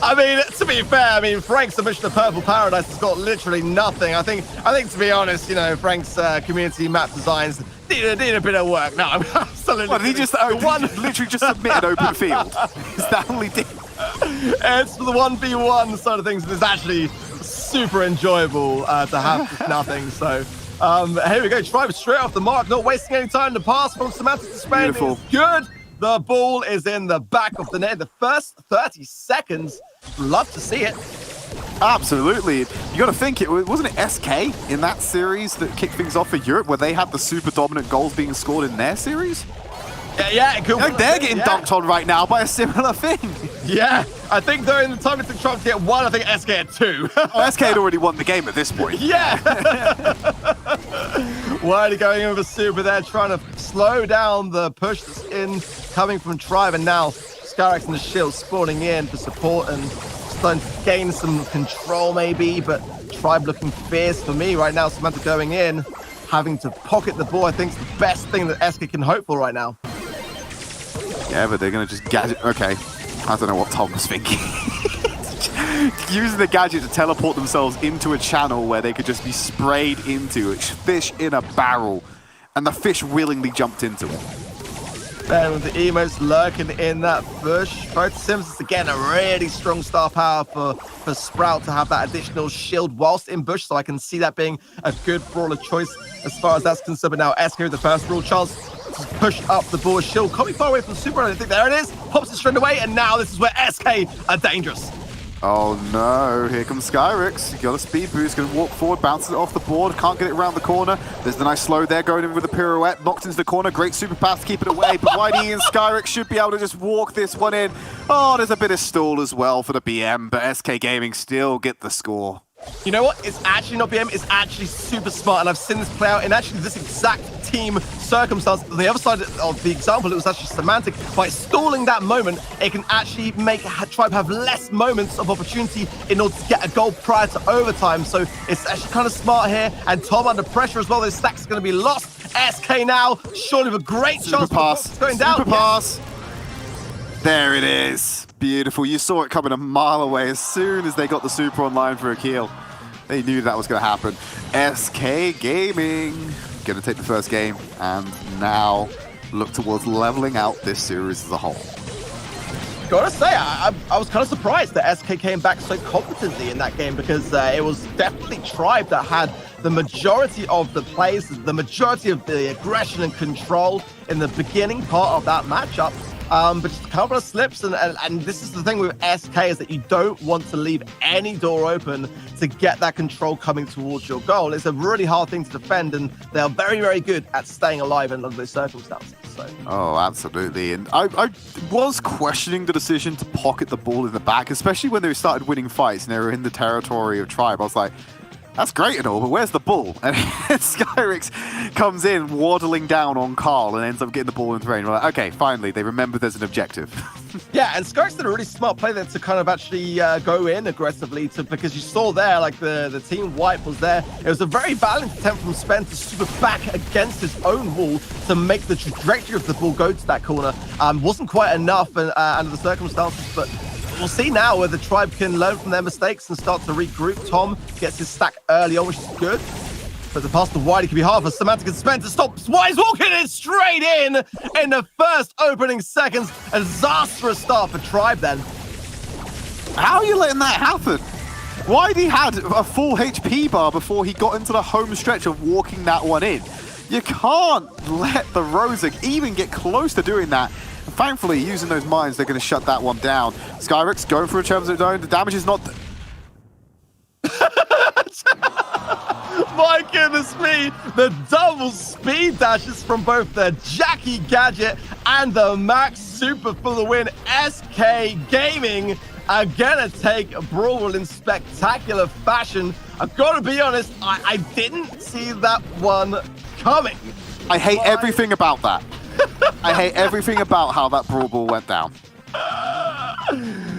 I mean, to be fair, Frank's submission of Purple Paradise has got literally nothing. I think to be honest, you know, Frank's community map designs did a bit of work. No, I'm absolutely. What, did he just literally just submit an open field? Is that all he did? It's for the 1v1 side of things. It's actually super enjoyable to have just nothing. So. Here we go, Tribe straight off the mark, not wasting any time. The pass from Semantic to Spain is good. The ball is in the back of the net. The first 30 seconds, love to see it. Absolutely. You got to think, wasn't it SK in that series that kicked things off for Europe, where they had the super dominant goals being scored in their series? Yeah, it could like they're getting dunked on right now by a similar thing. Yeah, I think during the time it took Trump to get one, I think SK had two. SK had already won the game at this point. Yeah. Wiley going over super there, trying to slow down the push that's in coming from Tribe, and now Skyrex and the Shield spawning in for support and starting to gain some control maybe, but Tribe looking fierce for me right now. Samantha going in, having to pocket the ball, I think is the best thing that SK can hope for right now. Yeah, but they're going to just gadget. Okay, I don't know what Tom was thinking. Using the gadget to teleport themselves into a channel where they could just be sprayed into. It's fish in a barrel, and the fish willingly jumped into it. Then with the emotes lurking in that bush. Both Sims, again, a really strong star power for Sprout to have that additional shield whilst in bush, so I can see that being a good brawler choice as far as that's concerned. But now SK with the first brawl chance to push up the board. Shield coming far away from Super, I think there it is. Pops it straight away, and now this is where SK are dangerous. Oh no, here comes Skyrex. You got a speed boost, gonna walk forward, bounces it off the board, can't get it around the corner. There's the nice slow there, going in with a pirouette, knocked into the corner, great super pass to keep it away, but YD and Skyrex should be able to just walk this one in. Oh, there's a bit of stall as well for the BM, but SK Gaming still get the score. You know what? It's actually not BM, it's actually super smart, and I've seen this play out in actually this exact team circumstance. The other side of the example, it was actually Semantic. By stalling that moment, it can actually make Tribe have less moments of opportunity in order to get a goal prior to overtime. So it's actually kind of smart here, and Tom under pressure as well. Those stacks are going to be lost. SK now, surely with a great chance pass. Going down. Super pass. There it is. Beautiful. You saw it coming a mile away as soon as they got the super online for a kill. They knew that was going to happen. SK Gaming going to take the first game and now look towards leveling out this series as a whole. Gotta say, I was kind of surprised that SK came back so competently in that game because it was definitely Tribe that had the majority of the plays, the majority of the aggression and control in the beginning part of that matchup. But just a couple of slips, and this is the thing with SK is that you don't want to leave any door open to get that control coming towards your goal. It's a really hard thing to defend, and they are very, very good at staying alive in those circumstances. So. Oh, absolutely. And I was questioning the decision to pocket the ball in the back, especially when they started winning fights and they were in the territory of Tribe. I was like, that's great and all, but where's the ball? And Skyrix comes in, waddling down on Carl and ends up getting the ball in the range. We're like, okay, finally, they remember there's an objective. Yeah, and Skyrix did a really smart play there to kind of actually go in aggressively because you saw there, like the team wipe was there. It was a very balanced attempt from Spen to super back against his own wall to make the trajectory of the ball go to that corner. Wasn't quite enough under the circumstances, but we'll see now whether Tribe can learn from their mistakes and start to regroup. Tom gets his stack early on, which is good. But the pass to Whitey can be hard for Semantic and Spen to stop. Wise walking it straight in the first opening seconds. A disastrous start for Tribe then. How are you letting that happen? Whitey had a full HP bar before he got into the home stretch of walking that one in. You can't let the Rosa even get close to doing that. And thankfully, using those mines, they're going to shut that one down. Skyrix going for a Champions Zone. The damage is not... My goodness me, the double speed dashes from both the Jackie Gadget and the Max Super for the win. SK Gaming are gonna take Brawl in spectacular fashion. I've got to be honest, I didn't see that one coming. I hate everything about that. I hate everything about how that Brawl Ball went down.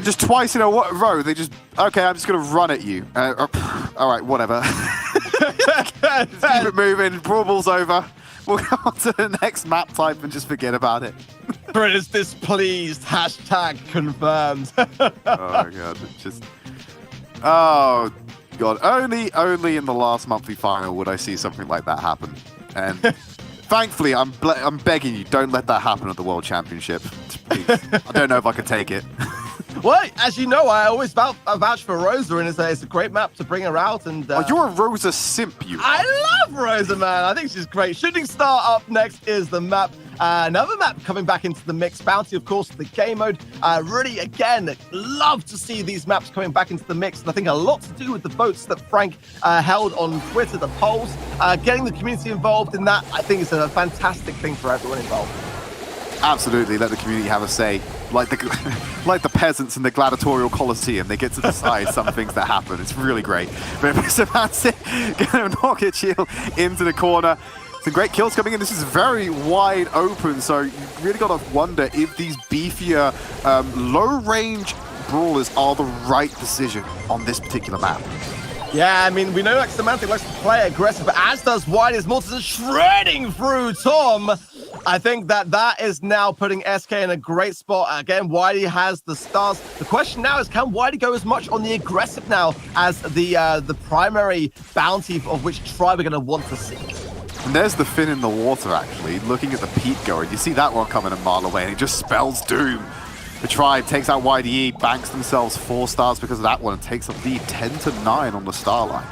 Just twice in a row, they just, okay, I'm just going to run at you. All right, whatever. Just keep it moving. Brawl Ball's over. We'll go on to the next map type and just forget about it. Tridd is displeased. Hashtag confirmed. Oh, my God. Just... Oh, God. Only in the last monthly final would I see something like that happen. And... Thankfully, I'm begging you, don't let that happen at the World Championship. Please. I don't know if I could take it. Well, as you know, I always vouch for Rosa, and it's a great map to bring her out. And oh, you're a Rosa simp, you. I love Rosa, man. I think she's great. Shooting Star up next is the map. Another map coming back into the mix. Bounty, of course, the game mode. Really, again, love to see these maps coming back into the mix. And I think a lot to do with the votes that Frank held on Twitter, the polls. Getting the community involved in that, I think, is a fantastic thing for everyone involved. Absolutely, let the community have a say. Like the peasants in the gladiatorial coliseum, they get to decide some things that happen. It's really great. But Semantic gonna knock it shield into the corner. Some great kills coming in. This is very wide open, so you really got to wonder if these beefier, low-range brawlers are the right decision on this particular map. Yeah, I mean, we know like Semantic likes to play aggressive, but as does Whitey, as Mortis shredding through Tom. I think that is now putting SK in a great spot. Again, Whitey has the stars. The question now is, can Whitey go as much on the aggressive now as the primary bounty of which Tribe are going to want to see? And there's the fin in the water, actually, looking at the peak going. You see that one coming a mile away, and it just spells doom. The Tribe takes out YDE, banks themselves 4 stars because of that one, and takes a lead 10-9 on the star line.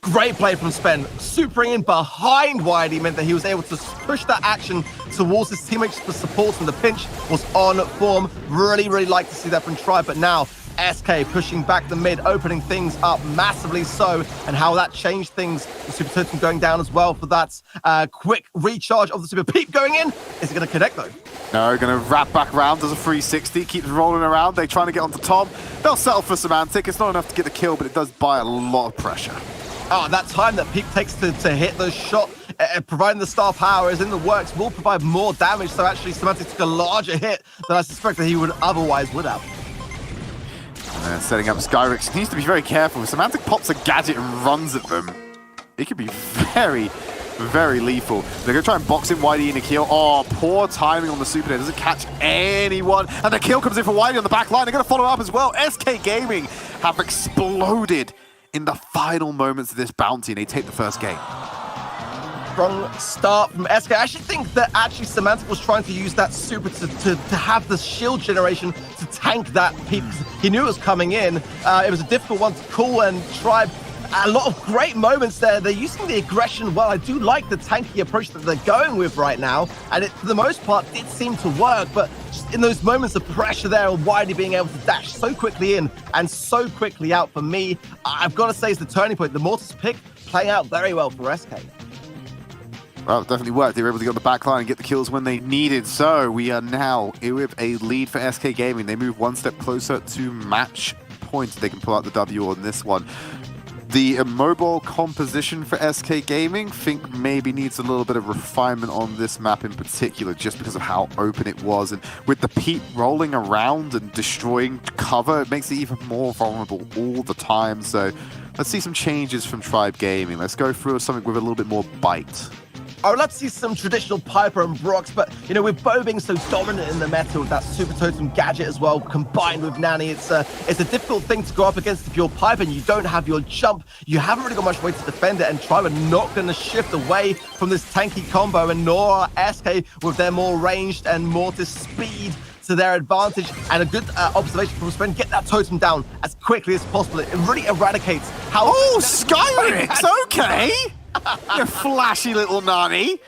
Great play from Spen. Supering in behind Whitey meant that he was able to push that action towards his teammates for support, and the pinch was on form. Really, really like to see that from Tribe, but now SK pushing back the mid, opening things up massively so, and how that changed things. The Super Totem going down as well for that quick recharge of the Super Peep going in. Is it going to connect though? No, going to wrap back around, does a 360, keeps rolling around. They're trying to get onto Tom. They'll settle for Semantic. It's not enough to get the kill, but it does buy a lot of pressure. Oh, that time that Peep takes to hit the shot, providing the star power is in the works, will provide more damage. So actually, Semantic took a larger hit than I suspect that he would have. Setting up Skyrix. He needs to be very careful. If Semantic pops a gadget and runs at them, it could be very, very lethal. They're going to try and box in YD in a kill. Oh, poor timing on the super there. Doesn't catch anyone. And the kill comes in for YD on the back line. They're going to follow up as well. SK Gaming have exploded in the final moments of this bounty, and they take the first game. strong start from SK. I actually think that Semantic was trying to use that super to have the shield generation to tank that peak. He knew it was coming in. It was a difficult one to call, and Tribe, a lot of great moments there. They're using the aggression well. I do like the tanky approach that they're going with right now, and it, for the most part, did seem to work, but just in those moments of pressure there, and Widey being able to dash so quickly in and so quickly out, for me, I've got to say, is the turning point. The Mortis pick playing out very well for SK. Well, it definitely worked. They were able to get on the back line and get the kills when they needed. So we are now with a lead for SK Gaming. They move one step closer to match point. They can pull out the W on this one. The immobile composition for SK Gaming, think maybe needs a little bit of refinement on this map in particular, just because of how open it was. And with the Pete rolling around and destroying cover, it makes it even more vulnerable all the time. So let's see some changes from Tribe Gaming. Let's go through something with a little bit more bite. I would love to see some traditional Piper and Brox, but, you know, with Bo being so dominant in the meta with that Super Totem gadget as well, combined with Nani, it's a difficult thing to go up against if you're Piper and you don't have your jump. You haven't really got much way to defend it, and Tribe are not going to shift away from this tanky combo, and nor are SK with their more ranged and Mortis speed to their advantage. And a good observation from Sven, get that totem down as quickly as possible. It really eradicates how... Oh, Skyrix, okay! You flashy little Nani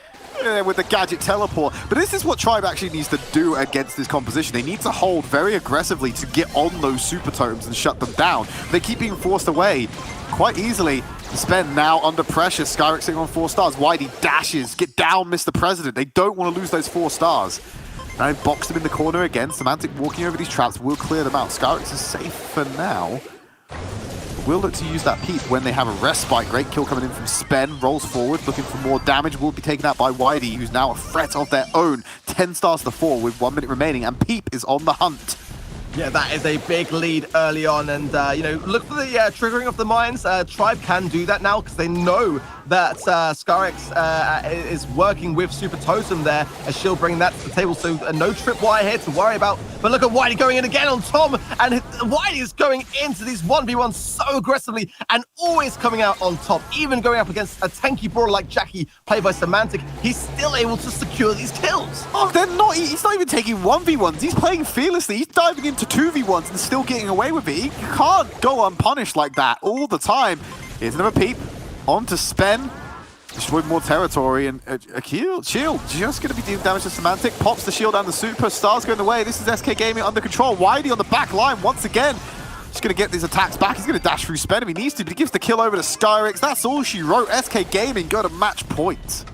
with the gadget teleport. But this is what Tribe actually needs to do against this composition. They need to hold very aggressively to get on those super totems and shut them down. They keep being forced away quite easily. Spen now under pressure. Skyrix sitting on 4 stars. Widey dashes. Get down, Mr. President. They don't want to lose those 4 stars. Now box them in the corner again. Semantic walking over these traps will clear them out. Skyrix is safe for now. Will look to use that peep when they have a respite. Great kill coming in from Spen. Rolls forward, looking for more damage. Will be taken out by Widey, who's now a threat of their own. 10 stars to 4 with 1 minute remaining, and Peep is on the hunt. Yeah, that is a big lead early on, and you know, look for the triggering of the mines. Tribe can do that now because they know that Skyrix is working with Super Totem there, as she'll bring that to the table. So no tripwire here to worry about. But look at Widey going in again on Tom, and Widey is going into these 1v1s so aggressively and always coming out on top. Even going up against a tanky brawler like Jackie, played by Semantic, he's still able to secure these kills. Oh, they're not. He's not even taking 1v1s. He's playing fearlessly. He's diving into 2v1s and still getting away with it. He can't go unpunished like that all the time. Here's another peep. On to Spen. Destroyed more territory, and a shield just going to be dealing damage to Semantic. Pops the shield and the super. Stars going away. This is SK Gaming under control. Widey on the back line once again. Just going to get these attacks back. He's going to dash through Spen if he needs to, but he gives the kill over to Skyrix. That's all she wrote. SK Gaming go to match point.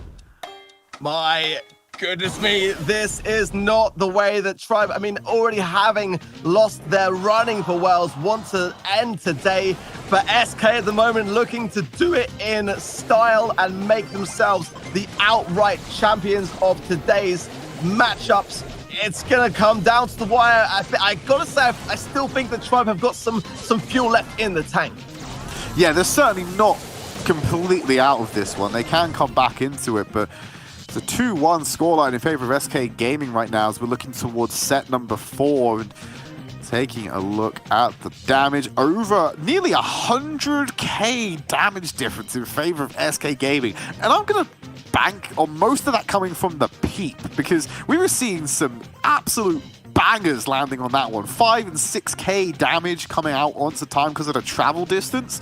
My goodness me, this is not the way that Tribe, I mean, already having lost their running for Wells, want to end today. But SK at the moment looking to do it in style and make themselves the outright champions of today's matchups. It's going to come down to the wire. I got to say, I still think that Tribe have got some fuel left in the tank. Yeah, they're certainly not completely out of this one. They can come back into it, but it's a 2-1 scoreline in favor of SK Gaming right now as we're looking towards set number 4. And taking a look at the damage, over nearly 100k damage difference in favor of SK Gaming. And I'm going to bank on most of that coming from the peep, because we were seeing some absolute bangers landing on that one. 5 and 6k damage coming out once a time because of the travel distance.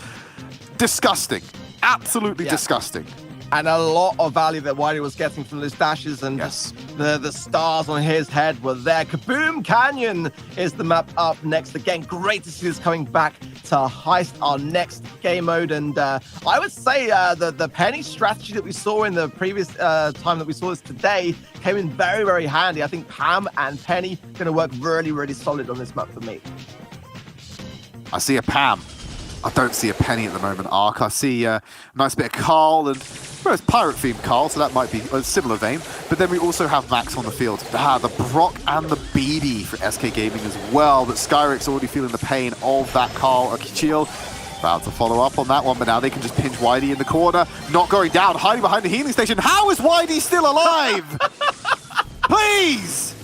Disgusting. Absolutely disgusting. And a lot of value that Widey was getting from those dashes, and the stars on his head were there. Kaboom Canyon is the map up next. Again, great to see this coming back to heist our next game mode. And I would say the Penny strategy that we saw in the previous time that we saw this today came in very, very handy. I think Pam and Penny going to work really, really solid on this map for me. I see a Pam. I don't see a Penny at the moment, Ark. I see a nice bit of Carl, and well, it's pirate-themed Carl, so that might be a similar vein. But then we also have Max on the field. The Brock and the BD for SK Gaming as well. But Skyrix already feeling the pain of that Carl shield. Proud to follow up on that one, but now they can just pinch Widey in the corner. Not going down, hiding behind the healing station. How is Widey still alive? Please!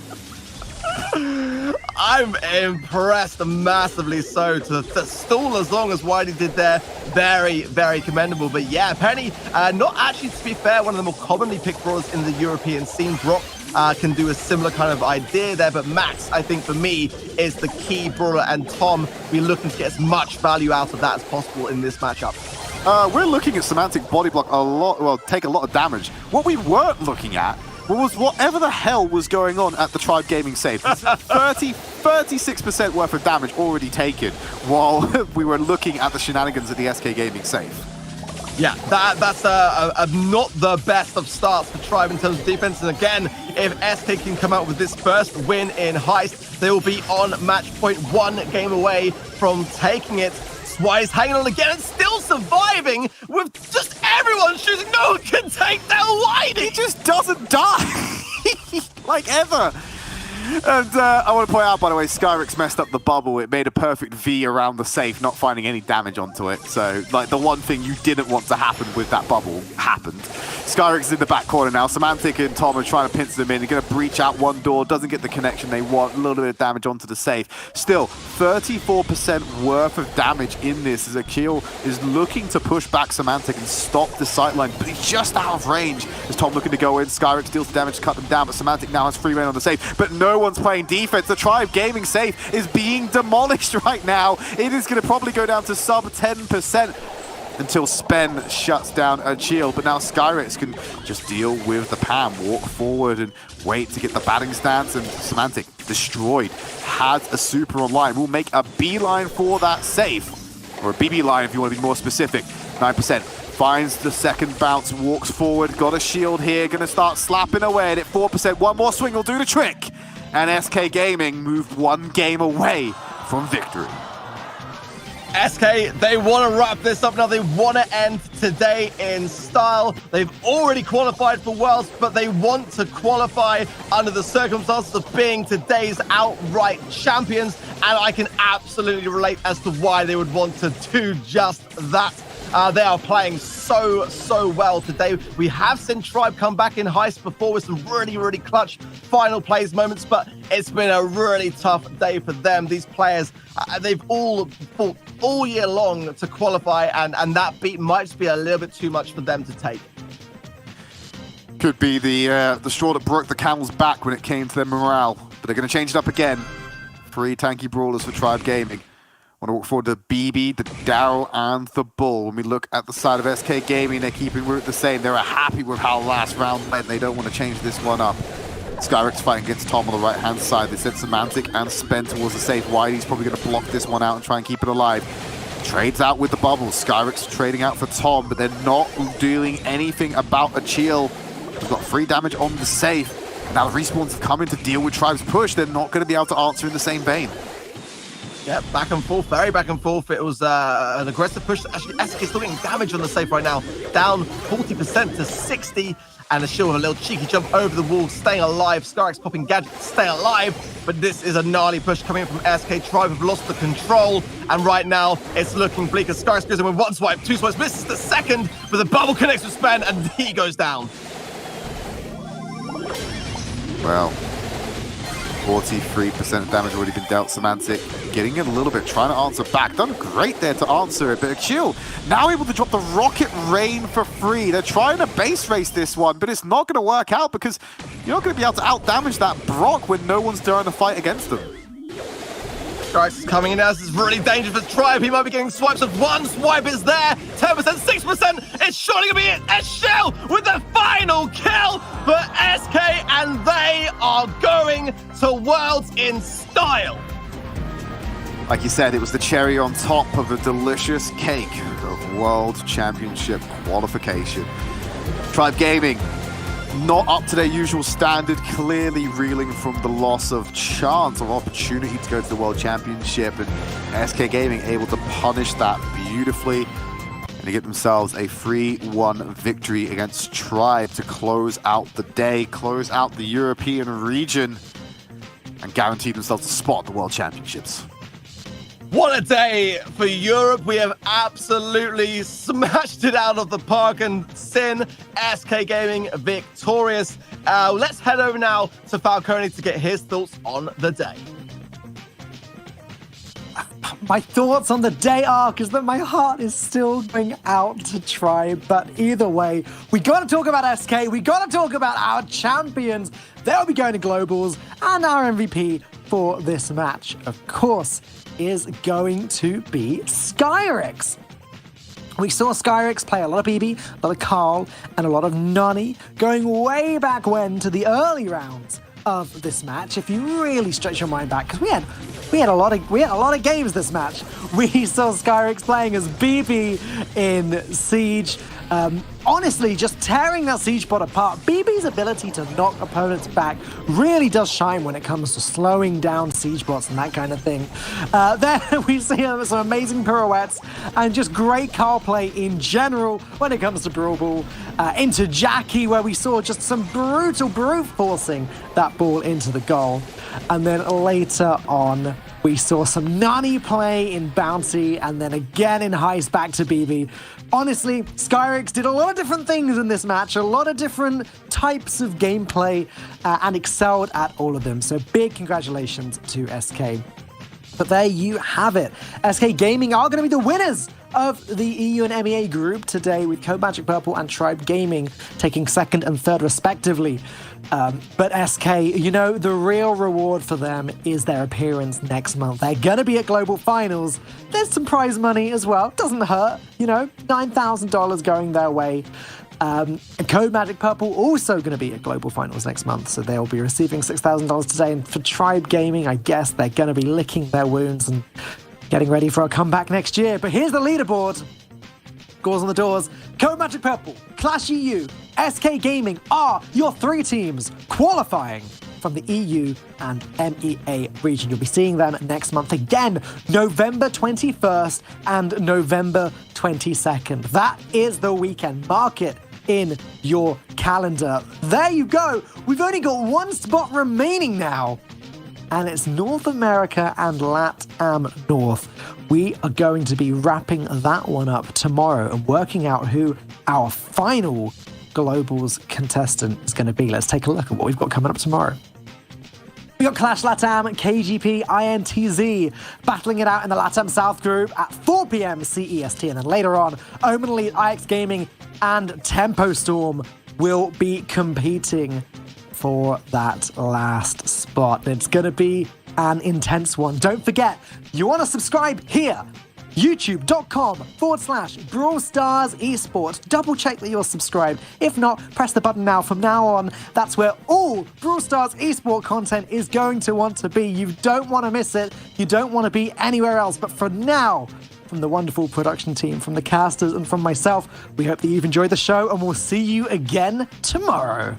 I'm impressed massively so. To stall as long as Whitey did there, very, very commendable. But yeah, Penny, not actually, to be fair, one of the more commonly picked brawlers in the European scene. Brock can do a similar kind of idea there, but Max, I think for me, is the key brawler, and Tom, we're looking to get as much value out of that as possible in this matchup. We're looking at Semantic body block a lot, well, take a lot of damage. What we weren't looking at was whatever the hell was going on at the Tribe Gaming safe. 36% worth of damage already taken while we were looking at the shenanigans at the SK Gaming safe. Yeah, that's not the best of starts for Tribe in terms of defense. And again, if SK can come out with this first win in Heist, they will be on match point, 1 game away from taking it. Wise hanging on again and still surviving with just everyone shooting. No one can take down Whitey. He just doesn't die, like ever. And I want to point out, by the way, Skyrix messed up the bubble. It made a perfect V around the safe, not finding any damage onto it. So, like, the one thing you didn't want to happen with that bubble happened. Skyrix is in the back corner now. Semantic and Tom are trying to pinch them in. They're going to breach out one door. Doesn't get the connection they want. A little bit of damage onto the safe. Still, 34% worth of damage in this as Akil is looking to push back Semantic and stop the sightline, but he's just out of range. As Tom looking to go in, Skyrix deals the damage to cut them down, but Semantic now has free reign on the safe. But no one's playing defense. The Tribe Gaming safe is being demolished right now. It is going to probably go down to sub 10% until Spen shuts down a shield. But now Skyrix can just deal with the PAM, walk forward and wait to get the batting stance. And Semantic destroyed, has a super online. We'll make a beeline for that safe, or a BB line if you want to be more specific. 9%. Finds the second bounce, walks forward, got a shield here, gonna start slapping away at it. 4%, one more swing will do the trick. And SK Gaming moved 1 game away from victory. SK, they want to wrap this up now. They want to end today in style. They've already qualified for Worlds, but they want to qualify under the circumstances of being today's outright champions. And I can absolutely relate as to why they would want to do just that. They are playing so well today. We have seen Tribe come back in Heist before with some really clutch final plays moments, but it's been a really tough day for them. These players, they've all fought all year long to qualify, and that beat might just be a little bit too much for them to take. Could be the straw that broke the camel's back when it came to their morale, but they're going to change it up again. 3 tanky brawlers for Tribe Gaming. I want to walk forward to BB, the Daryl, and the Bull. When we look at the side of SK Gaming, they're keeping route the same. They're happy with how last round went. They don't want to change this one up. Skyrix fighting against Tom on the right-hand side. They sent Semantic and Spen towards the safe. Whitey's probably going to block this one out and try and keep it alive. Trades out with the bubble. Skyrix trading out for Tom, but they're not doing anything about a chill. We've got 3 damage on the safe. Now the respawns have come in to deal with Tribe's push. They're not going to be able to answer in the same vein. Yeah, back and forth, very back and forth. It was an aggressive push. Actually, SK is still getting damage on the safe right now. Down 40% to 60. And a shield, a little cheeky jump over the wall, staying alive. Skyrix popping gadget to stay alive. But this is a gnarly push coming in from SK. Tribe have lost the control. And right now, it's looking bleak as Skyrix goes in with 1 swipe, 2 swipes, misses the second, but the bubble connects with Spen, and he goes down. Well, 43% of damage already been dealt. Semantic getting it a little bit, trying to answer back. Done great there to answer it, but Akil now able to drop the Rocket Rain for free. They're trying to base race this one, but it's not going to work out because you're not going to be able to out-damage that Brock when no one's during the fight against them. Skyrix is coming in as this is really dangerous for Tribe. He might be getting swipes of 1 swipe is there. 10%, 6%. It's surely going to be it. A shell with the final kill for SK, and they are going to Worlds in style. Like you said, it was the cherry on top of a delicious cake of World Championship qualification. Tribe Gaming, not up to their usual standard, clearly reeling from the loss of chance of opportunity to go to the World Championship, and SK Gaming able to punish that beautifully and to get themselves a 3-1 victory against Tribe to close out the day, close out the European region, and guarantee themselves a spot at the World Championships. What a day for Europe. We have absolutely smashed it out of the park, and Sin, SK Gaming victorious. Let's head over now to Falcone to get his thoughts on the day. My thoughts on the day arc is that my heart is still going out to Tribe, but either way, we got to talk about SK, we got to talk about our champions. They'll be going to globals, and our MVP for this match, of course, is going to be Skyrix. We saw Skyrix play a lot of BB, a lot of Carl, and a lot of Nani, going way back when to the early rounds of this match. If you really stretch your mind back, because we had a lot of games this match. We saw Skyrix playing as BB in Siege. Honestly, just tearing that Siege bot apart. BB's ability to knock opponents back really does shine when it comes to slowing down Siege bots and that kind of thing. Then we see some amazing pirouettes and just great car play in general when it comes to Brawl Ball. Into Jackie, where we saw just some brutal brute forcing that ball into the goal. And then later on, we saw some Nani play in Bounty, and then again in Heist back to BB. Honestly, Skyrix did a lot of different things in this match, a lot of different types of gameplay, and excelled at all of them. So big congratulations to SK. But there you have it. SK Gaming are going to be the winners of the EU and MEA group today, with CODEMAGIC Purple and Tribe Gaming taking second and third respectively. But SK, you know, the real reward for them is their appearance next month. They're going to be at Global Finals. There's some prize money as well. Doesn't hurt, you know, $9,000 going their way. And CODEMAGIC Purple also going to be at Global Finals next month, so they'll be receiving $6,000 today. And for Tribe Gaming, I guess they're going to be licking their wounds and getting ready for a comeback next year. But here's the leaderboard. Scores on the doors. CODEMAGIC Purple, Clash EU, SK Gaming are your three teams qualifying from the EU and MEA region. You'll be seeing them next month again, November 21st and November 22nd. That is the weekend. Mark it in your calendar. There you go. We've only got one spot remaining now, and it's North America and LATAM North. We are going to be wrapping that one up tomorrow and working out who our final Globals contestant is going to be. Let's take a look at what we've got coming up tomorrow. We got Clash LATAM, KGP, INTZ battling it out in the LATAM South group at 4 p.m. CEST. And then later on, Omen Elite, IX Gaming, and Tempo Storm will be competing for that last spot. It's going to be an intense one. Don't forget, you want to subscribe here, youtube.com/Brawl Stars Esports. Double check that you're subscribed. If not, press the button now. From now on, that's where all Brawl Stars Esports content is going to want to be. You don't want to miss it. You don't want to be anywhere else. But for now, from the wonderful production team, from the casters, and from myself, we hope that you've enjoyed the show, and we'll see you again tomorrow.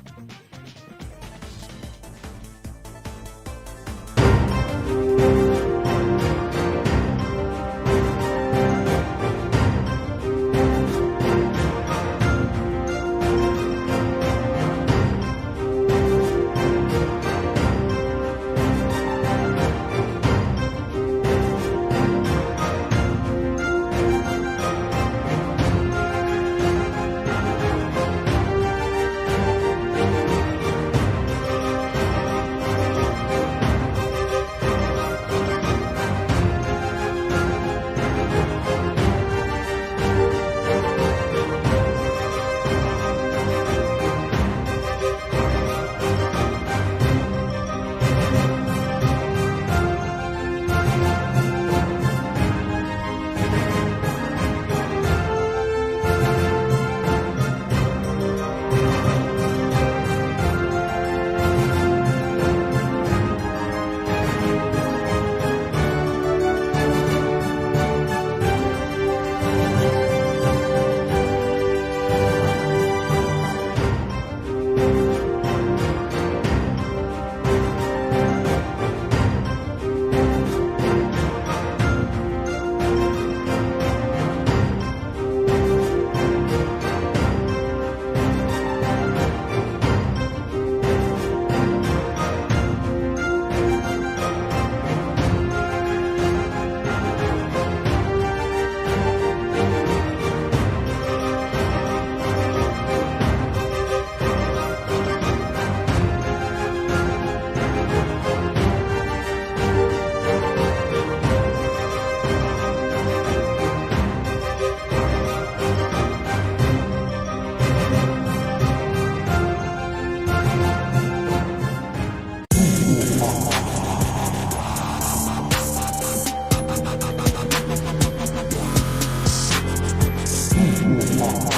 Esports.